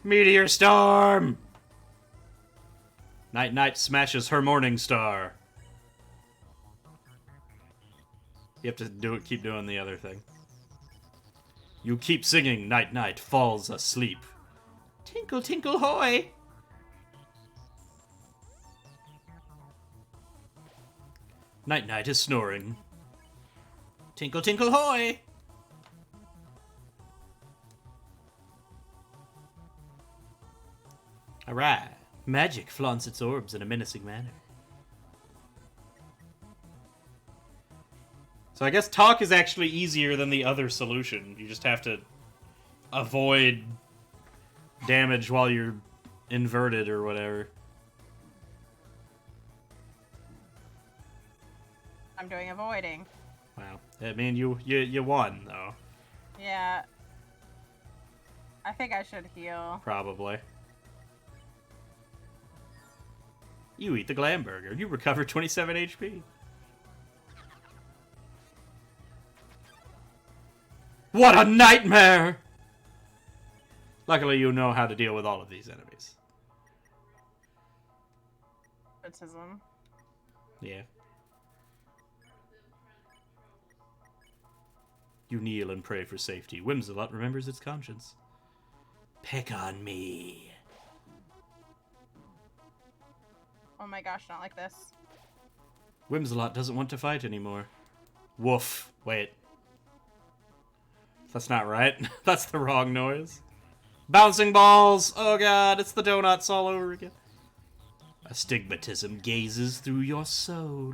Meteor storm. Night smashes her morning star. You have to keep doing the other thing. You keep singing. Night falls asleep. Tinkle tinkle hoy. Night is snoring. Tinkle tinkle hoy. Alright. Magic flaunts its orbs in a menacing manner. So I guess talk is actually easier than the other solution. You just have to avoid damage while you're inverted or whatever. I'm doing avoiding. Wow. I mean, you won, though. Yeah. I think I should heal. Probably. You eat the glam burger. You recover 27 HP. What a nightmare! Luckily, you know how to deal with all of these enemies. Autism. Yeah. You kneel and pray for safety. Whimsalot remembers its conscience. Pick on me. Oh my gosh, not like this. Whimsalot doesn't want to fight anymore. Woof. Wait. That's not right. That's the wrong noise. Bouncing balls! Oh god, it's the donuts all over again. Astigmatism gazes through your soul.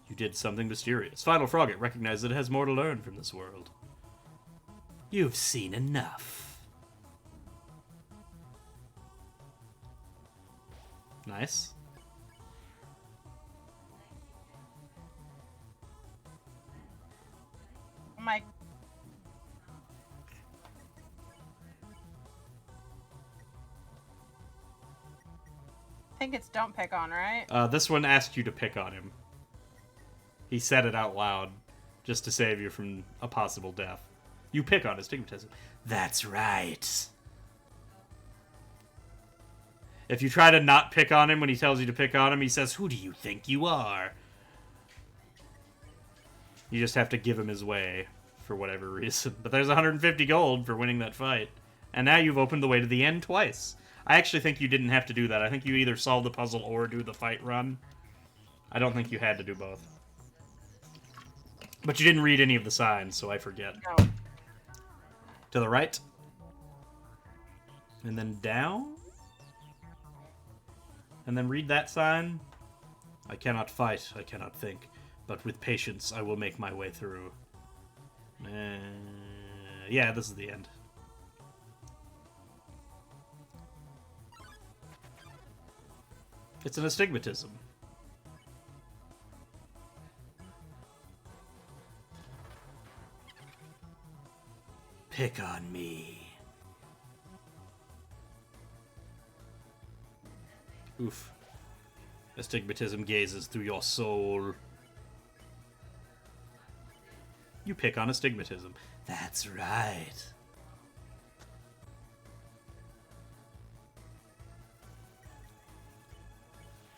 You did something mysterious. Final Frogget recognizes that it has more to learn from this world. You've seen enough. Nice. Oh my. I think it's don't pick on, right? This one asked you to pick on him. He said it out loud, just to save you from a possible death. You pick on astigmatism. That's right. If you try to not pick on him when he tells you to pick on him, he says, "Who do you think you are?" You just have to give him his way, for whatever reason. But there's 150 gold for winning that fight. And now you've opened the way to the end twice. I actually think you didn't have to do that. I think you either solve the puzzle or do the fight run. I don't think you had to do both. But you didn't read any of the signs, so I forget. No. To the right. And then down. And then read that sign. I cannot fight, I cannot think. But with patience, I will make my way through. Yeah, this is the end. It's an astigmatism. Pick on me. Oof. Astigmatism gazes through your soul. You pick on astigmatism. That's right.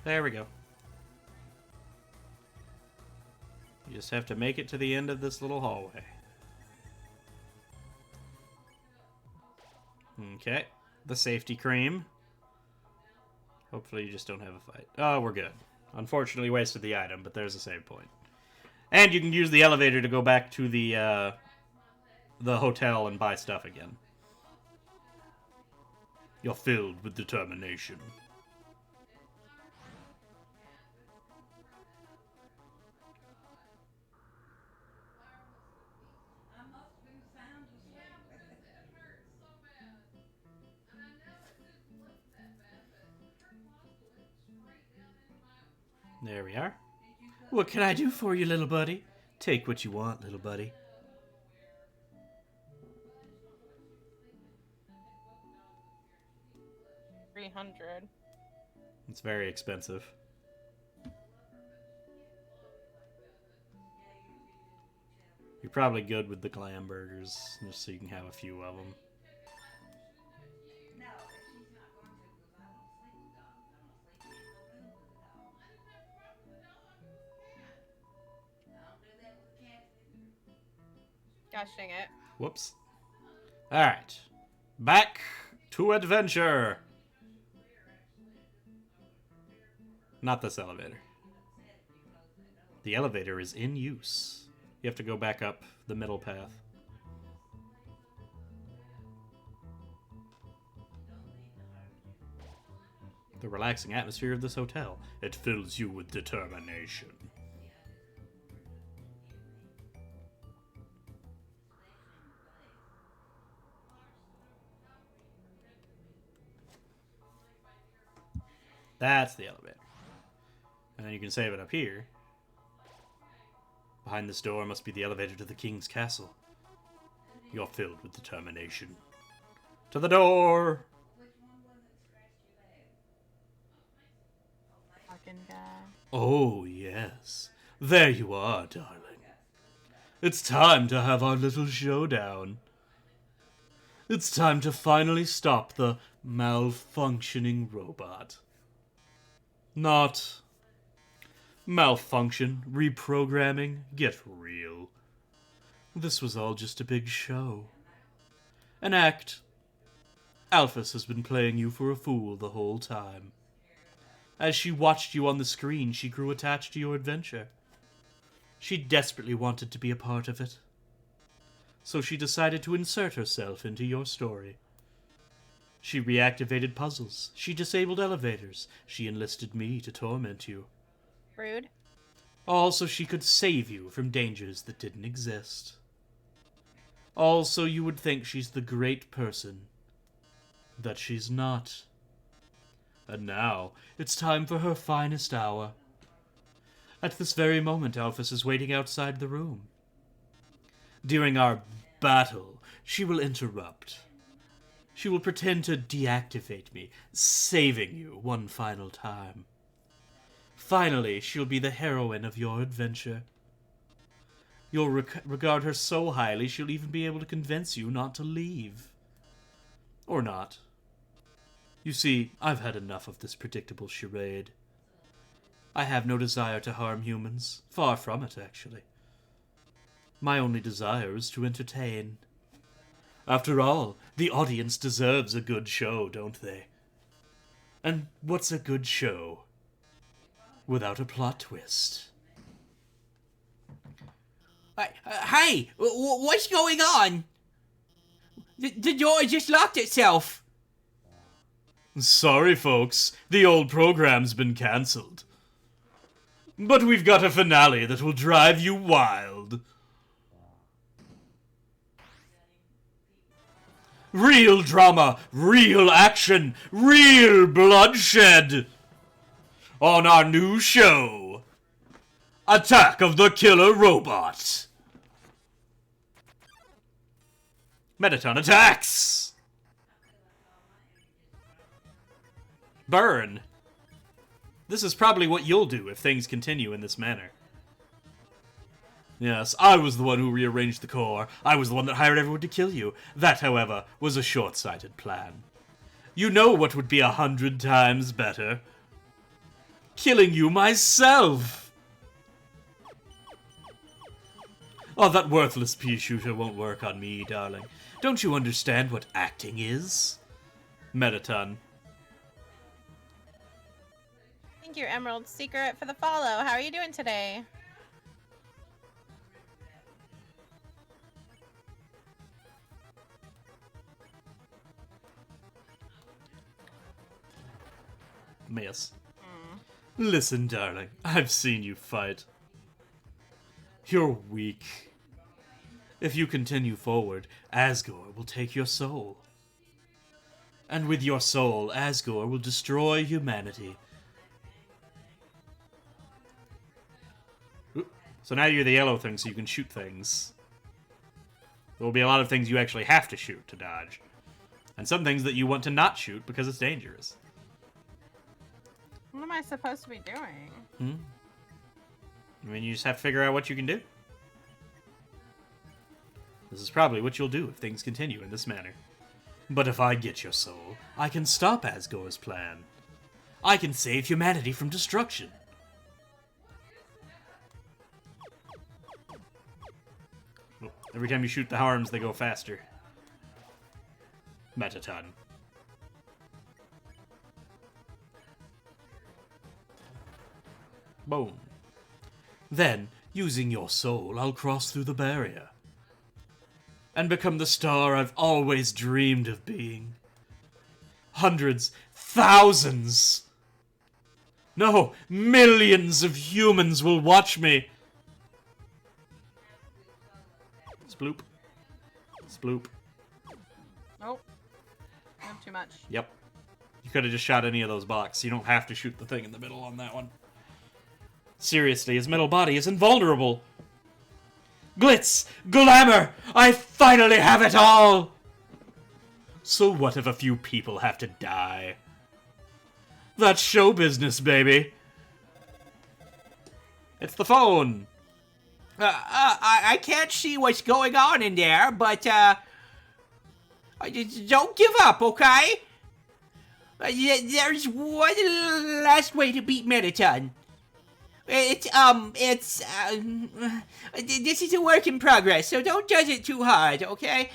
There we go. You just have to make it to the end of this little hallway. Okay. The safety cream. Hopefully you just don't have a fight. Oh, we're good. Unfortunately wasted the item, but there's a save point. And you can use the elevator to go back to the hotel and buy stuff again. You're filled with determination. There we are. What can I do for you, little buddy? Take what you want, little buddy. $300. It's very expensive. You're probably good with the glam burgers, just so you can have a few of them. Gosh dang it. Whoops. Alright. Back to adventure. Not this elevator. The elevator is in use. You have to go back up the middle path. The relaxing atmosphere of this hotel. It fills you with determination. That's the elevator. And then you can save it up here. Behind this door must be the elevator to the king's castle. You're filled with determination. To the door! Fucking guy. Oh, yes. There you are, darling. It's time to have our little showdown. It's time to finally stop the malfunctioning robot. Not malfunction, reprogramming, get real. This was all just a big show. An act. Alphys has been playing you for a fool the whole time. As she watched you on the screen, she grew attached to your adventure. She desperately wanted to be a part of it. So she decided to insert herself into your story. She reactivated puzzles. She disabled elevators. She enlisted me to torment you. Rude. All so she could save you from dangers that didn't exist. All so you would think she's the great person that she's not. And now, it's time for her finest hour. At this very moment, Alphys is waiting outside the room. During our battle, she will interrupt. She will pretend to deactivate me, saving you one final time. Finally, she'll be the heroine of your adventure. You'll regard her so highly, she'll even be able to convince you not to leave. Or not. You see, I've had enough of this predictable charade. I have no desire to harm humans. Far from it, actually. My only desire is to entertain. After all, the audience deserves a good show, don't they? And what's a good show without a plot twist? Hey, what's going on? The door just locked itself. Sorry, folks. The old program's been cancelled. But we've got a finale that will drive you wild. Real drama, real action, real bloodshed. On our new show, Attack of the Killer Robot. Mettaton attacks! Burn. This is probably what you'll do if things continue in this manner. Yes, I was the one who rearranged the core. I was the one that hired everyone to kill you. That, however, was a short-sighted plan. You know what would be 100 times better? Killing you myself! Oh, that worthless pea shooter won't work on me, darling. Don't you understand what acting is? Mettaton. Thank you, Emerald Secret, for the follow. How are you doing today? Miss. Listen, darling, I've seen you fight. You're weak. If you continue forward, Asgore will take your soul. And with your soul, Asgore will destroy humanity. So now you're the yellow thing, so you can shoot things. There will be a lot of things you actually have to shoot to dodge. And some things that you want to not shoot because it's dangerous. What am I supposed to be doing? I mean, you just have to figure out what you can do. This is probably what you'll do if things continue in this manner. But if I get your soul, I can stop Asgore's plan. I can save humanity from destruction. Every time you shoot the harms, they go faster. Mettaton. Boom. Then, using your soul, I'll cross through the barrier. And become the star I've always dreamed of being. Hundreds, thousands No, millions of humans will watch me. Sploop. Sploop. Nope. Not too much. Yep. You could have just shot any of those blocks. You don't have to shoot the thing in the middle on that one. Seriously, his metal body is invulnerable. Glitz! Glamour! I finally have it all! So what if a few people have to die? That's show business, baby. It's the phone. I can't see what's going on in there, but, don't give up, okay? There's one last way to beat Mettaton. This is a work in progress, so don't judge it too hard, okay?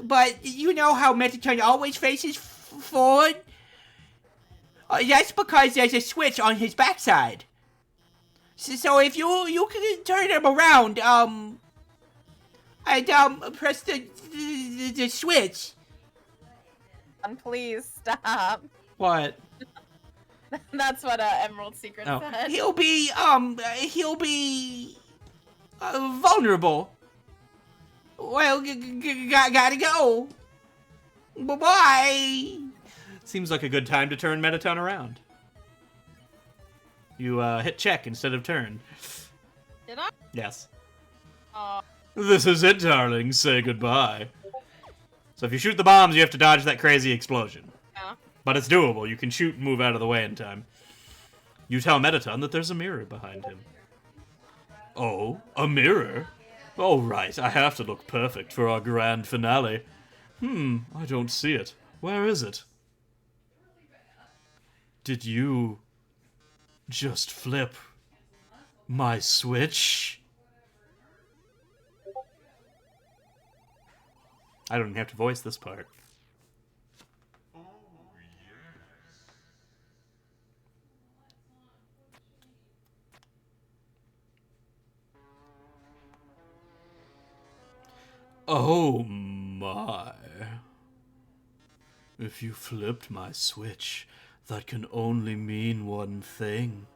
But you know how Mettaton always faces forward? That's because there's a switch on his backside. So if you can turn him around, and, press the switch. Please stop. What? That's what Emerald Secret Oh. said. He'll be vulnerable. Well, gotta go. Bye-bye. Seems like a good time to turn Mettaton around. You hit check instead of turn. Did I? Yes. Oh, This is it, darling. Say goodbye. So if you shoot the bombs, you have to dodge that crazy explosion. yeah. But it's doable. You can shoot and move out of the way in time. You tell Mettaton that there's a mirror behind him. Oh, a mirror? Oh, right. I have to look perfect for our grand finale. I don't see it. Where is it? Did you just flip my switch? I don't even have to voice this part. Oh my. If you flipped my switch, that can only mean one thing.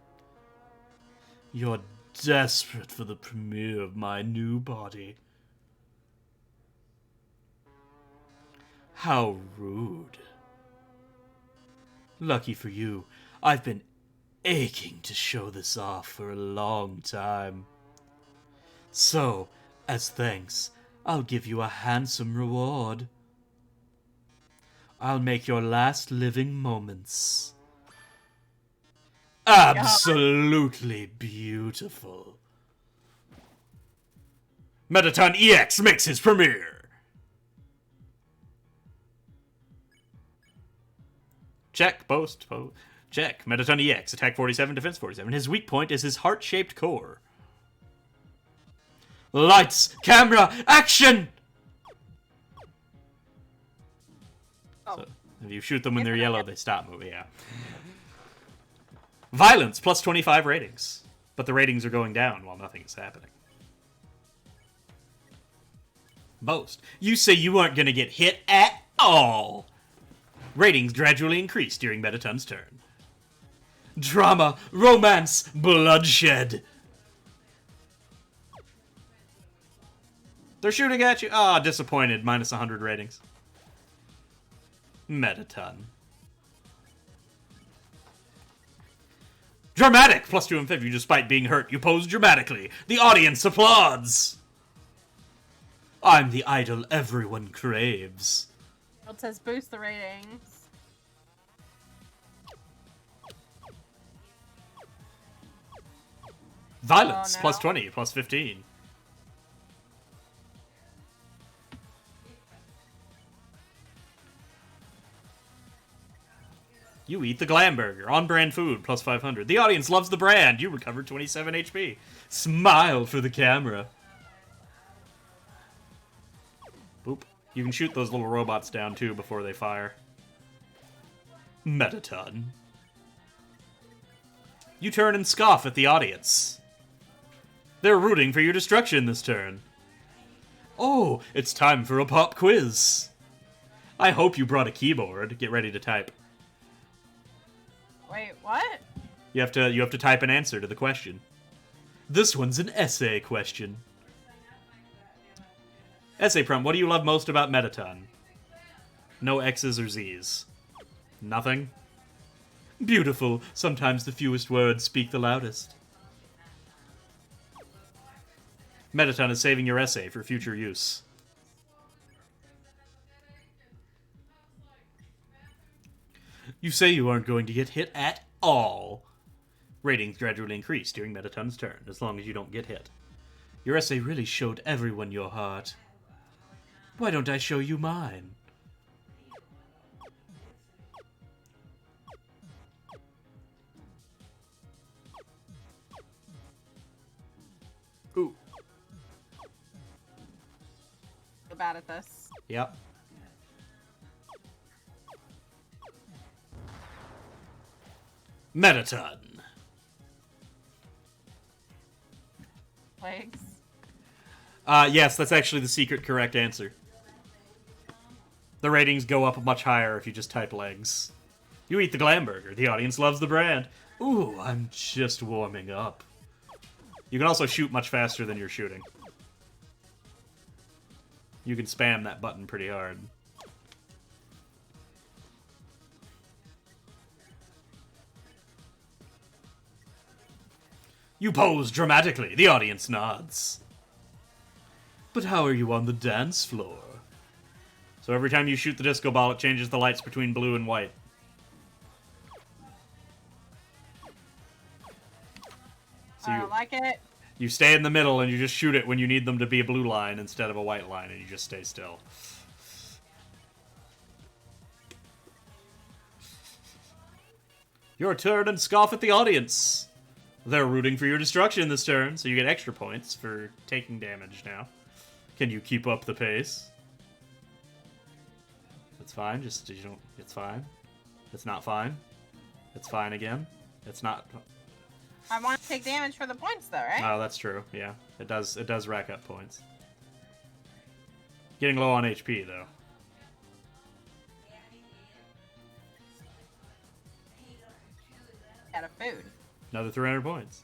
You're desperate for the premiere of my new body. How rude. Lucky for you, I've been aching to show this off for a long time. So, as thanks, I'll give you a handsome reward. I'll make your last living moments absolutely beautiful. Mettaton EX makes his premiere. Check, boast, check. Mettaton EX, attack 47, defense 47. His weak point is his heart-shaped core. Lights, camera, action! Oh. So, if you shoot them when they're yellow, they stop moving, yeah. Violence, plus 25 ratings. But the ratings are going down while nothing is happening. Boast. You say you aren't going to get hit at all. Ratings gradually increase during Mettaton's turn. Drama, romance, bloodshed. They're shooting at you. Ah, disappointed. Minus 100 ratings. Mettaton. Dramatic! Plus 2 and 50. Despite being hurt, you pose dramatically. The audience applauds. I'm the idol everyone craves. It says boost the ratings. Violence, Oh, no. plus 20, plus 15. You eat the glam burger, on-brand food, plus 500. The audience loves the brand. You recovered 27 HP. Smile for the camera. Boop. You can shoot those little robots down, too, before they fire. Mettaton. You turn and scoff at the audience. They're rooting for your destruction this turn. Oh, it's time for a pop quiz. I hope you brought a keyboard. Get ready to type. Wait, what? You have to type an answer to the question. This one's an essay question. Essay prompt. What do you love most about Metaton? No X's or Z's. Nothing? Beautiful. Sometimes the fewest words speak the loudest. Metaton is saving your essay for future use. You say you aren't going to get hit at all. Ratings gradually increase during Metaton's turn, as long as you don't get hit. Your essay really showed everyone your heart. Why don't I show you mine? Ooh. So bad at this. Yep. Metaton. Legs. Yes, that's actually the secret correct answer. The ratings go up much higher if you just type legs. You eat the glam burger. The audience loves the brand. Ooh, I'm just warming up. You can also shoot much faster than you're shooting. You can spam that button pretty hard. You pose dramatically. The audience nods. But how are you on the dance floor? So every time you shoot the disco ball, it changes the lights between blue and white. So I don't like it. you stay in the middle and you just shoot it when you need them to be a blue line instead of a white line, and you just stay still. Your turn and scoff at the audience. They're rooting for your destruction this turn, so you get extra points for taking damage now. Can you keep up the pace? It's fine, just, you don't, it's fine. It's not fine. It's fine again. It's not... I want to take damage for the points, though, right? Oh, that's true, yeah. It does rack up points. Getting low on HP, though. Out of food. Another 300 points.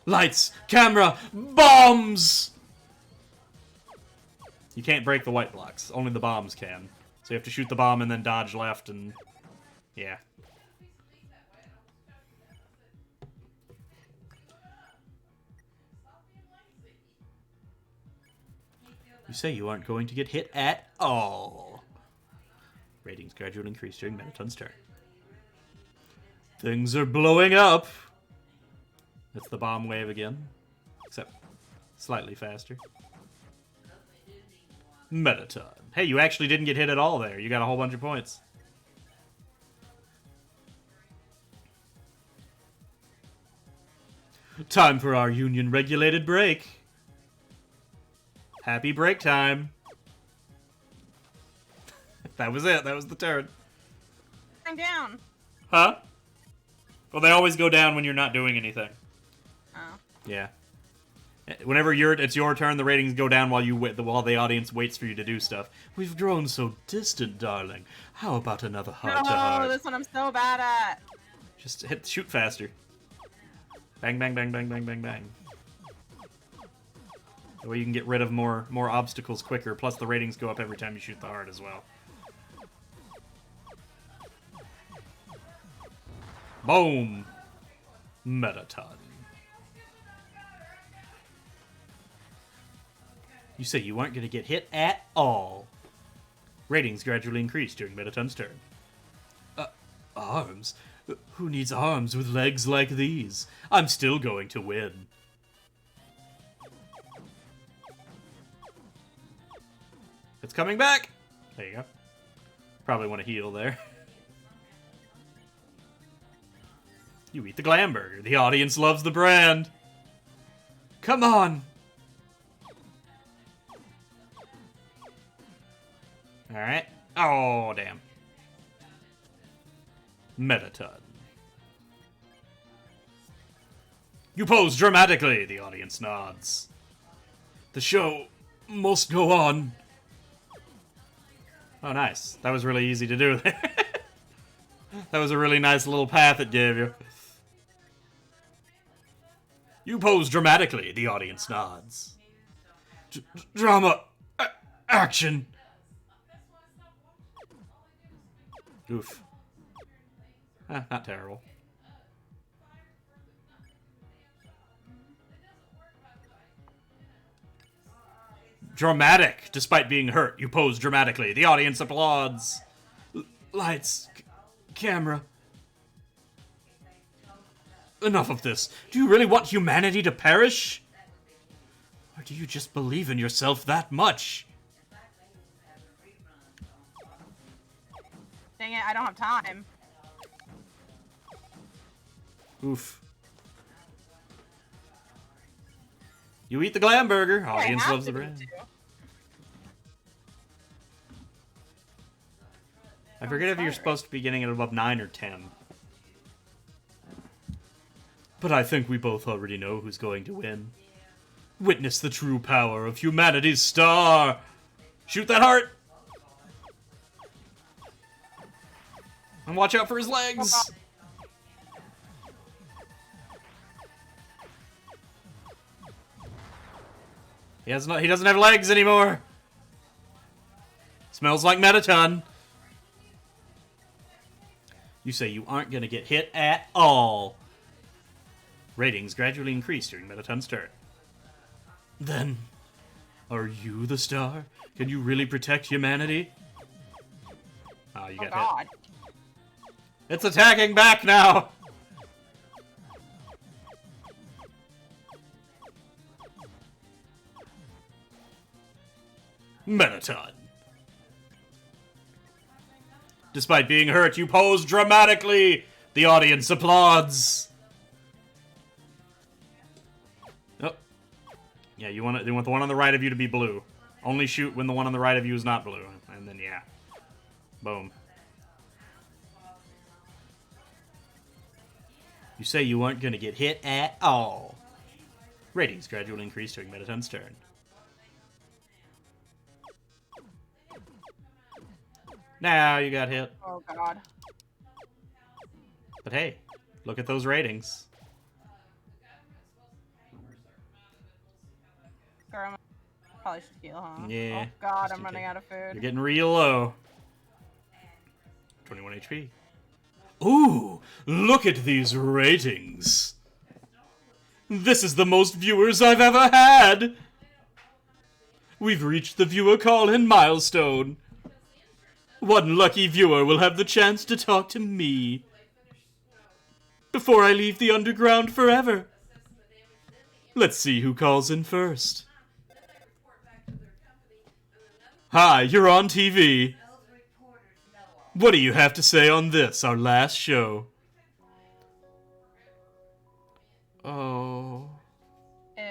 Lights! Camera! Bombs! You can't break the white blocks. Only the bombs can. So you have to shoot the bomb and then dodge left and... yeah. You say you aren't going to get hit at all. Ratings gradually increase during Metaton's turn. Things are blowing up. That's the bomb wave again. Except slightly faster. Metaton. Hey, you actually didn't get hit at all there. You got a whole bunch of points. Time for our union-regulated break. Happy break time. That was it. That was the turn. I'm down. Huh? Well, they always go down when you're not doing anything. Oh. Yeah. Whenever it's your turn, the ratings go down while while the audience waits for you to do stuff. We've grown so distant, darling. How about another heart-to-heart? No, this one I'm so bad at. Just shoot faster. Bang, bang, bang, bang, bang, bang, bang. That way you can get rid of more obstacles quicker. Plus, the ratings go up every time you shoot the heart as well. Boom! Metaton. You say you aren't going to get hit at all. Ratings gradually increase during Metaton's turn. Arms? Who needs arms with legs like these? I'm still going to win. It's coming back! There you go. Probably want to heal there. You eat the glam burger. The audience loves the brand. Come on! Alright. Oh, damn. Metaton. You pose dramatically. The audience nods. The show must go on. Oh, nice. That was really easy to do there. That was a really nice little path it gave you. You pose dramatically. The audience nods. Drama. Action. Oof. Not terrible. Dramatic. Despite being hurt, you pose dramatically. The audience applauds. Lights. Camera. Enough of this. Do you really want humanity to perish? Or do you just believe in yourself that much? Dang it, I don't have time. Oof. You eat the glam burger. Audience have loves the to brand. do. I forget if you're supposed to be getting it above 9 or 10. But I think we both already know who's going to win. Witness the true power of humanity's star. Shoot that heart. And watch out for his legs. He doesn't have legs anymore. Smells like Metaton. You say you aren't going to get hit at all. Ratings gradually increase during Metaton's turn. Then, are you the star? Can you really protect humanity? Oh, you got God. hit. It's attacking back now! Metaton. Despite being hurt, you pose dramatically. The audience applauds. Oh. Yeah, you want the one on the right of you to be blue. Only shoot when the one on the right of you is not blue. And then, yeah. Boom. You say you aren't going to get hit at all. Ratings gradually increase during Metaton's turn. Now you got hit. Oh god. But hey, look at those ratings. Girl, probably should heal, huh? Yeah. Oh god, just I'm in running case. out of food. You're getting real low. 21 HP. Ooh, look at these ratings. This is the most viewers I've ever had. We've reached the viewer call-in milestone. One lucky viewer will have the chance to talk to me before I leave the underground forever. Let's see who calls in first. Hi, you're on TV. What do you have to say on this, our last show? Oh. Ew.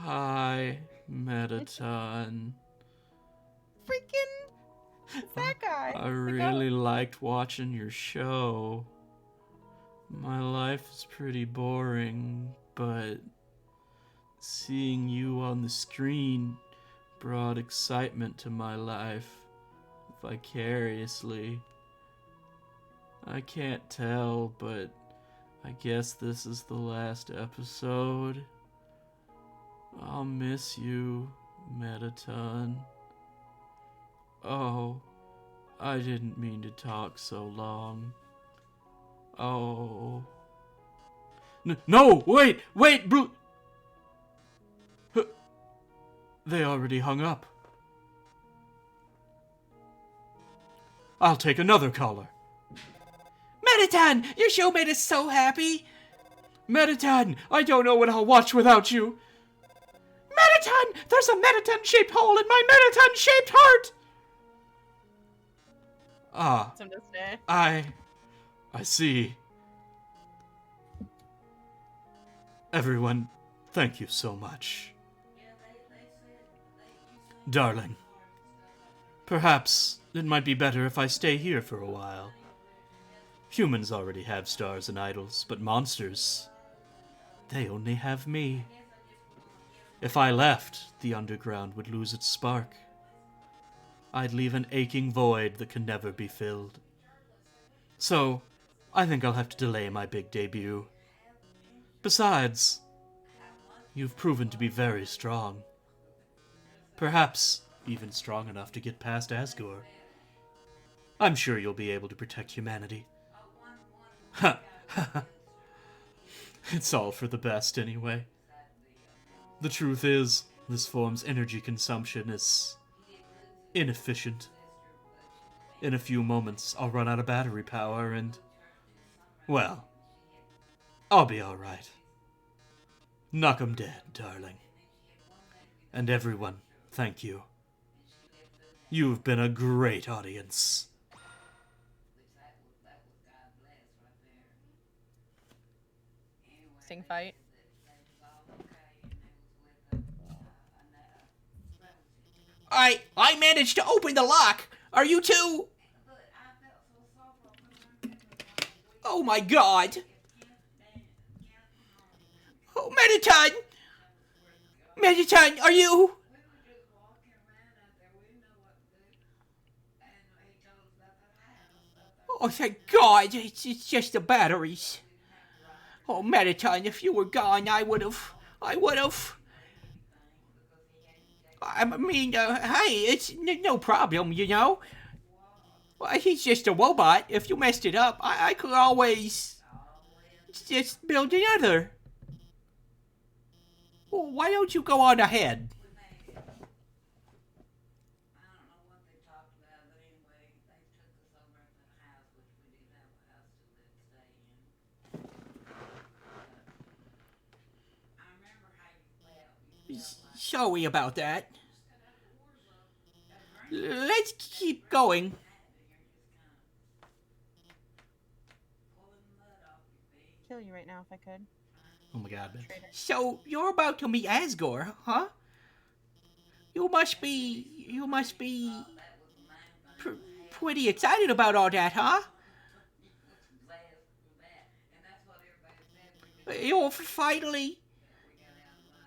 Hi, Metaton. Freaking that guy. I really liked watching your show. My life is pretty boring, but seeing you on the screen brought excitement to my life vicariously. I can't tell, but I guess this is the last episode. I'll miss you, Metaton. Oh, I didn't mean to talk so long. Oh. No, wait, They already hung up. I'll take another caller. Metaton, your show made us so happy. Metaton, I don't know what I'll watch without you. Metaton, there's a Metaton-shaped hole in my Metaton-shaped heart. Ah, Some to stay. I see. Everyone, thank you so much. Darling, perhaps it might be better if I stay here for a while. Humans already have stars and idols, but monsters, they only have me. If I left, the underground would lose its spark. I'd leave an aching void that can never be filled. So, I think I'll have to delay my big debut. Besides, you've proven to be very strong. Perhaps even strong enough to get past Asgore. I'm sure you'll be able to protect humanity. Ha! It's all for the best, anyway. The truth is, this form's energy consumption is inefficient. In a few moments, I'll run out of battery power and... well, I'll be alright. Knock 'em dead, darling. And everyone, thank you. You've been a great audience. Sting fight. I managed to open the lock. Are you too? Oh my god. Oh, Mettaton! Mettaton, are you? Oh, thank God. It's just the batteries. Oh, Mettaton, if you were gone, I would have. I mean, hey, it's no problem, you know? Well, he's just a robot. If you messed it up, I could always just build another. Well, why don't you go on ahead? Sorry about that. Let's keep going. Kill you right now if I could. Oh my god, Beff. Traitor. So, you're about to meet Asgore, huh? You must be pretty excited about all that, huh?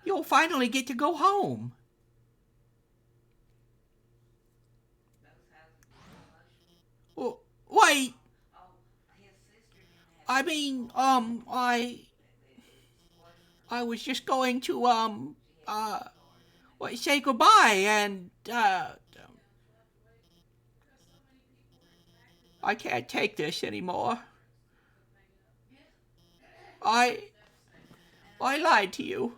You'll finally get to go home. Well, wait. I mean, I was just going to, say goodbye and, I can't take this anymore. I lied to you.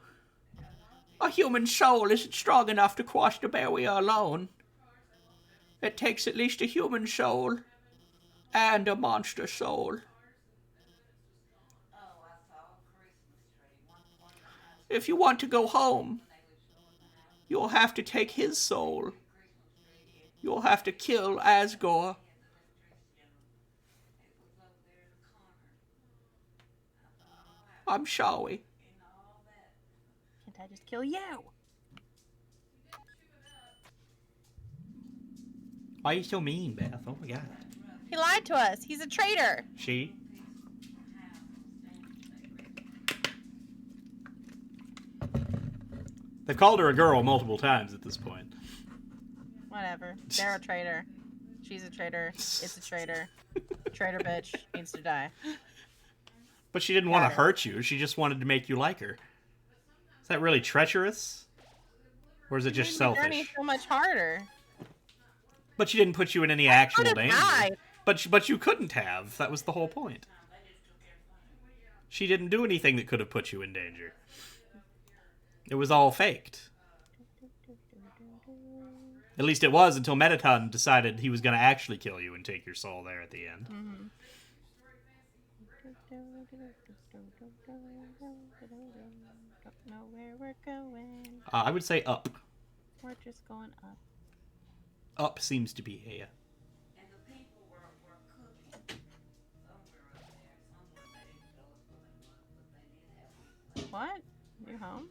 A human soul isn't strong enough to cross the barrier alone. It takes at least a human soul and a monster soul. If you want to go home, you'll have to take his soul. You'll have to kill Asgore. I'm sorry. Can't I just kill you? Why are you so mean, Beth? Oh my god. He lied to us. He's a traitor. She? They've called her a girl multiple times at this point. Whatever. They're a traitor. She's a traitor. It's a traitor. Traitor bitch needs to die. But she didn't want to Got it. hurt you. She just wanted to make you like her. Is that really treacherous? Or is it just Made my journey selfish? so much harder. But she didn't put you in any actual could've danger. died. But you couldn't have. That was the whole point. She didn't do anything that could have put you in danger. It was all faked. At least it was until Mettaton decided he was going to actually kill you and take your soul there at the end. Mm-hmm. Don't know where we're going. I would say up. We're just going up. Up seems to be here. What? You home?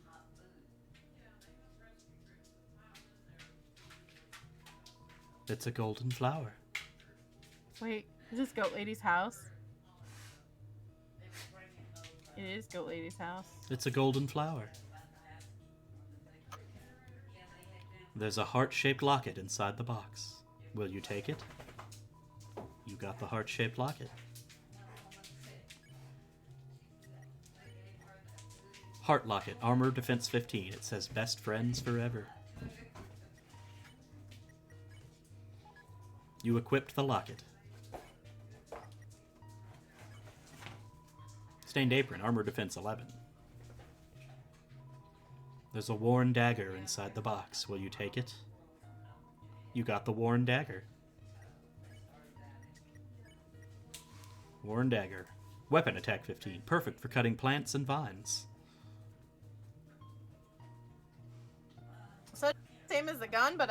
It's a golden flower. Wait, is this Goat Lady's house? It is Goat Lady's house. It's a golden flower. There's a heart-shaped locket inside the box. Will you take it? You got the heart-shaped locket. Heart Locket, Armor Defense 15. It says best friends forever. You equipped the locket. Stained Apron, Armor Defense 11. There's a worn dagger inside the box. Will you take it? You got the worn dagger. Worn dagger. Weapon attack 15. Perfect for cutting plants and vines. So same as the gun, but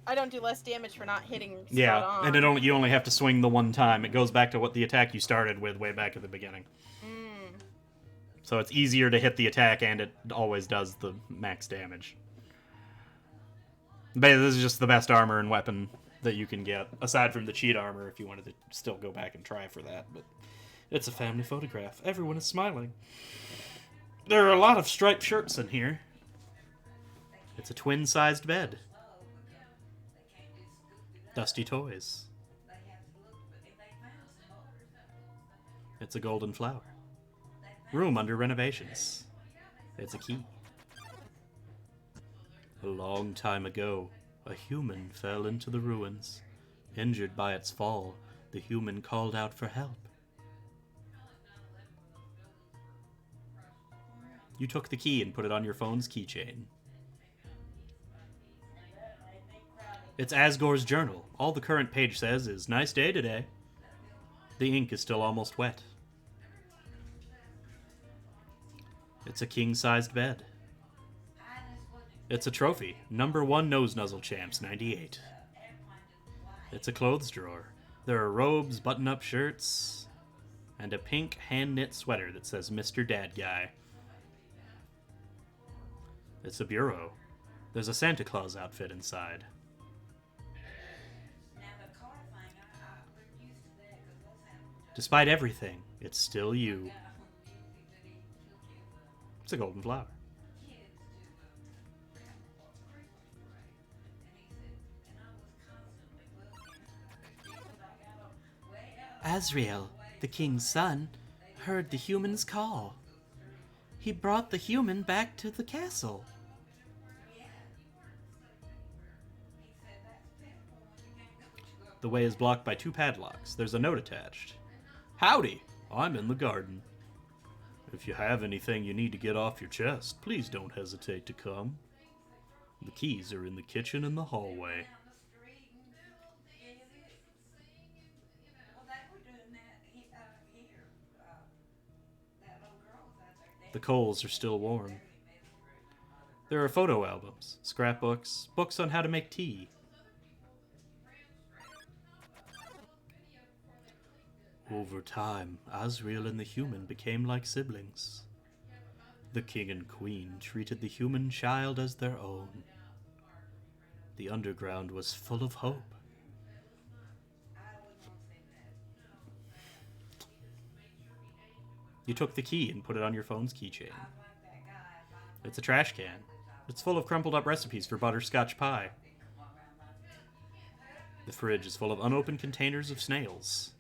I don't do less damage for not hitting spot Yeah, on. and you only have to swing the one time. It goes back to what the attack you started with way back at the beginning. So it's easier to hit the attack, and it always does the max damage. But this is just the best armor and weapon that you can get, aside from the cheat armor if you wanted to still go back and try for that. But it's a family photograph. Everyone is smiling. There are a lot of striped shirts in here. It's a twin-sized bed. Dusty toys. It's a golden flower. Room under renovations. It's a key. A long time ago, a human fell into the ruins. Injured by its fall, the human called out for help. You took the key and put it on your phone's keychain. It's Asgore's journal. All the current page says is, "Nice day today." The ink is still almost wet. It's a king-sized bed. It's a trophy. #1 Nose Nuzzle Champs, 98. It's a clothes drawer. There are robes, button-up shirts, and a pink hand-knit sweater that says Mr. Dad Guy. It's a bureau. There's a Santa Claus outfit inside. Despite everything, it's still you. It's a golden flower. Azrael, the king's son, heard the human's call. He brought the human back to the castle. The way is blocked by 2 padlocks. There's a note attached. Howdy, I'm in the garden. If you have anything you need to get off your chest, please don't hesitate to come. The keys are in the kitchen and the hallway. The coals are still warm. There are photo albums, scrapbooks, books on how to make tea. Over time, Azrael and the human became like siblings. The king and queen treated the human child as their own. The underground was full of hope. You took the key and put it on your phone's keychain. It's a trash can. It's full of crumpled up recipes for butterscotch pie. The fridge is full of unopened containers of snails.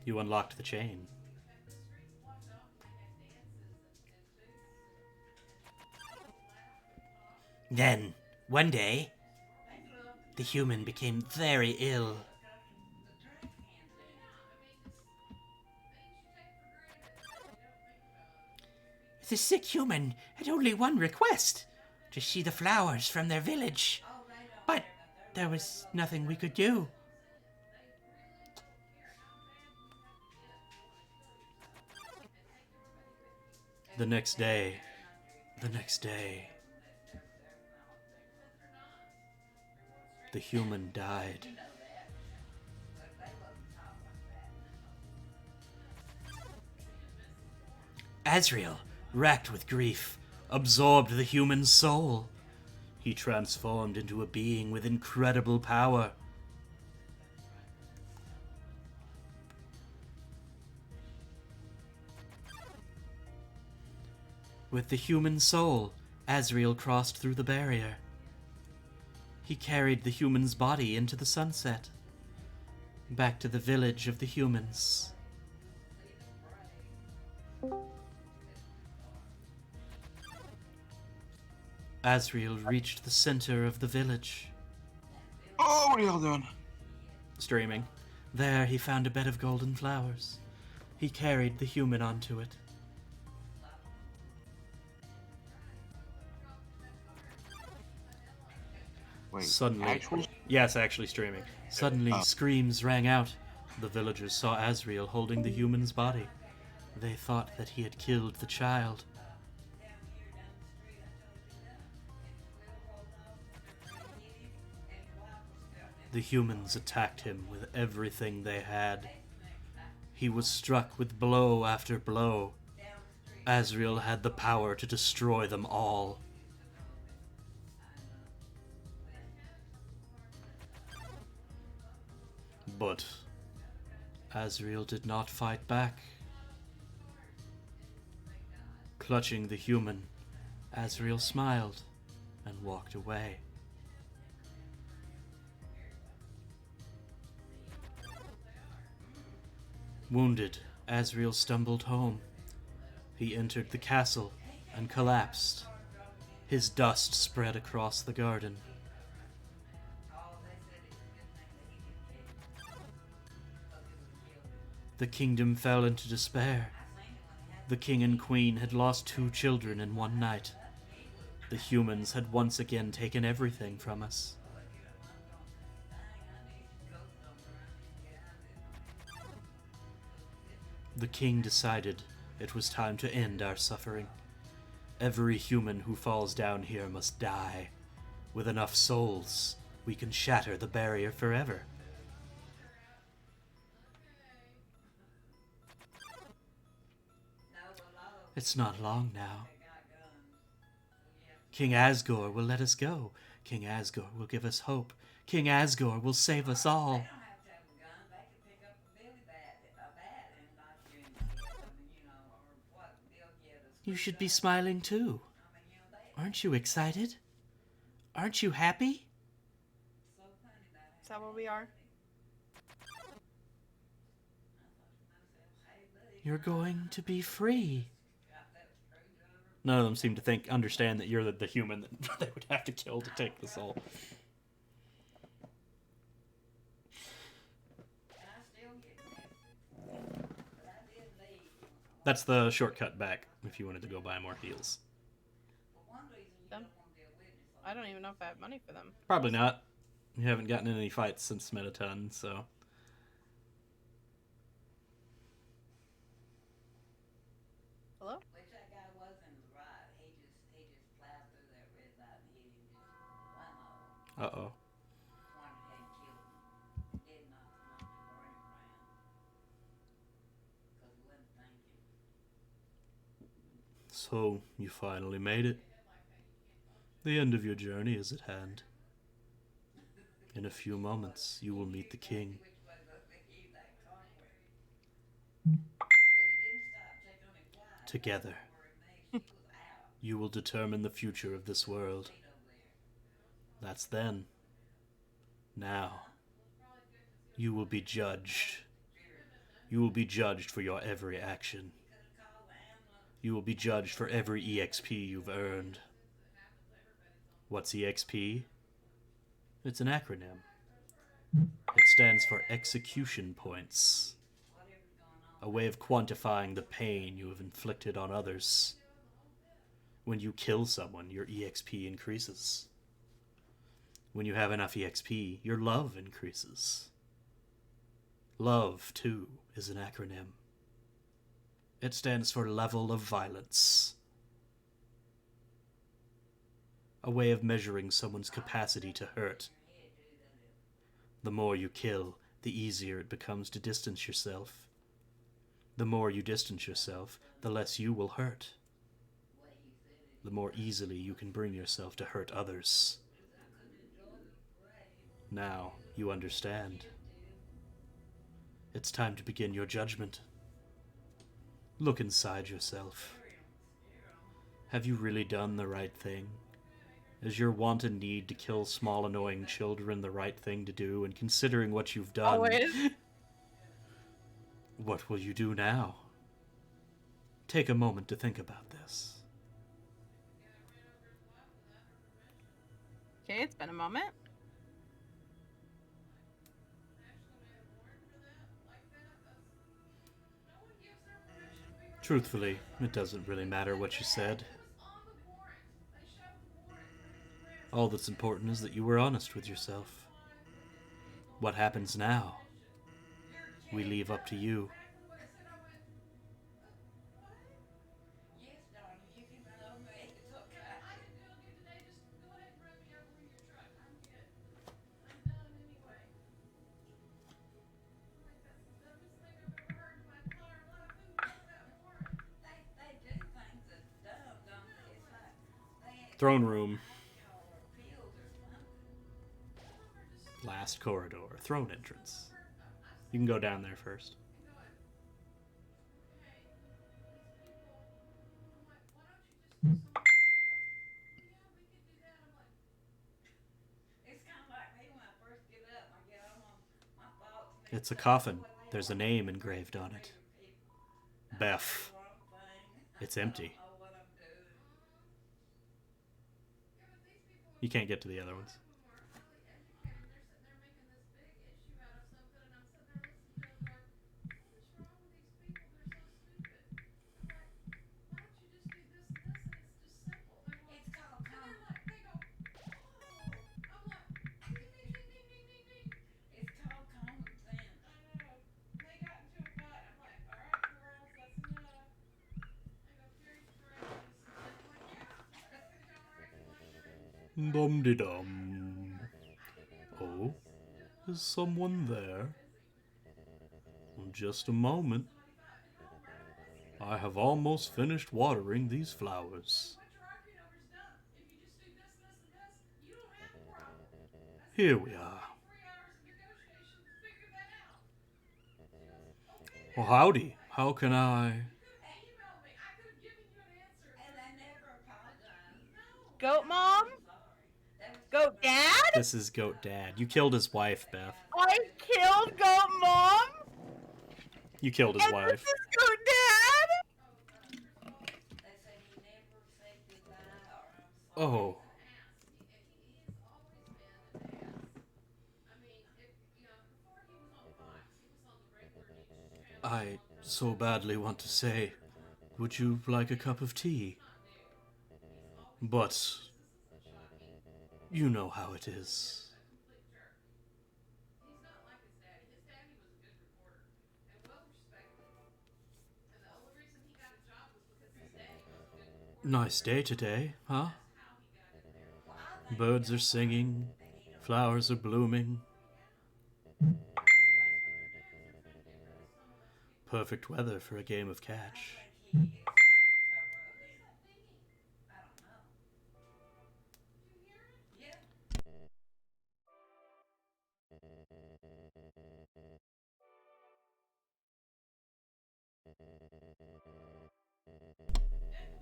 You unlocked the chain. Then, one day, the human became very ill. The sick human had only one request, to see the flowers from their village. But there was nothing we could do. The next day, the human died. Azrael, racked with grief, absorbed the human soul. He transformed into a being with incredible power. With the human soul, Azrael crossed through the barrier. He carried the human's body into the sunset. back to the village of the humans. Azrael reached the center of the village. Oh, what are y'all doing? Streaming. There he found a bed of golden flowers. He carried the human onto it. Wait, Suddenly, actual? yes, actually streaming. Suddenly, screams rang out. The villagers saw Azrael holding the human's body. They thought that he had killed the child. The humans attacked him with everything they had. He was struck with blow after blow. Azrael had the power to destroy them all. But Azrael did not fight back. Clutching the human, Azrael smiled and walked away. Wounded, Azrael stumbled home. He entered the castle and collapsed. His dust spread across the garden. The kingdom fell into despair. The king and queen had lost 2 children in one night. The humans had once again taken everything from us. The king decided it was time to end our suffering. Every human who falls down here must die. With enough souls, we can shatter the barrier forever. It's not long now. King Asgore will let us go. King Asgore will give us hope. King Asgore will save us all. You should be smiling too. Aren't you excited? Aren't you happy? Is that what we are? You're going to be free. None of them seem to understand that you're the human that they would have to kill to take the soul. That's the shortcut back if you wanted to go buy more heals. Them? I don't even know if I have money for them. Probably not. You haven't gotten in any fights since Metaton, so... Hello? Which that guy wasn't right. He just plowed through that red light and hit him just one Uh-oh. one had killed him. Did not knock him or him around. Because he wasn't thinking. So, you finally made it. The end of your journey is at hand. In a few moments, you will meet the king. Which way the he that conquered. But he didn't stop checking on his wife. Together, She was out. you will determine the future of this world. That's then. Now, you will be judged. You will be judged for your every action. You will be judged for every EXP you've earned. What's EXP? It's an acronym. It stands for Execution Points. A way of quantifying the pain you have inflicted on others. When you kill someone, your EXP increases. When you have enough EXP, your love increases. Love, too, is an acronym. It stands for Level of Violence. A way of measuring someone's capacity to hurt. The more you kill, the easier it becomes to distance yourself. The more you distance yourself, the less you will hurt. The more easily you can bring yourself to hurt others. Now you understand. It's time to begin your judgment. Look inside yourself. Have you really done the right thing? Is your wanton need to kill small annoying children the right thing to do, and considering what you've done... Always. What will you do now? Take a moment to think about this. Okay, it's been a moment. Truthfully, it doesn't really matter what you said. All that's important is that you were honest with yourself. What happens now, we leave up to you. Yes, darling, you can run over me. It's okay. They do things that's dumb, don't they? It's like they Throne room. or pills or something. Last corridor. Throne entrance. You can go down there first. It's kind of like me when I first get up. I get all my thoughts. And It's a everything. coffin. What they There's a are. name engraved on it. People. Beff. Wrong thing. It's empty. I don't know what I'm doing. You can't get to the other ones. It's called common. It's called common sense. Dum de dum. Oh, is someone there? Just a moment. I have almost finished watering these flowers. Here we are. Well, howdy. How can I? And I never apologized. Goat mom? Sorry. That was Goat dad? This is Goat Dad. You killed his wife, Beth. I killed goat mom? You killed his And this wife. is goat dad? They said he never said goodbye or I'm sorry. Oh, I so badly want to say, would you like a cup of tea? But you know how it is. Nice day today, huh? Birds are singing, flowers are blooming. Perfect weather for a game of catch. He is trying to cover up then. I don't know. Yeah.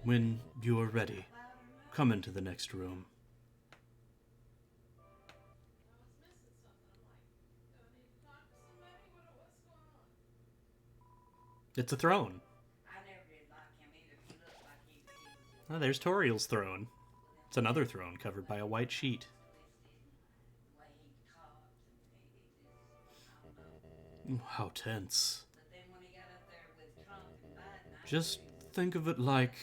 When you are ready, come into the next room. It's a throne. I never did like him either. He looked like he was Oh, there's Toriel's throne. It's another throne covered by a white sheet. the way he talked and he just I don't know. How tense. But then when he got up there with Trump and Biden, I Just think of it like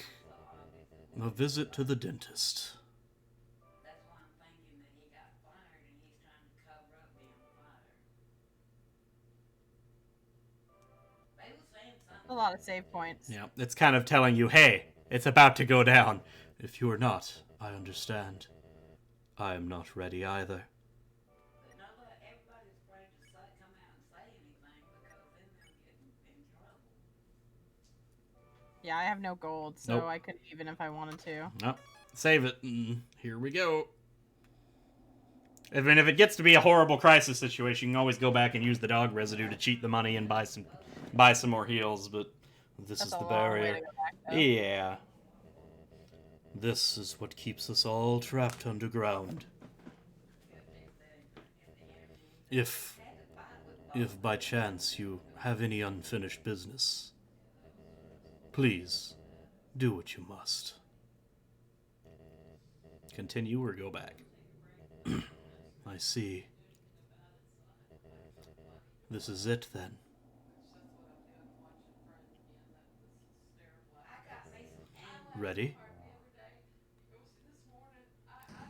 a visit to the dentist. that's why I'm thinking that he got fired and he's trying to cover up being fired. They were saying something. A lot of save points. Yeah, it's kind of telling you, hey, it's about to go down. If you are not, I understand. I am not ready either. But nobody, everybody's afraid to say, come out and say anything because then they'll get in trouble. Yeah, I have no gold, so Nope. I couldn't even if I wanted to. No, save it. Here we go. I mean, if it gets to be a horrible crisis situation, you can always go back and use the dog residue to cheat the money and buy some more heals. But this That's is a the long way barrier. to go back, though. Yeah. This is what keeps us all trapped underground. If If by chance you have any unfinished business, please do what you must. Continue or go back? I see. This is it then. Ready?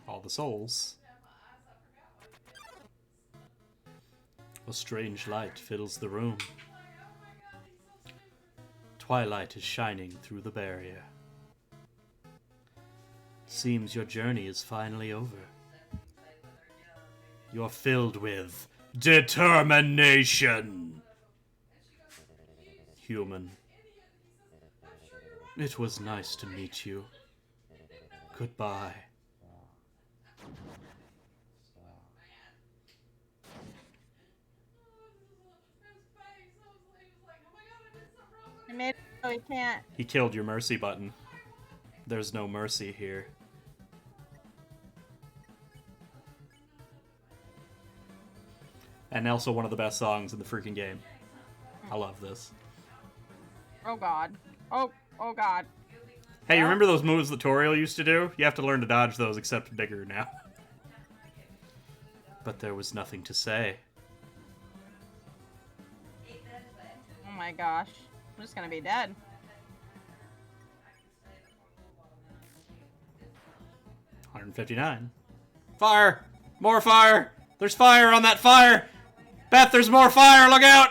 All the souls. A strange light fills the room. Twilight is shining through the barrier. Seems your journey is finally over. You're filled with determination. Human. It was nice to meet you. Goodbye. I made it so he can't. He killed your mercy button. There's no mercy here. And also one of the best songs in the freaking game. I love this. Oh god. Oh god. Hey, you remember those moves that Toriel used to do? You have to learn to dodge those, except bigger now. But there was nothing to say. Oh my gosh. I'm just gonna be dead. $159. Fire! More fire! There's fire on that fire! Beth, there's more fire! Look out!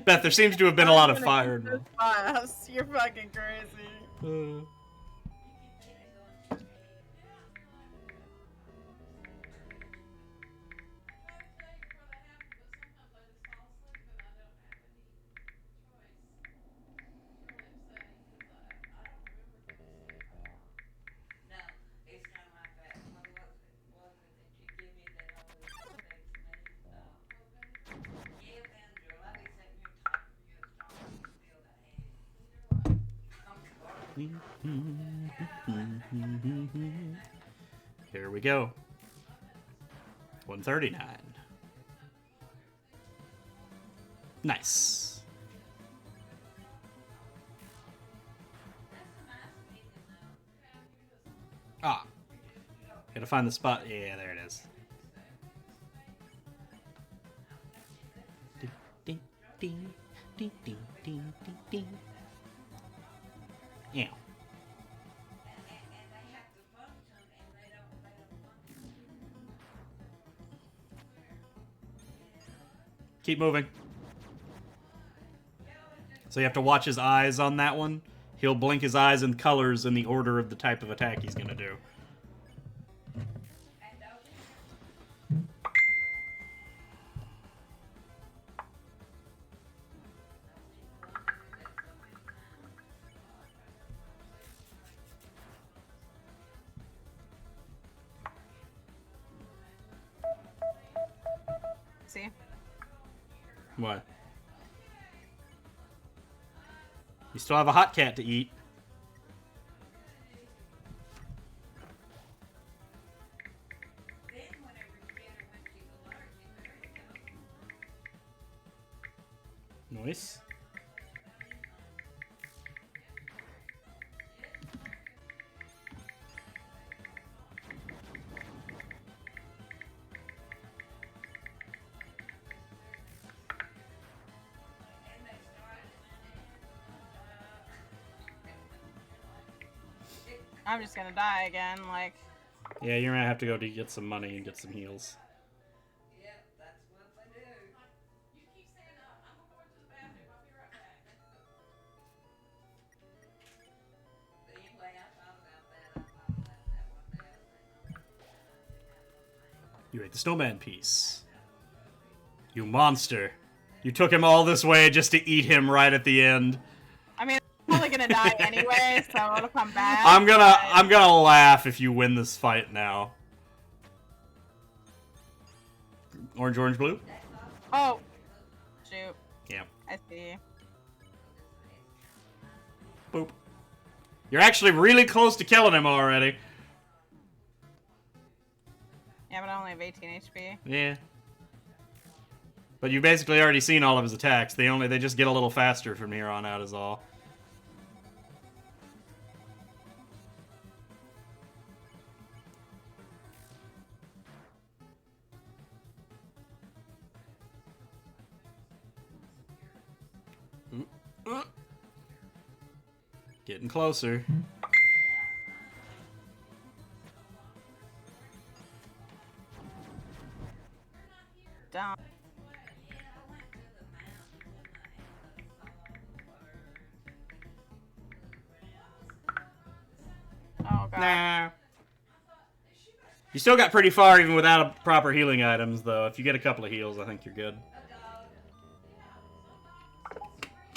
Beth, there seems to have been a lot of fire. This class. You're fucking crazy. No, it's not like that. What was it that you give me that always affects me? Yeah, Andrew, I'll be sitting here talking to you as strong as you feel that hand. Here we go. 139. Nice. Ah. Gotta find the spot. Yeah, there it is. Ding, ding, ding, ding, ding, ding, ding. Yeah. Keep moving. So you have to watch his eyes on that one. He'll blink his eyes and colors in the order of the type of attack he's gonna do. See? What? You still have a hot cat to eat. Nice. I'm just gonna die again, like. Yeah, you're gonna have to go to get some money and get some heals. Yeah, that's what they do. You keep saying that. I'm going to the bathroom. I'll be right back. But anyway, I thought about that. I thought about that one day. I was like, You ate the snowman piece. You monster. You took him all this way just to eat him right at the end. I mean, I'm probably gonna die anyway, so it'll come back. I'm gonna laugh if you win this fight now. Orange, orange, blue? Oh, shoot. Yeah. I see. Boop. You're actually really close to killing him already. Yeah, but I only have 18 HP. Yeah. But you've basically already seen all of his attacks. They just get a little faster from here on out is all. Getting closer. Down. Oh god. Nah. You still got pretty far even without proper healing items, though. If you get a couple of heals, I think you're good.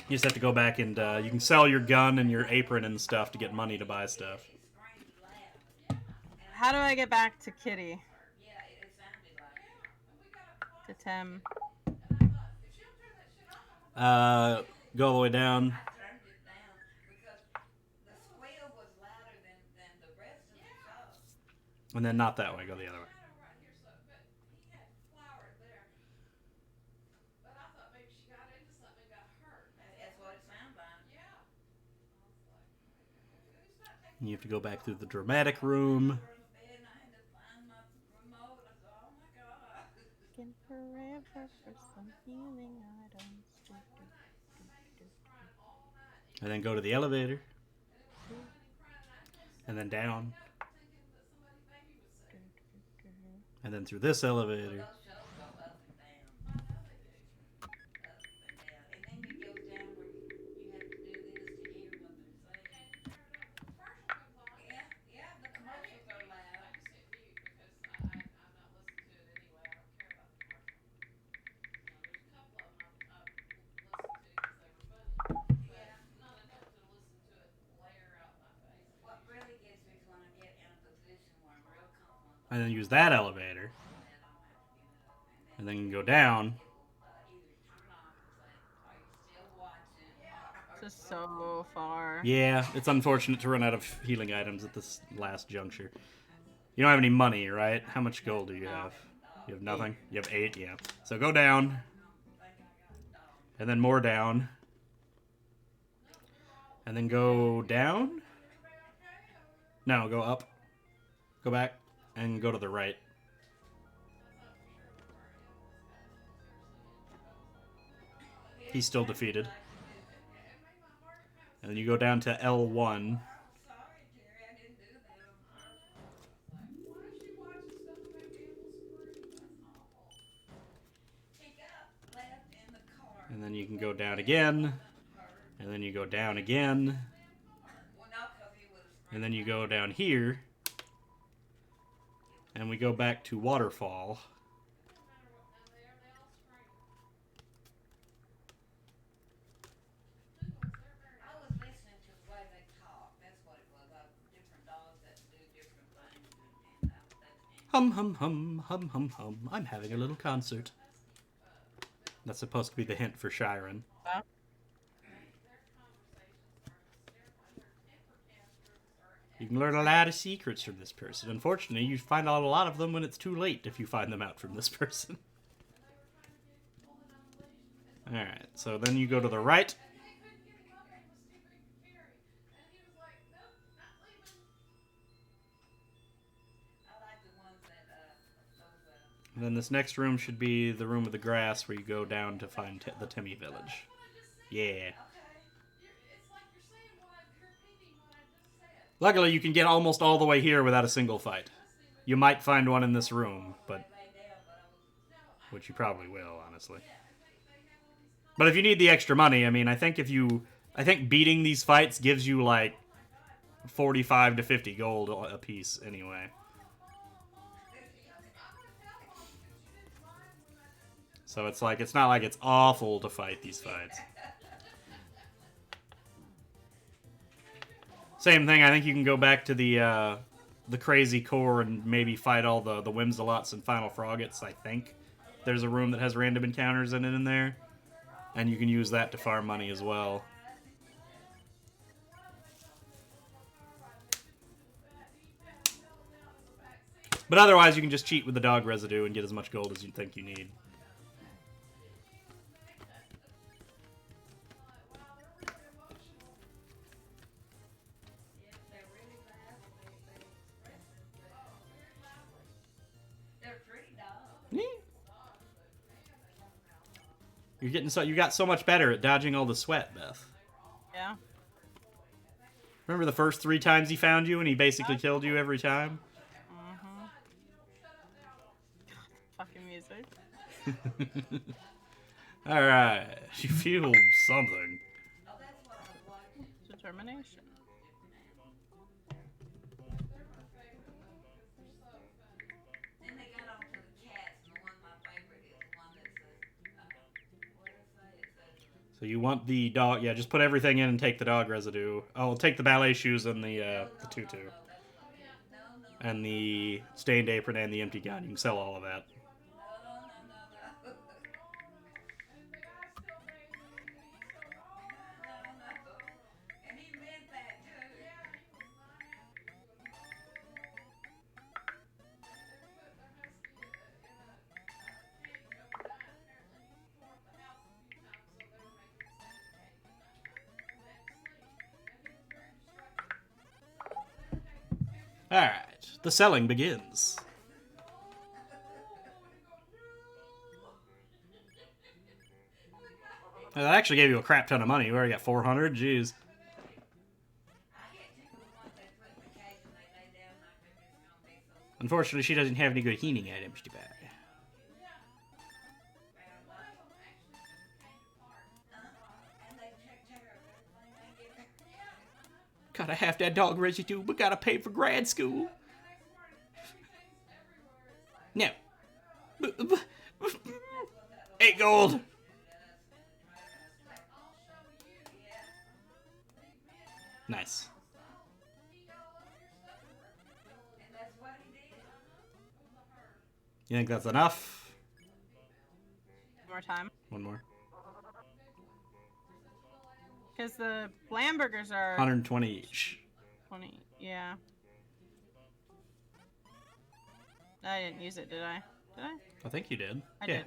You just have to go back and you can sell your gun and your apron and stuff to get money to buy stuff. How do I get back to Kitty? To Tim. Go all the way down. And then not that way, go the other way. You have to go back through the dramatic room. Looking forever for some healing items. And then go to the elevator. And then down. And then through this elevator. And then use that elevator. And then you can go down. Just so far. Yeah, it's unfortunate to run out of healing items at this last juncture. You don't have any money, right? How much gold do you have? You have nothing? You have 8? Yeah. So go down. And then more down. And then go down? No, go up. Go back. And go to the right. He's still defeated. And then you go down to L1. And then you can go down again. And then you go down again. And then you go down here. And we go back to Waterfall. Hum, hum, hum, hum, hum, hum. I'm having a little concert. That's supposed to be the hint for Shiren. You can learn a lot of secrets from this person. Unfortunately, you find out a lot of them when it's too late if you find them out from this person. Alright, so then you go to the right. And then this next room should be the room of the grass where you go down to find the Timmy village. Yeah. Luckily, you can get almost all the way here without a single fight. You might find one in this room, but... which you probably will, honestly. But if you need the extra money, I mean, I think beating these fights gives you, like, 45 to 50 gold a piece, anyway. So it's not like it's awful to fight these fights. Same thing, I think you can go back to the crazy core and maybe fight all the Whimsalots and Final Froggets, I think. There's a room that has random encounters in it in there. And you can use that to farm money as well. But otherwise, you can just cheat with the dog residue and get as much gold as you think you need. They're pretty dogs. Yeah. You're getting so you got so much better at dodging all the sweat, Beth. Yeah. Remember the first 3 times he found you and he basically killed you every time? Mm-hmm. Fucking music. Alright. You feel something. Oh, that's what I was watching. Determination. Then they got on to the cats, and the one my favorite is the one that says, what did it say? It says, So you want the dog... Yeah, just put everything in and take the dog residue. Oh, take the ballet shoes and the tutu. And the stained apron and the empty gun. You can sell all of that. no. And he meant that too. Alright. The selling begins. That actually gave you a crap ton of money. You already got 400. Jeez. Unfortunately, she doesn't have any good healing items to buy. Gotta have that dog residue, but gotta pay for grad school. No. 8 gold. Nice. You think that's enough? One more time. One more. Because the Lamburgers are 120 each. 20. Yeah. I didn't use it, did I? Did I? I think you did. I yeah. did.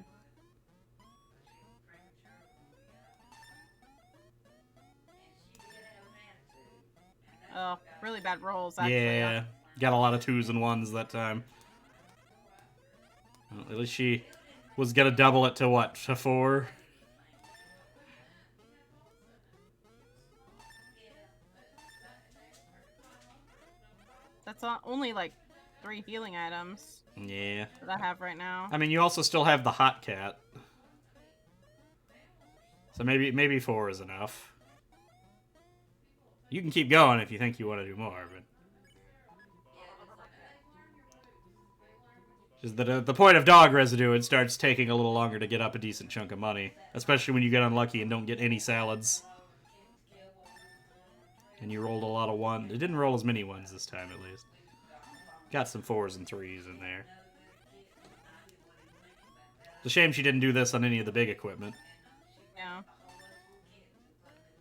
Oh, really bad rolls, actually. Yeah. Got a lot of 2s and 1s that time. Well, at least she was gonna double it to what? To 4? That's only like 3 healing items Yeah. that I have right now. I mean, you also still have the hot cat. So maybe 4 is enough. You can keep going if you think you want to do more, but just the point of dog residue, it starts taking a little longer to get up a decent chunk of money, especially when you get unlucky and don't get any salads. And you rolled a lot of 1s. It didn't roll as many 1s this time, at least. Got some 4s and 3s in there. It's a shame she didn't do this on any of the big equipment. Yeah.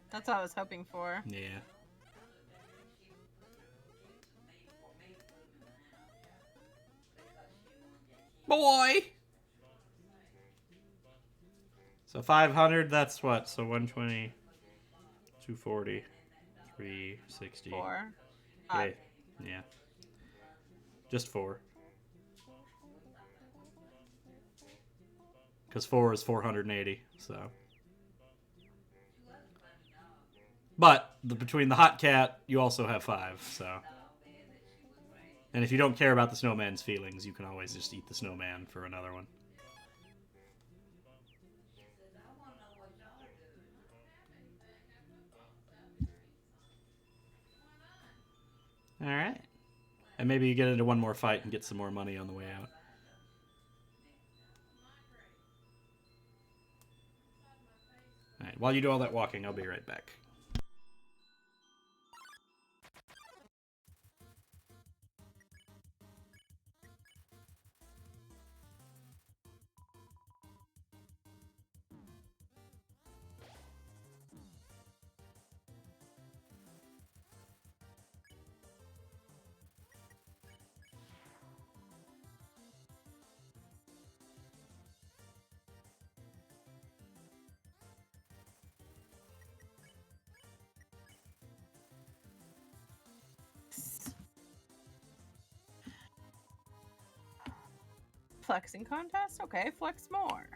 That's what I was hoping for. Yeah. Boy! So 500, that's what? So 120, 240, 360. 4. Yeah. Yeah. Just 4. Because 4 is 480, so. But between the hot cat, you also have 5, so. And if you don't care about the snowman's feelings, you can always just eat the snowman for another one. Alright. And maybe you get into one more fight and get some more money on the way out. Alright, while you do all that walking, I'll be right back. Flexing contest? Okay, flex more.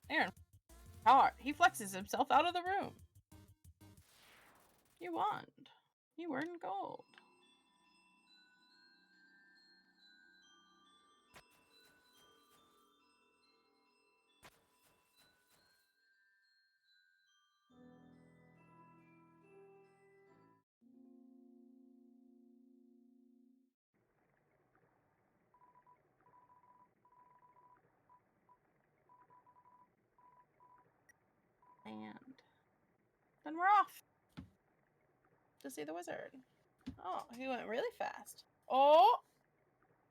Aaron, hard. He flexes himself out of the room. You won. You earned gold. And then we're off to see the wizard. Oh, he went really fast. Oh,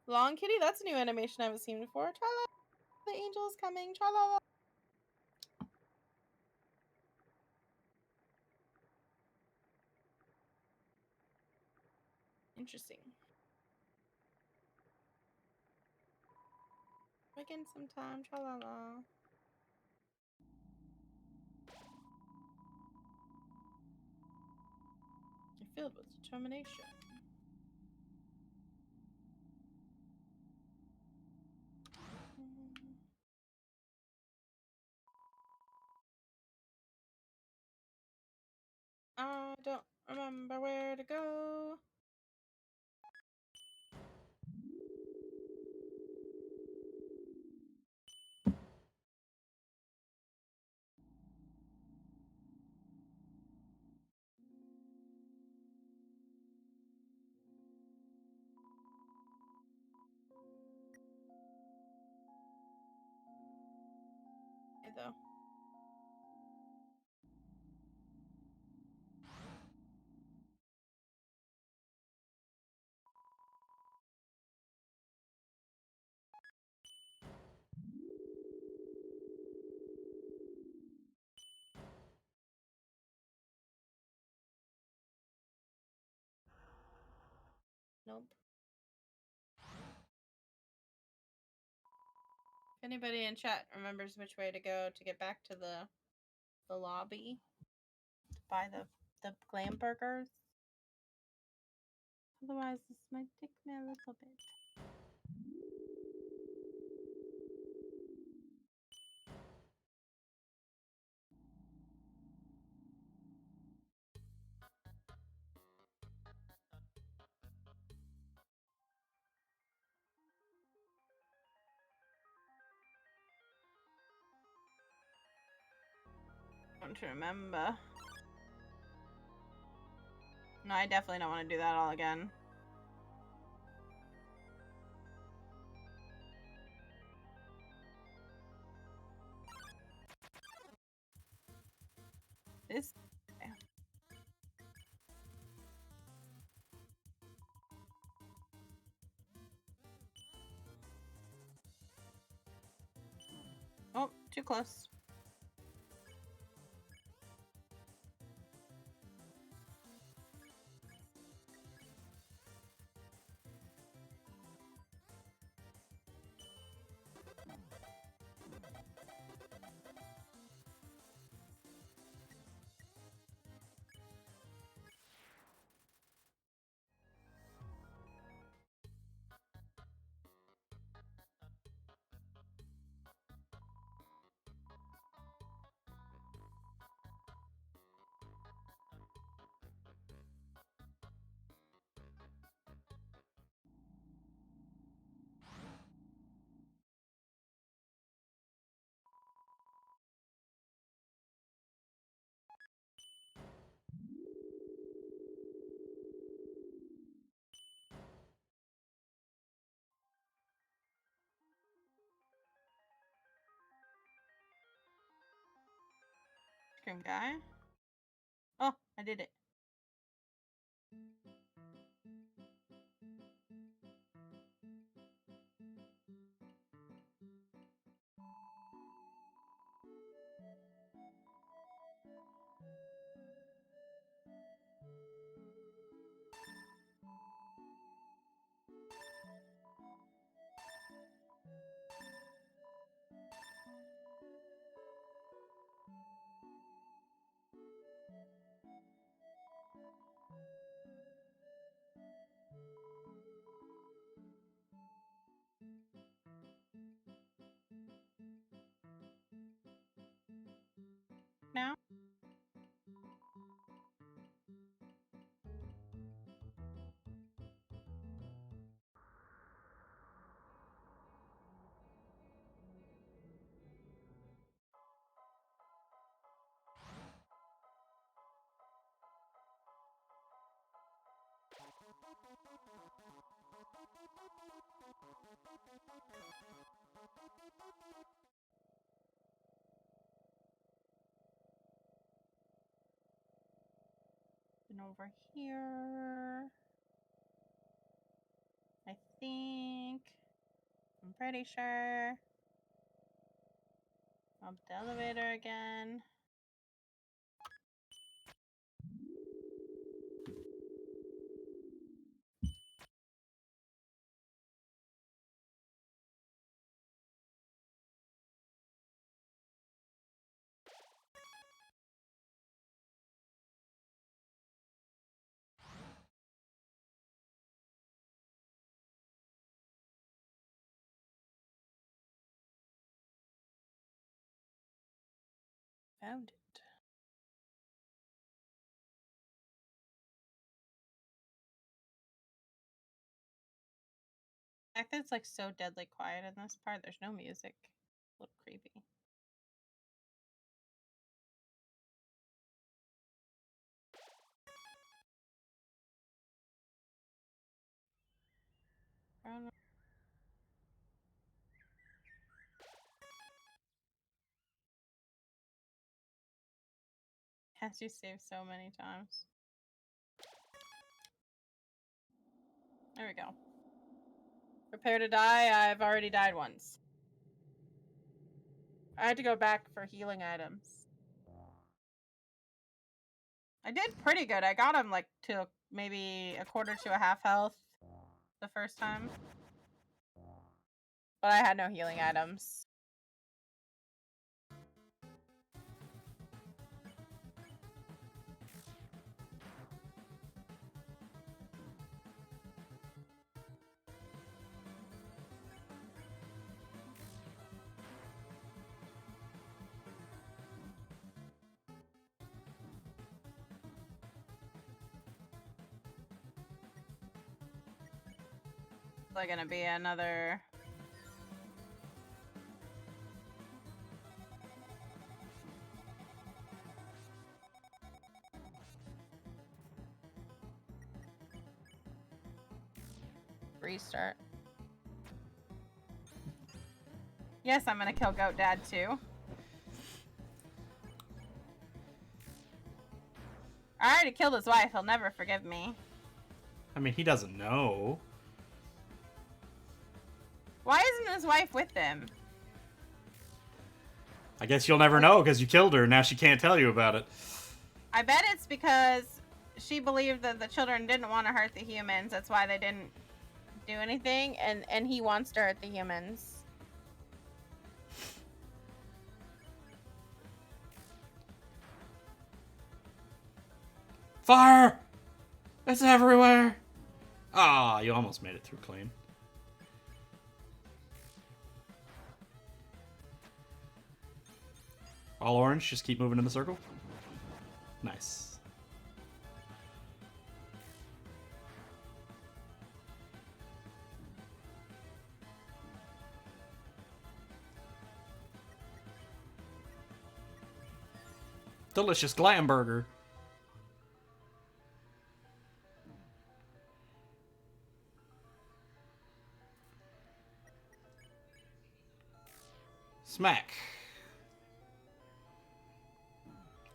Long Kitty, that's a new animation I haven't seen before. Tra-la, the angel is coming. Tra-la-la. Interesting. Again sometime. Tra-la-la. You're filled with determination. I don't remember where to go. Okay, though. Nope. If anybody in chat remembers which way to go to get back to the lobby to buy the glam burgers. Otherwise, this might take me a little bit. Don't remember. No, I definitely don't want to do that all again. This. Okay. Oh, too close. Scream guy. Oh, I did it. now? And over here. I think. I'm pretty sure. Up the elevator again. Found it. The fact that it's like so deadly quiet in this part, there's no music. A little creepy. Oh, has you saved so many times. There we go. Prepare to die. I've already died once. I had to go back for healing items. I did pretty good. I got him like to maybe a quarter to a half health the first time. But I had no healing items. Like gonna be another restart. Yes, I'm gonna kill Goat Dad too. I already killed his wife. He'll never forgive me. I mean, he doesn't know. Why isn't his wife with him? I guess you'll never know because you killed her and now she can't tell you about it. I bet it's because she believed that the children didn't want to hurt the humans. That's why they didn't do anything, and he wants to hurt the humans. Fire! It's everywhere! Ah, you almost made it through clean. All orange, just keep moving in the circle. Nice. Delicious glam burger. Smack.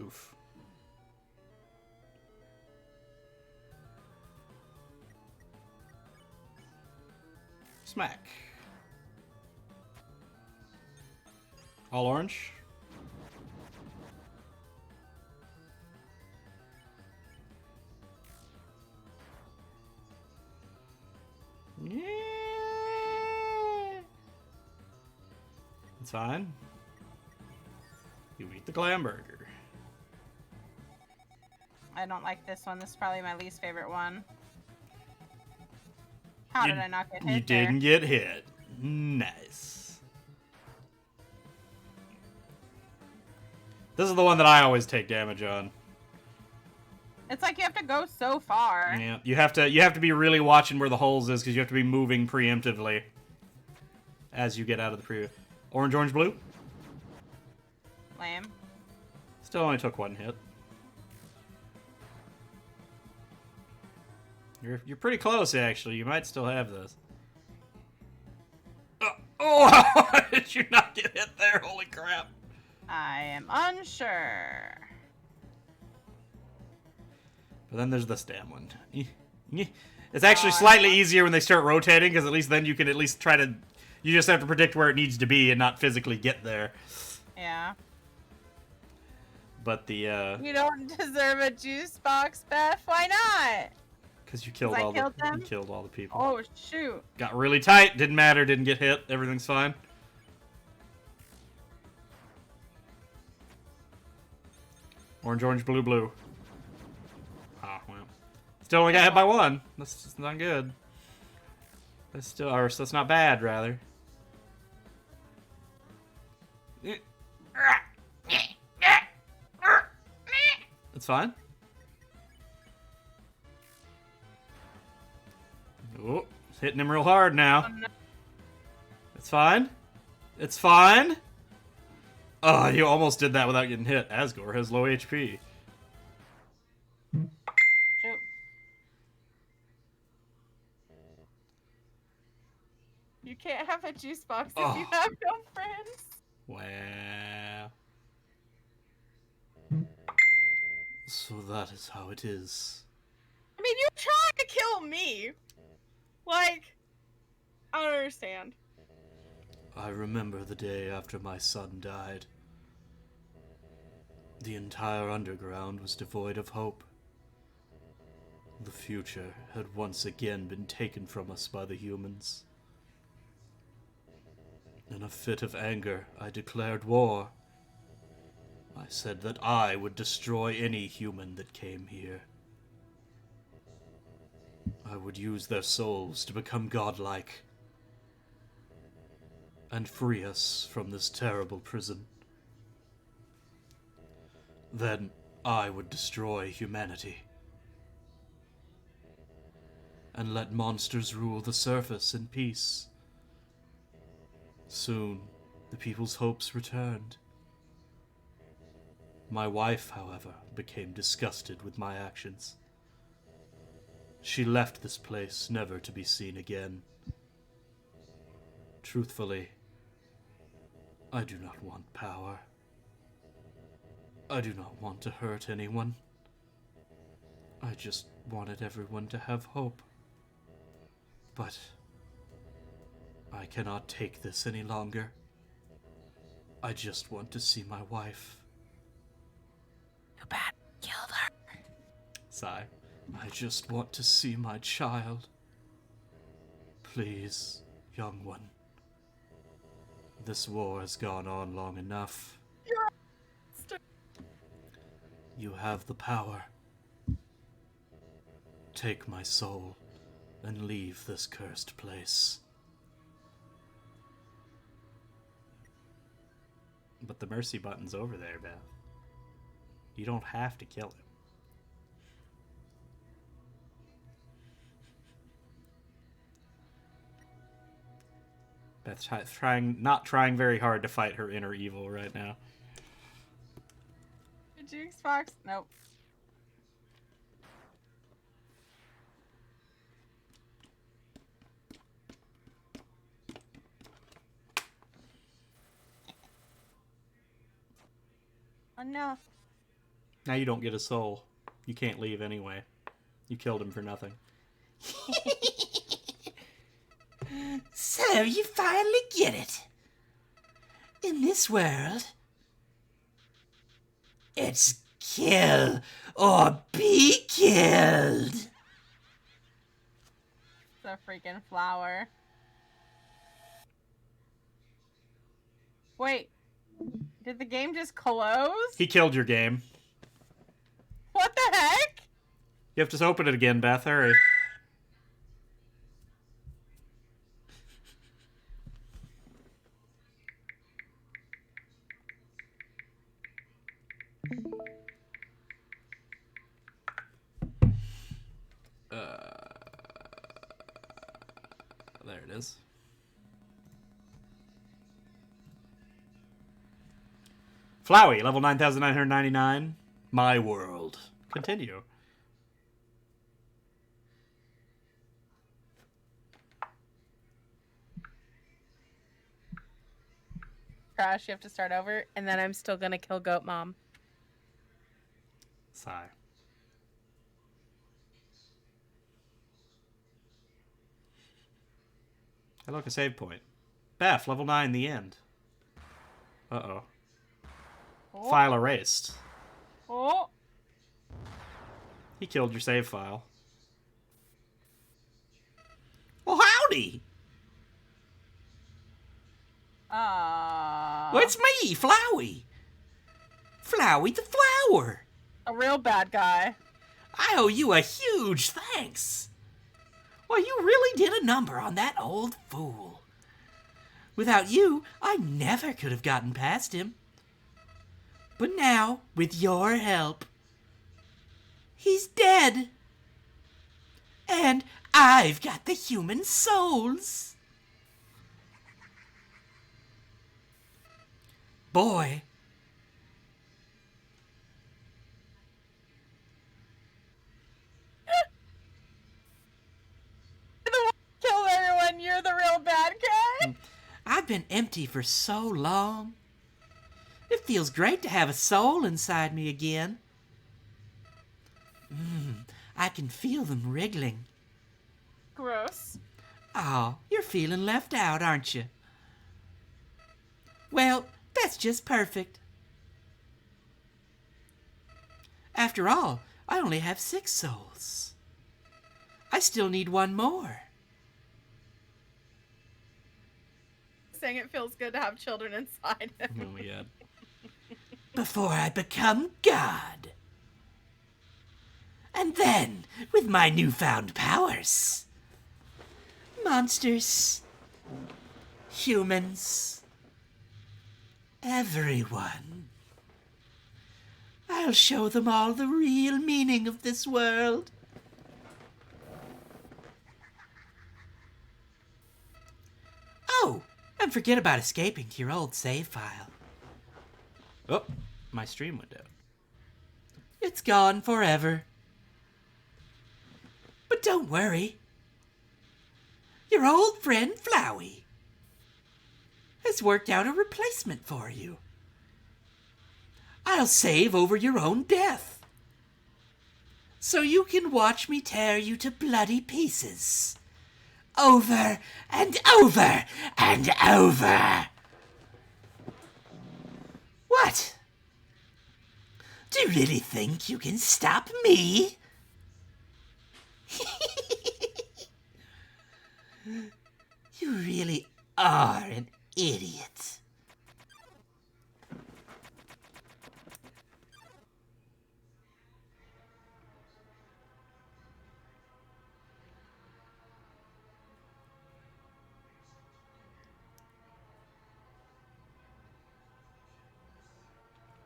Oof. Smack. All orange. Yeah. It's fine. You eat the glam burger. I don't like this one. This is probably my least favorite one. How did I not get hit? You didn't get hit. Nice. This is the one that I always take damage on. It's like you have to go so far. Yeah, you have to be really watching where the holes is because you have to be moving preemptively as you get out of the pre. Orange, orange, blue. Lame. Still only took one hit. You're pretty close actually. You might still have this. Oh, how did you not get hit there? Holy crap! I am unsure. But then there's this damn one. It's actually slightly easier when they start rotating, because at least then you can at least try to... You just have to predict where it needs to be and not physically get there. Yeah. But the, You don't deserve a juice box, Beth. Why not? because you killed I killed them? you killed all the people. Oh, shoot. Got really tight. Didn't matter. Didn't get hit. Everything's fine. Orange, orange, blue, blue. Ah, well. Still only got hit by one. That's just not good. That's still, or that's not bad, rather. It's fine. Oh, it's hitting him real hard now. Oh, no. It's fine. It's fine. Oh, you almost did that without getting hit. Asgore has low HP. Shoot. You can't have a juice box if you Oh. have no friends. Wow. So that is how it is. I mean, you're trying to kill me. Like, I don't understand. I remember the day after my son died. The entire underground was devoid of hope. The future had once again been taken from us by the humans. In a fit of anger, I declared war. I said that I would destroy any human that came here. I would use their souls to become godlike and free us from this terrible prison. Then I would destroy humanity and let monsters rule the surface in peace. Soon, the people's hopes returned. My wife, however, became disgusted with my actions. She left this place never to be seen again. Truthfully, I do not want power. I do not want to hurt anyone. I just wanted everyone to have hope. But I cannot take this any longer. I just want to see my wife. You bad. Killed her. Sigh. I just want to see my child. Please, young one. This war has gone on long enough. You have the power. Take my soul and leave this cursed place. But the mercy button's over there, Beth. You don't have to kill him. Beth's not trying very hard to fight her inner evil right now. A juice box? Nope. Enough. Now you don't get a soul. You can't leave anyway. You killed him for nothing. So you finally get it. In this world, it's kill or be killed. The freaking flower. Wait. Did the game just close? He killed your game. What the heck? You have to open it again, Beth. Hurry. There it is. Flowey, level 9,999. My world. Continue. Crash, you have to start over, and then I'm still gonna kill Goat Mom. Sigh. I look a save point. Beff, level 9, the end. Uh-oh. Oh. File erased. Oh. He killed your save file. Well, howdy! Well, it's me, Flowey. Flowey the Flower. A real bad guy. I owe you a huge thanks. Well, you really did a number on that old fool. Without you, I never could have gotten past him. But now, with your help, he's dead. And I've got the human souls. Boy. Kill everyone, you're the real bad guy. I've been empty for so long. It feels great to have a soul inside me again. I can feel them wriggling. Gross. Oh, you're feeling left out, aren't you? Well, that's just perfect. After all, I only have 6 souls. I still need 1 more. Saying it feels good to have children inside him. Oh my god. Before I become God. And then, with my newfound powers, monsters, humans, everyone, I'll show them all the real meaning of this world. Oh, and forget about escaping to your old save file. Oh, my stream went out. It's gone forever. But don't worry. Your old friend Flowey has worked out a replacement for you. I'll save over your own death, so you can watch me tear you to bloody pieces. Over and over and over. What? Do you really think you can stop me? You really are an idiot.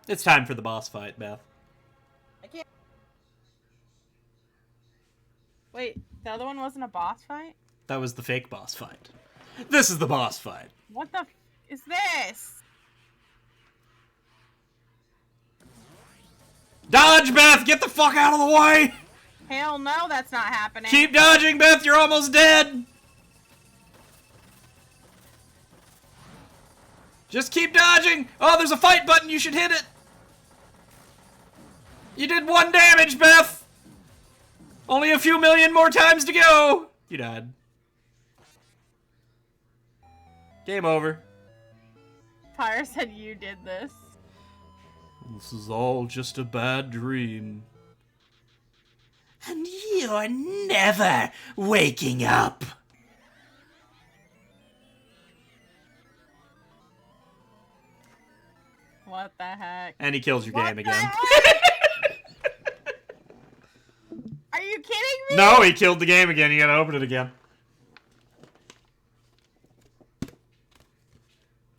It's time for the boss fight, Beth. I can't. Wait, the other one wasn't a boss fight? That was the fake boss fight. This is the boss fight. What the is this? Dodge, Beth! Get the fuck out of the way! Hell no, that's not happening. Keep dodging, Beth! You're almost dead! Just keep dodging! Oh, there's a fight button, you should hit it! You did 1 damage, Beth! Only a few million more times to go! You died. Game over. Pyre said you did this. This is all just a bad dream. And you're never waking up. What the heck? And he kills your What game the again. heck? Are you kidding me? No, he killed the game again. You gotta open it again.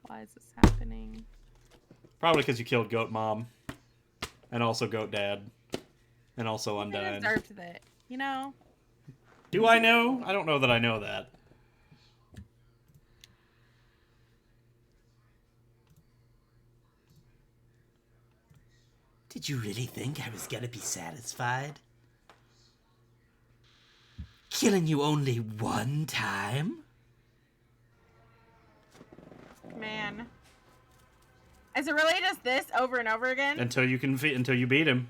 Why is this happening? Probably because you killed Goat Mom. And also Goat Dad. And also They Undyne. deserved it. You know? Do I know? I don't know that I know that. Did you really think I was gonna be satisfied? Killing you only one time? Man. Is it really just this over and over again? Until you beat him.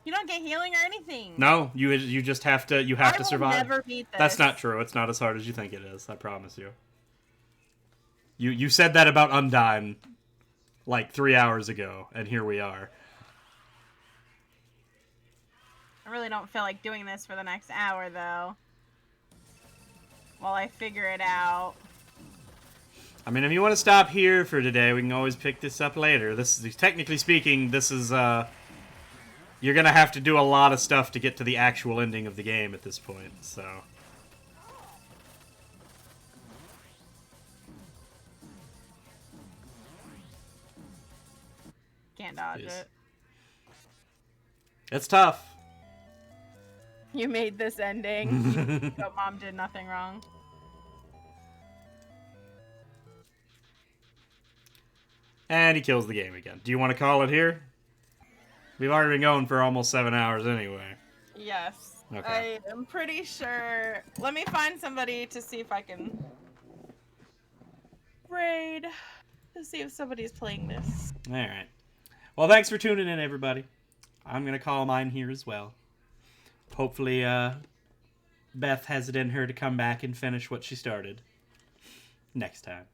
You don't get healing or anything. No, you just have to I will survive. never beat this. That's not true. It's not as hard as you think it is. I promise you. You said that about Undyne like 3 hours ago, and here we are. I really don't feel like doing this for the next hour, though. While I figure it out. I mean, if you want to stop here for today, we can always pick this up later. This is, technically speaking, this is, you're gonna have to do a lot of stuff to get to the actual ending of the game at this point, so... Can't dodge Jeez. it. It's tough. You made this ending. But Mom did nothing wrong. And he kills the game again. Do you want to call it here? We've already been going for almost 7 hours anyway. Yes. Okay. I am pretty sure. Let me find somebody to see if I can raid. To see if somebody's playing this. Alright. Well, thanks for tuning in, everybody. I'm going to call mine here as well. Hopefully, Beth has it in her to come back and finish what she started next time.